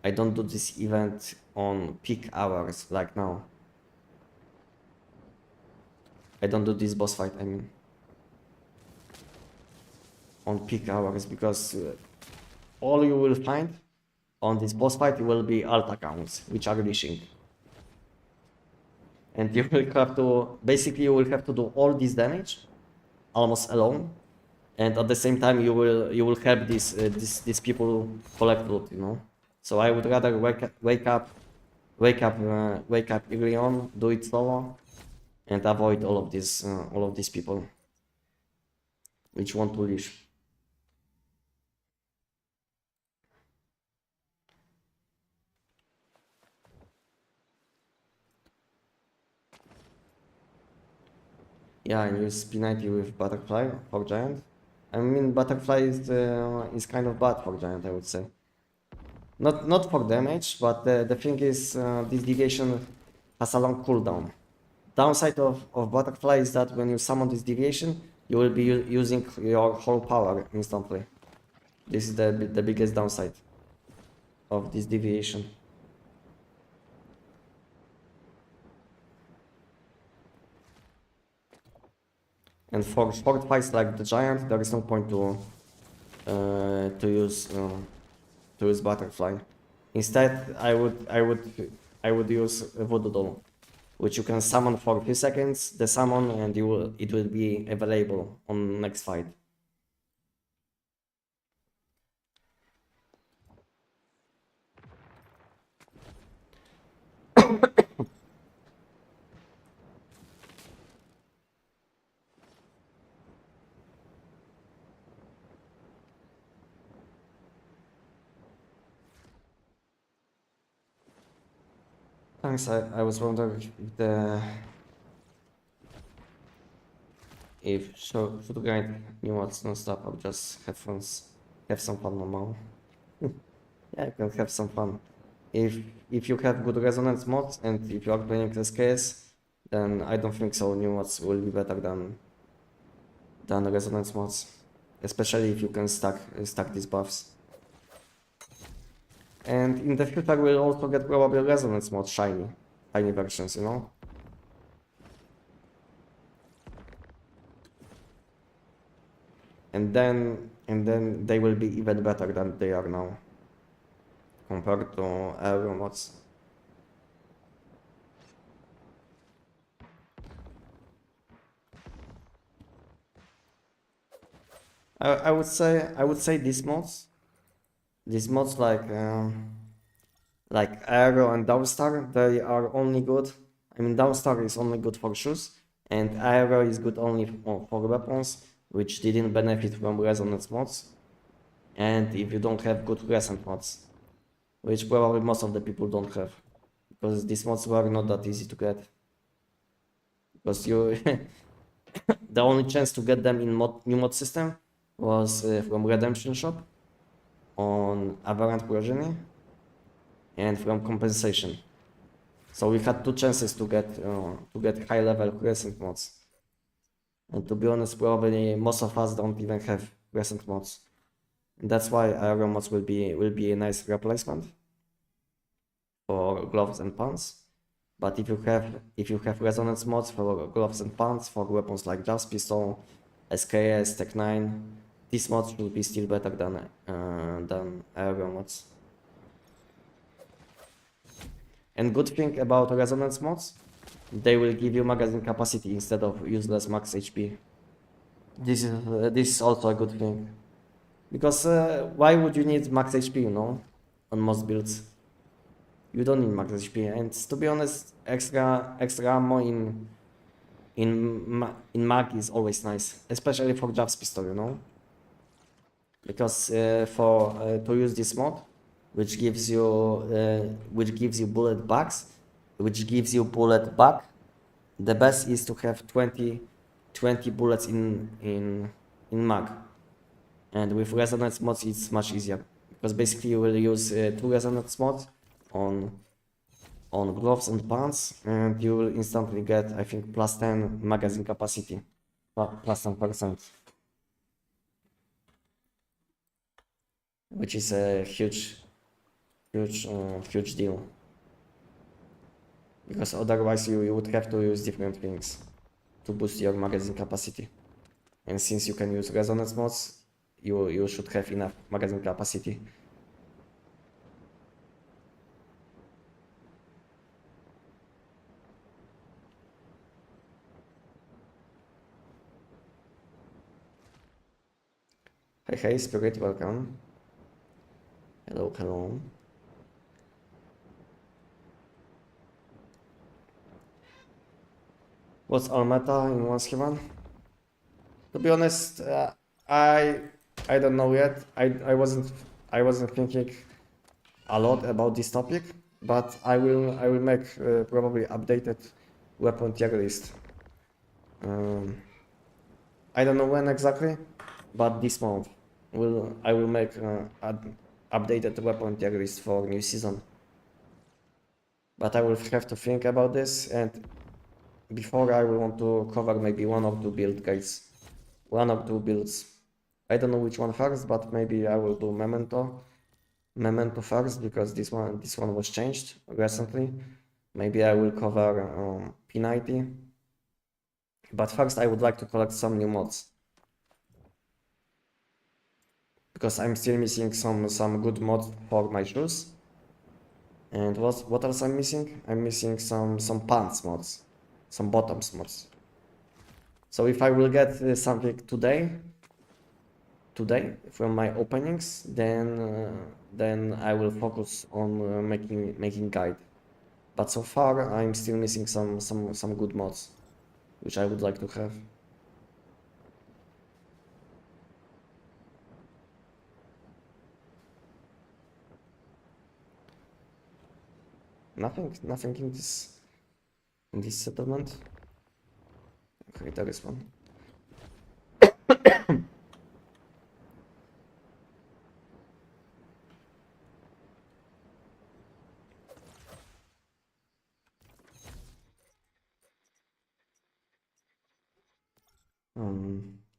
I don't do this event on peak hours like now. I don't do this boss fight, I mean, on peak hours, because all you will find on this boss fight will be alt accounts which are leashing. And you will have to, basically you will have to do all this damage almost alone, and at the same time you will have these people collect loot, you know. So I would rather wake up early on, do it solo, and avoid all of these people which want to leash. Yeah, and use P90 with Butterfly for Giant. I mean, Butterfly is kind of bad for Giant, I would say. Not for damage, but the thing is, this deviation has a long cooldown. Downside of Butterfly is that when you summon this deviation, you will be using your whole power instantly. This is the biggest downside of this deviation. And for short fights like the Giant, there is no point to use Butterfly. Instead, I would use Voodoo Doll, which you can summon for a few seconds, the summon, and it will be available on next fight. times I was wondering if should grind new mods non-stop or just have some fun normal. Yeah, you can have some fun. If you have good resonance mods and if you are playing SKS, then I don't think so new mods will be better than resonance mods. Especially if you can stack these buffs. And in the future we'll also get probably resonance mods shiny versions, you know? And then they will be even better than they are now compared to aerial mods. I would say these mods like Aero and Downstar, they are only good. I mean, Downstar is only good for shoes, and Aero is good only for weapons, which didn't benefit from resonance mods. And if you don't have good resonance mods, which probably most of the people don't have, because these mods were not that easy to get. Because you, the only chance to get them in new mod system was from Redemption Shop on Aberrant Progeny and from Compensation. So we had two chances to get high level crescent mods. And to be honest, probably most of us don't even have crescent mods. And that's why aero mods will be a nice replacement for gloves and pants. But if you have resonance mods for gloves and pants for weapons like Jazz Pistol, SKS, Tech 9, these mods will be still better than aero mods. And good thing about resonance mods, they will give you magazine capacity instead of useless max HP. This is also a good thing. Because why would you need max HP, you know, on most builds? You don't need max HP, and to be honest, extra ammo in mag is always nice, especially for Javs pistol, you know. Because to use this mod, which gives you bullet bags, the best is to have 20 bullets in mag. And with resonance mods it's much easier, because basically you will use 2 resonance mods on gloves and pants, and you will instantly get, I think, plus 10 magazine capacity, plus 10%, which is a huge deal, because otherwise you would have to use different things to boost your magazine capacity. And since you can use resonance mods, you should have enough magazine capacity. Hey Spirit, welcome. Hello. What's all meta in 1v1? To be honest, I don't know yet. I wasn't thinking a lot about this topic, but I will make probably updated weapon tier list. I don't know when exactly, but this month I will make updated weapon tier list for new season. But I will have to think about this, and before I will want to cover maybe one or two build guides. One or two builds. I don't know which one first, but maybe I will do Memento first, because this one was changed recently. Maybe I will cover P90. But first I would like to collect some new mods, because I'm still missing some good mods for my shoes. And what else I'm missing? I'm missing some pants mods, some bottoms mods. So if I will get something today from my openings, then I will focus on making guide. But so far I'm still missing some good mods, which I would like to have. nothing in this settlement. Okay, there is one.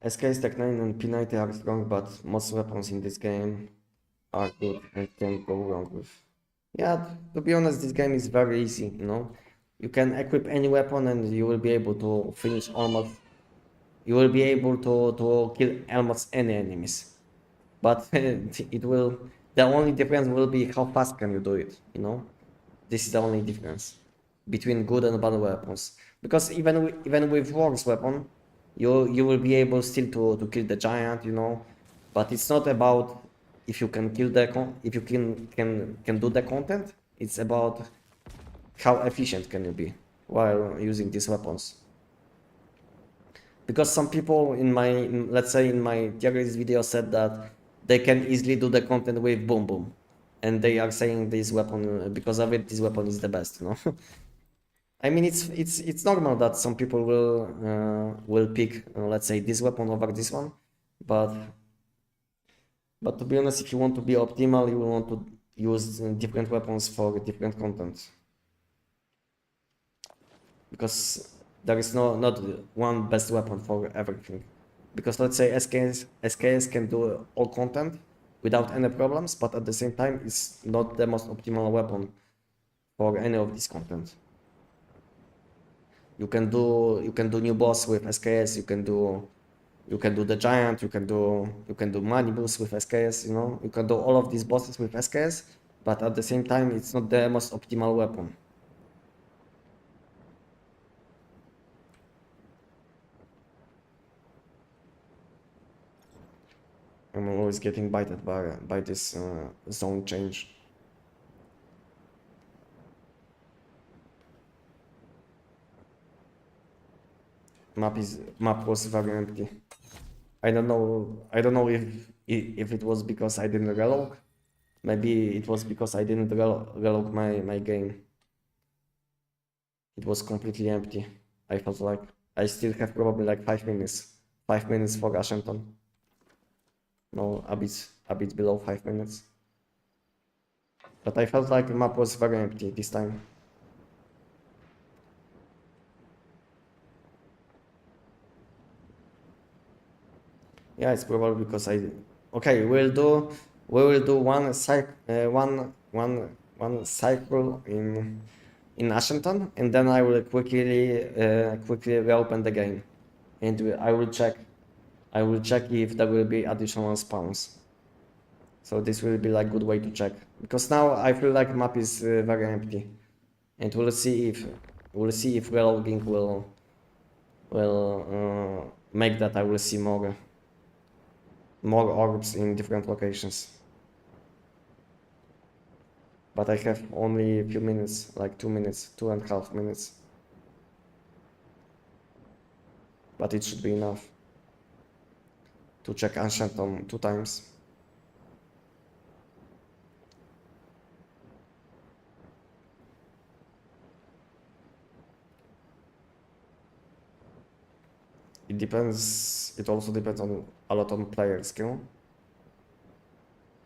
SKS Tech 9 and P90 are strong, but most weapons in this game are good and can't go wrong with. Yeah, to be honest, this game is very easy, you know. You can equip any weapon and you will be able to finish almost. You will be able to kill almost any enemies. But it will. The only difference will be how fast can you do it, you know. This is the only difference between good and bad weapons. Because even with Rogue's weapon, you will be able still to kill the giant, you know. But it's not about if you can kill if you can do the content. It's about how efficient can you be while using these weapons. Because some people let's say in my tier list video said that they can easily do the content with boom boom, and they are saying this weapon because of it, this weapon is the best, you know. I mean, it's normal that some people will pick let's say this weapon over this one, but to be honest, if you want to be optimal, you will want to use different weapons for different content, because there is not one best weapon for everything. Because let's say SKS can do all content without any problems, but at the same time, it's not the most optimal weapon for any of this content. You can do new boss with SKS. You can do the giant. You can do manibus with SKS. You know, you can do all of these bosses with SKS, but at the same time, it's not the most optimal weapon. I'm always getting bited by this zone change. Map was very empty. I don't know if it was because I didn't relog. Maybe it was because I didn't relog my game. It was completely empty. I felt like I still have probably like 5 minutes. 5 minutes for Ashenton. No, a bit below 5 minutes. But I felt like the map was very empty this time. Yeah, it's probably because okay, we will do one cycle in Ashenton, and then I will quickly reopen the game, and I will check if there will be additional spawns. So this will be like good way to check, because now I feel like map is very empty, and we'll see if relogging will make that I will see more orbs in different locations. But I have only a few minutes, like 2 minutes, 2.5 minutes. But it should be enough to check Ancient 2 times. It depends. It also depends on a lot on player skill.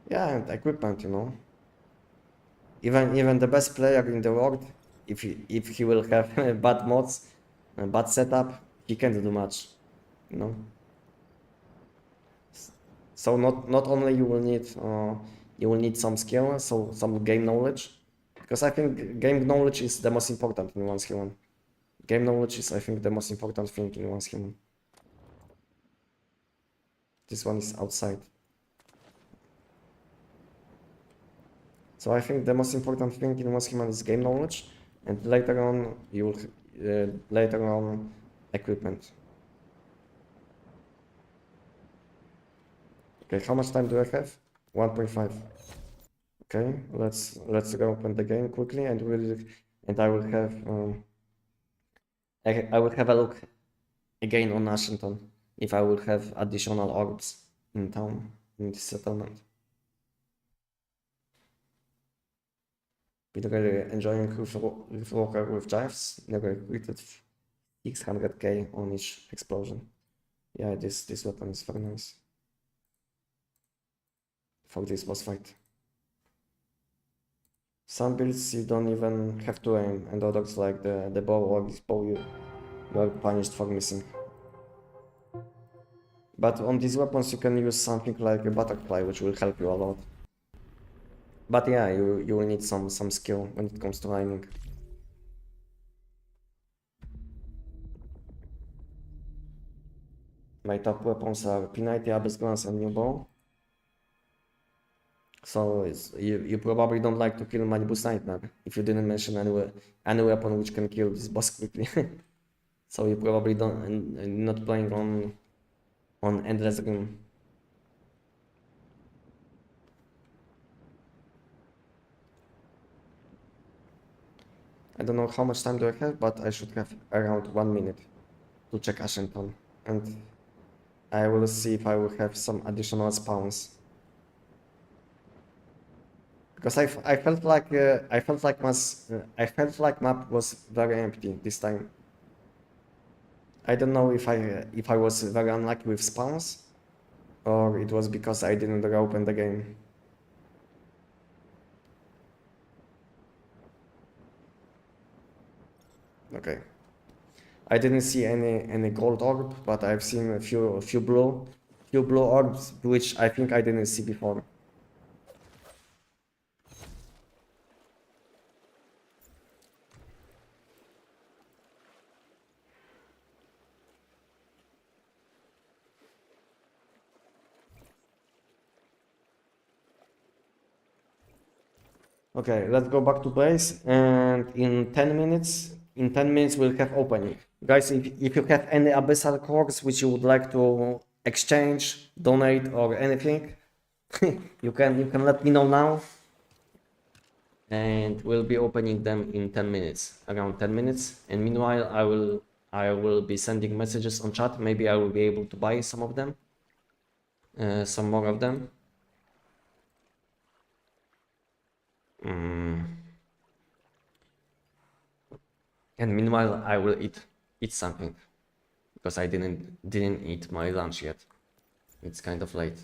Yeah, and equipment, you know. Even the best player in the world, if he will have bad mods, bad setup, he can't do much, you know. So not only you will need some skill, so some game knowledge, because I think game knowledge is the most important in one's human. Game knowledge is, I think, the most important thing in one's human. This one is outside. So I think the most important thing in one's human is game knowledge, and later on you will equipment. Okay, how much time do I have? 1.5. Okay, let's open the game quickly, and I will have I will have a look again on Ashenton if I will have additional orbs in town, in this settlement. been really enjoying with Walker with Jives. Never created 600k on each explosion. Yeah, this weapon is very nice for this boss fight. Some builds you don't even have to aim, and others like the bow or this bow you are punished for missing. But on these weapons you can use something like a butterfly, which will help you a lot. But yeah, you will need some skill when it comes to aiming. My top weapons are P90, Abyss Glance, and New Bow. So you probably don't like to kill Manibus Nightmare if you didn't mention any weapon which can kill this boss quickly. So you probably don't not playing on Endless Rim. I don't know how much time do I have, but I should have around 1 minute to check Ashenton, and I will see if I will have some additional spawns. Because I felt like I felt like map was very empty this time. I don't know if I was very unlucky with spawns, or it was because I didn't open the game. Okay. I didn't see any gold orb, but I've seen a few blue orbs, which I think I didn't see before. Okay, let's go back to base, and in 10 minutes we'll have opening. Guys, if you have any abyssal cores which you would like to exchange, donate, or anything, you can let me know now, and we'll be opening them in 10 minutes, around 10 minutes. And meanwhile, I will be sending messages on chat. Maybe I will be able to buy some of them, some more of them. And meanwhile, I will eat something, because I didn't eat my lunch yet. It's kind of late.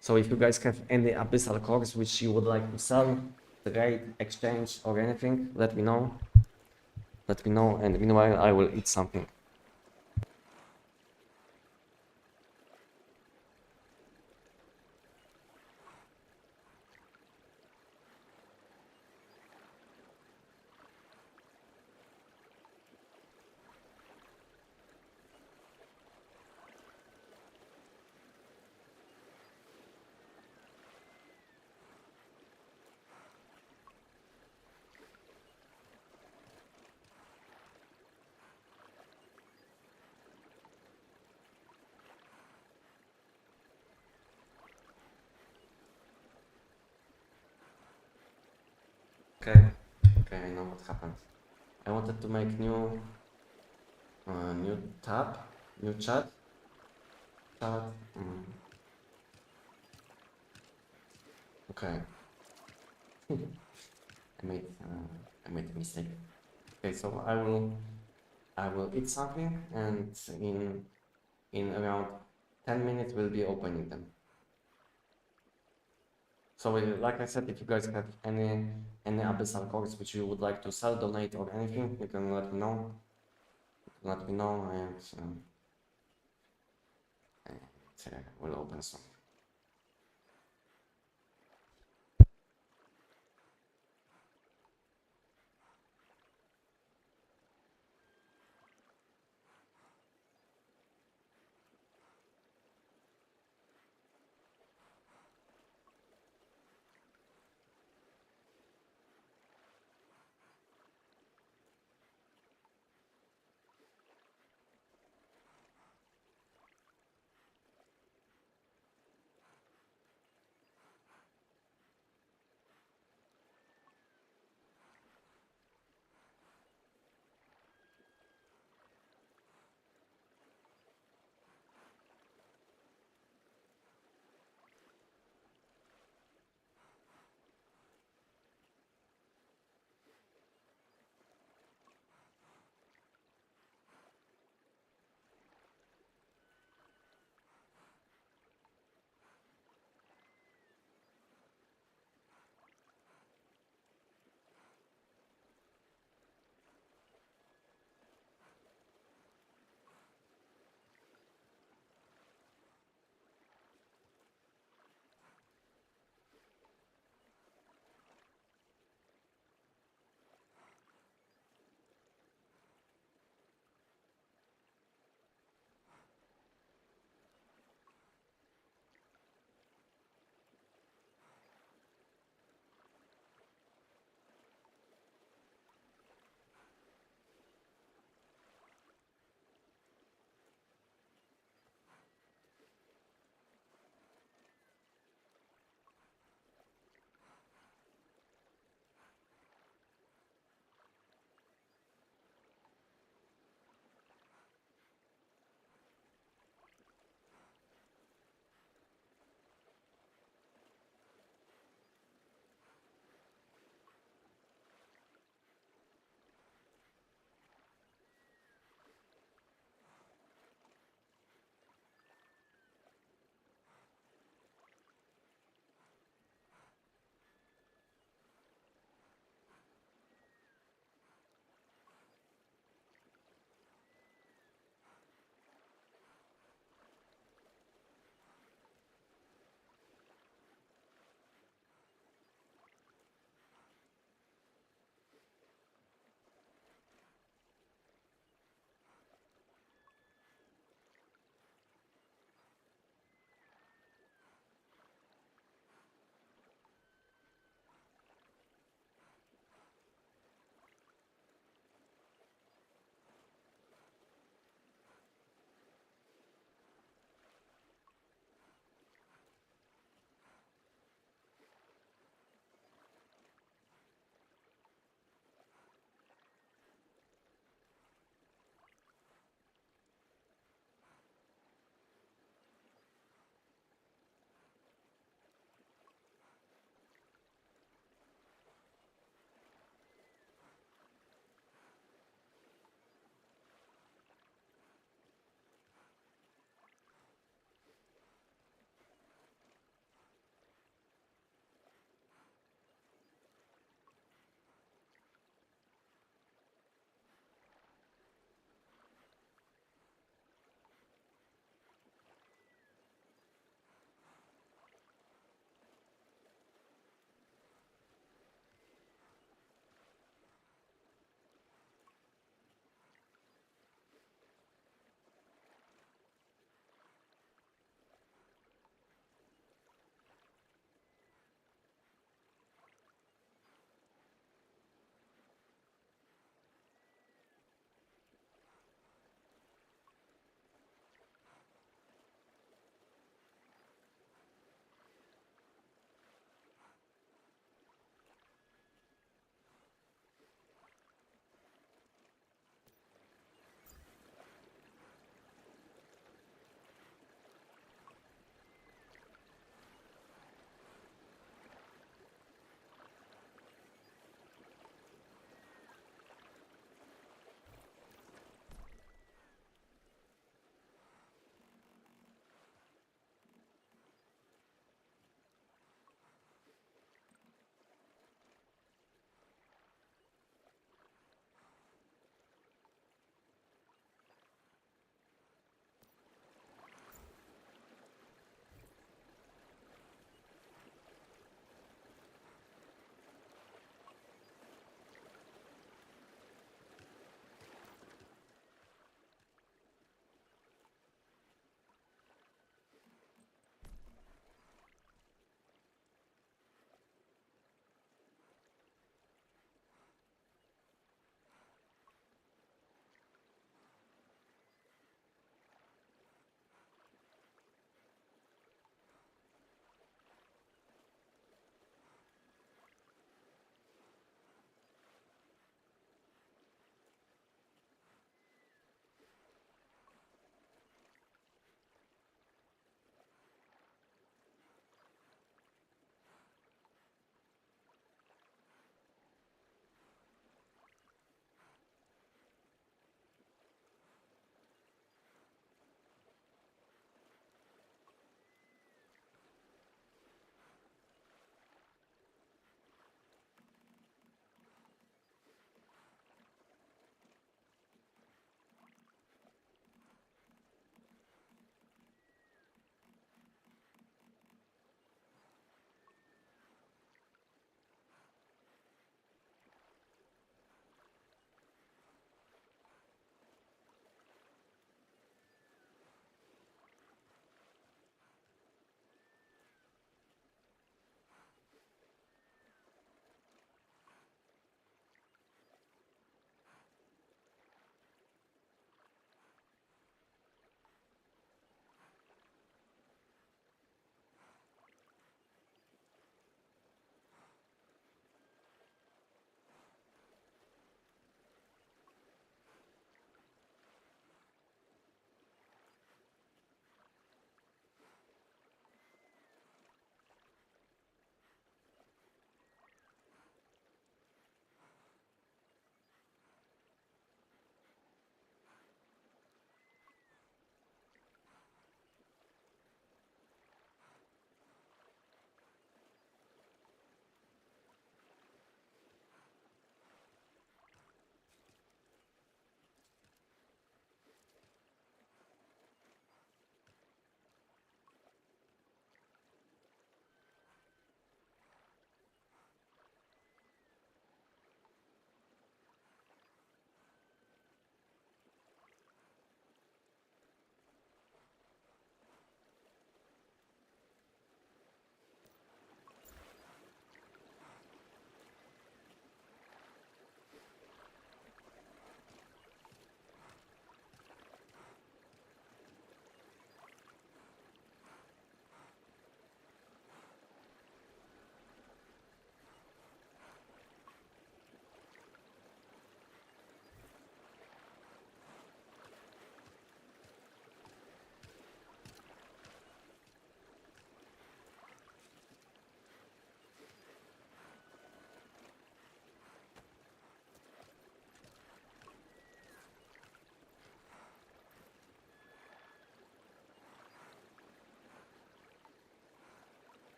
So if you guys have any abyssal cores which you would like to sell, trade, exchange, or anything, let me know. Let me know, and meanwhile I will eat something. Okay, I know what happened. I wanted to make new tab, new chat. Okay. I made a mistake. Okay, so I will eat something, and in around 10 minutes we'll be opening them. So like I said, if you guys have any abyssal cores which you would like to sell, donate, or anything, you can let me know. Let me know, and we'll open some.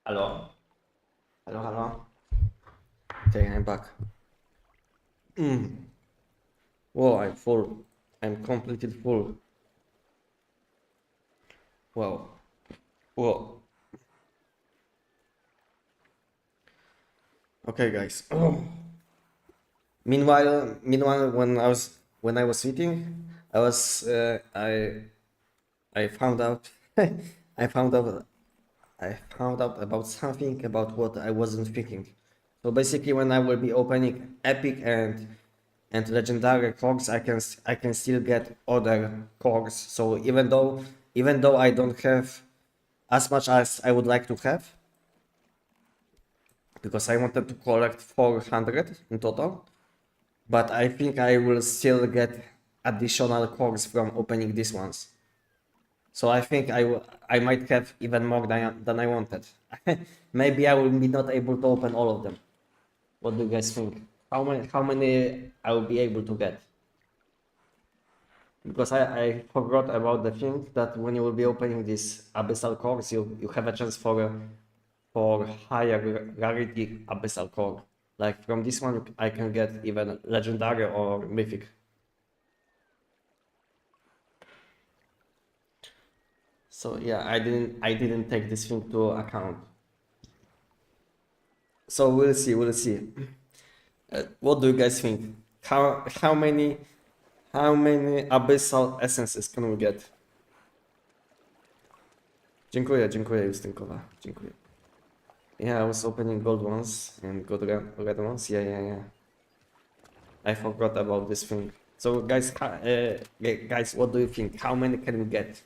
Hello? Hello, hello? Okay, I'm back. Whoa, I'm full. I'm completely full. Wow. Whoa. Okay, guys. Meanwhile, when I was eating, I found out I found out I found out about something about what I wasn't thinking. So basically, when I will be opening epic and legendary cogs, I can still get other cogs. So even though I don't have as much as I would like to have, because I wanted to collect 400 in total, but I think I will still get additional cogs from opening these ones. So I think I might have even more than I wanted. Maybe I will be not able to open all of them. What do you guys think? How many I will be able to get? Because I forgot about the thing that when you will be opening these abyssal cores, you have a chance for higher rarity abyssal core. Like from this one I can get even legendary or mythic. So yeah, I didn't take this thing to account. So we'll see. What do you guys think? How many abyssal essences can we get? Dziękuję Justynkowa. Dziękuję. Yeah, I was opening gold ones and red ones. Yeah. I forgot about this thing. So guys, what do you think? How many can we get?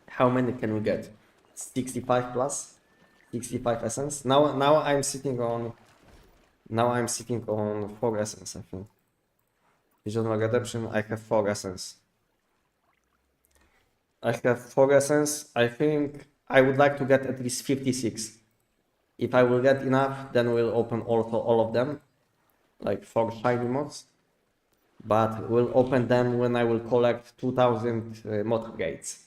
How many can we get? 65 plus? 65 essence? Now I'm sitting on 4 essence, I think. Visional Redemption, I have 4 essence. I have 4 essence. I think I would like to get at least 56. If I will get enough, then we'll open all of them, like 4 shiny mods. But we'll open them when I will collect 2000 mod gates.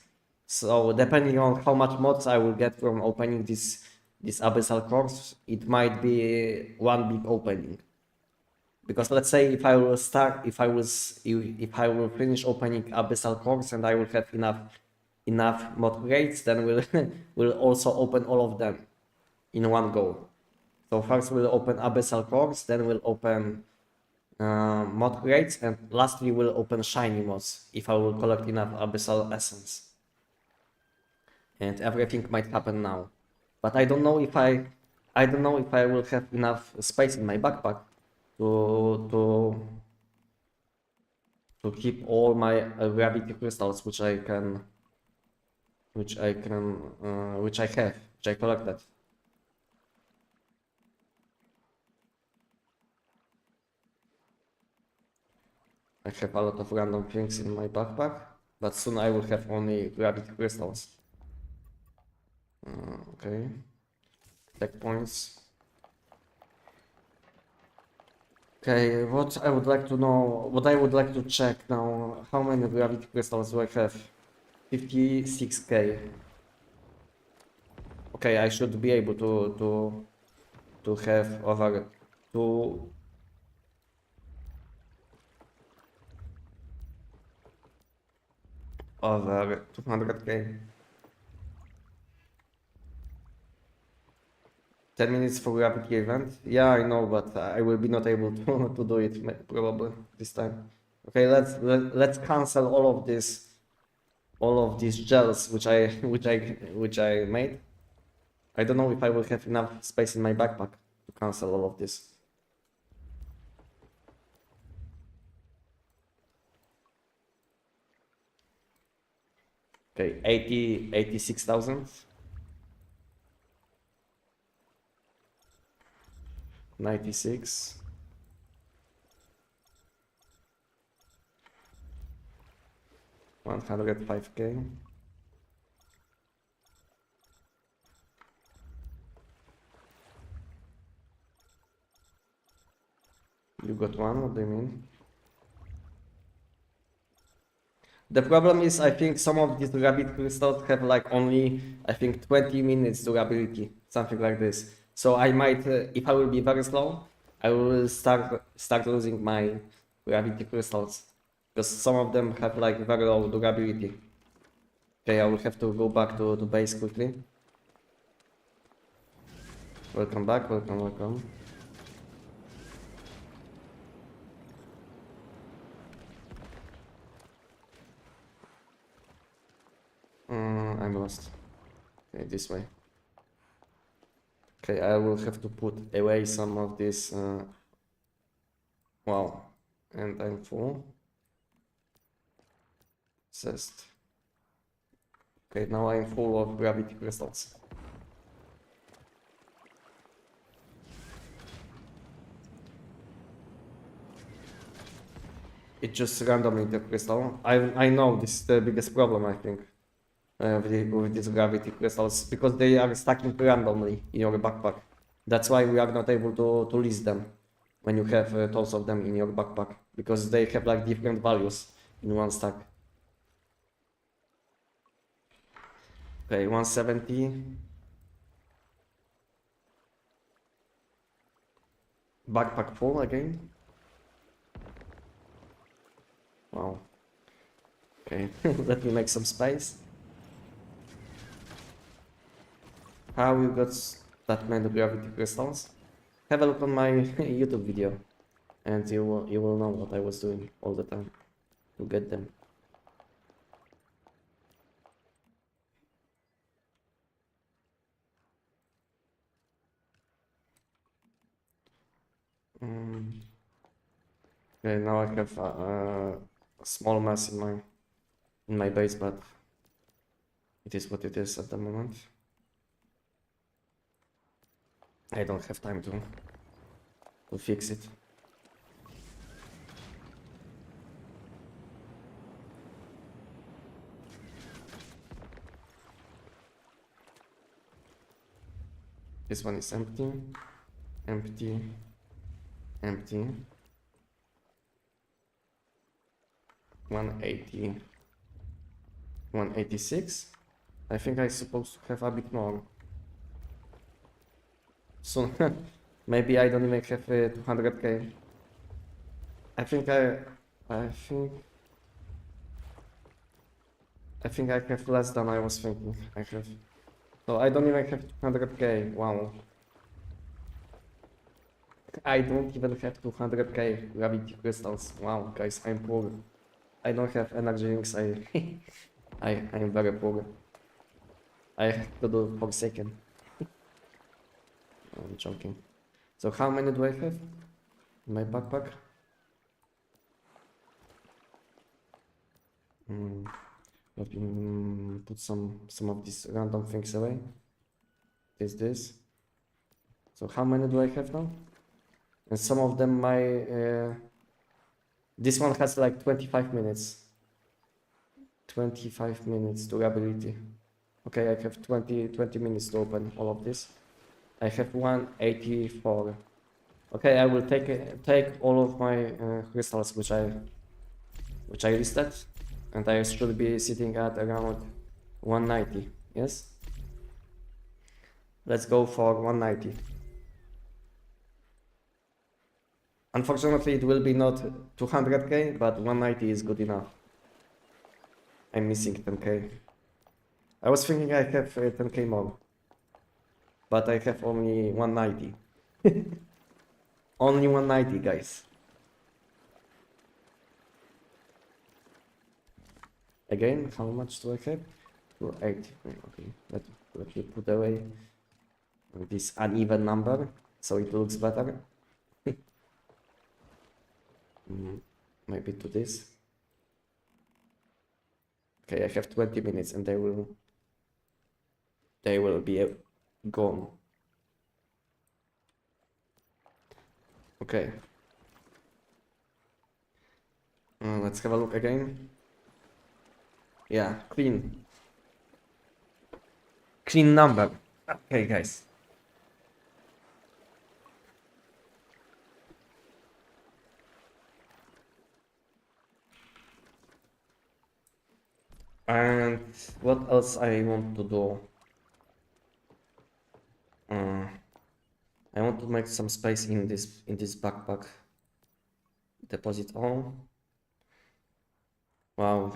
So depending on how much mods I will get from opening this abyssal cores, it might be one big opening. Because let's say if I will finish opening abyssal cores and I will have enough mod gates, then we'll also open all of them in one go. So first we'll open abyssal cores, then we'll open mod grades, and lastly we'll open shiny mods if I will collect enough abyssal essence. And everything might happen now, but I don't know if I will have enough space in my backpack to keep all my gravity crystals which I collected. I have a lot of random things in my backpack, but soon I will have only gravity crystals. Okay. Checkpoints. Okay, what I would like to check now, how many gravity crystals do I have? 56k. Okay, I should be able to have over two over 200k. 10 minutes for gravity event. Yeah, I know, but I will be not able to do it probably this time. Okay, let's cancel all of these gels which I made. I don't know if I will have enough space in my backpack to cancel all of this. Okay, 86,000. 96. $105k. You got one? What do you mean? The problem is, I think some of these rabbit crystals have like only, I think, 20 minutes durability, something like this. So I might, if I will be very slow, I will start losing my gravity crystals, because some of them have like very low durability. Okay, I will have to go back to base quickly. Welcome back, welcome. I'm lost. Okay, this way. Okay, I will have to put away some of this. Wow, and I'm full. Zest. Okay, now I'm full of gravity crystals. It just randomly the crystal. I know this is the biggest problem, I think, with these gravity crystals, because they are stacking randomly in your backpack. That's why we are not able to list them when you have tons of them in your backpack, because they have like different values in one stack. Okay, 170. Backpack full again. Wow. Okay, let me make some space. How you got that many gravity crystals? Have a look on my YouTube video, and you will know what I was doing all the time to get them. Okay, now I have a small mess in my base, but it is what it is at the moment. I don't have time to fix it. This one is empty, empty, empty. 180, 186. I think I'm supposed to have a bit more. So maybe I don't even have 200k. I think I have less than I was thinking. I have. So I don't even have 200k. Wow. I don't even have 200k gravity crystals. Wow, guys, I'm poor. I don't have energy drinks. I'm very poor. I have to do Forsaken. I'm joking. So how many do I have in my backpack? Let me put some of these random things away. This. So how many do I have now? And some of them this one has like 25 minutes. 25 minutes durability. Okay, I have 20 minutes to open all of this. I have 184. Okay, I will take all of my crystals which I listed, and I should be sitting at around 190. Yes. Let's go for 190. Unfortunately, it will be not 200k, but 190 is good enough. I'm missing 10k. I was thinking I have 10k more, but I have only 190. Only 190, guys. Again, how much do I have? 280. Okay, let me put away this uneven number so it looks better. Maybe to this. Okay, I have 20 minutes and they will be gone. Okay. Let's have a look again. Yeah, clean number. Okay, guys. And what else I want to do? I want to make some space in this backpack. Deposit all. Wow.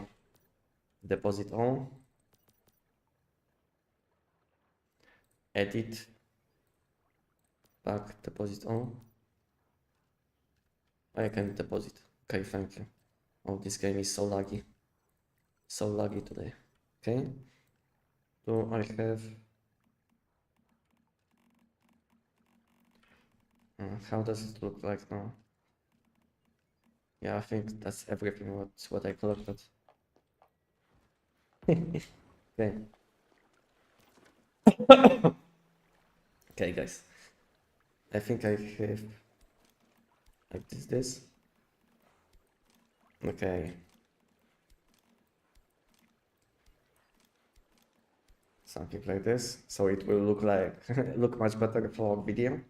Deposit all. Edit. Back. Deposit all. I can deposit. Okay, thank you. Oh, this game is so laggy. So laggy today. Okay. Do I have... how does it look like now? Yeah, I think that's everything what I collected. Okay. Okay, guys. I think I have like this. Okay. Something like this. So it will look like look much better for video.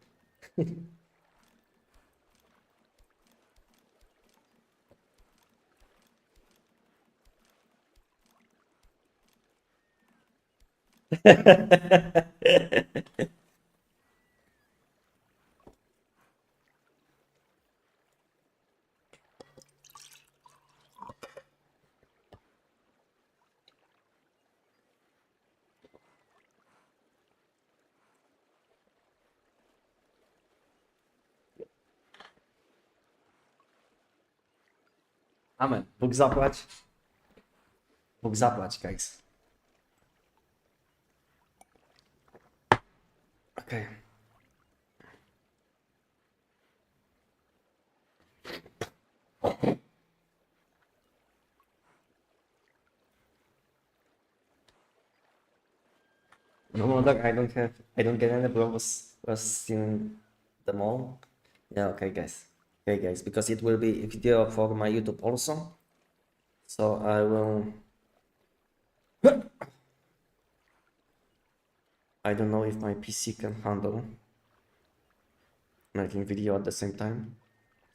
Amen. Bóg zapłać. Bóg zapłać, guys. Okay. No wonder I don't get any bros was in the mall. Yeah, okay guys. Okay guys, because it will be a video for my YouTube also. So I will I don't know if my PC can handle making video at the same time.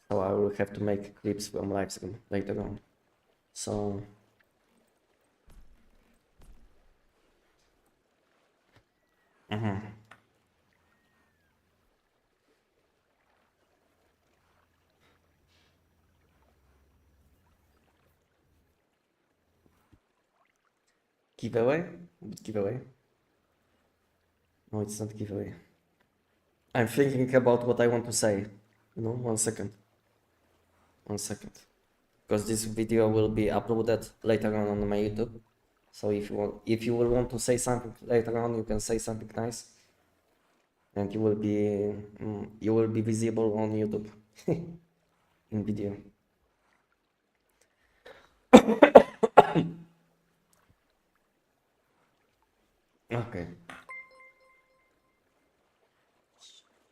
So I will have to make clips from live stream later on. So giveaway? Giveaway? No, it's not giveaway. I'm thinking about what I want to say. You know, 1 second. 1 second. Because this video will be uploaded later on my YouTube. So if you will want to say something later on, you can say something nice, and you will be visible on YouTube in video. Okay.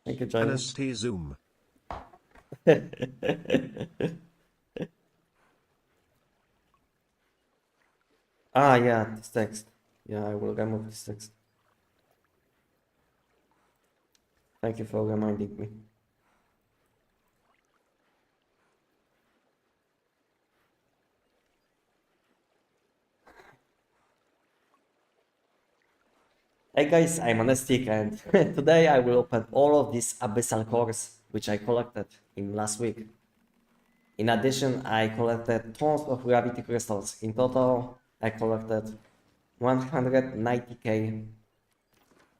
Thank you, Johnny. Anestic Zoom. Ah, yeah, this text. Yeah, I will remove this text. Thank you for reminding me. Hey guys, I'm Anestic, and today I will open all of these abyssal cores which I collected in last week. In addition, I collected tons of gravity crystals. In total, I collected 190k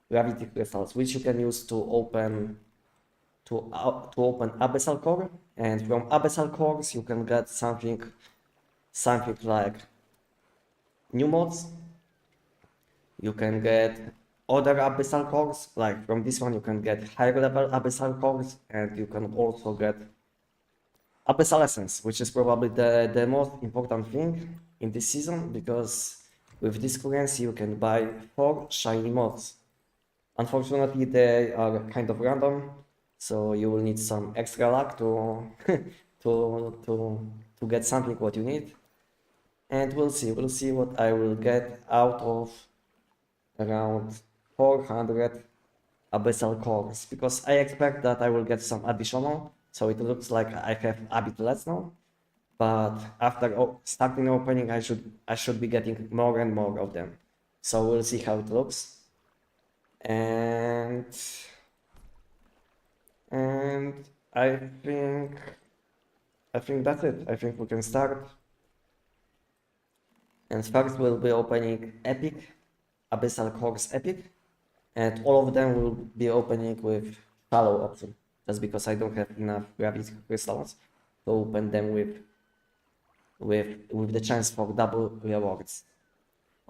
gravity crystals, which you can use to open abyssal core, and from abyssal cores you can get something like new mods. You can get other abyssal cores, like from this one you can get higher level abyssal cores, and you can also get abyssal essence, which is probably the most important thing in this season, because with this currency you can buy 4 shiny mods. Unfortunately, they are kind of random, so you will need some extra luck to to get something what you need. And we'll see what I will get out of around 400 abyssal cores, because I expect that I will get some additional, so it looks like I have a bit less now. but after starting opening, I should be getting more and more of them. So we'll see how it looks. And I think that's it. I think we can start. And first we'll be opening Epic, Abyssal Course Epic, and all of them will be opening with shallow option, just because I don't have enough gravity crystals to open them with the chance for double rewards.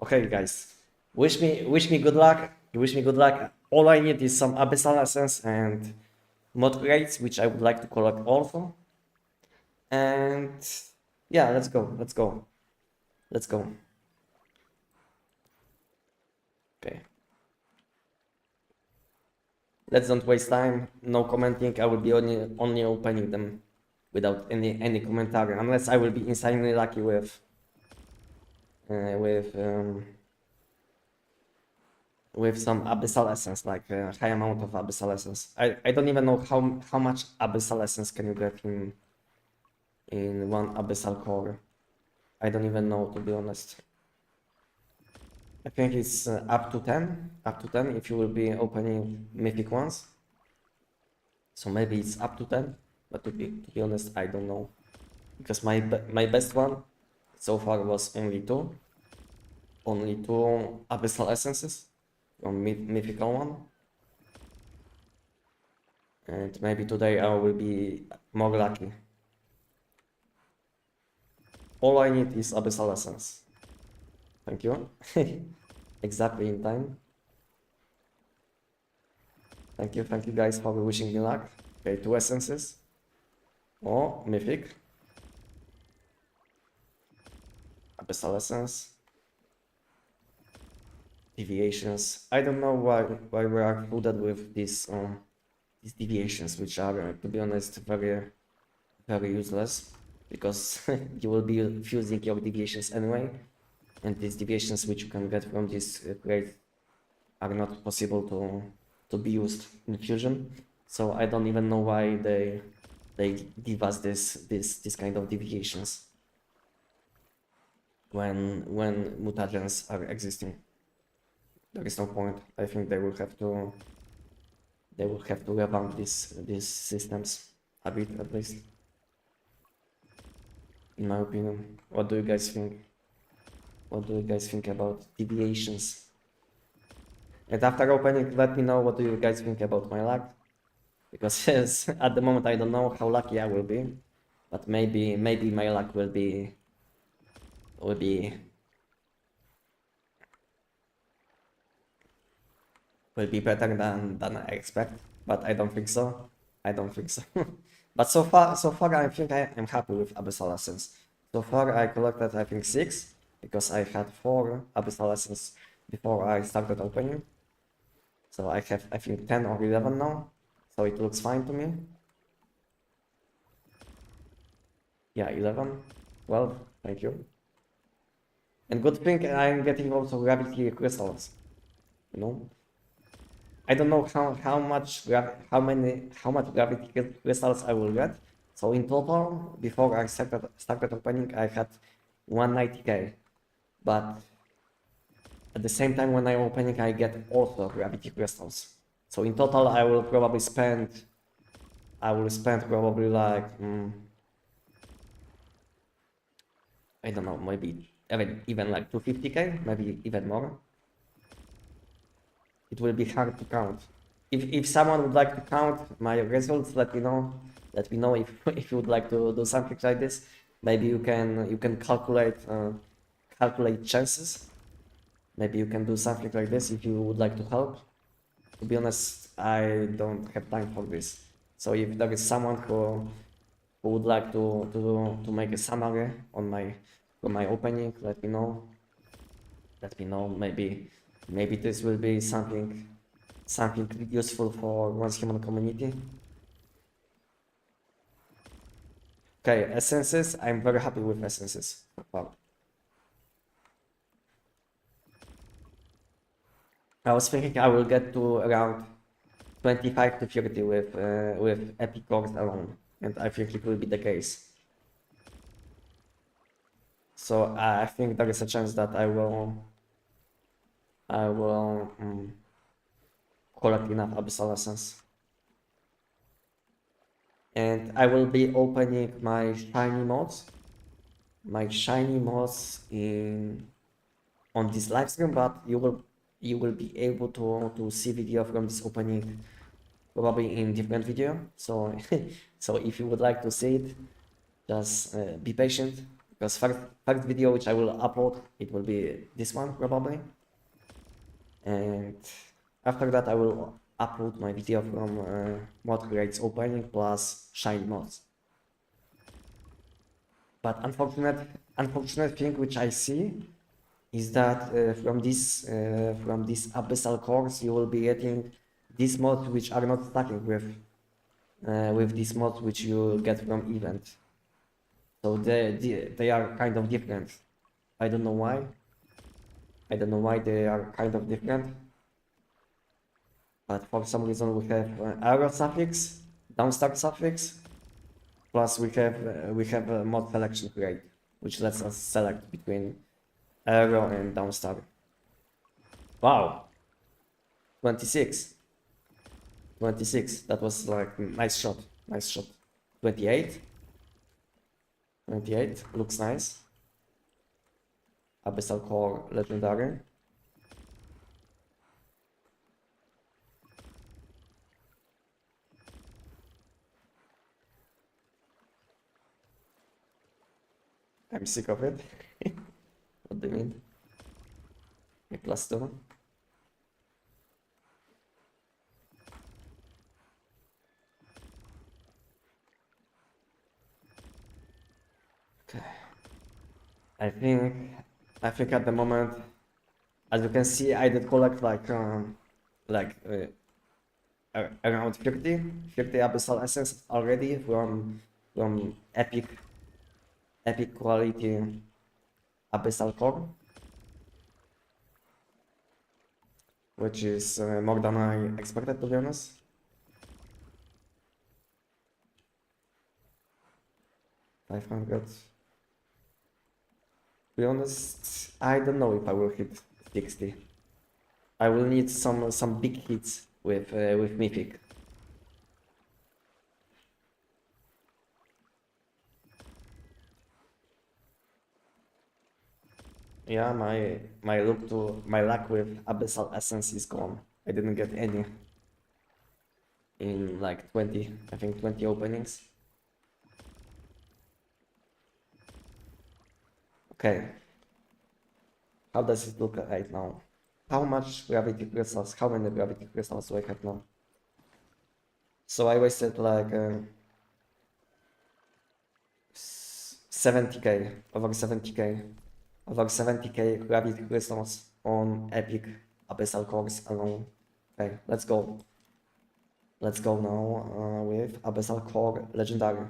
Okay, guys, wish me good luck. Wish me good luck. All I need is some Abyssal Essence and mod crates, which I would like to collect also. And yeah, let's go. Okay. Let's don't waste time. No commenting. I will be only opening them without any commentary, unless I will be insanely lucky with some Abyssal Essence, like a high amount of Abyssal Essence. I don't even know how much Abyssal Essence can you get in one Abyssal core. I don't even know, to be honest. I think it's up to 10 if you will be opening mythic ones. So maybe it's up to 10, but to be honest, I don't know, because my best one so far was only two Abyssal Essences from mythical one, and maybe today I will be more lucky. All I need is Abyssal Essence. Thank you. Exactly in time. Thank you guys for wishing me luck. Okay, 2 essences. Oh, mythic. Abyssal Essence. Deviations. I don't know why we are flooded with these deviations, which are, to be honest, very useless, because you will be fusing your deviations anyway, and these deviations which you can get from this crate are not possible to be used in fusion. So I don't even know why they give us this kind of deviations when mutagens are existing. There is no point. I think they will have to revamp these systems a bit, at least, in my opinion. What do you guys think? What do you guys think about deviations? And after opening, let me know what do you guys think about my luck, because yes, at the moment I don't know how lucky I will be, but maybe my luck will be better than I expect, but I don't think so. But so far I think I'm happy with Abyssal Essence. So far I collected, I think, 6, because I had 4 Abyssal Essence before I started opening. So I have, I think, 10 or 11 now, so it looks fine to me. Yeah, 11, 12, thank you. And good thing I'm getting also gravity crystals, you know. I don't know how much gravity crystals I will get. So in total, before I started opening, I had 190k, but at the same time when I'm opening, I get also gravity crystals. So in total, I will spend probably like I don't know, maybe even like 250k, maybe even more. It will be hard to count. If someone would like to count my results, let me know. Let me know if if you would like to do something like this. Maybe you can calculate chances. Maybe you can do something like this if you would like to help. To be honest, I don't have time for this. So if there is someone who would like to make a summary on my opening, let me know. Maybe this will be something useful for one's human community. Okay, essences. I'm very happy with essences. Wow. I was thinking I will get to around 25 to 30 with epic cores alone, and I think it will be the case. So I think there is a chance that I will collect enough abyssal essence. And I will be opening my shiny mods in on this live stream, but you will be able to see video from this opening probably in different video. So so if you would like to see it, just be patient, because first video which I will upload, it will be this one probably, and after that I will upload my video from mod crates opening plus shiny mods. But unfortunate thing which I see is that from this abyssal cores you will be getting these mods which are not stacking with these mods which you get from event. So they are kind of different. I don't know why. I don't know why they are kind of different. But for some reason we have arrow suffix, downstar suffix, plus we have a mod selection crate, which lets us select between arrow and downstar. Wow, 26. That was like nice shot. 28 looks nice. Abyssal core legendary. I'm sick of it. What do you mean? A +2. Okay. I think at the moment, as you can see, I did collect like around 50 abyssal essence already from epic quality abyssal core, which is more than I expected, to be honest. $500. To be honest, I don't know if I will hit 60. I will need some big hits with Mythic. Yeah, my luck with abyssal essence is gone. I didn't get any in like 20, I think 20 openings. Okay. How does it look right now? How much gravity crystals? How many gravity crystals do I have now? So I wasted like 70k, over 70k gravity crystals on epic abyssal cores alone. Okay, let's go. Let's go now with abyssal core legendary,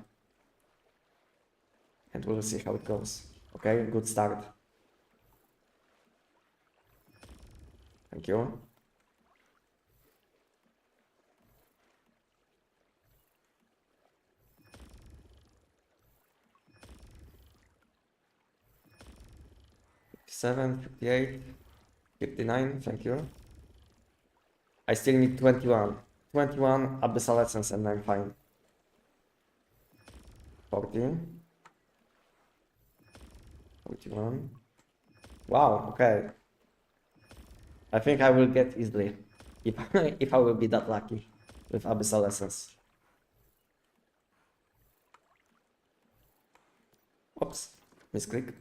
and we'll see how it goes. Okay, good start. Thank you. $57, $58, $59, thank you. I still need 21 abyssal essence and I'm fine. 40, 41. Wow, okay. I think I will get easily if if I will be that lucky with abyssal essence. Oops, misclick.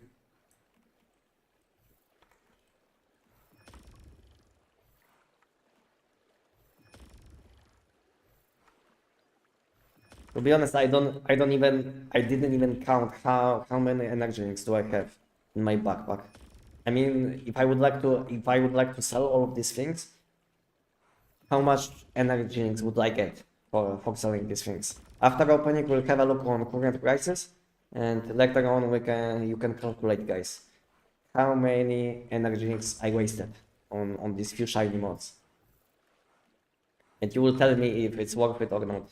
To be honest, I didn't even count how many energy drinks do I have in my backpack. I mean, if I would like to sell all of these things, how much energy drinks would I get for selling these things? After opening, we'll have a look on current prices, and later on you can calculate, guys, how many energy drinks I wasted on these few shiny mods, and you will tell me if it's worth it or not.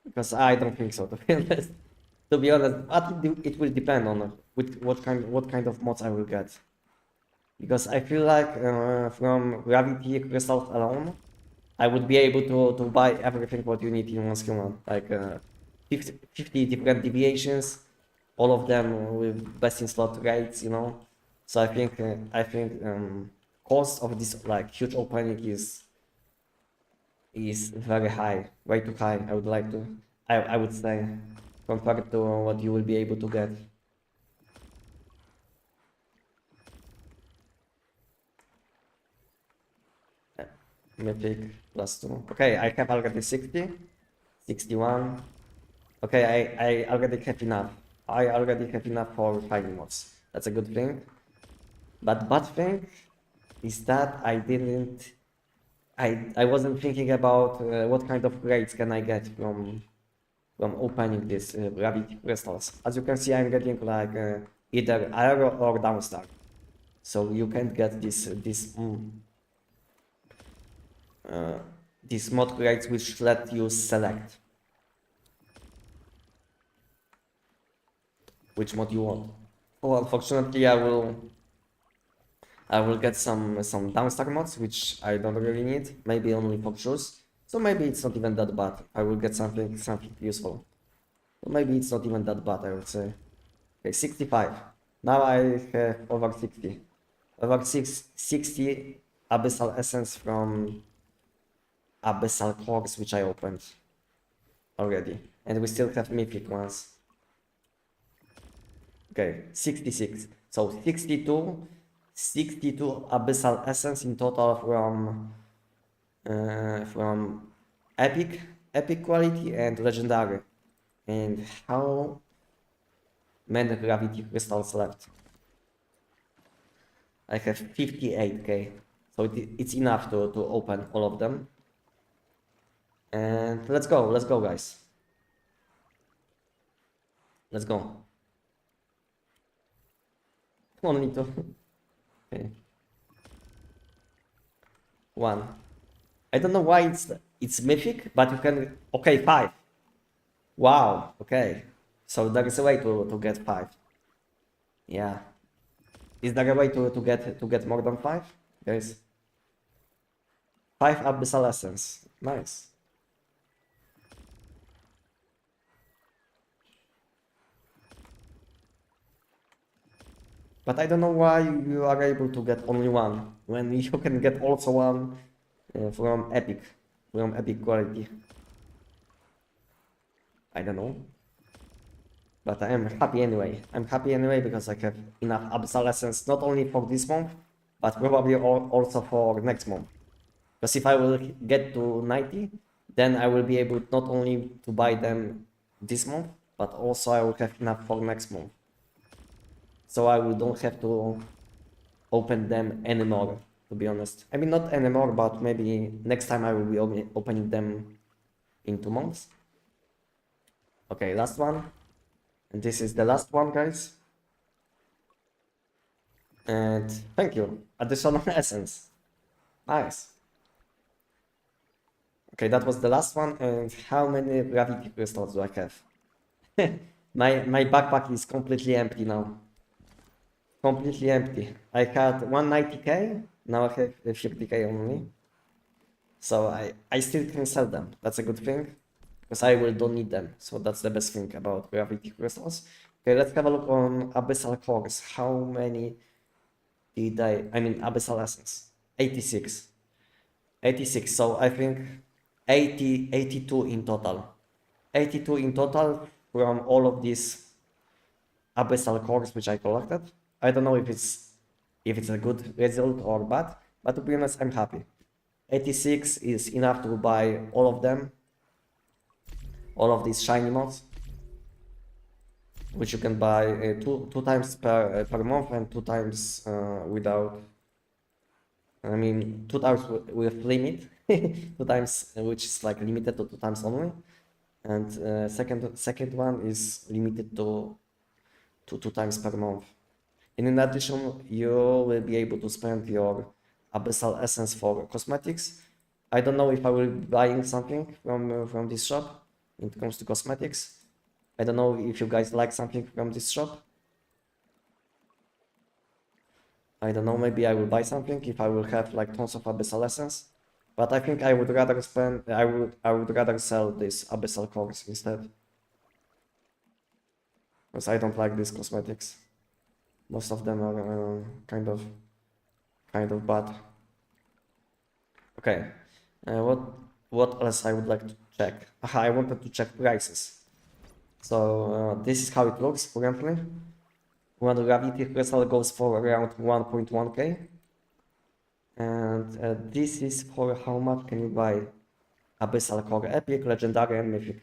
Because I don't think so, to be honest. But it will depend with what kind of mods I will get. Because I feel like from gravity crystals alone, I would be able to buy everything what you need in one skill, like 50 different deviations, all of them with best in slot rates, you know. So I think cost of this like huge opening is very high, way too high. I would say compared to what you will be able to get. Mythic +2. Okay, I have already 60, 61. Okay, I already have enough. I already have enough for fighting mods. That's a good thing. But bad thing is that I wasn't thinking about what kind of grades can I get from opening these gravity crystals. As you can see, I'm getting like either aero or downstar. So you can't get these mod grades which let you select which mod you want. Well, unfortunately, I will get some downstar mods which I don't really need. Maybe only for shoes. So maybe it's not even that bad. I will get something useful. So maybe it's not even that bad, I would say. Okay, 65. Now I have over 60. Over 60 abyssal essence from abyssal cores which I opened already. And we still have mythic ones. Okay, 66. So 62 abyssal essence in total from epic quality and legendary. And how many gravity crystals left? I have 58k, so it's enough to open all of them. And let's go guys. Let's go. Only two. Okay. One. I don't know why it's mythic, but you can. Okay, 5. Wow. Okay. So there is a way to get 5. Yeah. Is there a way to get more than 5, guys? 5 abyssal essence. Nice. But I don't know why you are able to get only one when you can get also one from epic quality. I don't know. But I am happy anyway. I'm happy anyway because I have enough abyssal essence not only for this month, but probably also for next month. Because if I will get to 90, then I will be able not only to buy them this month, but also I will have enough for next month. So I don't have to open them anymore, to be honest. I mean, not anymore, but maybe next time I will be opening them in 2 months. Okay, last one. And this is the last one, guys. And thank you. Additional essence. Nice. Okay, that was the last one. And how many gravity crystals do I have? My backpack is completely empty now. Completely empty. I had 190k, now I have 50k only. So I still can sell them. That's a good thing. Because I don't need them. So that's the best thing about gravity crystals. Okay, let's have a look on abyssal cores. How many did I mean abyssal essence? 86. 86. So I think 82 in total. 82 in total from all of these abyssal cores which I collected. I don't know if it's a good result or bad, but to be honest, I'm happy. 86 is enough to buy all of them, all of these shiny mods, which you can buy two times per month and 2 times without. I mean, 2 times with limit, 2 times which is like limited to 2 times only, and second one is limited to 2 times per month. And in addition, you will be able to spend your abyssal essence for cosmetics. I don't know if I will be buying something from this shop when it comes to cosmetics. I don't know if you guys like something from this shop. I don't know, maybe I will buy something if I will have like tons of abyssal essence. But I think I would rather rather sell this abyssal cores instead. Because I don't like these cosmetics. Most of them are kind of bad. Okay, what else I would like to check? Aha, I wanted to check prices. So this is how it looks currently. One gravity crystal goes for around 1.1k. And this is for how much can you buy abyssal core, epic, legendary, and mythic.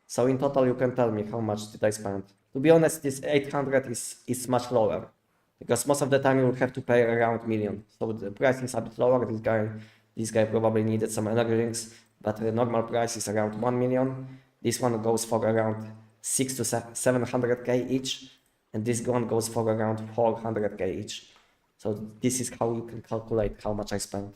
So in total, you can tell me how much did I spend. To be honest, this 800 is much lower, because most of the time you will have to pay around million. So the price is a bit lower. This guy probably needed some energy rings, but the normal price is around 1 million. This one goes for around 6 to 700k each, and this one goes for around 400k each. So this is how you can calculate how much I spent.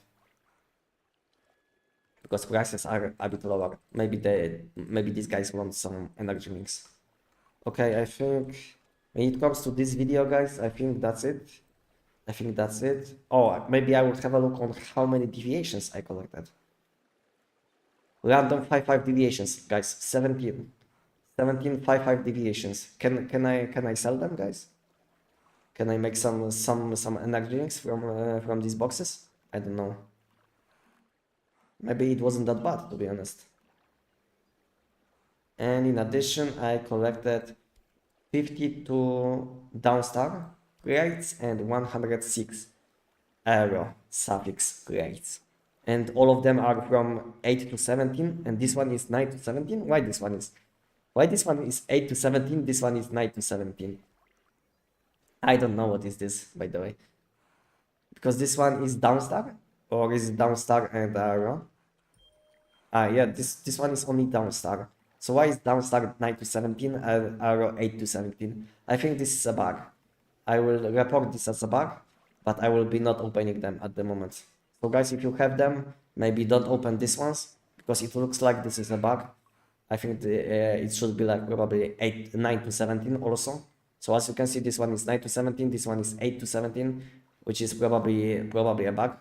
Because prices are a bit lower. Maybe these guys want some energy links. Okay, I think when it comes to this video, guys, I think that's it. Oh, maybe I will have a look on how many deviations I collected. Random 5 deviations, guys. 17 5 deviations. Can I sell them, guys? Can I make some energy links from these boxes? I don't know. Maybe it wasn't that bad, to be honest. And in addition, I collected 52 downstar crates and 106 aero suffix crates. And all of them are from 8 to 17, and this one is 9 to 17. Why this one is 8 to 17, this one is 9 to 17? I don't know what is this, by the way. Because this one is downstar, or is it downstar and aero? Ah, yeah, this one is only downstar. So why is downstar 9 to 17 and aero 8 to 17? I think this is a bug. I will report this as a bug, but I will be not opening them at the moment. So guys, if you have them, maybe don't open these ones, because it looks like this is a bug. I think it should be like probably 9 to 17 also. So as you can see, this one is 9 to 17, this one is 8 to 17, which is probably a bug.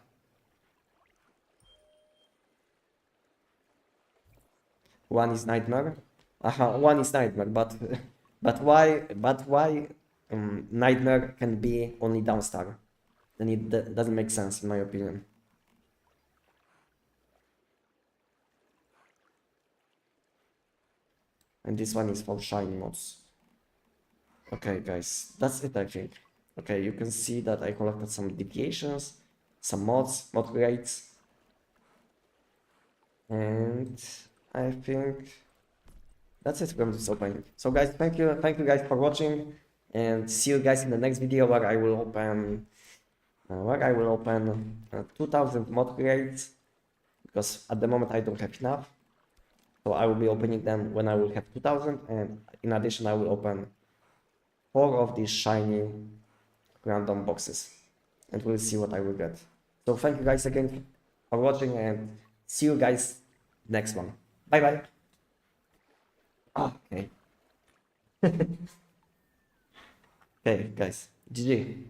One is nightmare. One is nightmare, but why nightmare can be only downstar? Then it doesn't make sense in my opinion. And this one is for shiny mods. Okay, guys, that's it, I think. Okay, you can see that I collected some deviations, some mods, mod rates, and I think that's it from this opening. So guys, thank you guys for watching, and see you guys in the next video where I will open 2000 mod crates, because at the moment I don't have enough. So I will be opening them when I will have 2000, and in addition I will open 4 of these shiny random boxes, and we'll see what I will get. So thank you guys again for watching, and see you guys next one. Bye bye. Okay. Okay, guys, GG.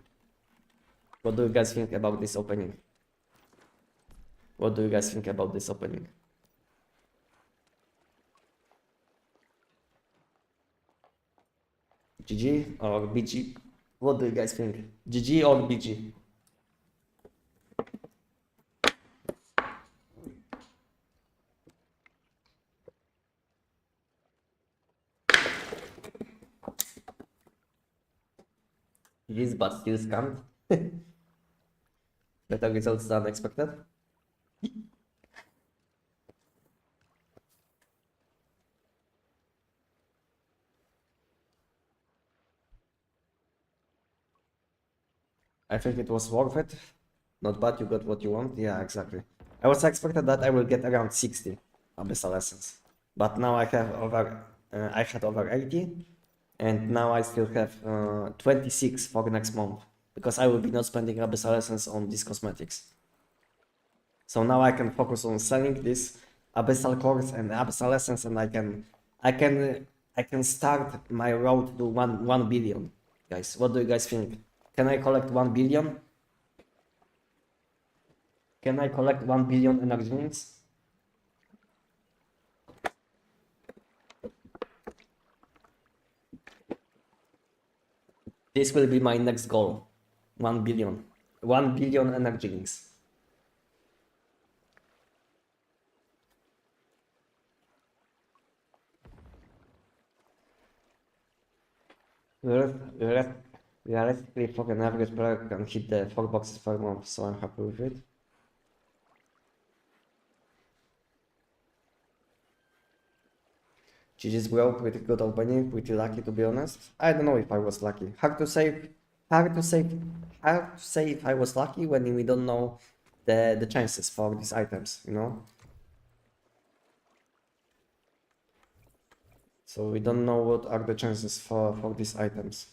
What do you guys think about this opening? What do you guys think about this opening? GG or BG? What do you guys think? GG or BG? GG's, but still scammed. Better results than expected. I think it was worth it. Not bad, you got what you want. Yeah, exactly. I was expected that I will get around 60 abyssal essence, but now I have I had over 80, and now I still have 26 for next month, because I will be not spending abyssal essence on these cosmetics. So now I can focus on selling these abyssal cores and abyssal essence, and I can start my road to 1 billion. Guys, what do you guys think? Can I collect 1 billion? Can I collect 1 billion energy units? This will be my next goal. 1 billion. 1 billion energy links. Realistically, for an average player, can hit the 4 boxes per month, so I'm happy with it. GG's bro, pretty good opening, pretty lucky to be honest. I don't know if I was lucky. Hard to say if I was lucky when we don't know the chances for these items, you know? So we don't know what are the chances for these items.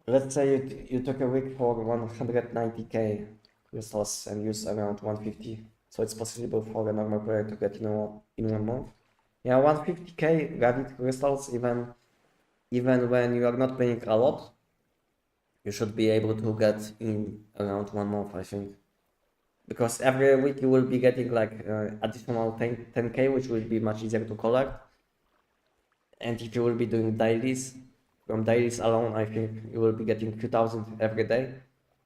Let's say you took a week for 190k crystals and use around 150. So it's possible for a normal player to get, you know, in 1 month. Yeah, 150k rabbit crystals, even when you are not playing a lot, you should be able to get in around 1 month, I think. Because every week you will be getting like additional 10k, which will be much easier to collect. And if you will be doing dailies, from dailies alone, I think you will be getting 2000 every day.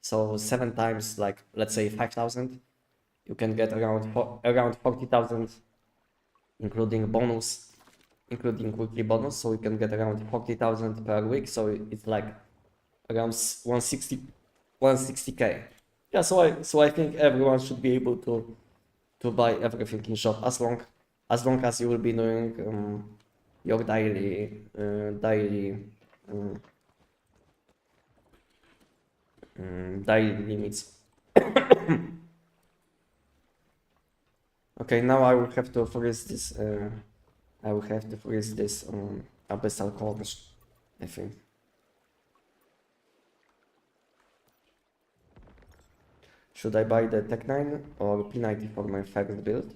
So 7 times, like, let's say 5000, you can get around 40,000, including bonus, including weekly bonus. So you can get around 40,000 per week. So it's like around 160k. Yeah, so I think everyone should be able to buy everything in shop as long as you will be doing your daily daily limits. Okay, now I will have to freeze this. I will have to freeze this abyssal course, I think. Should I buy the Tech 9 or P90 for my first build?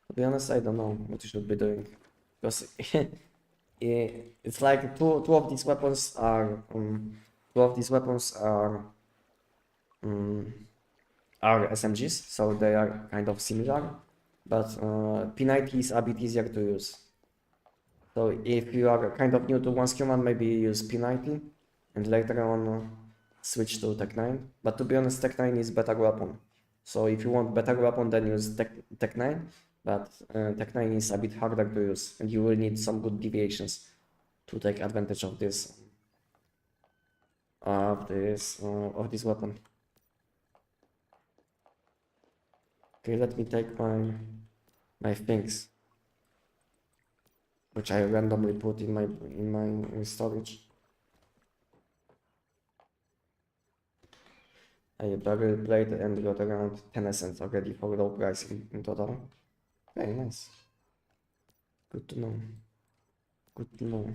To be honest, I don't know what you should be doing, because it's like two of these weapons are SMGs, so they are kind of similar, but P90 is a bit easier to use. So if you are kind of new to one human, maybe use P90 and later on switch to Tech 9. But to be honest, Tech 9 is better weapon. So if you want better weapon, then use Tech 9. But Tech 9 is a bit harder to use, and you will need some good deviations to take advantage of this weapon. Okay, let me take my things, which I randomly put in my storage. I barely played and got around 10 essence already for low price in total. Very nice. Good to know. Good to know.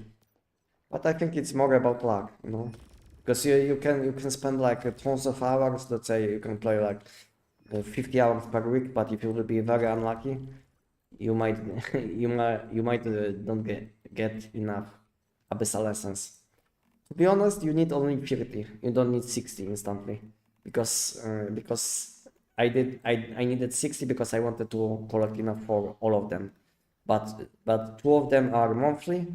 But I think it's more about luck, you know, because you can spend like tons of hours. Let's say you can play like 50 hours per week, but if you will be very unlucky, you might don't get enough abyssal essence. To be honest, you need only 50. You don't need 60 instantly, because I needed 60 because I wanted to collect enough for all of them, but 2 of them are monthly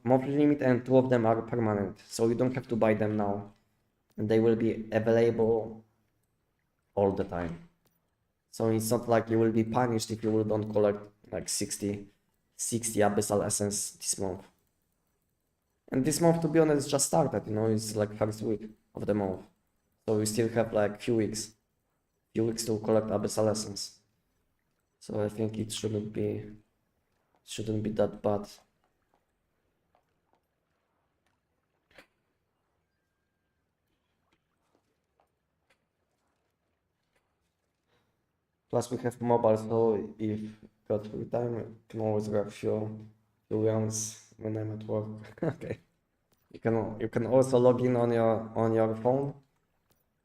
limit and 2 of them are permanent, so you don't have to buy them now, and they will be available all the time. So it's not like you will be punished if you don't collect like 60 abyssal essence this month. And this month, to be honest, just started, you know, it's like first week of the month. So we still have like few weeks to collect abyssal essence. So I think it shouldn't be that bad. Plus we have mobile, so if got free time, I can always grab few rounds when I'm at work. Okay. You can also log in on your phone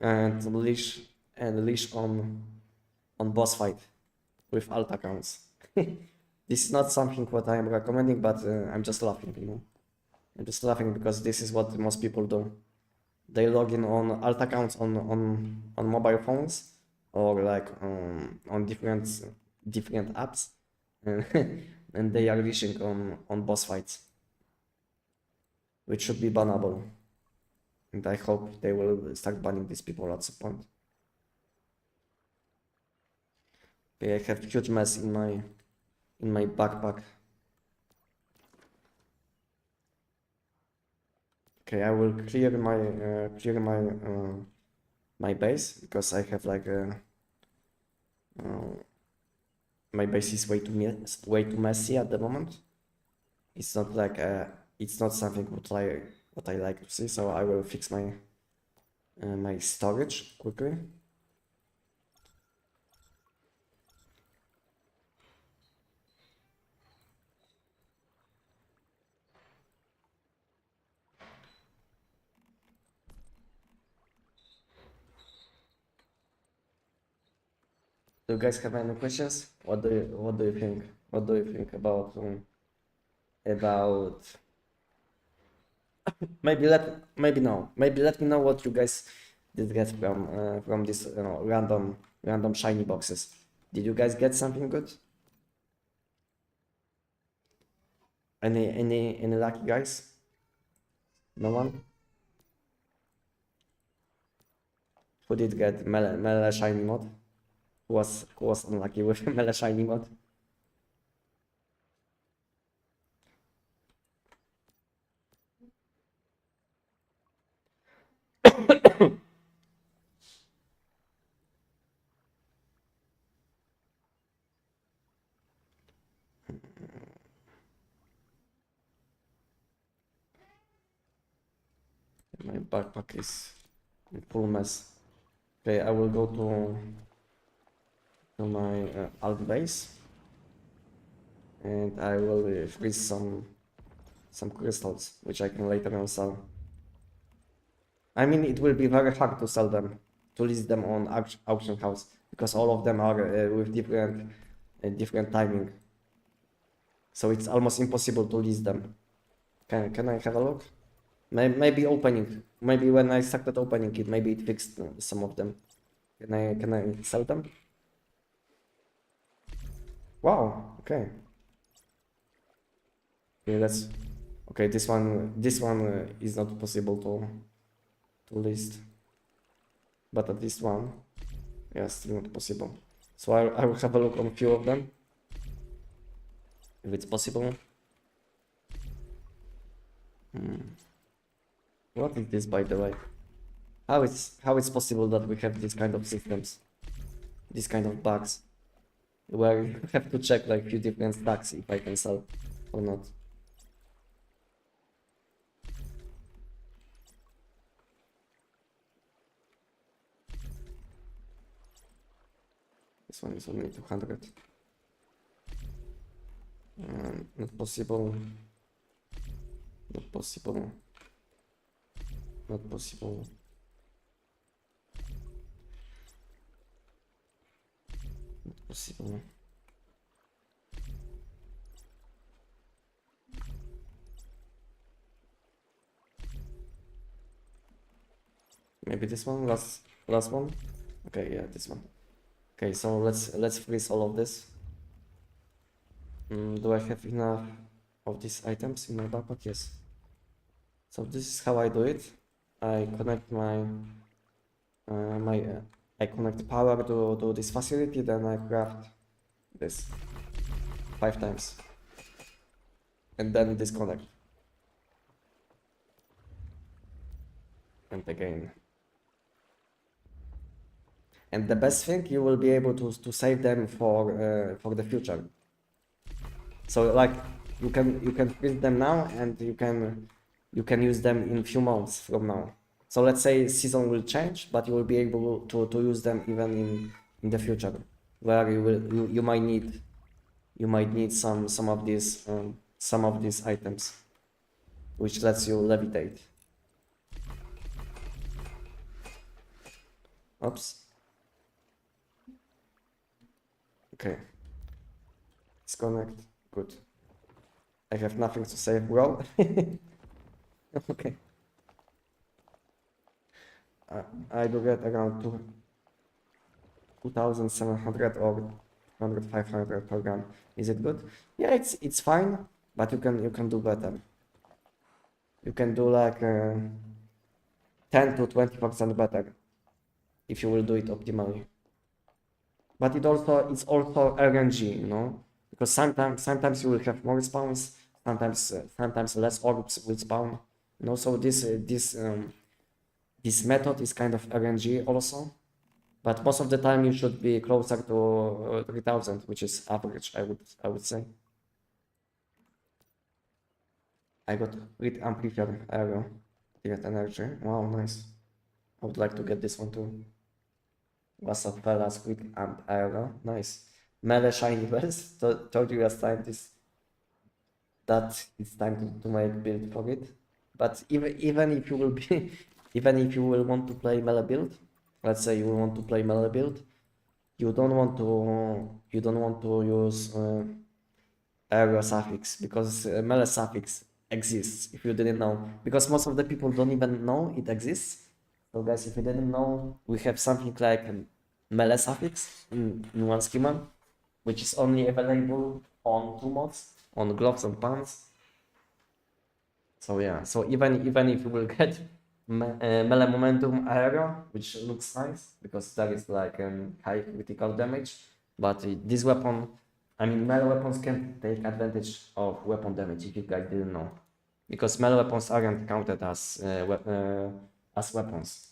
and leash on boss fight with alt accounts. This is not something what I am recommending, but I'm just laughing, you know. I'm just laughing because this is what most people do. They log in on alt accounts on mobile phones or like on different apps, and, and they are leashing on boss fights, which should be bannable. And I hope they will start banning these people at some point. Okay, I have huge mess in my backpack. Okay, I will clear my base because I have like my base is way too messy at the moment. It's not like it's not something what I like to see. So I will fix my my storage quickly. Do you guys have any questions? What do you think? What do you think about maybe let me know what you guys did get from this random shiny boxes. Did you guys get something good? Any lucky guys? No one? Who did get melee shiny mod? Who was unlucky with melee shiny mod? My backpack is in full mess. Okay, I will go to my alt base and I will freeze some crystals which I can later on sell. I mean, it will be very hard to sell them, to list them on auction house because all of them are with different timing. So it's almost impossible to list them. Can I have a look? Maybe opening. Maybe when I started opening it, maybe it fixed some of them. Can I sell them? Wow. Okay. Okay, let's. Okay, this one is not possible to list, but at least one, yeah, still not possible. So I will have a look on a few of them, if it's possible. What is this, by the way? How it's possible that we have this kind of systems, this kind of bugs, where you have to check like few different stacks if I can sell or not. This one is only 200. Not possible. Not possible. Not possible. Not possible. Maybe this one, last one. Okay, yeah, this one. Okay, so let's freeze all of this. Do I have enough of these items in my backpack? Yes. So this is how I do it. I connect I connect power to this facility, then I craft this 5 times, and then disconnect, and again. And the best thing, you will be able to save them for the future. So like you can print them now, and you can use them in few months from now. So let's say season will change, but you will be able to use them even in the future, where you might need some of these items. which lets you levitate. Oops. Okay. Disconnect. Good. I have nothing to say, bro. Okay. I do get around 2,700 or 500 per gun. Is it good? Yeah, it's fine, but you can do better. You can do like 10 to 20% better if you will do it optimally. But it's also RNG, you know, because sometimes you will have more spawns, sometimes less orbs will spawn. You know, so this method is kind of RNG also. But most of the time you should be closer to 3,000, which is average, I would say. I got with amplifier arrow, direct energy. Wow, nice. I would like to get this one too. What's up, fellas? Quick amp arrow, nice. Melee shiny bells. Told you last time that it's time to make build for it. But even if you will be, even if you will want to play melee build, let's say you will want to play melee build, you don't want to use area suffix because melee suffix exists if you didn't know, because most of the people don't even know it exists. So guys, if you didn't know, we have something like a melee suffix in one schema, which is only available on 2 mods, on gloves and pants. So yeah, so even if you will get melee momentum area, which looks nice because that is like high critical damage, but this weapon, I mean melee weapons can take advantage of weapon damage if you guys didn't know, because melee weapons aren't counted as weapons.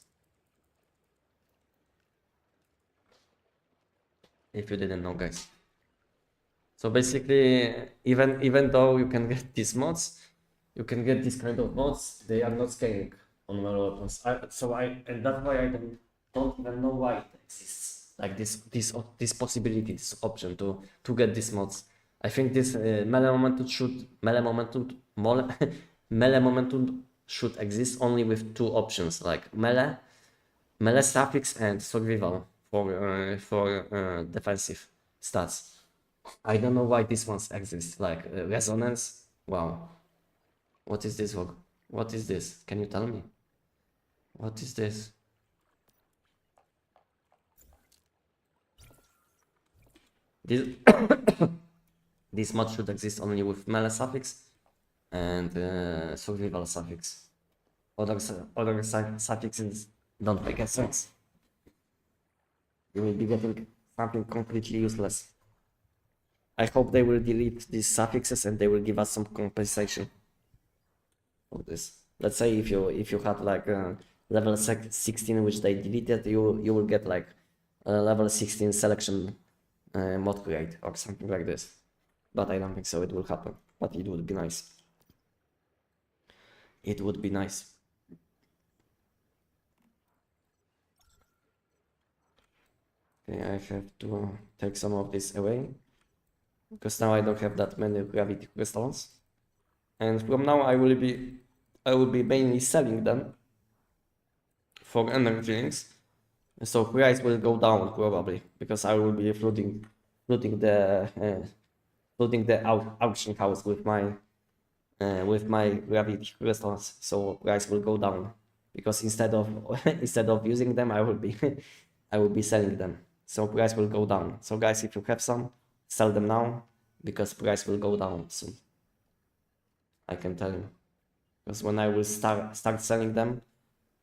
If you didn't know, guys. So basically, even though you can get these mods, you can get this kind of mods, they are not scaling on melee weapons. And that's why I don't even know why it exists. Like this possibility, this option to get these mods. I think this melee momentum should exist only with 2 options, like melee suffix and survival for defensive stats. I don't know why these ones exist, like resonance. Wow. What is this? What is this? Can you tell me? What is this? This, this mod should exist only with melee suffix and survival suffix. Other suffixes don't make sense. You will be getting something completely useless. I hope they will delete these suffixes and they will give us some compensation for this. Let's say if you had like level 16 which they deleted, you will get like level 16 selection mod grade or something like this. But I don't think so it will happen. But it would be nice. It would be nice. Okay, I have to take some of this away, because now I don't have that many gravity crystals. And from now I will be mainly selling them for energy links. So price will go down probably because I will be flooding the auction house with my gravity crystals. So price will go down because instead of using them, I will be selling them. So price will go down. So guys, if you have some, sell them now because price will go down soon. I can tell you, because when I will start selling them,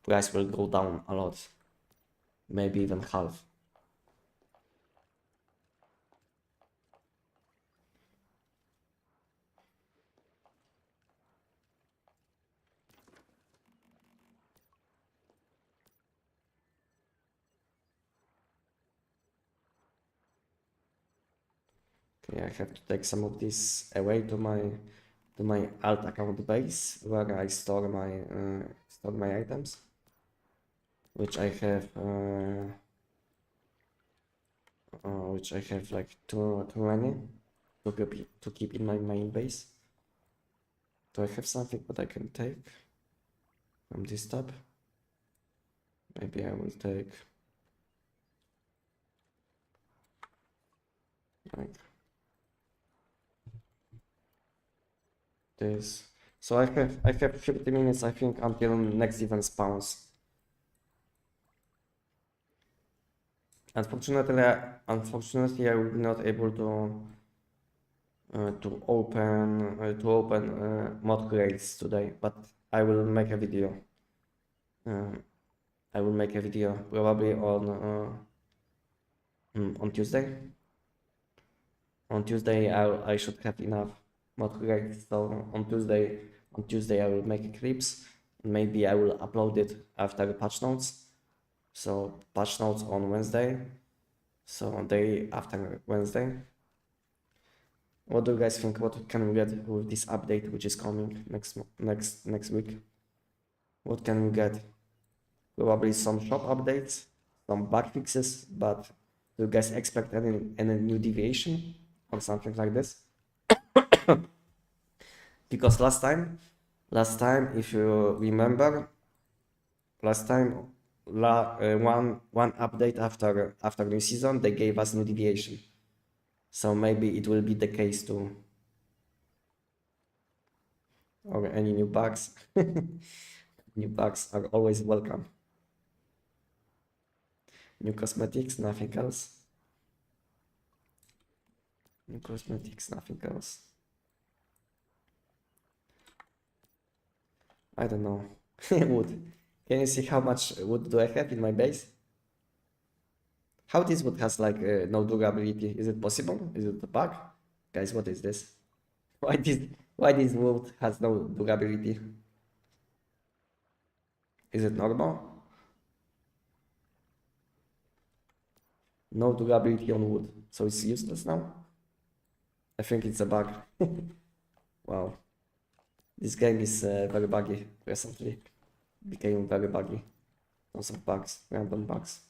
price will go down a lot, maybe even half. Okay, I have to take some of this away to my alt account base where I store my items, which I have like too many to keep in my main base. Do I have something that I can take from this tab? Maybe I will take like this. So I have 50 minutes, I think, until next event spawns. Unfortunately, I will be not able to open mod crates today, but I will make a video. I will make a video probably on Tuesday. On Tuesday, I should have enough mod crates. So on Tuesday I will make clips. Maybe I will upload it after patch notes. So patch notes on Wednesday. So day after Wednesday. What do you guys think? What can we get with this update which is coming next week? What can we get? Probably some shop updates, some bug fixes, but do you guys expect any new deviation or something like this? Because last time, if you remember, one update after new season, they gave us new deviation. So maybe it will be the case too. Or any new bugs. New bugs are always welcome. New cosmetics, nothing else. New cosmetics, nothing else. I don't know. Wood. Can you see how much wood do I have in my base? How this wood has like no durability? Is it possible? Is it a bug? Guys, what is this? Why this wood has no durability? Is it normal? No durability on wood, so it's useless now? I think it's a bug. Wow. This game is very buggy recently. Became very buggy. Lots of bugs, random bugs.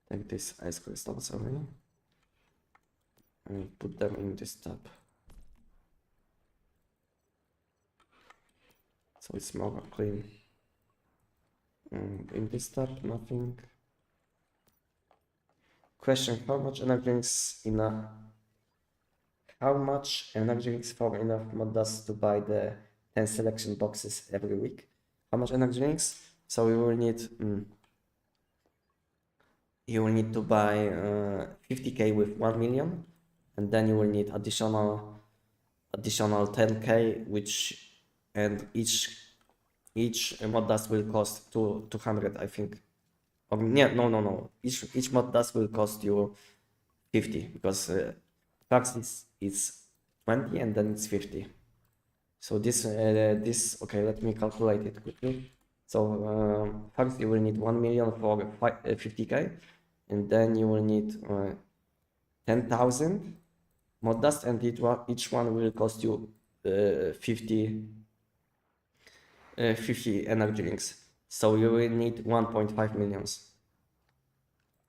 Take these ice crystals away and put them in this tab. So it's more clean. In this tab, nothing. Question: how much energy drinks for enough mod dust to buy the 10 selection boxes every week? How much energy drinks? So you will need to buy 50k with 1 million, and then you will need additional 10k, and each mod dust will cost 200, I think. Or yeah, no. Each mod dust will cost you 50, because tax is 20 and then it's 50. So this okay, let me calculate it quickly. So first you will need 1 million for 50k, and then you will need 10,000 mod dust, and each one will cost you 50 energy drinks. So you will need 1.5 millions.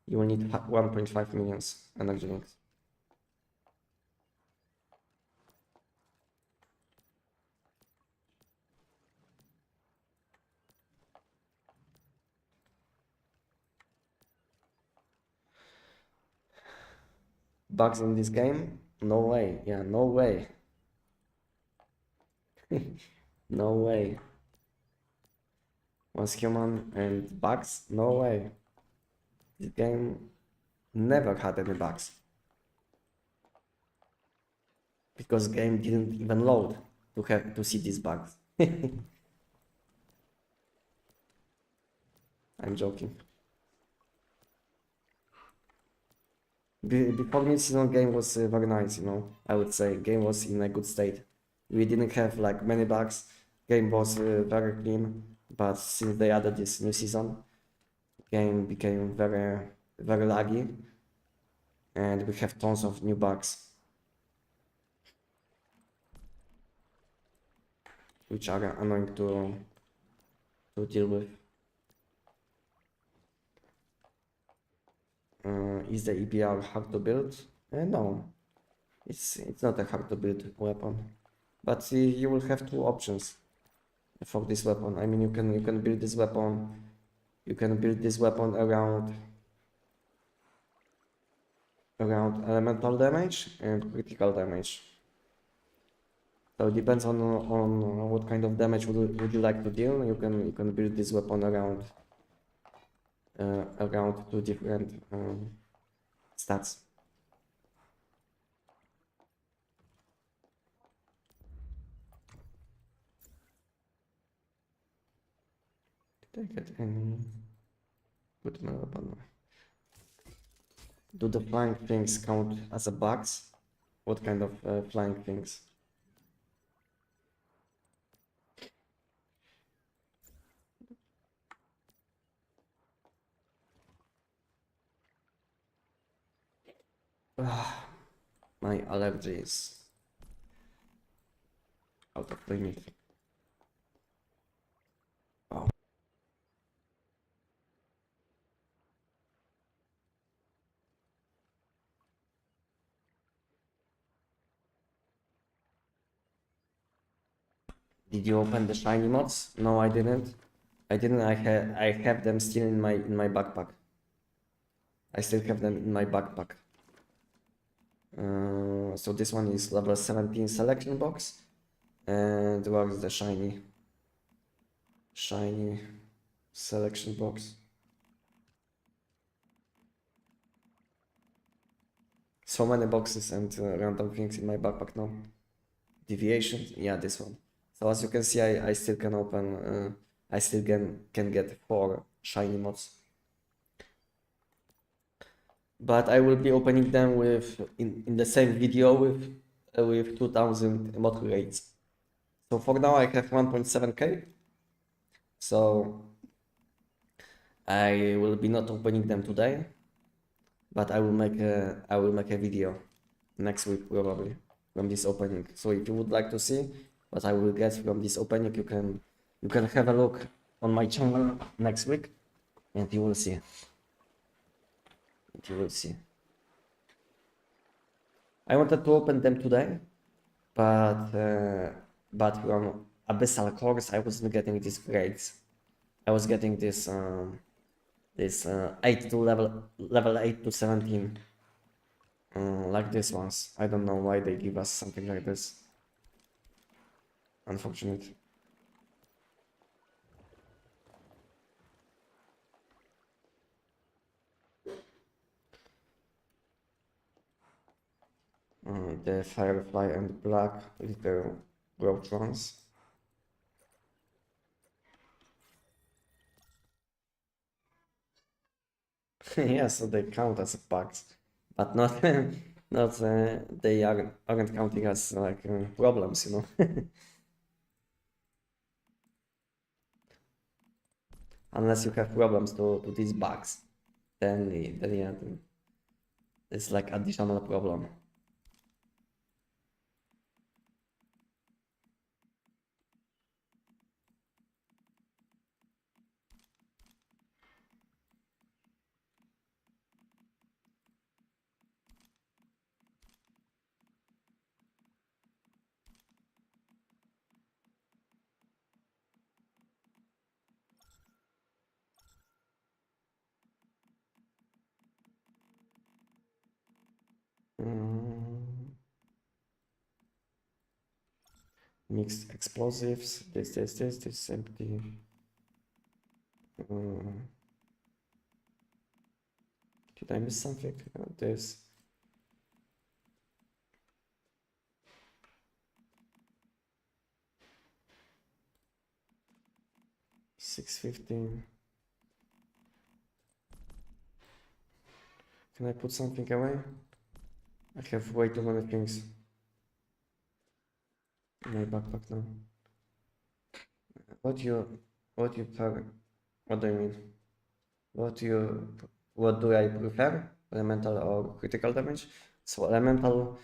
You will need 1.5 millions energy drinks. Bugs in this game? No way. Yeah, no way. No way. Was human and bugs? No way. This game never had any bugs. Because game didn't even load to see these bugs. I'm joking. Before new season, game was very nice, you know. I would say game was in a good state. We didn't have like many bugs. Game was very clean, but since they added this new season, game became very laggy, and we have tons of new bugs. which are annoying to deal with. Is the EBR hard to build? No, it's not a hard to build weapon, but you will have two options for this weapon. I mean, you can build this weapon. You can build this weapon around elemental damage and critical damage. So it depends on what kind of damage would you like to deal. You can build this weapon around two different stats. Did I get any good weapon? Do the flying things count as a bugs? What kind of flying things? My allergy is out of limit. Wow. Did you open the shiny mods? No, I didn't. I have them still in my backpack. I still have them in my backpack. So this one is level 17 selection box, and where is the shiny selection box? So many boxes and random things in my backpack now. Deviation, yeah, this one. So as you can see, I still can open. I still can get 4 shiny mods. But I will be opening them in the same video with 2000 mod rates. So for now I have 1.7k. So I will be not opening them today, but I will make a video next week probably from this opening. So if you would like to see what I will get from this opening, you can have a look on my channel next week, and you will see. You will see. I wanted to open them today, but from Abyssal Cores I wasn't getting these grades. I was getting this 8 to level 8 to 17, like these ones. I don't know why they give us something like this. Unfortunate. The Firefly and Black little growth ones. Yeah, so they count as bugs, but not not they aren't counting as like problems, you know. Unless you have problems to these bugs, then yeah, it's like additional problem. Mixed explosives. This empty. Did I miss something? This. $6.15. Can I put something away? I have way too many things in my backpack now. What do you mean? What do I prefer? Elemental or critical damage? So elemental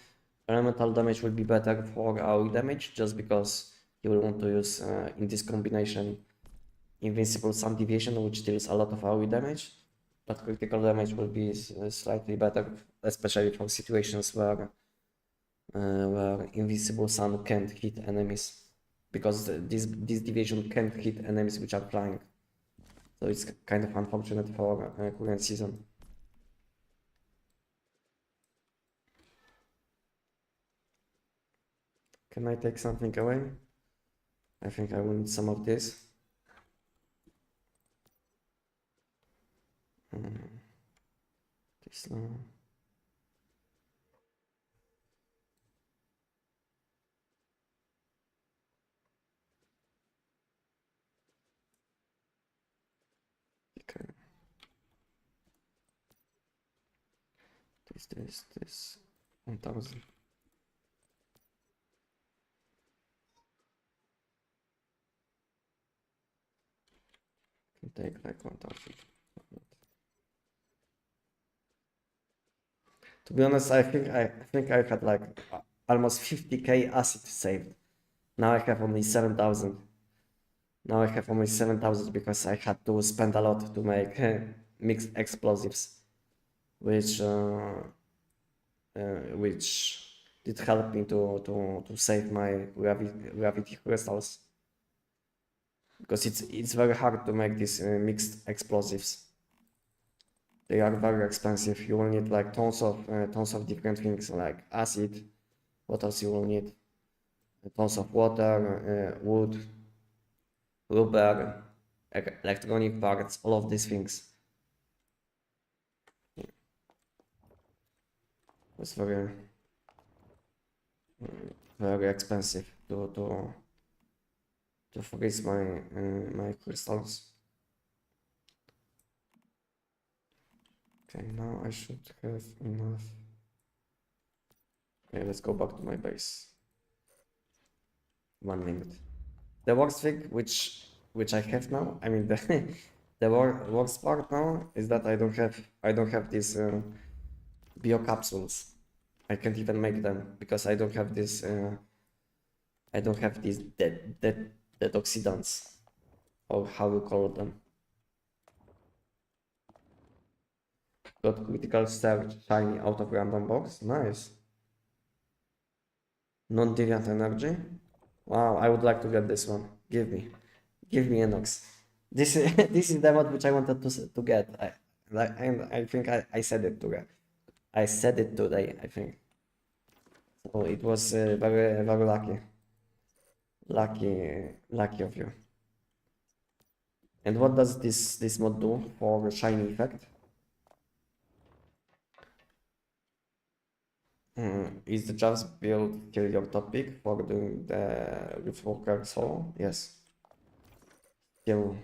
damage will be better for our damage, just because you will want to use in this combination invincible sun deviation, which deals a lot of AoE damage, but critical damage will be slightly better, especially for situations where invisible sun can't hit enemies, because this deviation can't hit enemies which are flying. So it's kind of unfortunate for current season. Can I take something away? I think I will need some of this. This now. Okay. This 1000. Can take like 1000. To be honest, I think I had like almost 50k acid saved. Now I have only 7,000. Now I have only 7,000 because I had to spend a lot to make mixed explosives, which did help me to save my gravity crystals, because it's very hard to make these mixed explosives. They are very expensive. You will need like tons of different things like acid. What else you will need? Tons of water, wood, rubber, electronic parts, all of these things. It's very expensive to freeze my crystals. Okay, now I should have enough. Okay, let's go back to my base. 1 minute. The worst thing which I have now, I mean the worst part now is that I don't have these biocapsules. I can't even make them because I don't have this dead oxidants, or how you call them. Got critical surge shiny out of random box. Nice. Non-deviant energy. Wow, I would like to get this one. Give me Enox. This is this is the one which I wanted to get. I think I said it to get. I said it today, I think. So it was very lucky. Lucky of you. And what does this mod do for shiny effect? Is the just build kill your top pick for doing the Riftwalker solo? Yes. Still,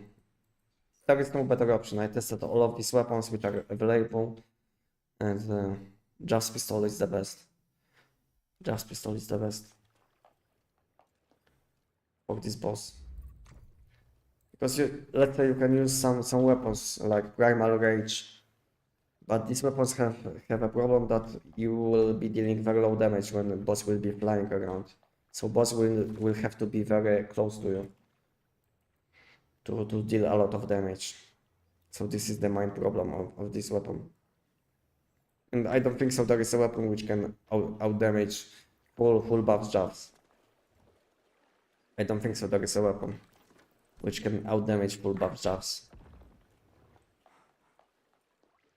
there is no better option. I tested all of these weapons which are available, and Just pistol is the best. Just pistol is the best for this boss. Because let's say you can use some weapons like Primal Rage, but these weapons have a problem that you will be dealing very low damage when the boss will be flying around. So boss will have to be very close to you to deal a lot of damage. So this is the main problem of this weapon. And I don't think so there is a weapon which can out damage full buff jobs. I don't think so there is a weapon which can out damage full buff jobs.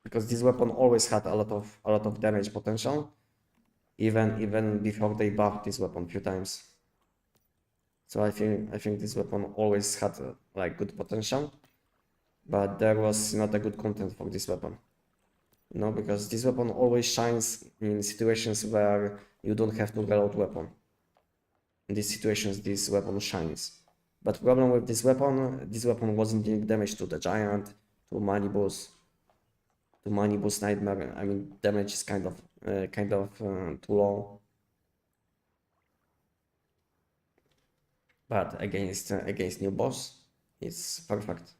Because this weapon always had a lot of damage potential, even before they buffed this weapon a few times. So I think this weapon always had like good potential, but there was not a good content for this weapon. No, because this weapon always shines in situations where you don't have to reload weapon. In these situations, this weapon shines. But problem with this weapon wasn't doing damage to the giant, to Manibus, Nightmare. I mean, damage is kind of too low. But against new boss, it's perfect.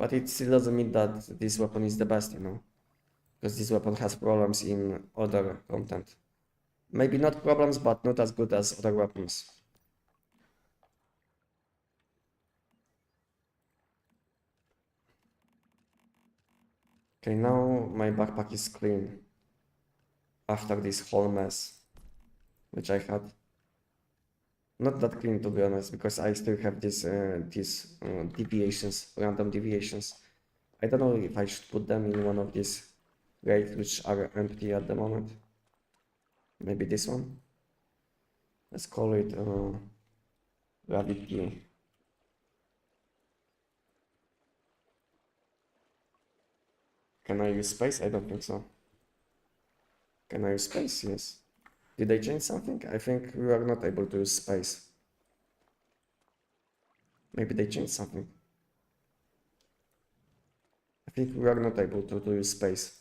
But it still doesn't mean that this weapon is the best, you know, because this weapon has problems in other content. Maybe not problems, but not as good as other weapons. Okay, now my backpack is clean after this whole mess, which I had. Not that clean, to be honest, because I still have these deviations, random deviations. I don't know if I should put them in one of these graves which are empty at the moment. Maybe this one. Let's call it gravity. Can I use space? I don't think so. Can I use space? Yes. Did I change something? I think we are not able to use space. Maybe they changed something. I think we are not able to use space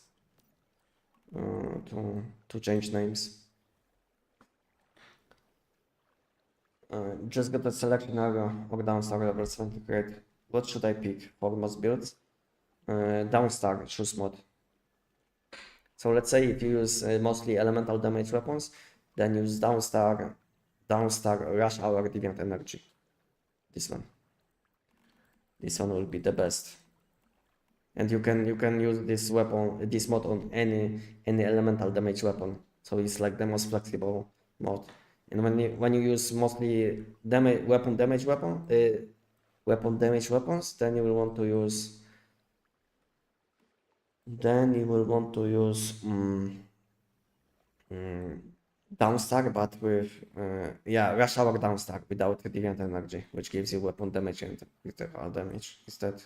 to change names. Just got a selection area or downstar level 70 grade. What should I pick for most builds? Downstar choose mod. So let's say if you use mostly elemental damage weapons, then use downstar rush hour deviant energy. This one. This one will be the best. And you can use this mod on any elemental damage weapon. So it's like the most flexible mod. And when you use mostly weapon damage weapons, then you will want to use downstar, but with rush hour downstar without deviant energy, which gives you weapon damage and critical damage instead.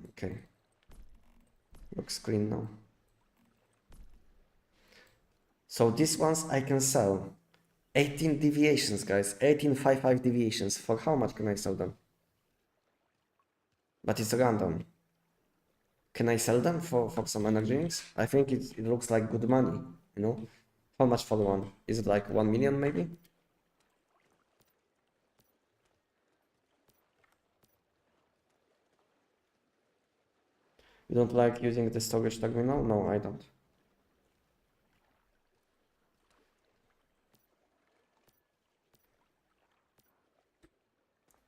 Okay, looks clean now. So these ones I can sell. 18 deviations, guys. 1855 deviations. For how much can I sell them? But it's random. Can I sell them for some energy drinks? I think it looks like good money, you know? How much for one? Is it like 1 million maybe? You don't like using the storage terminal? No, I don't.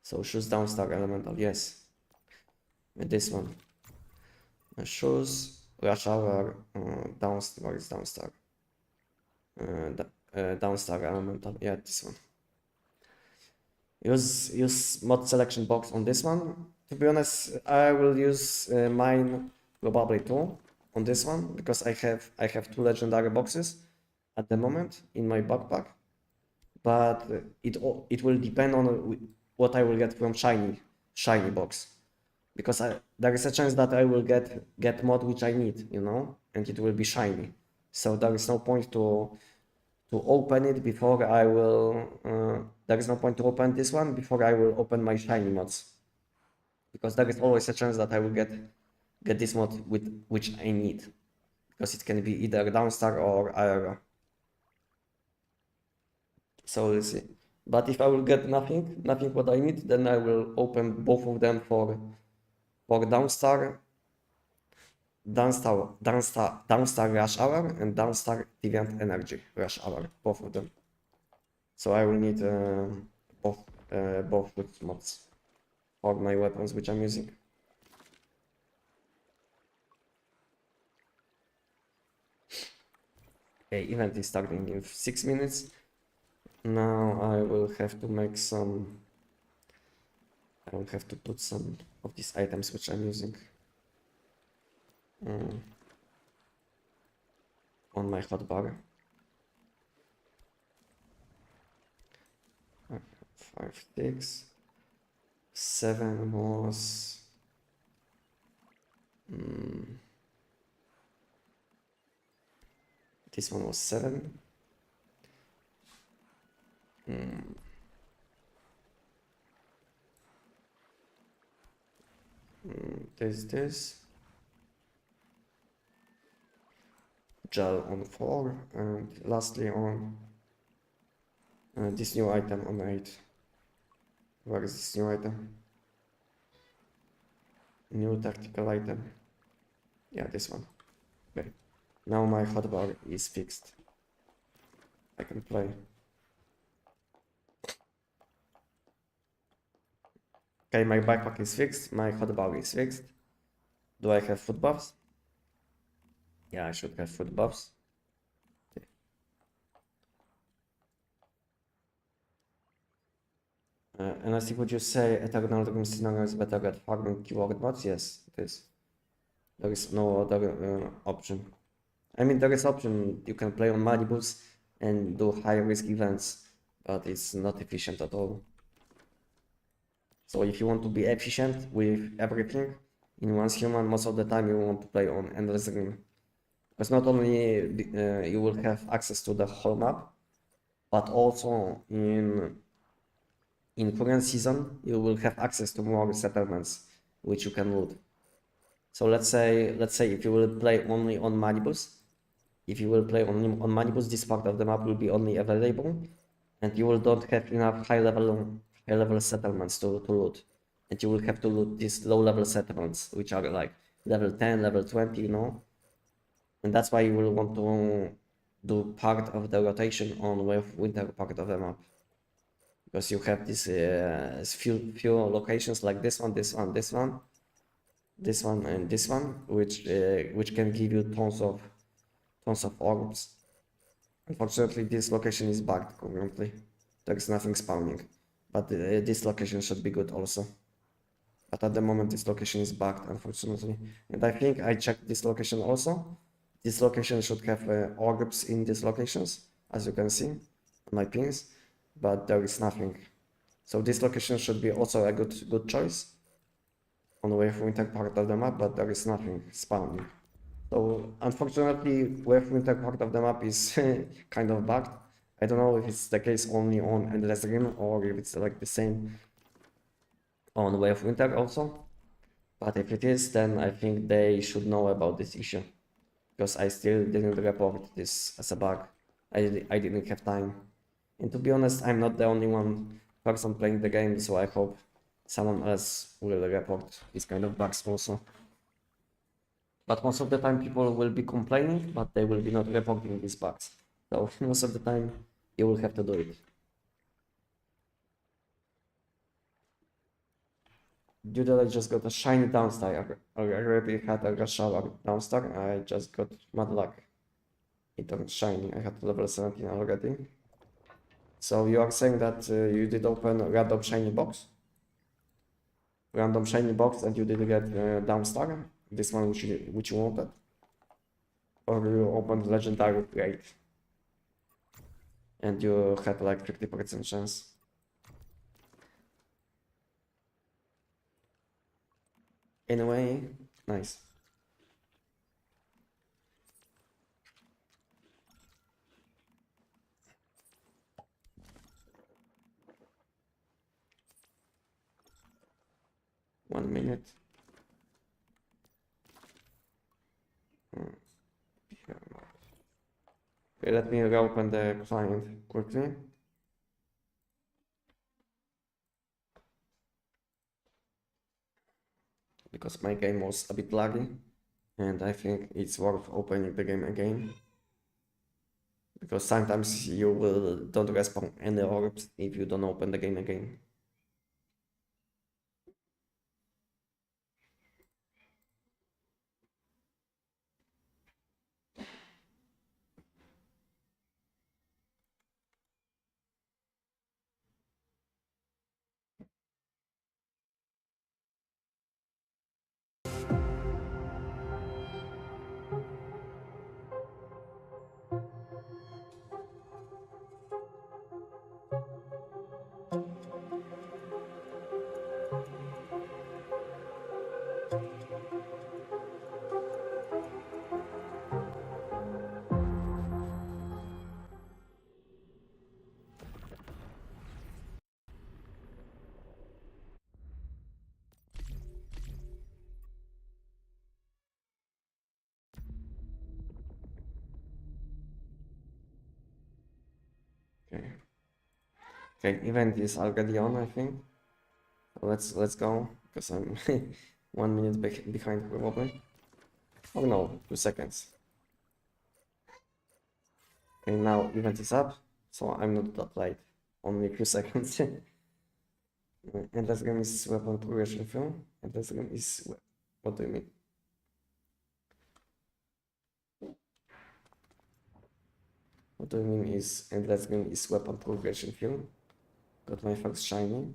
So shoes downstar elemental, yes. And this one. Shoes, rush hour, downstar is downstar. Downstar elemental, yeah, this one. Use mod selection box on this one. To be honest, I will use mine probably too on this one because I have 2 legendary boxes at the moment in my backpack, but it will depend on what I will get from shiny box, because there is a chance that I will get mod which I need, you know, and it will be shiny. So there is no point to open it before I will. There is no point to open this one before I will open my shiny mods, because there is always a chance that I will get this mod which I need, because it can be either downstar or IRA. So we'll see. But if I will get nothing what I need, then I will open both of them for downstar rush hour and downstar deviant energy rush hour, both of them. So I will need both good mods for my weapons which I'm using. Okay, event is starting in 6 minutes. Now I will have to make some. I will have to put some of these items which I'm using on my hotbar. 5, 6, 7 was. This one was 7. This gel on 4, and lastly on this new item on 8. Where is this new item? New tactical item. Yeah, this one. Okay. Now my hotbar is fixed. I can play. Okay, my backpack is fixed. My hotbar is fixed. Do I have food buffs? Yeah, I should have food buffs. And I think, would you say Eternal Dream scenario is better at farming keyword mods? Yes, it is. There is no other option. I mean, there is option. You can play on Malibus and do high risk events, but it's not efficient at all. So if you want to be efficient with everything in Once Human, most of the time you want to play on Endless Dream. Because not only you will have access to the whole map, but also in current season you will have access to more settlements which you can loot. So let's say if you will play only on Malibus, if you will play only on Manibus, this part of the map will be only available, and you will don't have enough high level settlements to loot, and you will have to loot these low level settlements, which are like level 10, level 20, you know, and that's why you will want to do part of the rotation on winter part of the map, because you have this few locations like this one, this one, this one, this one, and this one, which can give you tons of orbs. Unfortunately, this location is bugged currently. There is nothing spawning, but this location should be good also. But at the moment, this location is bugged, unfortunately. And I think I checked this location also. This location should have orbs in these locations, as you can see on my pings, but there is nothing. So this location should be also a good choice on the way for winter part of the map, but there is nothing spawning. So unfortunately, wave winter part of the map is kind of bugged. I don't know if it's the case only on Endless Rim or if it's like the same on Way of Winter also. But if it is, then I think they should know about this issue, because I still didn't report this as a bug. I didn't have time. And to be honest, I'm not the only one person playing the game, so I hope someone else will report these kind of bugs also. But most of the time people will be complaining, but they will be not reporting these bugs. So most of the time you will have to do it. Due that I just got a shiny downstar, I already had a shower downstar, I just got mad luck. It turned shiny, I had level 17 already. So you are saying that you did open a random shiny box? Random shiny box and you did get downstar? This one which you wanted? Or you opened legendary crate? And you had like 50% chance? Anyway, nice. One minute. Okay, let me reopen the client quickly. Because my game was a bit laggy, and I think it's worth opening the game again. Because sometimes you will don't respawn any orbs if you don't open the game again. Okay. Okay, event is already on, I think. So let's go, because I'm 1 minute behind probably. Oh no, 2 seconds. Okay, now event is up, so I'm not that late. Only a few seconds. And this game is weapon progression film. And this game is what do you mean? What do you mean is endless game is weapon progression film? Got my first shiny.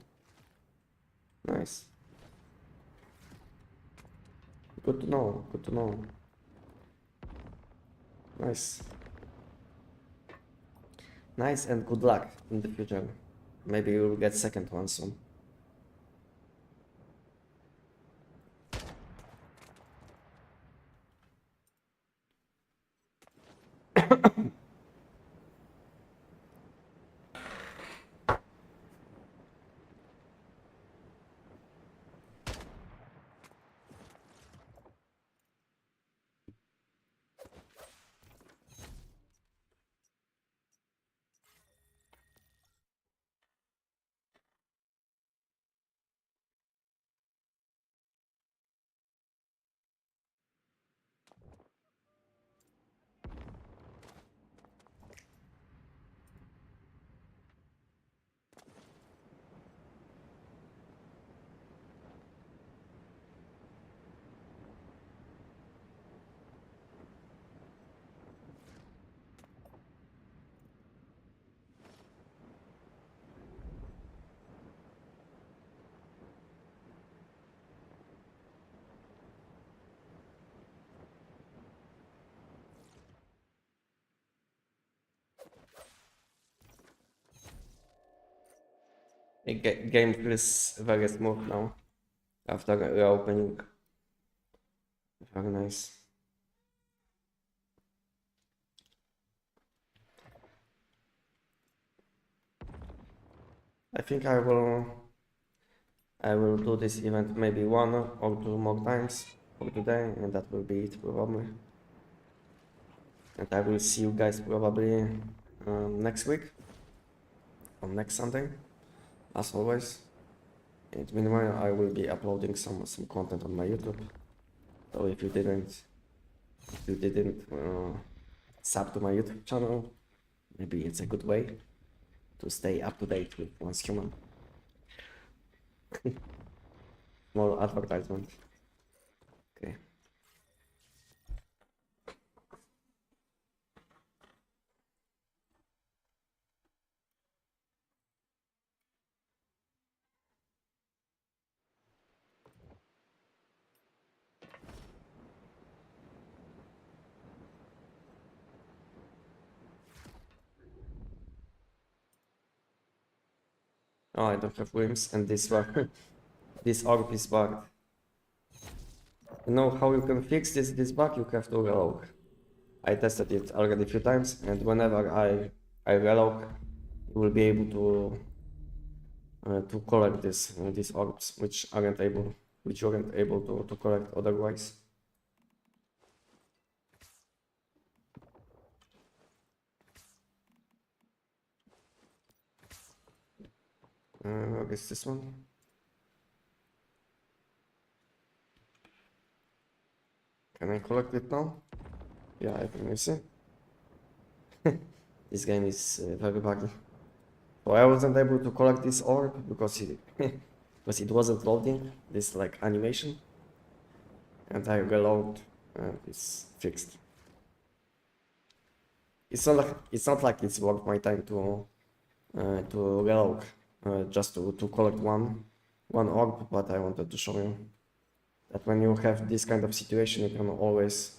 Nice. Good to know. Good to know. Nice. Nice and good luck in the future. Maybe you will get second one soon. Game feels very smooth now after reopening. Very nice. I think I will do this event maybe 1 or 2 more times for today, and that will be it probably. And I will see you guys probably next week on next Sunday, as always. In the meanwhile, I will be uploading some content on my YouTube. So if you didn't sub to my YouTube channel, maybe it's a good way to stay up to date with Once Human. Small advertisement. Okay. Oh, I don't have wings, and this one, this orb is bugged. You know how you can fix this bug? You have to relog. I tested it already a few times, and whenever I relog, you will be able to collect these orbs, which you aren't able to collect otherwise. I guess this one. Can I collect it now? Yeah, I think I see. This game is very buggy. So I wasn't able to collect this orb because it wasn't loading this like animation, and I reload and it's fixed. It's not like it's worth my time to relog just to collect one orb, but I wanted to show you that when you have this kind of situation, you can always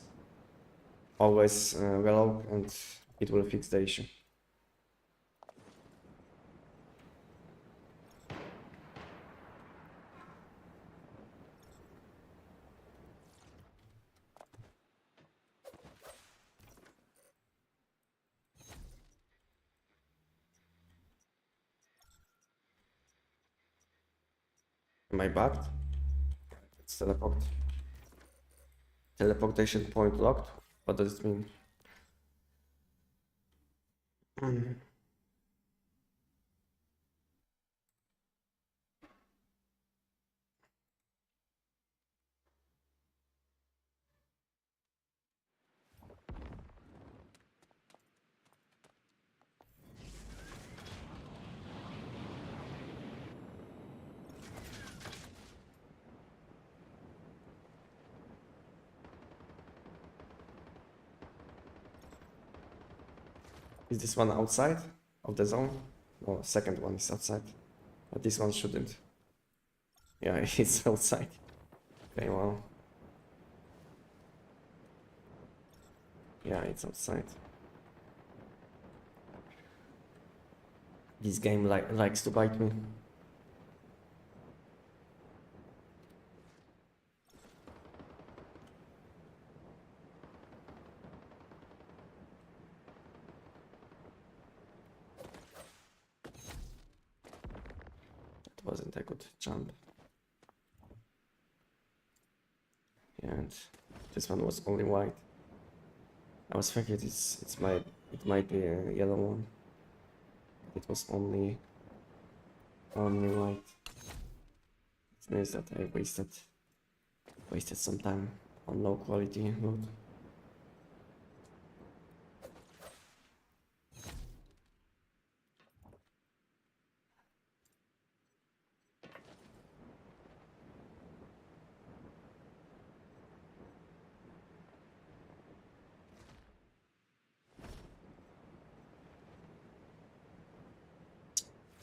relog and it will fix the issue. Am I bugged? It's teleportation point locked. What does it mean? Is this one outside of the zone? No, second one is outside. But this one shouldn't. Yeah, it's outside. Okay, well. Yeah, it's outside. This game likes to bite me. That wasn't a good jump. Yeah, and this one was only white. I was thinking it might be a yellow one. It was only white. It means that I wasted some time on low quality loot.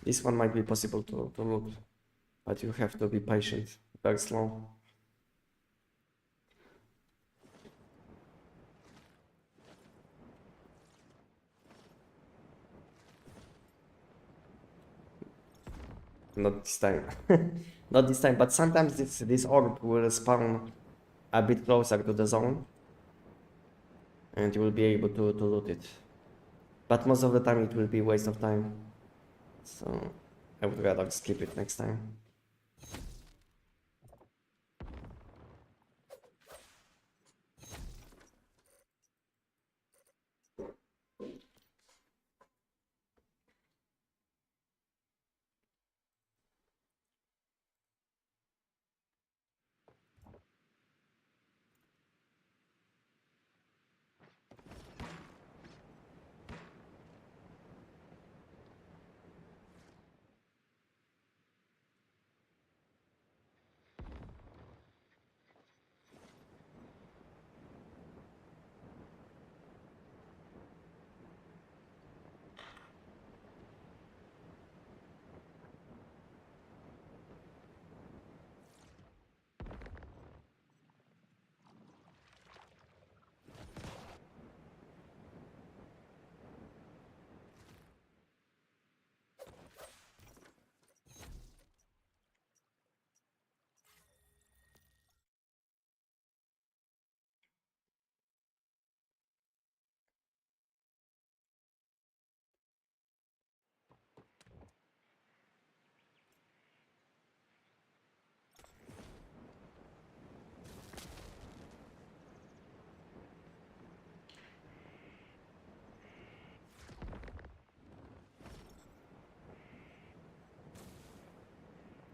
This one might be possible to loot, but you have to be patient, very slow. Not this time. Not this time, but sometimes this orb will spawn a bit closer to the zone. And you will be able to loot it. But most of the time it will be a waste of time. So I would rather skip it next time.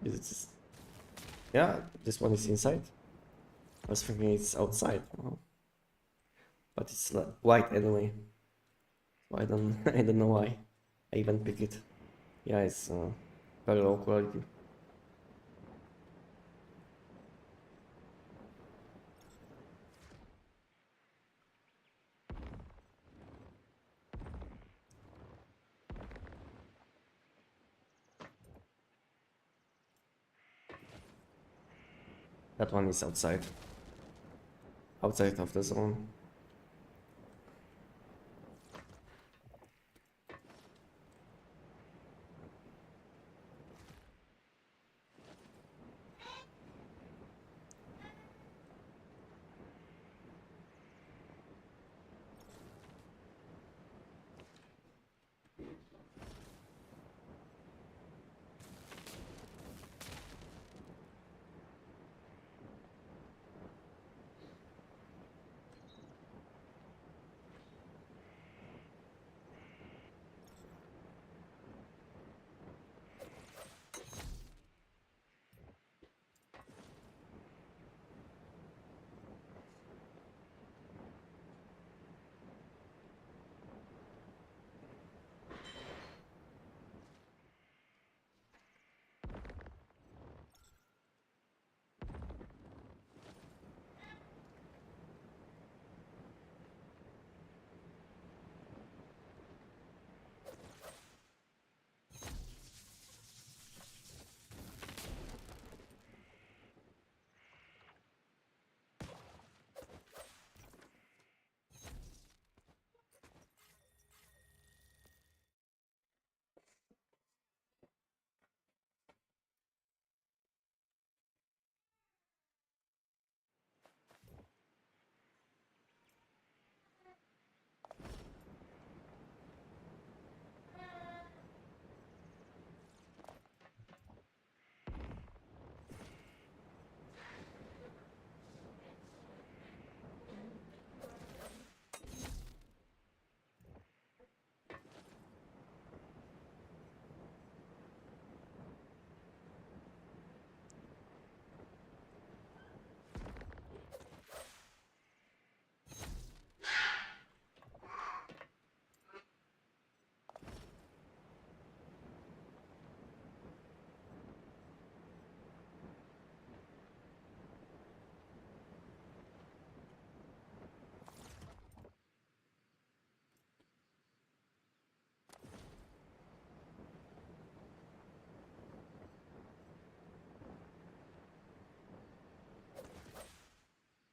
Is it? Yeah, this one is inside. I was thinking it's outside. Oh. But it's like white anyway. So I don't I don't know why I even pick it. Yeah, it's very low quality. That one is outside. Outside of the zone.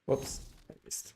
Whoops, I missed.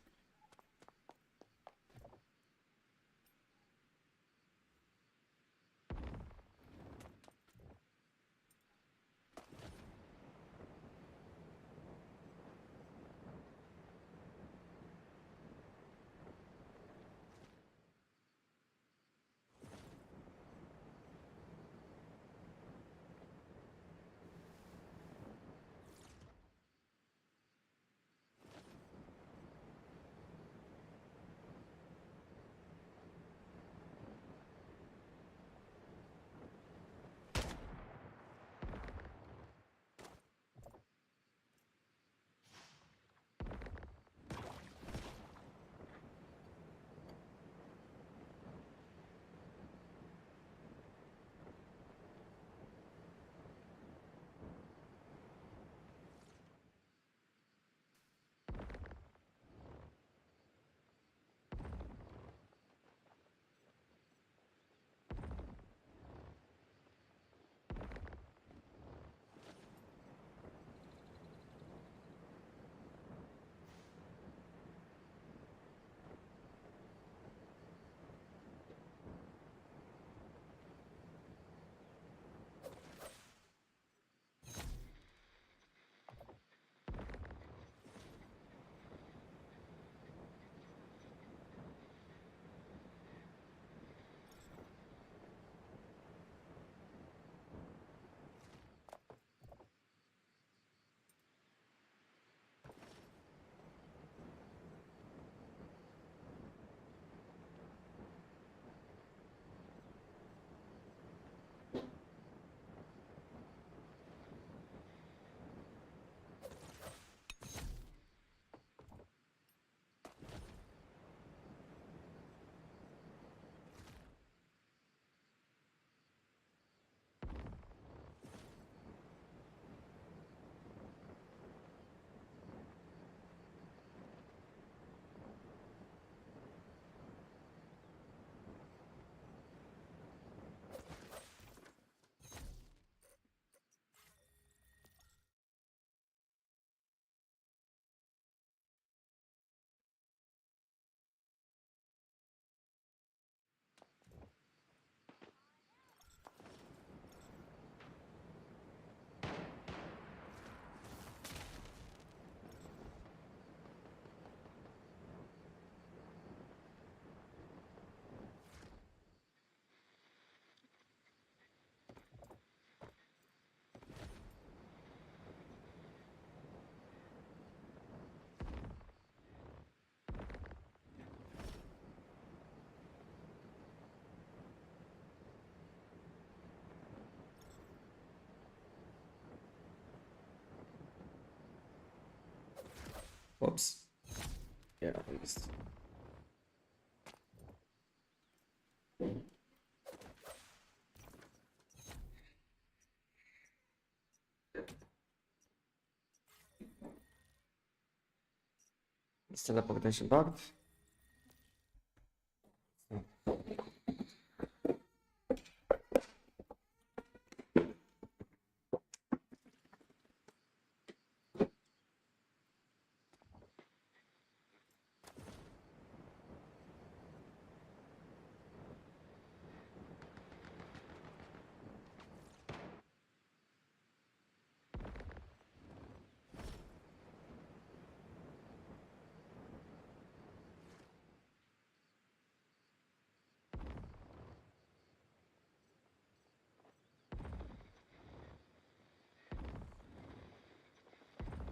Whoops. Yeah, I missed. Is teleportation bugged?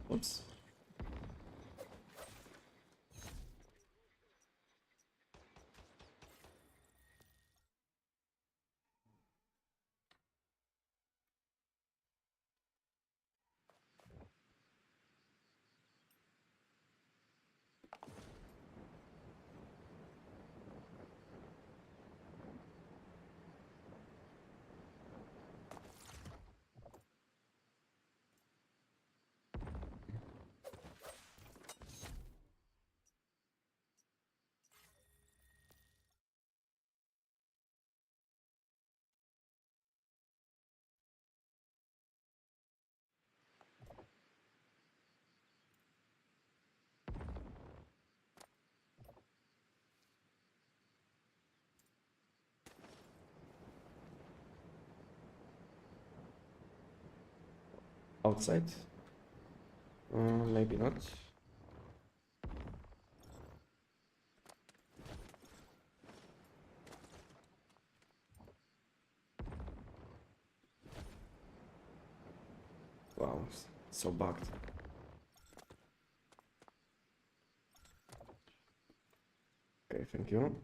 Oops. outside. Maybe not. Wow, so bugged. Okay, thank you.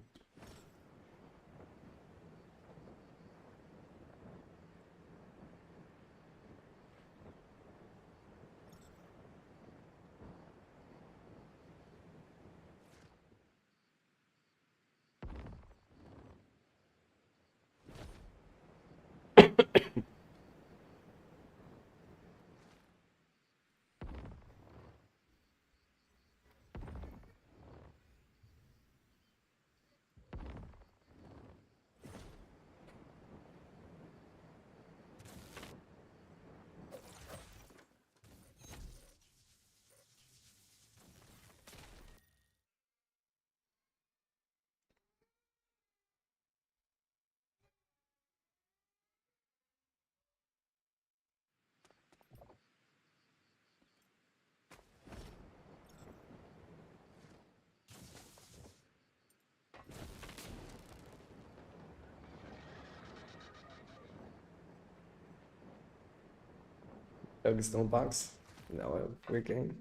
There is no bugs. No, free game.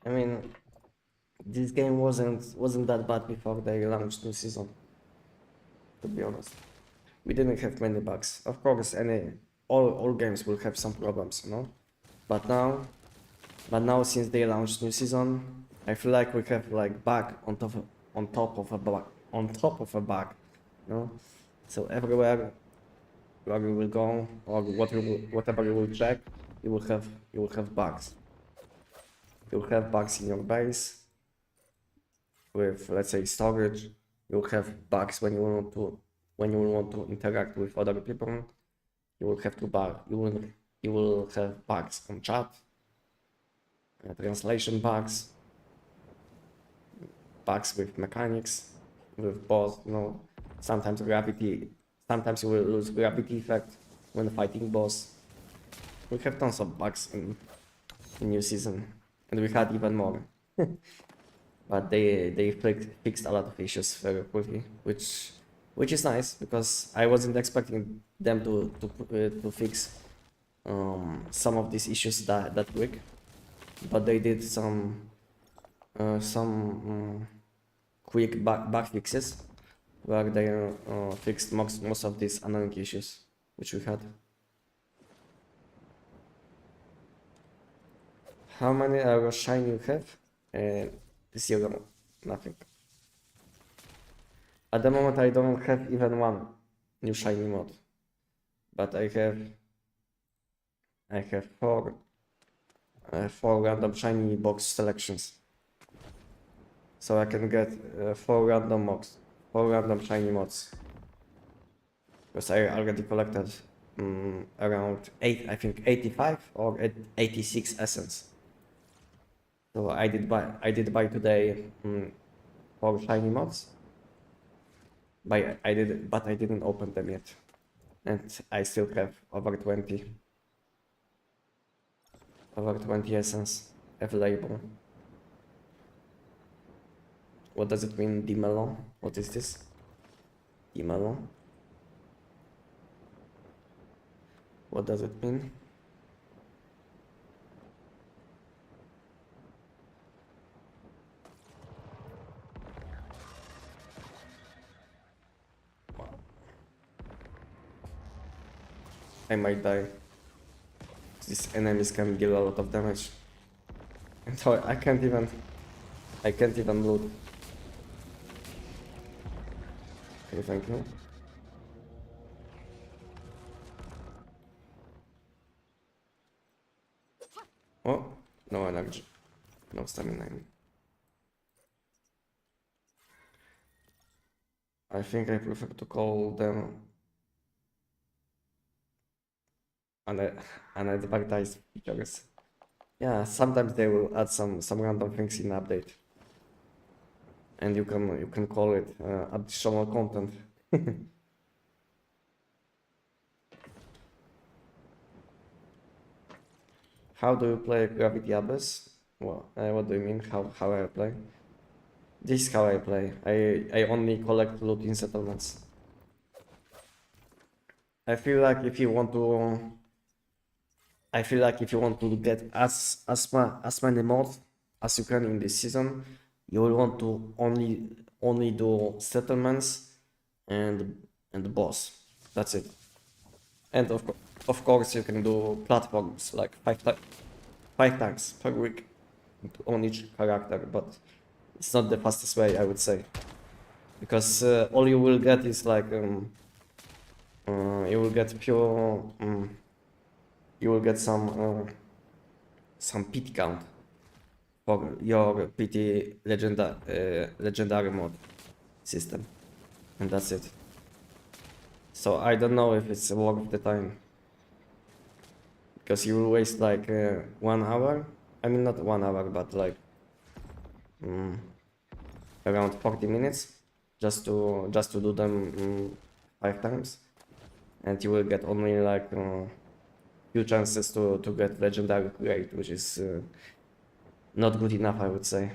I mean, this game wasn't that bad before they launched new season. To be honest, we didn't have many bugs. Of course, all games will have some problems, you know. But now since they launched new season, I feel like we have like bug on top of a bug on top of a bug, you know. So everywhere where you will go or whatever you will check, you will have bugs. You'll have bugs in your base with, let's say, storage. You'll have bugs when you want to interact with other people. You will have to bug. You will have bugs on chat, translation bugs, bugs with mechanics, with boss. You know, sometimes gravity. Sometimes you will lose gravity effect when fighting boss. We have tons of bugs in new season, and we had even more. But they fixed a lot of issues very quickly, which is nice because I wasn't expecting them to fix some of these issues that quick, but they did some quick bug fixes where they fixed most of these annoying issues which we had. How many shine you have? 0, nothing. At the moment I don't have even one new shiny mod, but I have four random shiny box selections. So I can get four random shiny mods. Because I already collected around 85 or 86 essence. So I did buy today 4 shiny mods. But I didn't open them yet, and I still have over 20 essence available. What does it mean, Dimelo? What is this? Dimelo? What does it mean? I might die. These enemies can deal a lot of damage. And so I can't even loot. Okay, thank you. Oh, no energy. No stamina. I think I prefer to call them unadvertised features. Yeah, sometimes they will add some random things in update, and you can call it additional content. how do you play Gravity Abyss? What do you mean? How I play? This is how I play. I only collect loot in settlements. I feel like if you want to, I feel like if you want to get as many mods as you can in this season, you will want to only do settlements and the boss. That's it. And of course you can do platforms like 5 times per week on each character, but it's not the fastest way, I would say, because all you will get is like you will get pure you will get some pit count for your PT legendary mod system, and that's it. So I don't know if it's worth the time, because you will waste like 1 hour. I mean, not 1 hour, but like around 40 minutes just to do them 5 times, and you will get only like few chances to get legendary grade, which is not good enough, I would say.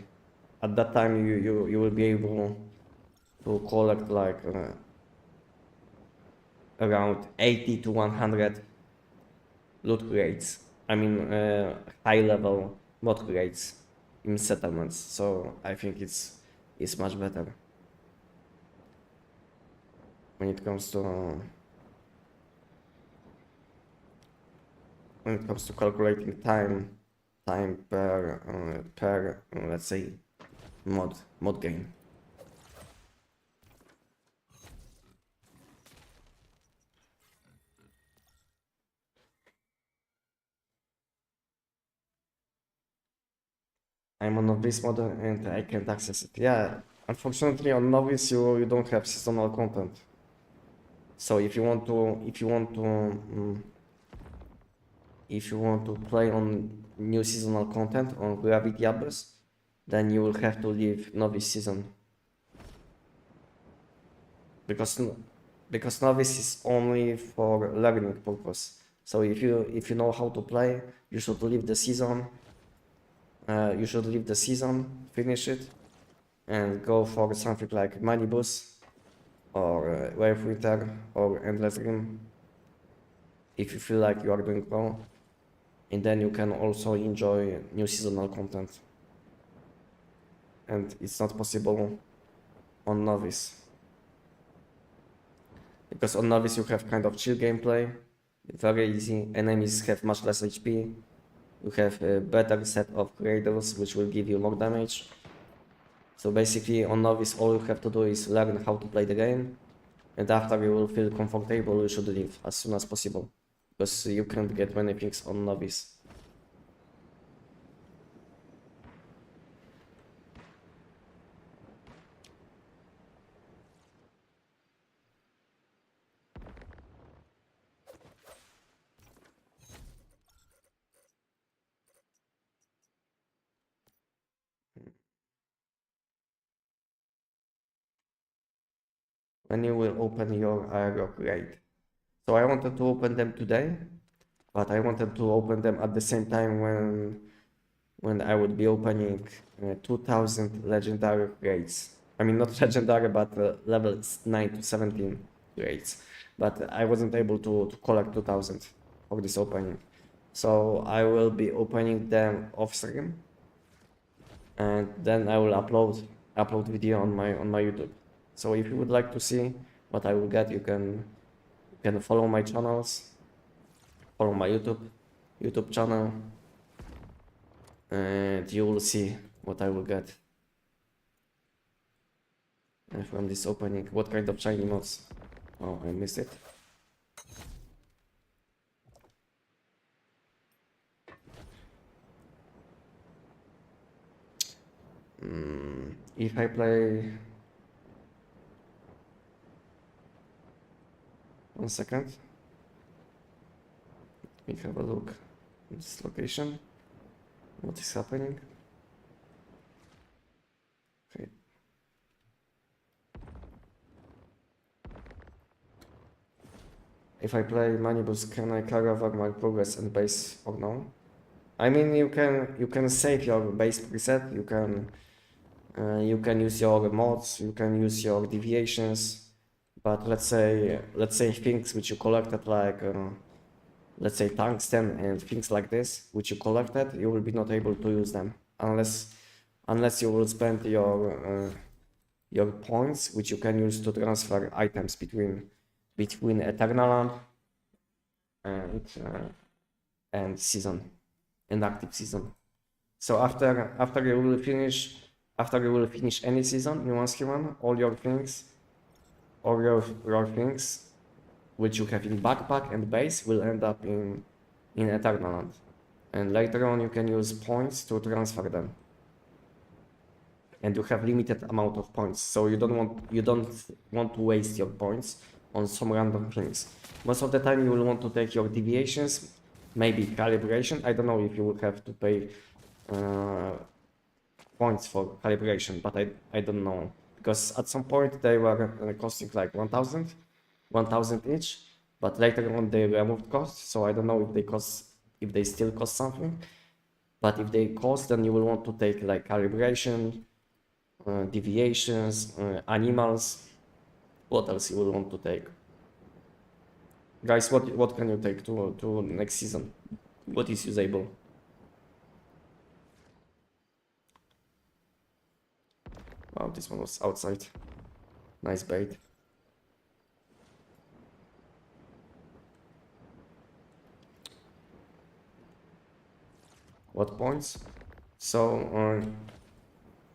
At that time you will be able to collect like around 80 to 100 loot crates. I mean high level mod crates in settlements. So I think it's much better when it comes to calculating time per let's say mod game. I'm on novice mode and I can't access it. Yeah, unfortunately on novice you don't have seasonal content. So if you want to play on new seasonal content on Gravity Abyss, then you will have to leave novice season. Because novice is only for learning purpose. So if you know how to play, you should leave the season. Finish it, and go for something like Manibus or Wave Winter or Endless Rim if you feel like you are doing well, and then you can also enjoy new seasonal content, and it's not possible on novice, because on novice you have kind of chill gameplay, very easy, enemies have much less HP, you have a better set of creators which will give you more damage. So basically on novice all you have to do is learn how to play the game, and after you will feel comfortable you should leave as soon as possible, because you can't get many things on novice. When you will open your aero crate. So I wanted to open them today, but I wanted to open them at the same time when I would be opening 2000 legendary crates. I mean, not legendary, but level 9 to 17 crates. But I wasn't able to collect 2000 for this opening. So I will be opening them off stream, and then I will upload video on my YouTube. So if you would like to see what I will get, you can follow my channels, follow my YouTube channel, and you will see what I will get from this opening. What kind of shiny mods? Oh, I missed it. If I play... 1 second. Let me have a look at this location. What is happening? Okay. If I play Manibus, can I carry over my progress and base or no? I mean, you can save your base preset. You can use your mods. You can use your deviations. But let's say things which you collected, like let's say tungsten and things like this, which you collected, you will be not able to use them unless you will spend your points, which you can use to transfer items between Eternaland and season and active season. So after you will finish any season in 1 all your things, which you have in backpack and base will end up in Eternaland, and later on you can use points to transfer them. And you have limited amount of points, so you don't want to waste your points on some random things. Most of the time you will want to take your deviations, maybe calibration. I don't know if you will have to pay points for calibration, but I don't know, because at some point they were costing like 1000 each, but later on they removed cost, so I don't know if they still cost something. But if they cost, then you will want to take like calibration, deviations, animals. What else you will want to take? Guys, what can you take to next season? What is usable? Wow, this one was outside. Nice bait. What points? So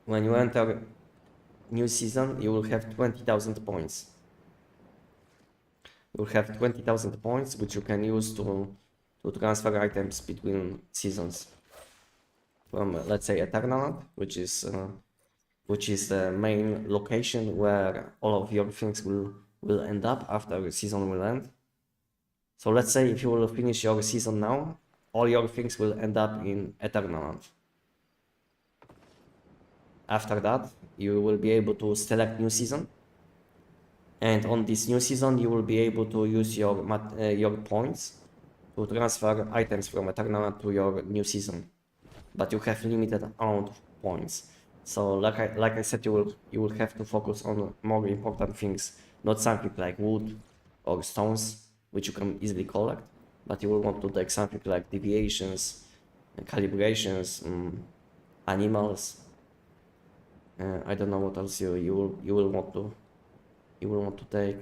when you enter new season, you will have 20,000 points. You will have 20,000 points, which you can use to transfer items between seasons. From let's say Eternaland, which is the main location where all of your things will end up after the season will end. So let's say if you will finish your season now, all your things will end up in Eternaland. After that, you will be able to select new season, and on this new season you will be able to use your points to transfer items from Eternaland to your new season, but you have limited amount of points. So like I said, you will have to focus on more important things, not something like wood or stones, which you can easily collect, but you will want to take something like deviations, calibrations, animals. I don't know what else you will want to take.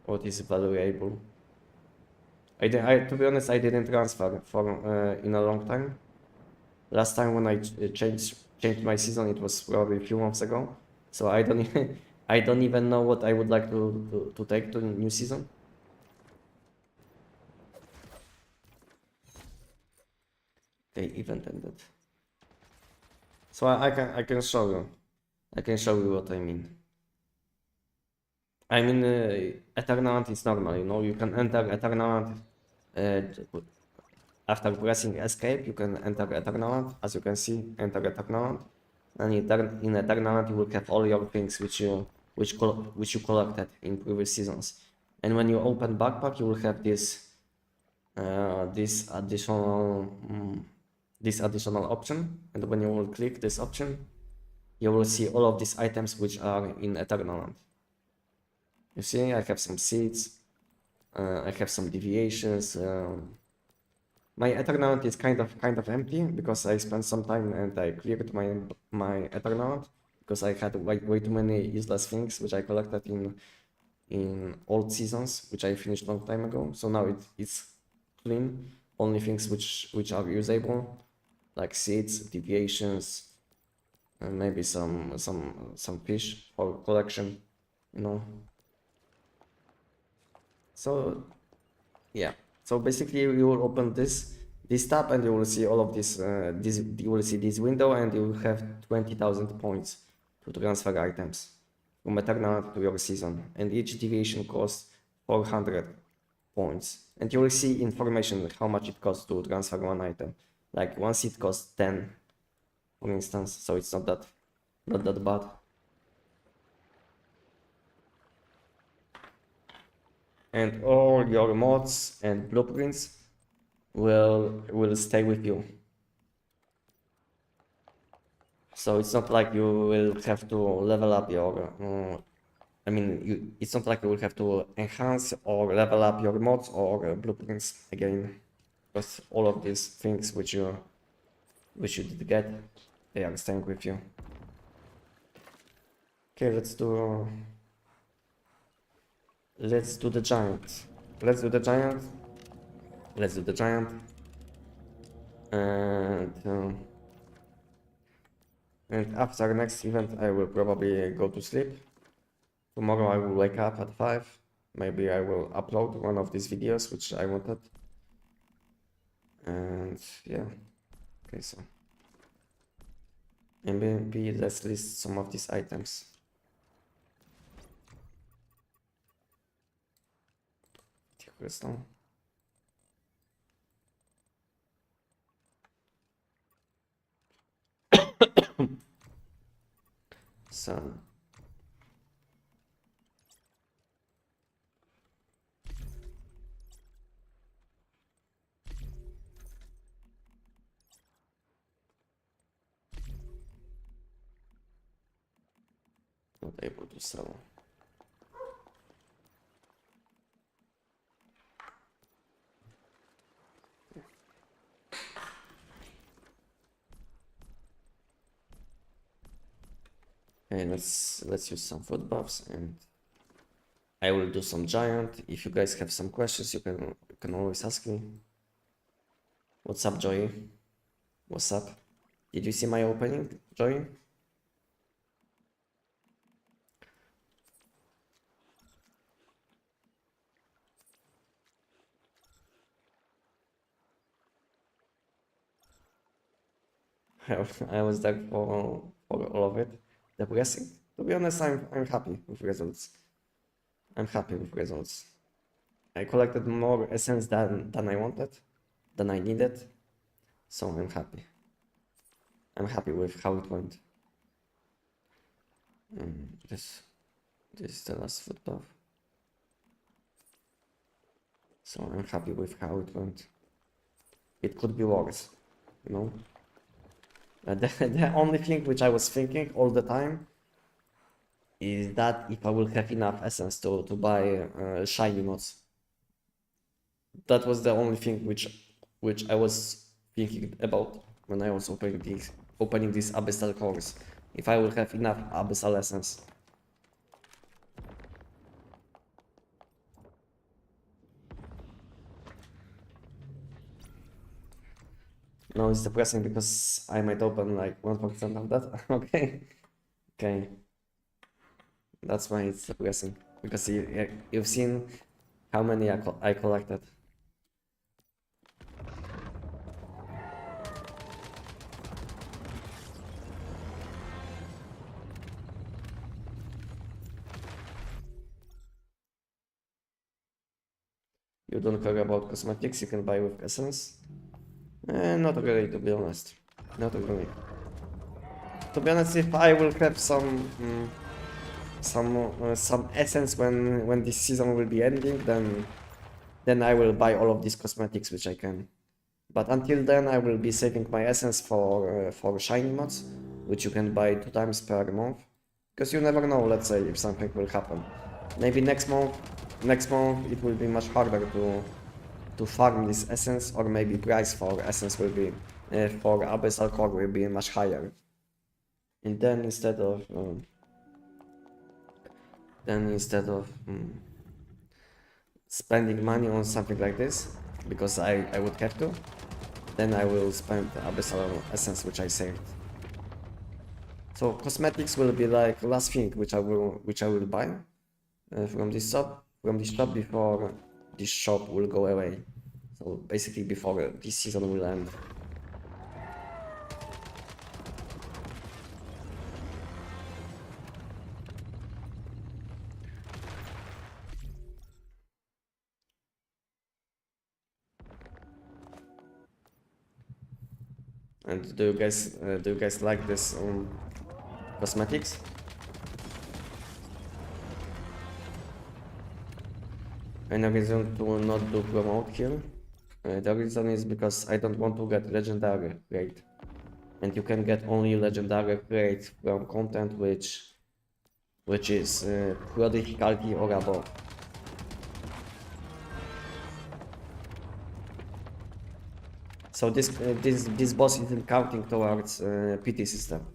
What is valuable? To be honest, I didn't transfer for in a long time. Last time when I changed my season, it was probably a few months ago. So I don't even know what I would like to take to the new season. Okay, event ended. So I can show you. I can show you what I mean. I mean, Eternaland is normal, you know. You can enter Eternaland after pressing escape. You can enter Eternaland, as you can see, enter Eternaland, and in Eternaland you will have all your things which you collected in previous seasons. And when you open backpack, you will have this additional option, and when you will click this option, you will see all of these items which are in Eternaland. You see, I have some seeds, I have some deviations. My Eternaland is kind of empty because I spent some time and I cleared my Eternaland because I had way too many useless things which I collected in old seasons, which I finished long time ago. So now it's clean. Only things which are usable, like seeds, deviations, and maybe some fish for collection, you know. So yeah, so basically you will open this tab and you will see all of this. You will see this window and you will have 20,000 points to transfer items from Eternaland to your season, and each deviation costs 400 points. And you will see information how much it costs to transfer one item. Like one seed costs 10, for instance, so it's not that bad. And all your mods and blueprints will stay with you. So it's not like you will have to level up your, it's not like you will have to enhance or level up your mods or blueprints again, because all of these things which you did get, they are staying with you. Okay, let's do the giant. Let's do the giant. Let's do the giant. And after next event, I will probably go to sleep. Tomorrow I will wake up at 5. Maybe I will upload one of these videos which I wanted. And yeah, okay, so maybe let's list some of these items. Crystal. So not able to sell. Okay, let's use some food buffs, and I will do some giant. If you guys have some questions, you can always ask me. What's up, Joey? What's up? Did you see my opening, Joey? I was there for all of it. Depressing. To be honest, I'm happy with results. I'm happy with results. I collected more essence than I wanted, than I needed, so I'm happy. I'm happy with how it went. This is the last foot buff. So I'm happy with how it went. It could be worse, you know. The only thing which I was thinking all the time is that if I will have enough essence to buy shiny mods. That was the only thing which I was thinking about when I was opening these abyssal cores. If I will have enough abyssal essence. No, it's depressing because I might open like 1% of that. Okay. Okay. That's why it's depressing. Because you've seen how many I collected. You don't care about cosmetics you can buy with essence? Not really, to be honest. Not really. To be honest, if I will have some essence when this season will be ending, then I will buy all of these cosmetics which I can. But until then, I will be saving my essence for shiny mods, which you can buy 2 times per month. Because you never know, let's say, if something will happen. Maybe next month it will be much harder to farm this essence, or maybe price for essence will be for abyssal core will be much higher. And then instead of spending money on something like this, because I would have to, then I will spend abyssal essence which I saved. So cosmetics will be like last thing which I will buy from this shop before this shop will go away. So basically before this season will end. And do you guys like this cosmetics? And the reason to not do promote here, the reason is because I don't want to get legendary rate. and you can get only legendary grade from content which is pro difficulty or above. So this boss isn't counting towards PT system,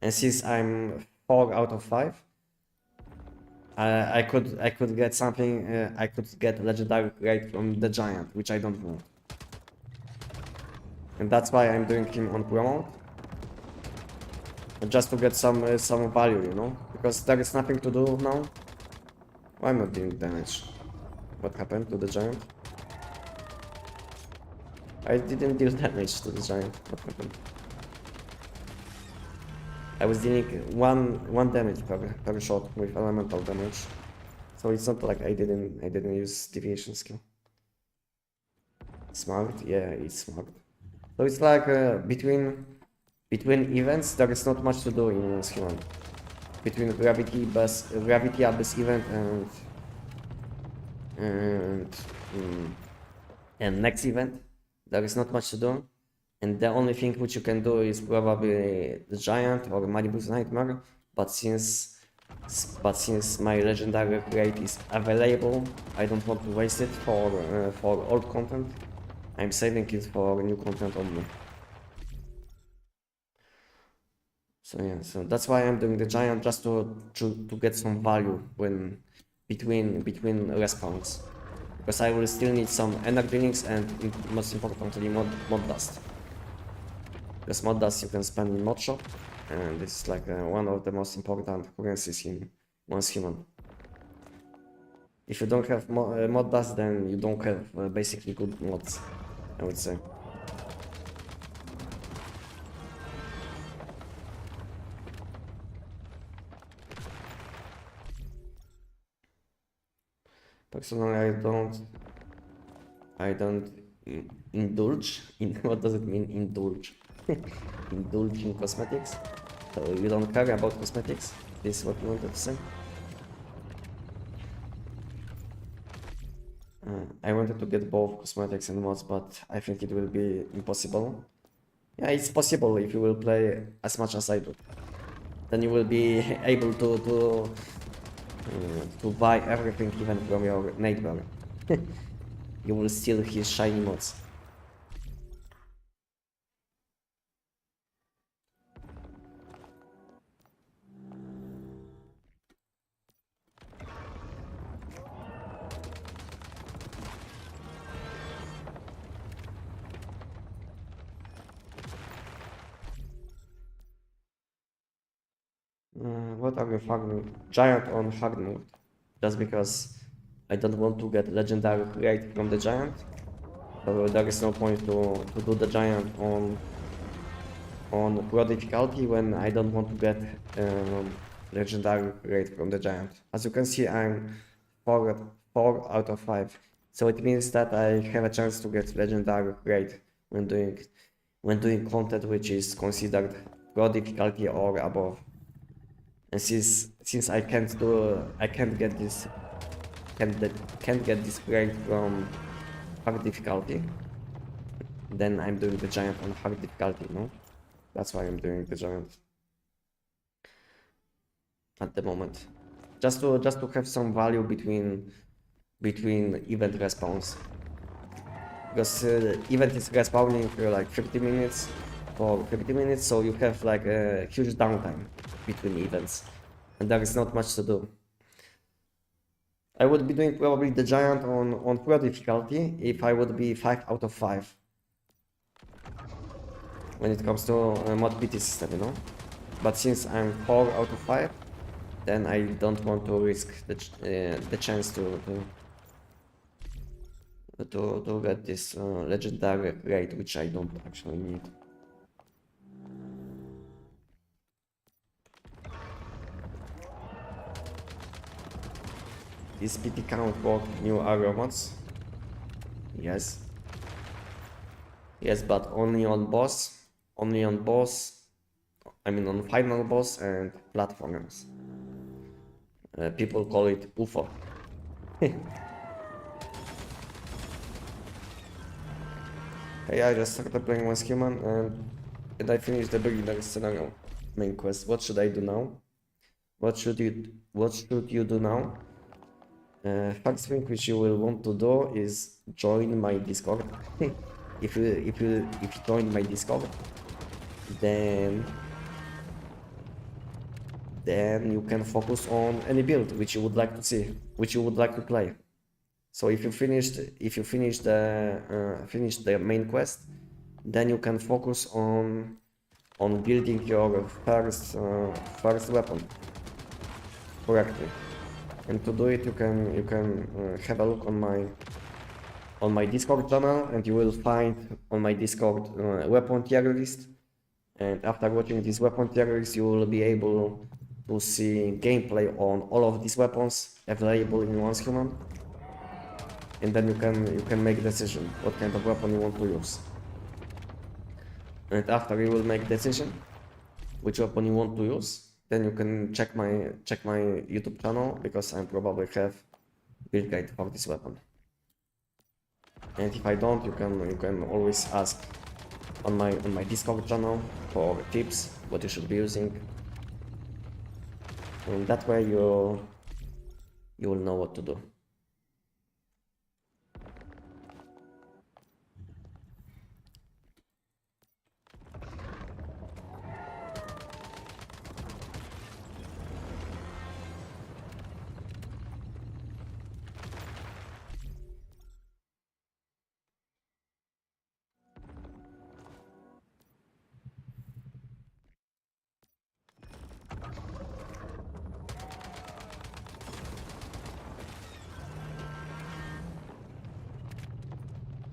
and since I'm 4 out of 5, I could get something. I could get legendary grade from the giant, which I don't want, and that's why I'm doing him on promote, just to get some value, you know, because there is nothing to do now. Why am I not doing damage? What happened to the giant? I didn't deal damage to the giant. What happened? I was dealing one damage per shot with elemental damage, so it's not like I didn't use deviation skill. Smart, yeah, it's smart. So it's like between events there is not much to do in Human. Between gravity abyss event and next event, there is not much to do, and the only thing which you can do is probably the giant or Malibu's nightmare. But since my legendary grade is available, I don't want to waste it for old content. I'm saving it for new content only. So yeah, so that's why I'm doing the giant, just to get some value when between respawns. Because I will still need some energy links and most importantly mod dust. Because mod dust you can spend in mod shop, and this is like one of the most important currencies in once human. If you don't have mod dust, then you don't have basically good mods, I would say. Personally, I don't indulge in what does it mean indulge? Indulge in cosmetics. So you don't care about cosmetics? This is what you wanted to say? I wanted to get both cosmetics and mods, but I think it will be impossible. Yeah, it's possible if you will play as much as I do. Then you will be able to buy everything even from your neighbor. You will steal his shiny mods. What are you farming? Giant on hard mode. Just because I don't want to get legendary grade from the giant. So there is no point to do the giant on pro difficulty when I don't want to get legendary grade from the giant. As you can see, I'm 4 out of 5. So it means that I have a chance to get legendary grade when doing content which is considered pro difficulty or above. And since I can't get this grade from hard difficulty, then I'm doing the giant on hard difficulty, no? That's why I'm doing the giant at the moment. Just to have some value between event respawns. Because event is respawning for like 50 minutes, so you have like a huge downtime between events, and there is not much to do. I would be doing probably the giant on pro difficulty if I would be 5 out of 5 when it comes to mod PT system, you know. But since I'm 4 out of 5, then I don't want to risk the chance to get this legendary grade, which I don't actually need. Is PT count for new area mods? Yes. Yes, but only on boss. Only on boss. I mean on final boss and platformers. People call it UFO. Hey, I just started playing once human and and I finished the beginner scenario main quest. What should I do now? What should you do now? First thing which you will want to do is join my Discord. if you join my Discord, then you can focus on any build which you would like to see, which you would like to play. So if you finish the main quest, then you can focus on building your first weapon correctly. And to do it, you can have a look on my Discord channel, and you will find on my Discord weapon tier list. And after watching this weapon tier list, you will be able to see gameplay on all of these weapons available in Once Human. And then you can make a decision what kind of weapon you want to use. And after you will make a decision which weapon you want to use, then you can check my YouTube channel, because I probably have build guide for this weapon. And if I don't, you can always ask on my Discord channel for tips what you should be using. And that way you will know what to do.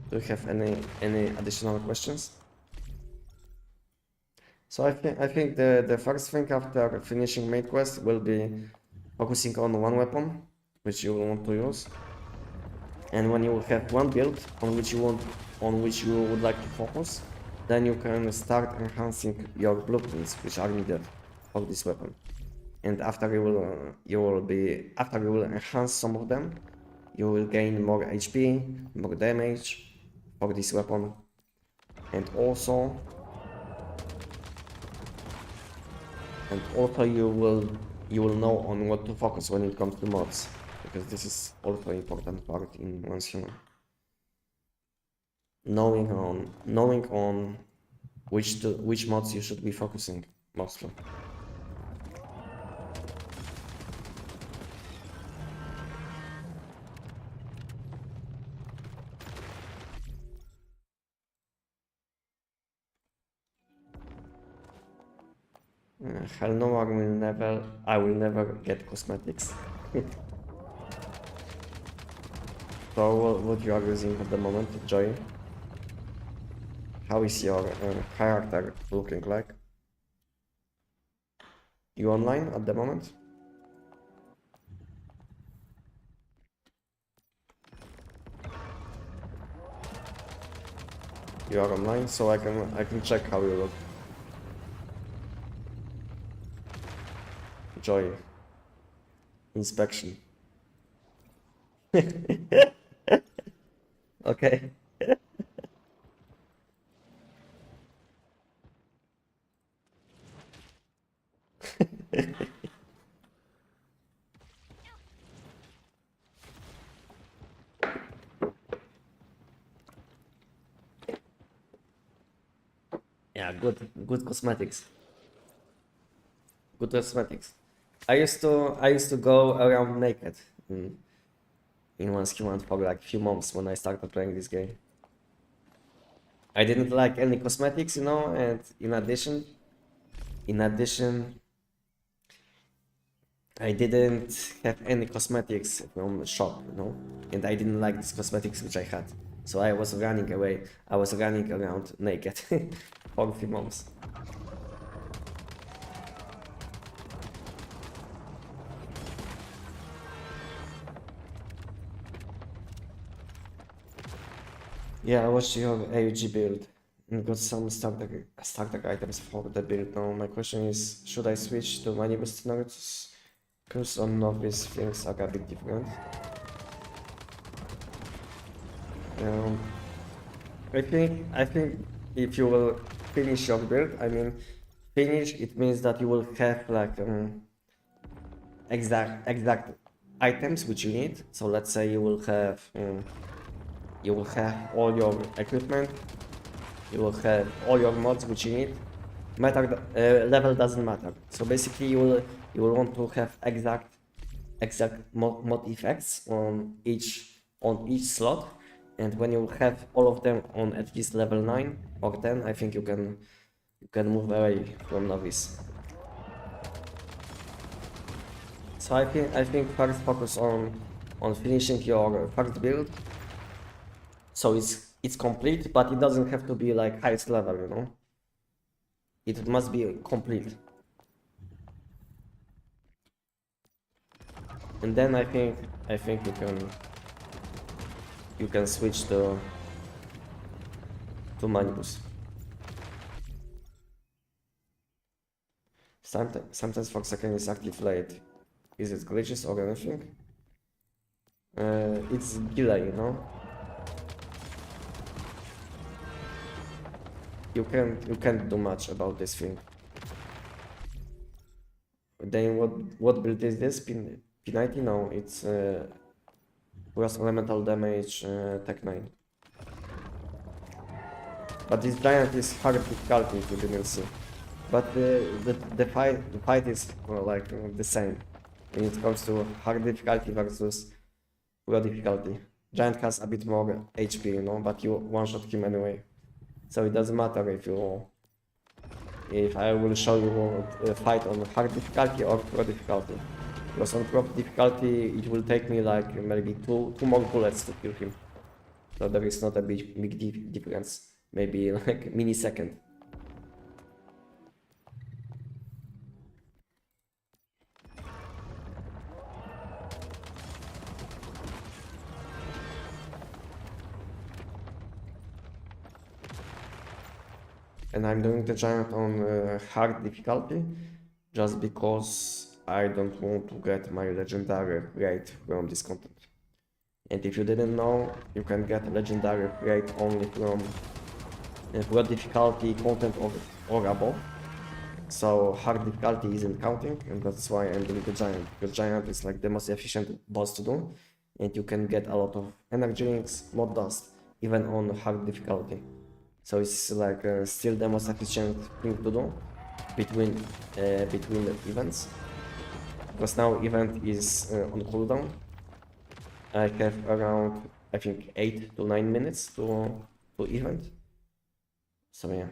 Do you have any additional questions? So I think the first thing after finishing main quest will be focusing on one weapon which you want to use. And when you have one build on which you would like to focus, then you can start enhancing your blueprints which are needed for this weapon. And after you will enhance some of them, you will gain more HP, more damage for this weapon, and also you will know on what to focus when it comes to mods, because this is also an important part in Once Human. Knowing on which mods you should be focusing mostly. Hell no, I will never get cosmetics. So what you are using at the moment, Joy? How is your character looking like? You online at the moment? You are online, so I can check how you look. Joy. Inspection. Okay. Yeah, good cosmetics. Good cosmetics. I used to go around naked in Once Human for like few months when I started playing this game. I didn't like any cosmetics, you know, and in addition, I didn't have any cosmetics from the shop, you know, and I didn't like these cosmetics which I had. So I was running away. I was running around naked for a few months. Yeah, I watched your AUG build and got some starter items for the build. Now my question is, should I switch to many scenarios? Because on novice things are a bit different. I think if you will finish your build. I mean, finish, it means that you will have like exact items which you need. So let's say you will have all your equipment, you will have all your mods which you need. Level doesn't matter. So basically you will want to have exact mod effects on each slot, and when you have all of them on at least level 9 or 10, I think you can move away from novice. So I think first focus on finishing your first build, so it's complete, but it doesn't have to be like highest level, you know. It must be complete. And then I think you can switch to Manibus. Sometimes for second is active late. Is it glitches or anything? It's delay, you know. You can't do much about this thing. Then what build is this? P90? No, it's gross elemental damage tech 9. But this giant is hard difficulty, if you didn't see. But the fight is like the same when it comes to hard difficulty versus low difficulty. Giant has a bit more HP, you know, but you one-shot him anyway. So it doesn't matter if I will show you a fight on hard difficulty or pro difficulty. Because on pro difficulty it will take me like maybe two more bullets to kill him. So there is not a big difference. Maybe like millisecond. And I'm doing the giant on hard difficulty just because I don't want to get my legendary rate from this content. And if you didn't know, you can get legendary rate only from low difficulty content or above. So hard difficulty isn't counting, and that's why I'm doing the giant, because giant is like the most efficient boss to do, and you can get a lot of energy links, mod dust, even on hard difficulty. So it's like still the most efficient thing to do between the events. Because now event is on cooldown. I have around, I think, 8 to 9 minutes to event. So yeah.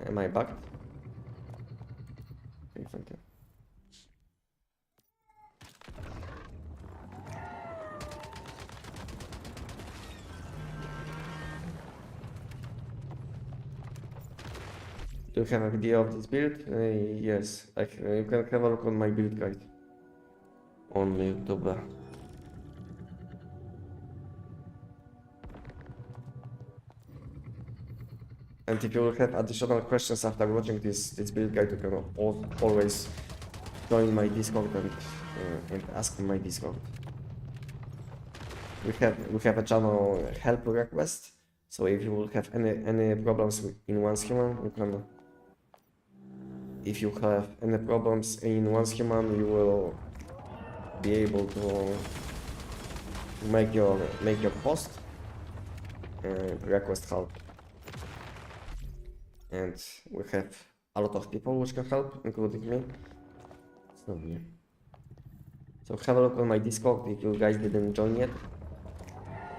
Am I back? Okay, thank you. Do you have a video of this build? Yes, you can have a look on my build guide on YouTube. And if you will have additional questions after watching this build guide, you can always join my Discord and ask in my Discord. We have a channel help request, so if you will have any problems in Once Human, you can. If you have any problems in Once Human, you will be able to make your post and request help. And we have a lot of people which can help, including me. So yeah. So have a look on my Discord if you guys didn't join yet.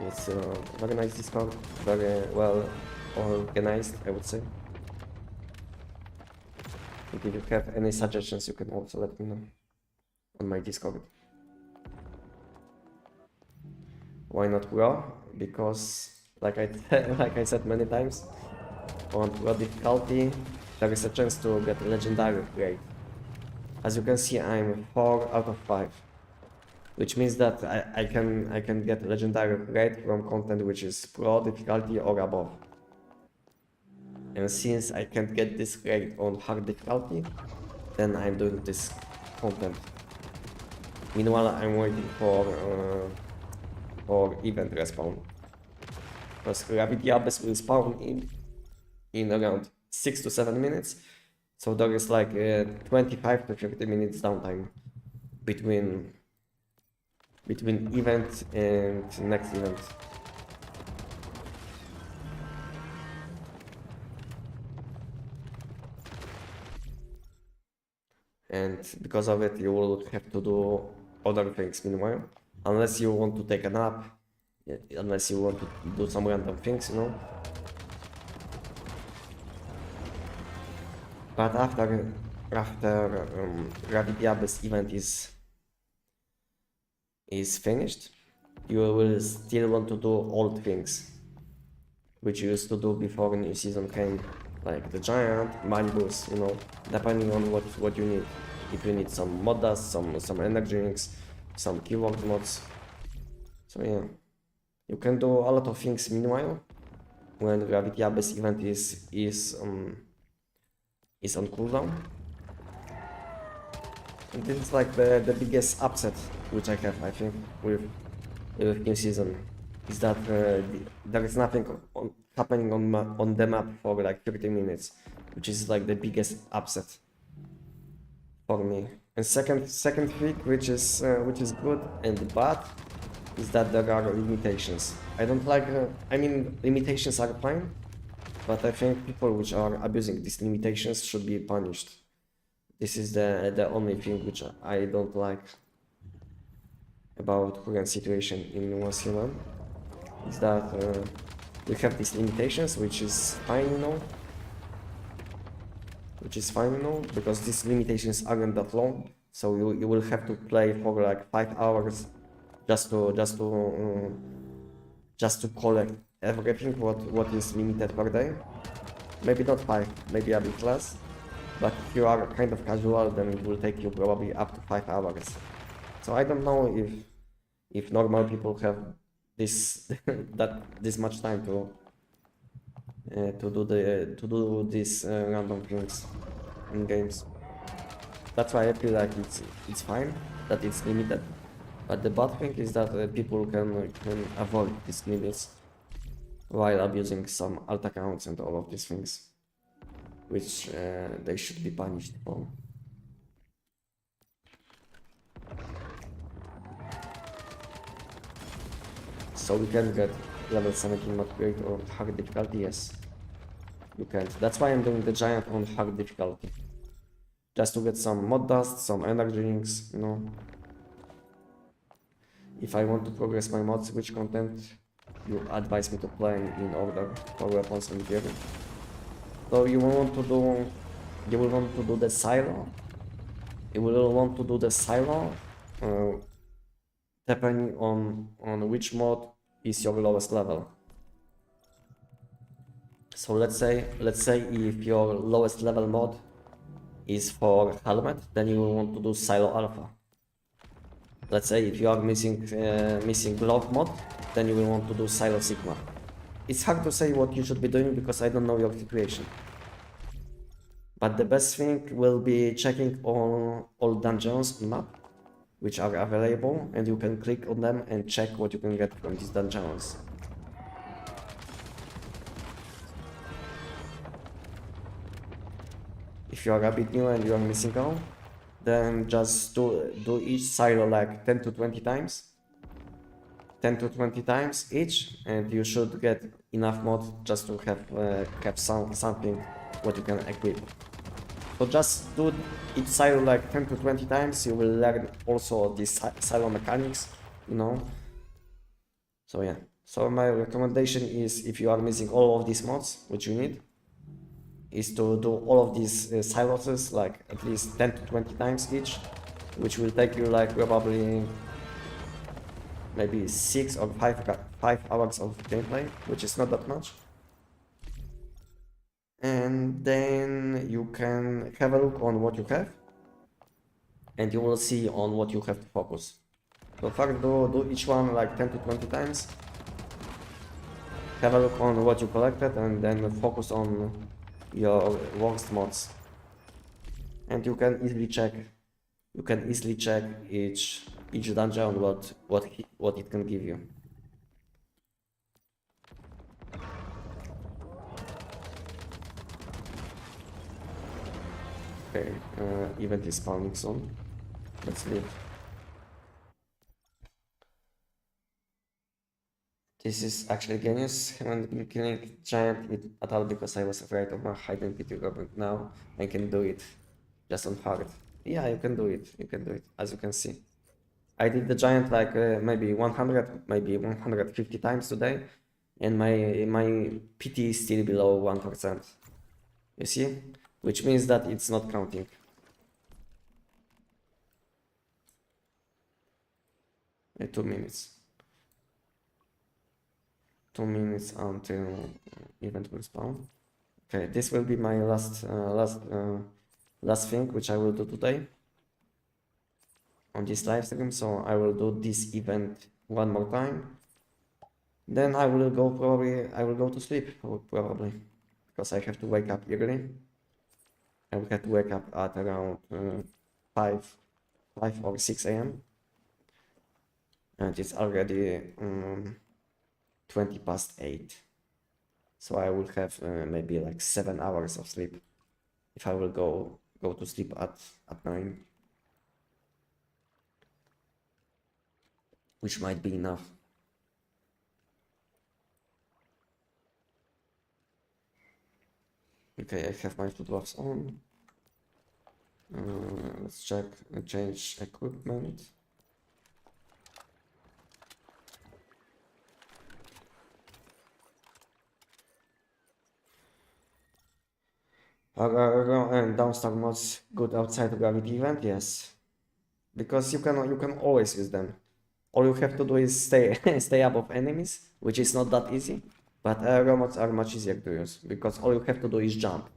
It's a very nice Discord, very well organized, I would say. And if you have any suggestions, you can also let me know on my Discord. Why not Pro? Because like I said many times, on Pro difficulty there is a chance to get legendary grade. As you can see, I'm 4 out of 5, which means that I can get legendary grade from content which is Pro difficulty or above. And since I can't get this grade on hard difficulty, then I'm doing this content. Meanwhile, I'm waiting for event respawn. Because Gravity Abyss will spawn in around 6 to 7 minutes. So there is like 25 to 30 minutes downtime between event and next event. And because of it, you will have to do other things meanwhile, unless you want to take a nap, unless you want to do some random things, you know. But after Gravity Abyss event is finished, you will still want to do old things which you used to do before new season came, like the giant, mangoes, you know, depending on what you need. If you need some mod dust, some energy drinks, some keyword mods. So yeah, you can do a lot of things meanwhile when Gravity Abyss event is on cooldown. And this is like the biggest upset which I have, I think, with new season, is that there is nothing happening on the map for like 30 minutes, which is like the biggest upset for me. And second thing, which is good and bad, is that there are limitations. I don't like. I mean, limitations are fine, but I think people which are abusing these limitations should be punished. This is the only thing which I don't like about current situation in Warsaw, is that we have these limitations, which is fine, you know. Because these limitations aren't that long, so you will have to play for like 5 hours just to collect everything what is limited per day. Maybe not 5, maybe a bit less. But if you are kind of casual, then it will take you probably up to 5 hours. So I don't know if normal people have this this much time to do these random things in games. That's why I feel like it's fine that it's limited. But the bad thing is that people can avoid these limits while abusing some alt accounts and all of these things, which they should be punished for. So we can get level 17 upgrade or hard difficulty, yes. You can. That's why I'm doing the giant on hard difficulty. Just to get some mod dust, some energy drinks, you know. If I want to progress my mod switch content, you advise me to play in order for weapons and gear. So you will want to do the silo. You will want to do the silo depending on which mod is your lowest level. So let's say if your lowest level mod is for helmet, then you will want to do silo alpha. Let's say if you are missing glove mod, then you will want to do silo sigma. It's hard to say what you should be doing because I don't know your situation. But the best thing will be checking all dungeons on map which are available, and you can click on them and check what you can get from these dungeons. If you are a bit new and you are missing out, then just do each silo like 10 to 20 times. 10 to 20 times each, and you should get enough mod just to have something what you can equip. So just do each silo like 10 to 20 times, you will learn also these silo mechanics, you know. So yeah, so my recommendation is, if you are missing all of these mods, which you need, is to do all of these silos like at least 10 to 20 times each, which will take you like probably maybe 6 or 5 hours of gameplay, which is not that much. And then you can have a look on what you have, and you will see on what you have to focus. So first do each one like 10 to 20 times. Have a look on what you collected, and then focus on your worst mods. And you can easily check each each dungeon what it can give you. Okay, event is spawning soon. Let's leave. This is actually genius. I haven't been killing giant at all because I was afraid of my hidden pity robot. Now I can do it just on hard. Yeah, you can do it. You can do it, as you can see. I did the giant like maybe 100, maybe 150 times today, and my PT is still below 1%. You see? Which means that it's not counting. In 2 minutes. 2 minutes until event will spawn. Okay, this will be my last thing which I will do today on this live stream. So I will do this event one more time. Then I will go to sleep probably because I have to wake up early. I will have to wake up at around 5 or 6 a.m. and it's already 20 past 8. So I will have maybe like 7 hours of sleep if I will go to sleep at 9, which might be enough. Okay, I have my footloafs on. Let's check and change equipment. And downstar mods good outside gravity event? Yes, because you can always use them. All you have to do is stay above enemies, which is not that easy. But robots are much easier to use because all you have to do is jump.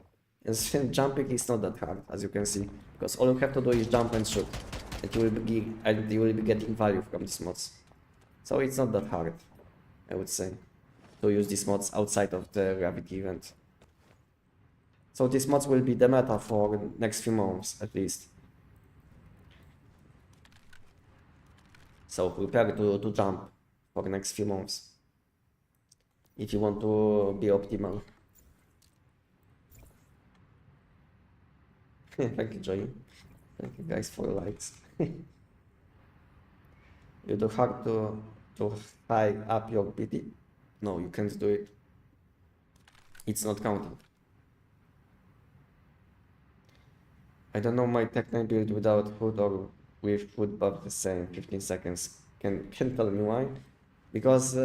And jumping is not that hard, as you can see, because all you have to do is jump and shoot, and you will be getting value from these mods. So it's not that hard, I would say, to use these mods outside of the gravity event. So these mods will be the meta for the next few months at least. So prepare to jump for the next few months if you want to be optimal. Thank you, Joy. Thank you guys for likes. You do hard to high up your PT. No, you can't do it. It's not counting. I don't know my Tech9 build without food or with food buff the same. 15 seconds. Can tell me why? Because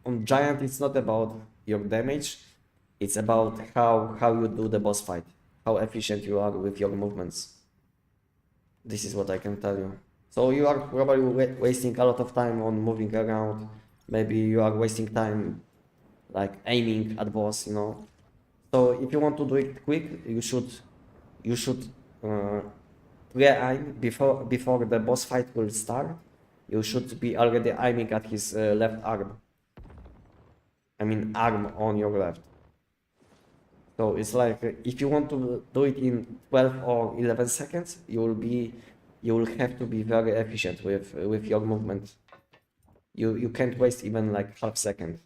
on Giant it's not about your damage. It's about how you do the boss fight. How efficient you are with your movements. This is what I can tell you. So you are probably wasting a lot of time on moving around. Maybe you are wasting time like aiming at boss, you know. So if you want to do it quick, you should pre-aim before the boss fight will start. You should be already aiming at his left arm. I mean arm on your left. So it's like if you want to do it in 12 or 11 seconds, you will have to be very efficient with your movement. You can't waste even like half second.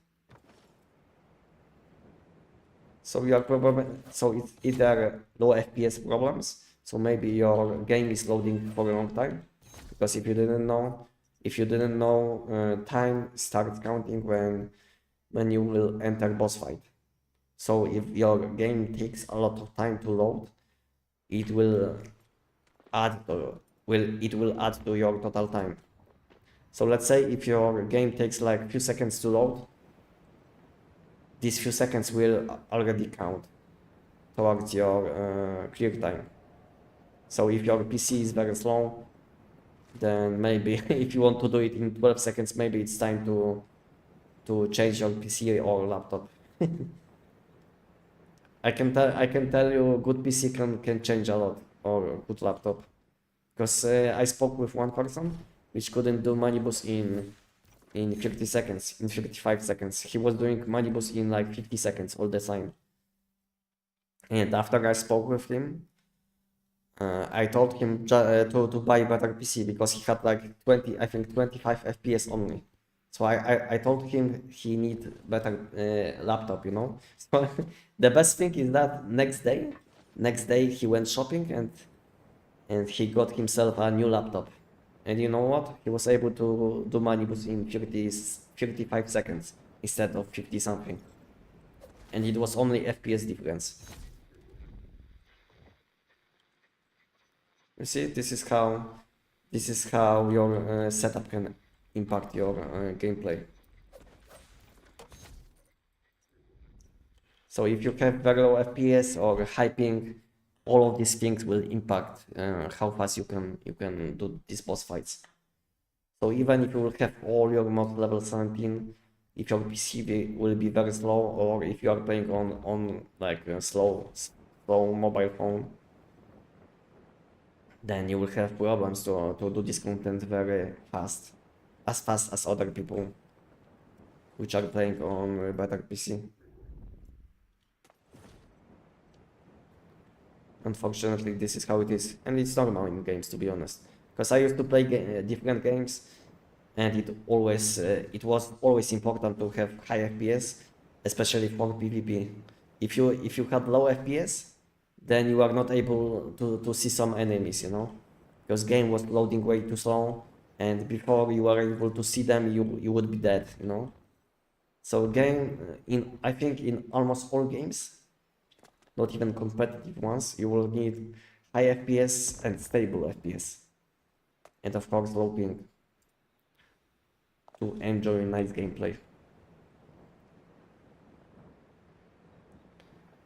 So you are probably it's either low FPS problems. So maybe your game is loading for a long time, because if you didn't know, time starts counting when you will enter boss fight. So if your game takes a lot of time to load, it will add to your total time. So let's say if your game takes like few seconds to load, these few seconds will already count towards your clear time. So if your PC is very slow, then maybe if you want to do it in 12 seconds, maybe it's time to change your PC or laptop. I can tell you good PC can change a lot, or good laptop, because I spoke with one person which couldn't do money boost in 50 seconds, in 55 seconds. He was doing money boost in like 50 seconds all the time. And after I spoke with him, I told him to buy better PC because he had like 20, I think 25 FPS only. So I told him he need better laptop, you know. So the best thing is that next day he went shopping and he got himself a new laptop. And you know what? He was able to do manibus in 55 seconds instead of 50 something. And it was only FPS difference. You see, this is how your setup can impact your gameplay. So if you have very low FPS or high ping, all of these things will impact how fast you can do these boss fights. So even if you will have all your mod level 17, if your PC will be very slow, or if you are playing on like a slow mobile phone, then you will have problems to do this content very fast as other people which are playing on a better PC. Unfortunately, this is how it is, and it's normal in games, to be honest. Because I used to play different games, and it was always important to have high FPS, especially for PvP. If you had low FPS, then you are not able to see some enemies, you know, because game was loading way too slow, and before you are able to see them, you would be dead, you know. So I think in almost all games, not even competitive ones, you will need high FPS and stable FPS. And of course low ping to enjoy nice gameplay.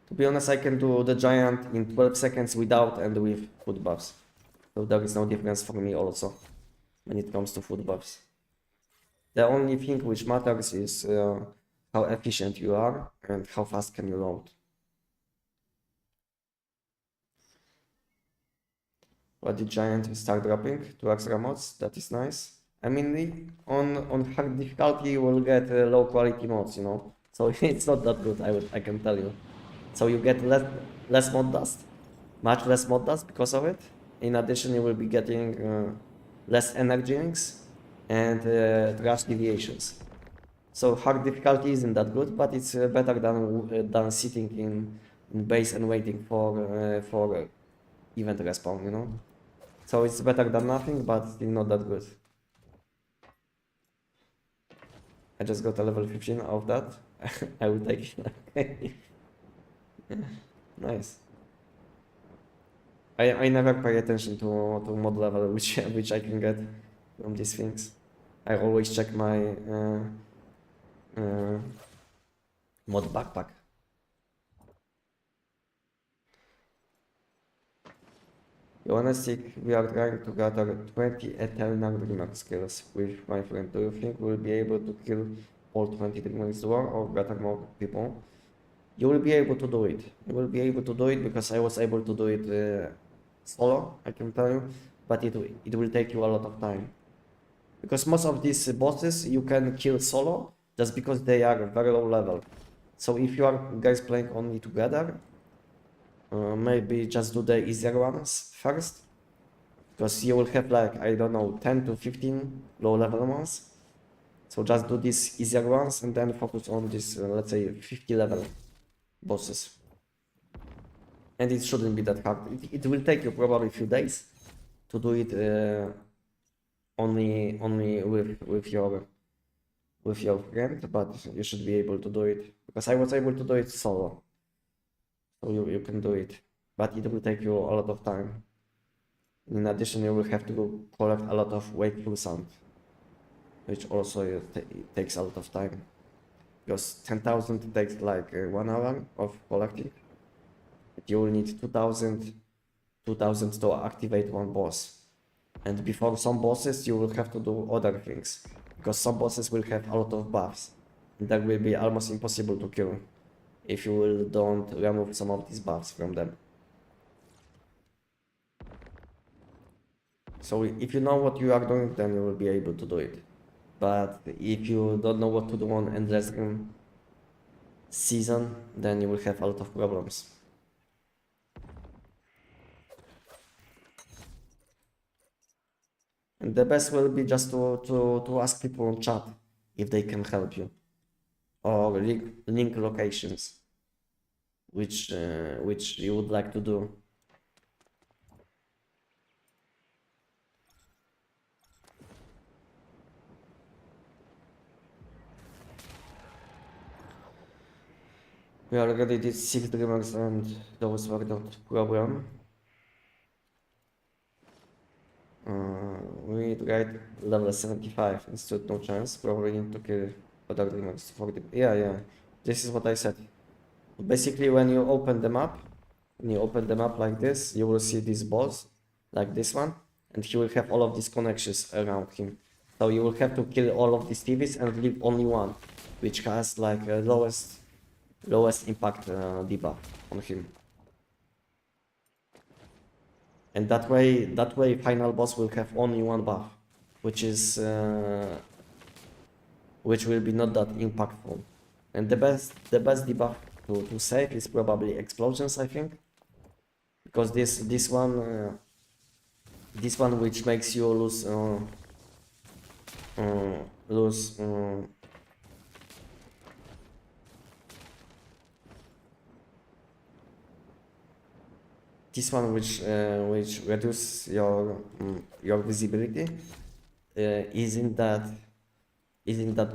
To be honest, I can do the giant in 12 seconds without and with food buffs. So there is no difference for me also when it comes to food buffs. The only thing which matters is how efficient you are and how fast can you load. What did giant start dropping? 2 extra mods, that is nice. I mean, on hard difficulty you will get low quality mods, you know. So it's not that good, I can tell you. So you get less mod dust, much less mod dust because of it. In addition, you will be getting less energy links and trash deviations. So hard difficulty isn't that good, but it's better than sitting in base and waiting for event respawn, you know. So it's better than nothing, but still not that good. I just got a level 15 of that. I will take it. Nice. I never pay attention to mod level which I can get from these things. I always check my mod backpack. Anestic, we are trying to gather 20 eternal dreamer skills with my friend. Do you think we'll be able to kill all 20 dreamers duo or gather more people? You will be able to do it. You will be able to do it because I was able to do it solo, I can tell you, but it will take you a lot of time. Because most of these bosses you can kill solo just because they are very low level. So if you are guys playing only together, maybe just do the easier ones first, because you will have like, I don't know, 10 to 15 low level ones. So just do these easier ones and then focus on this, let's say 50 level bosses. And it shouldn't be that hard. It will take you probably a few days to do it only with your friend, but you should be able to do it, because I was able to do it solo. So you can do it, but it will take you a lot of time. In addition, you will have to collect a lot of wakeful sound, which also takes a lot of time, because 10,000 takes like 1 hour of collecting. You will need 2,000 to activate one boss. And before some bosses, you will have to do other things, because some bosses will have a lot of buffs, and that will be almost impossible to kill if you don't remove some of these buffs from them. So if you know what you are doing, then you will be able to do it. But if you don't know what to do on Endless Game season, then you will have a lot of problems. And the best will be just to ask people on chat if they can help you, or link locations which you would like to do. We already did 6 dreamers and those were not problem. We tried level 75 and stood no chance. Probably need to kill other dreamers for the... Yeah. This is what I said. Basically, when you open the map, like this, you will see this boss, like this one, and he will have all of these connections around him. So you will have to kill all of these TVs and leave only one, which has like a lowest impact debuff on him. And that way final boss will have only one buff, which will be not that impactful. And the best debuff to save is probably explosions, I think, because this one which makes you lose this one which reduces your visibility isn't that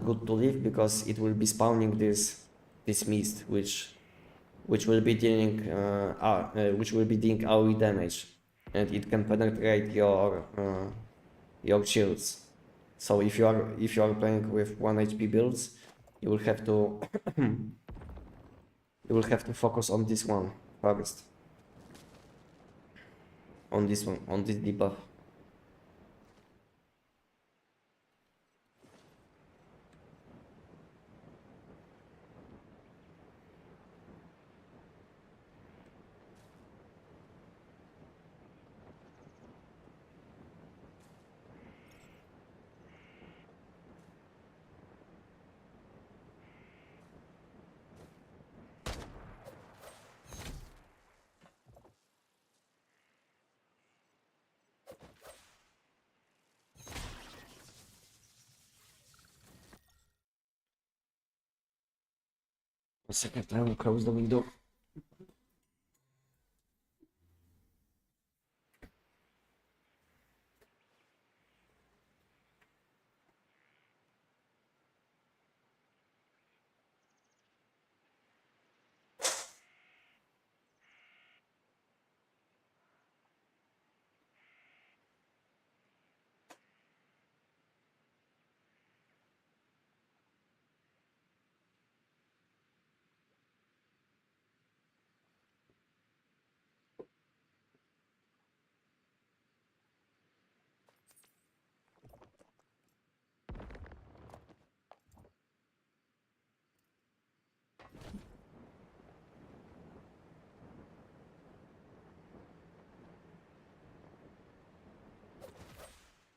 good to leave, because it will be spawning this mist which will be dealing AoE damage, and it can penetrate your shields. So if you are playing with 1 HP builds, you will have to focus on this one first. On this debuff. A second, I will close the window.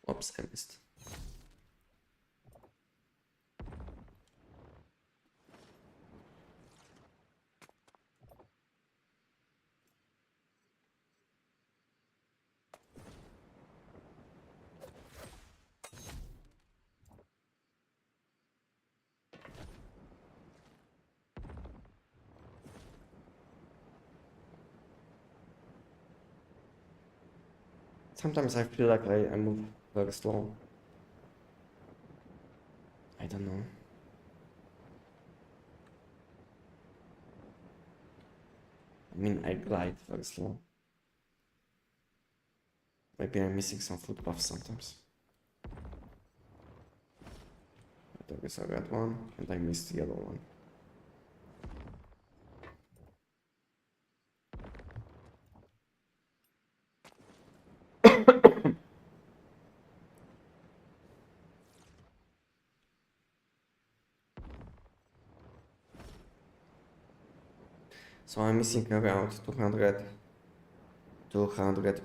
Oops, I missed. Sometimes I feel like I move very slow. I don't know. I mean, I glide very slow. Maybe I'm missing some footpaths sometimes. There is a red one, and I missed the yellow one. So I'm missing around 200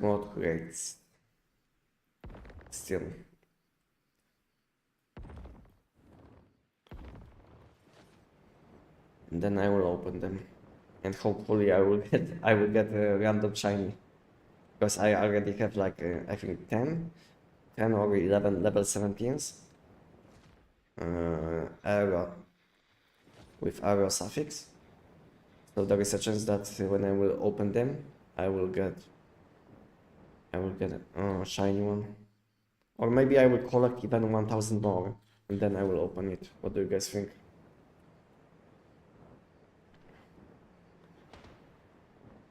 more crates still. And then I will open them, and hopefully I will get a random shiny, because I already have like I think 10 10 or 11 level 17s. Area with area suffix. So there is a chance that when I will open them, I will get a shiny one. Or maybe I will collect even 1000 more and then I will open it. What do you guys think?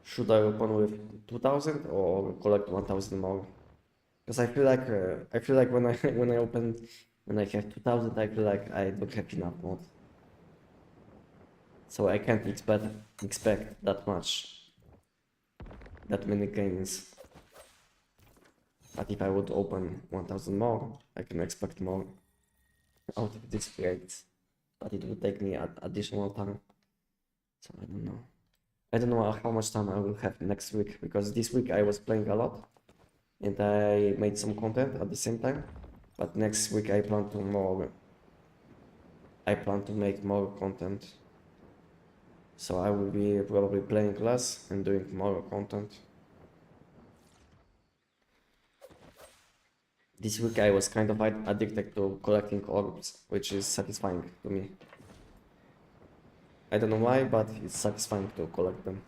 Should I open with 2000 or collect 1000 more? Because I feel like when I when I have 2000, I feel like I don't have enough mod. So I can't expect that many gains. But if I would open 1000 more, I can expect more out of this grades. But it would take me additional time. So I don't know. I don't know how much time I will have next week, because this week I was playing a lot and I made some content at the same time. But next week I plan to make more content. So I will be probably playing less and doing more content. This week I was kind of addicted to collecting orbs, which is satisfying to me. I don't know why, but it's satisfying to collect them.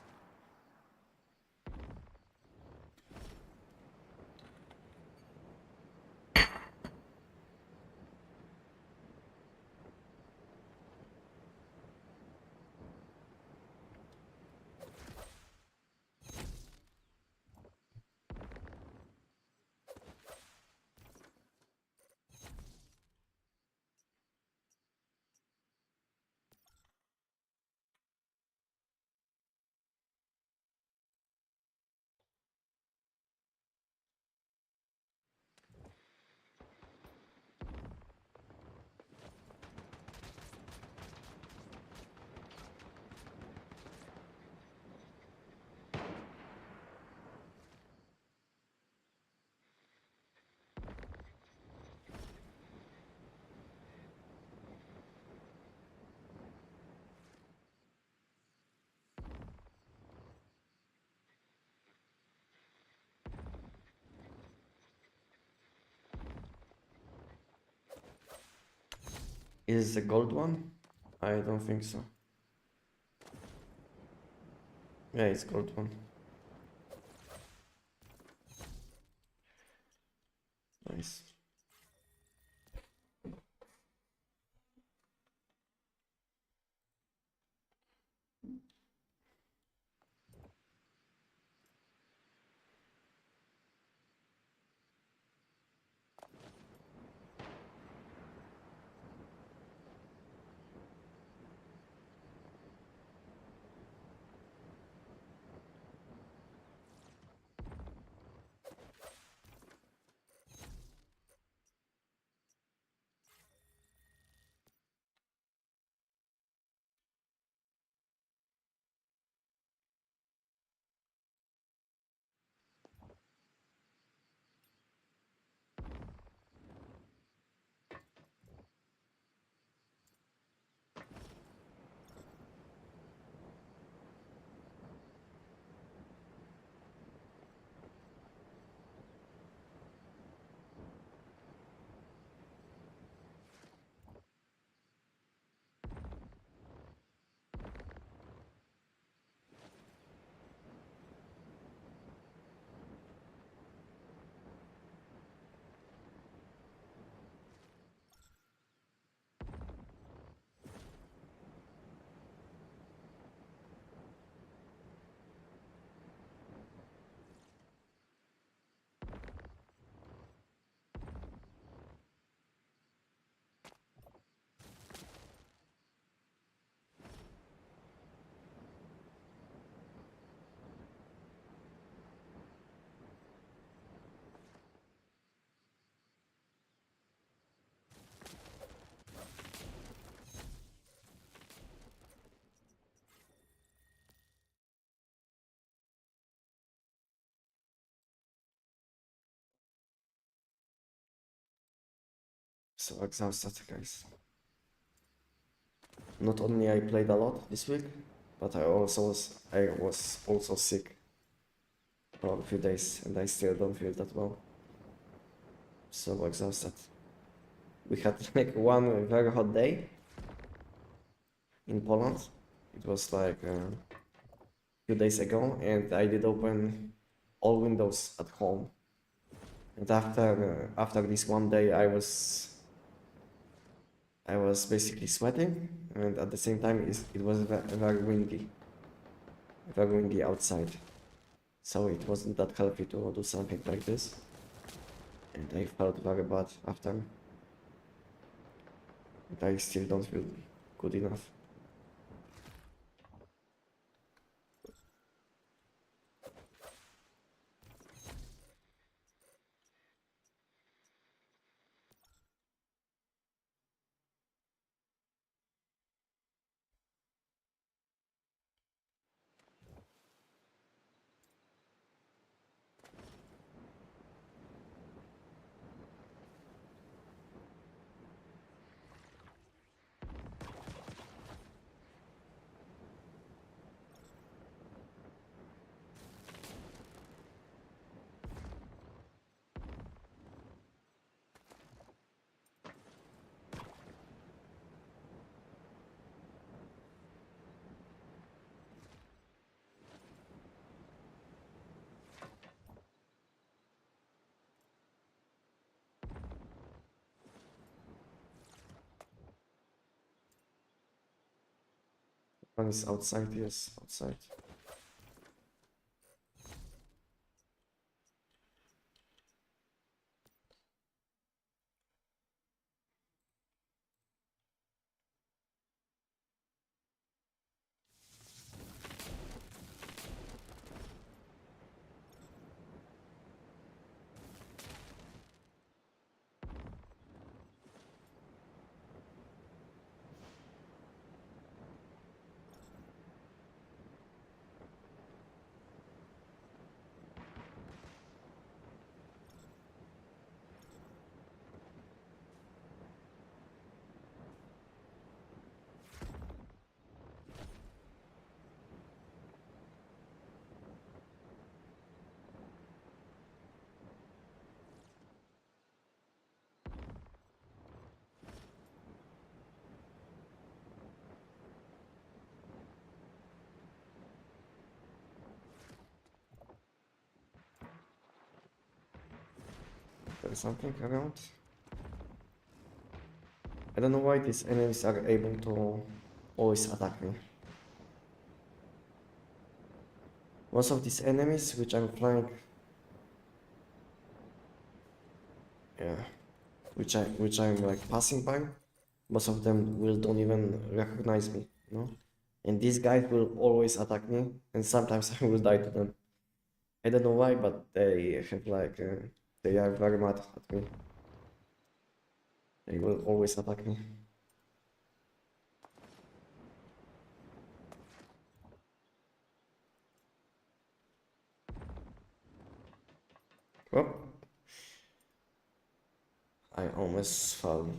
Is it a gold one? I don't think so. Yeah, it's gold one. Nice. So exhausted, guys. Not only I played a lot this week, but I was also sick for a few days and I still don't feel that well. so exhausted. We had like one very hot day in Poland. It was like a few days ago, and I did open all windows at home. And after this one day, I was basically sweating, and at the same time, it was very windy outside. So it wasn't that healthy to do something like this, and I felt very bad after. And I still don't feel good enough. One is outside, yes, outside. There's something around. I don't know why these enemies are able to always attack me. Most of these enemies which I'm flying, yeah, which I'm like passing by, most of them will don't even recognize me, you know? And these guys will always attack me, and sometimes I will die to them. I don't know why, but they have like they are very mad at me. They will always attack me. Oh, I almost fell.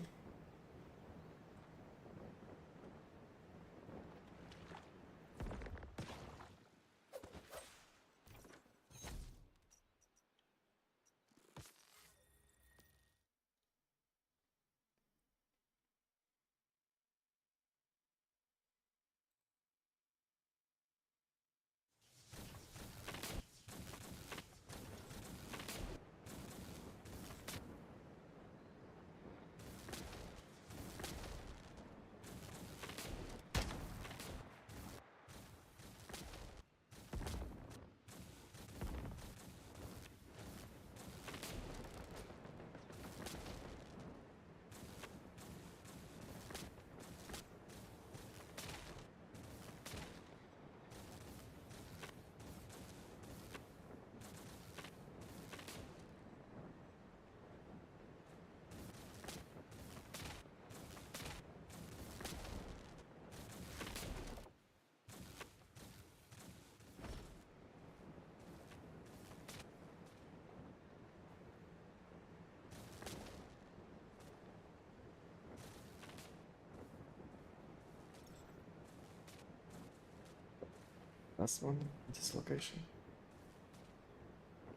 Last one, this location.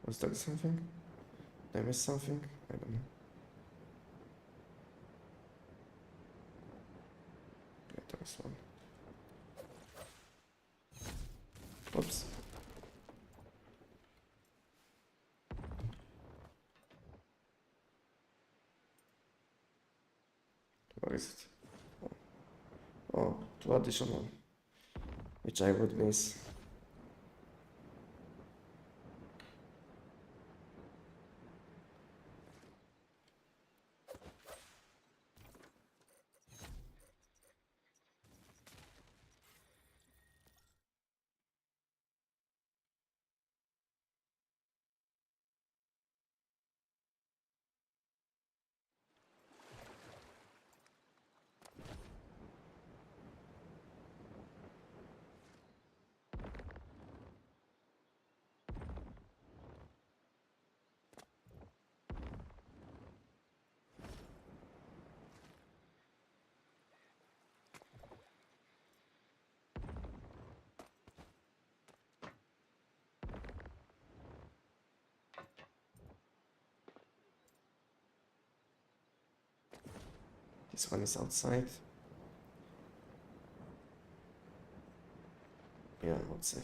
Was there something? Did I miss something? I don't know. There's one. Oops. Where is it? Oh, two additional, which I would miss. This one is outside. Yeah, outside.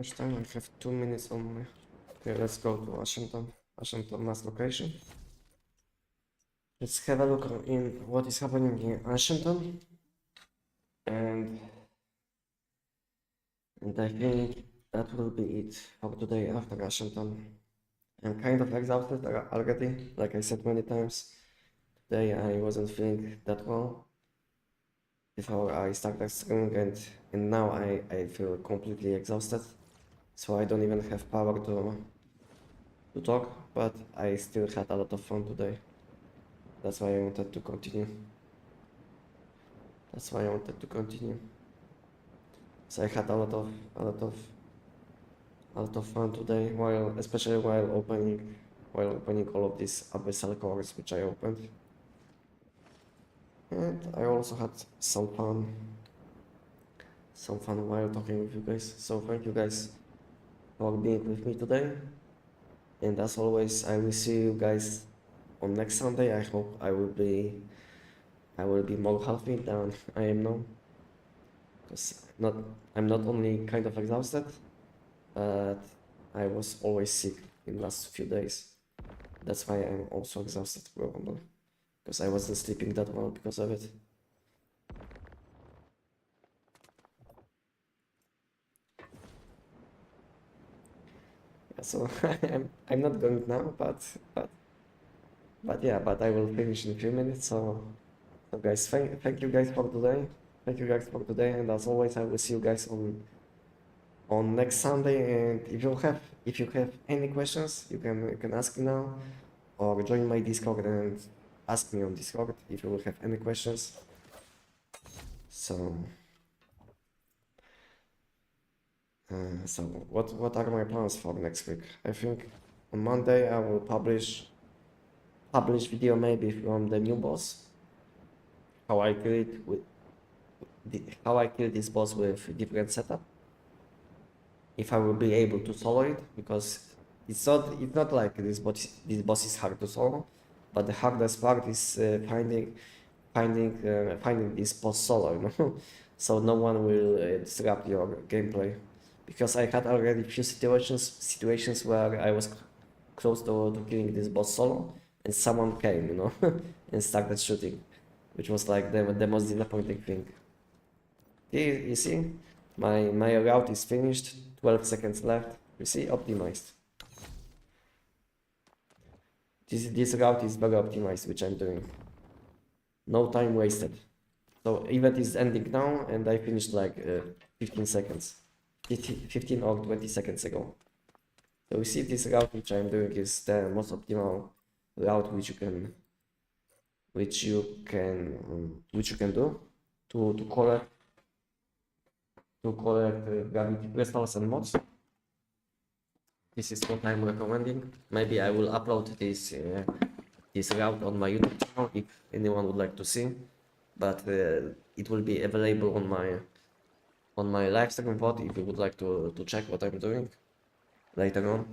much time? I have 2 minutes only. Okay, let's go to Washington. Washington last location. Let's have a look in what is happening in Washington. And I think that will be it for today after Washington. I'm kind of exhausted already, like I said many times. Today I wasn't feeling that well before I started streaming, and now I feel completely exhausted. So I don't even have power to talk, but I still had a lot of fun today. That's why I wanted to continue. So I had a lot of fun today, especially while opening all of these abyssal cores which I opened. And I also had some fun while talking with you guys. So thank you guys for being with me today. And as always, I will see you guys on next Sunday. I hope I will be more healthy than I am now. Because I'm not only kind of exhausted, but I was always sick in the last few days. That's why I'm also exhausted probably. Because I wasn't sleeping that well because of it. Yeah, so I'm not going now, but yeah, but I will finish in a few minutes. So guys, thank you guys for today. Thank you guys for today, and as always, I will see you guys on next Sunday. And if you have any questions, you can ask me now, or join my Discord and ask me on Discord if you will have any questions. So so what are my plans for next week? I think on Monday I will publish video maybe from the new boss, how I kill it with how I kill this boss with different setup. If I will be able to solo it, because it's not like this boss is hard to solo, but the hardest part is finding this boss solo, you know, so no one will disrupt your gameplay. Because I had already few situations where I was close to killing this boss solo, and someone came, you know, and started shooting, which was like the most disappointing thing. Here you see, my route is finished. 12 seconds left. You see, optimized. This route is very optimized, which I'm doing. No time wasted. So event is ending now, and I finished like 15 seconds, 15 or 20 seconds ago. So you see, this route which I'm doing is the most optimal route which you can do to collect gravity crystals and mods. This is what I'm recommending. Maybe I will upload this route on my YouTube channel if anyone would like to see, but it will be available on my live stream bot if you would like to check what I'm doing later on.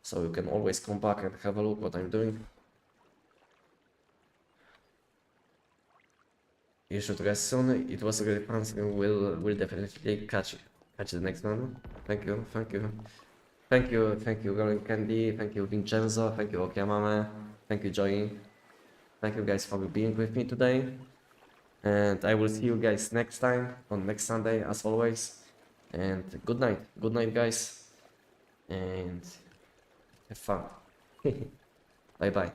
So you can always come back and have a look what I'm doing. You should rest soon. It was really fun. We'll definitely catch the next one. Thank you. Thank you, Rolling Candy. Thank you, Vincenzo. Thank you, Okiamame. Thank you, Joy. Thank you guys for being with me today. And I will see you guys next time on next Sunday, as always. And good night. Good night, guys. And have fun. Bye bye.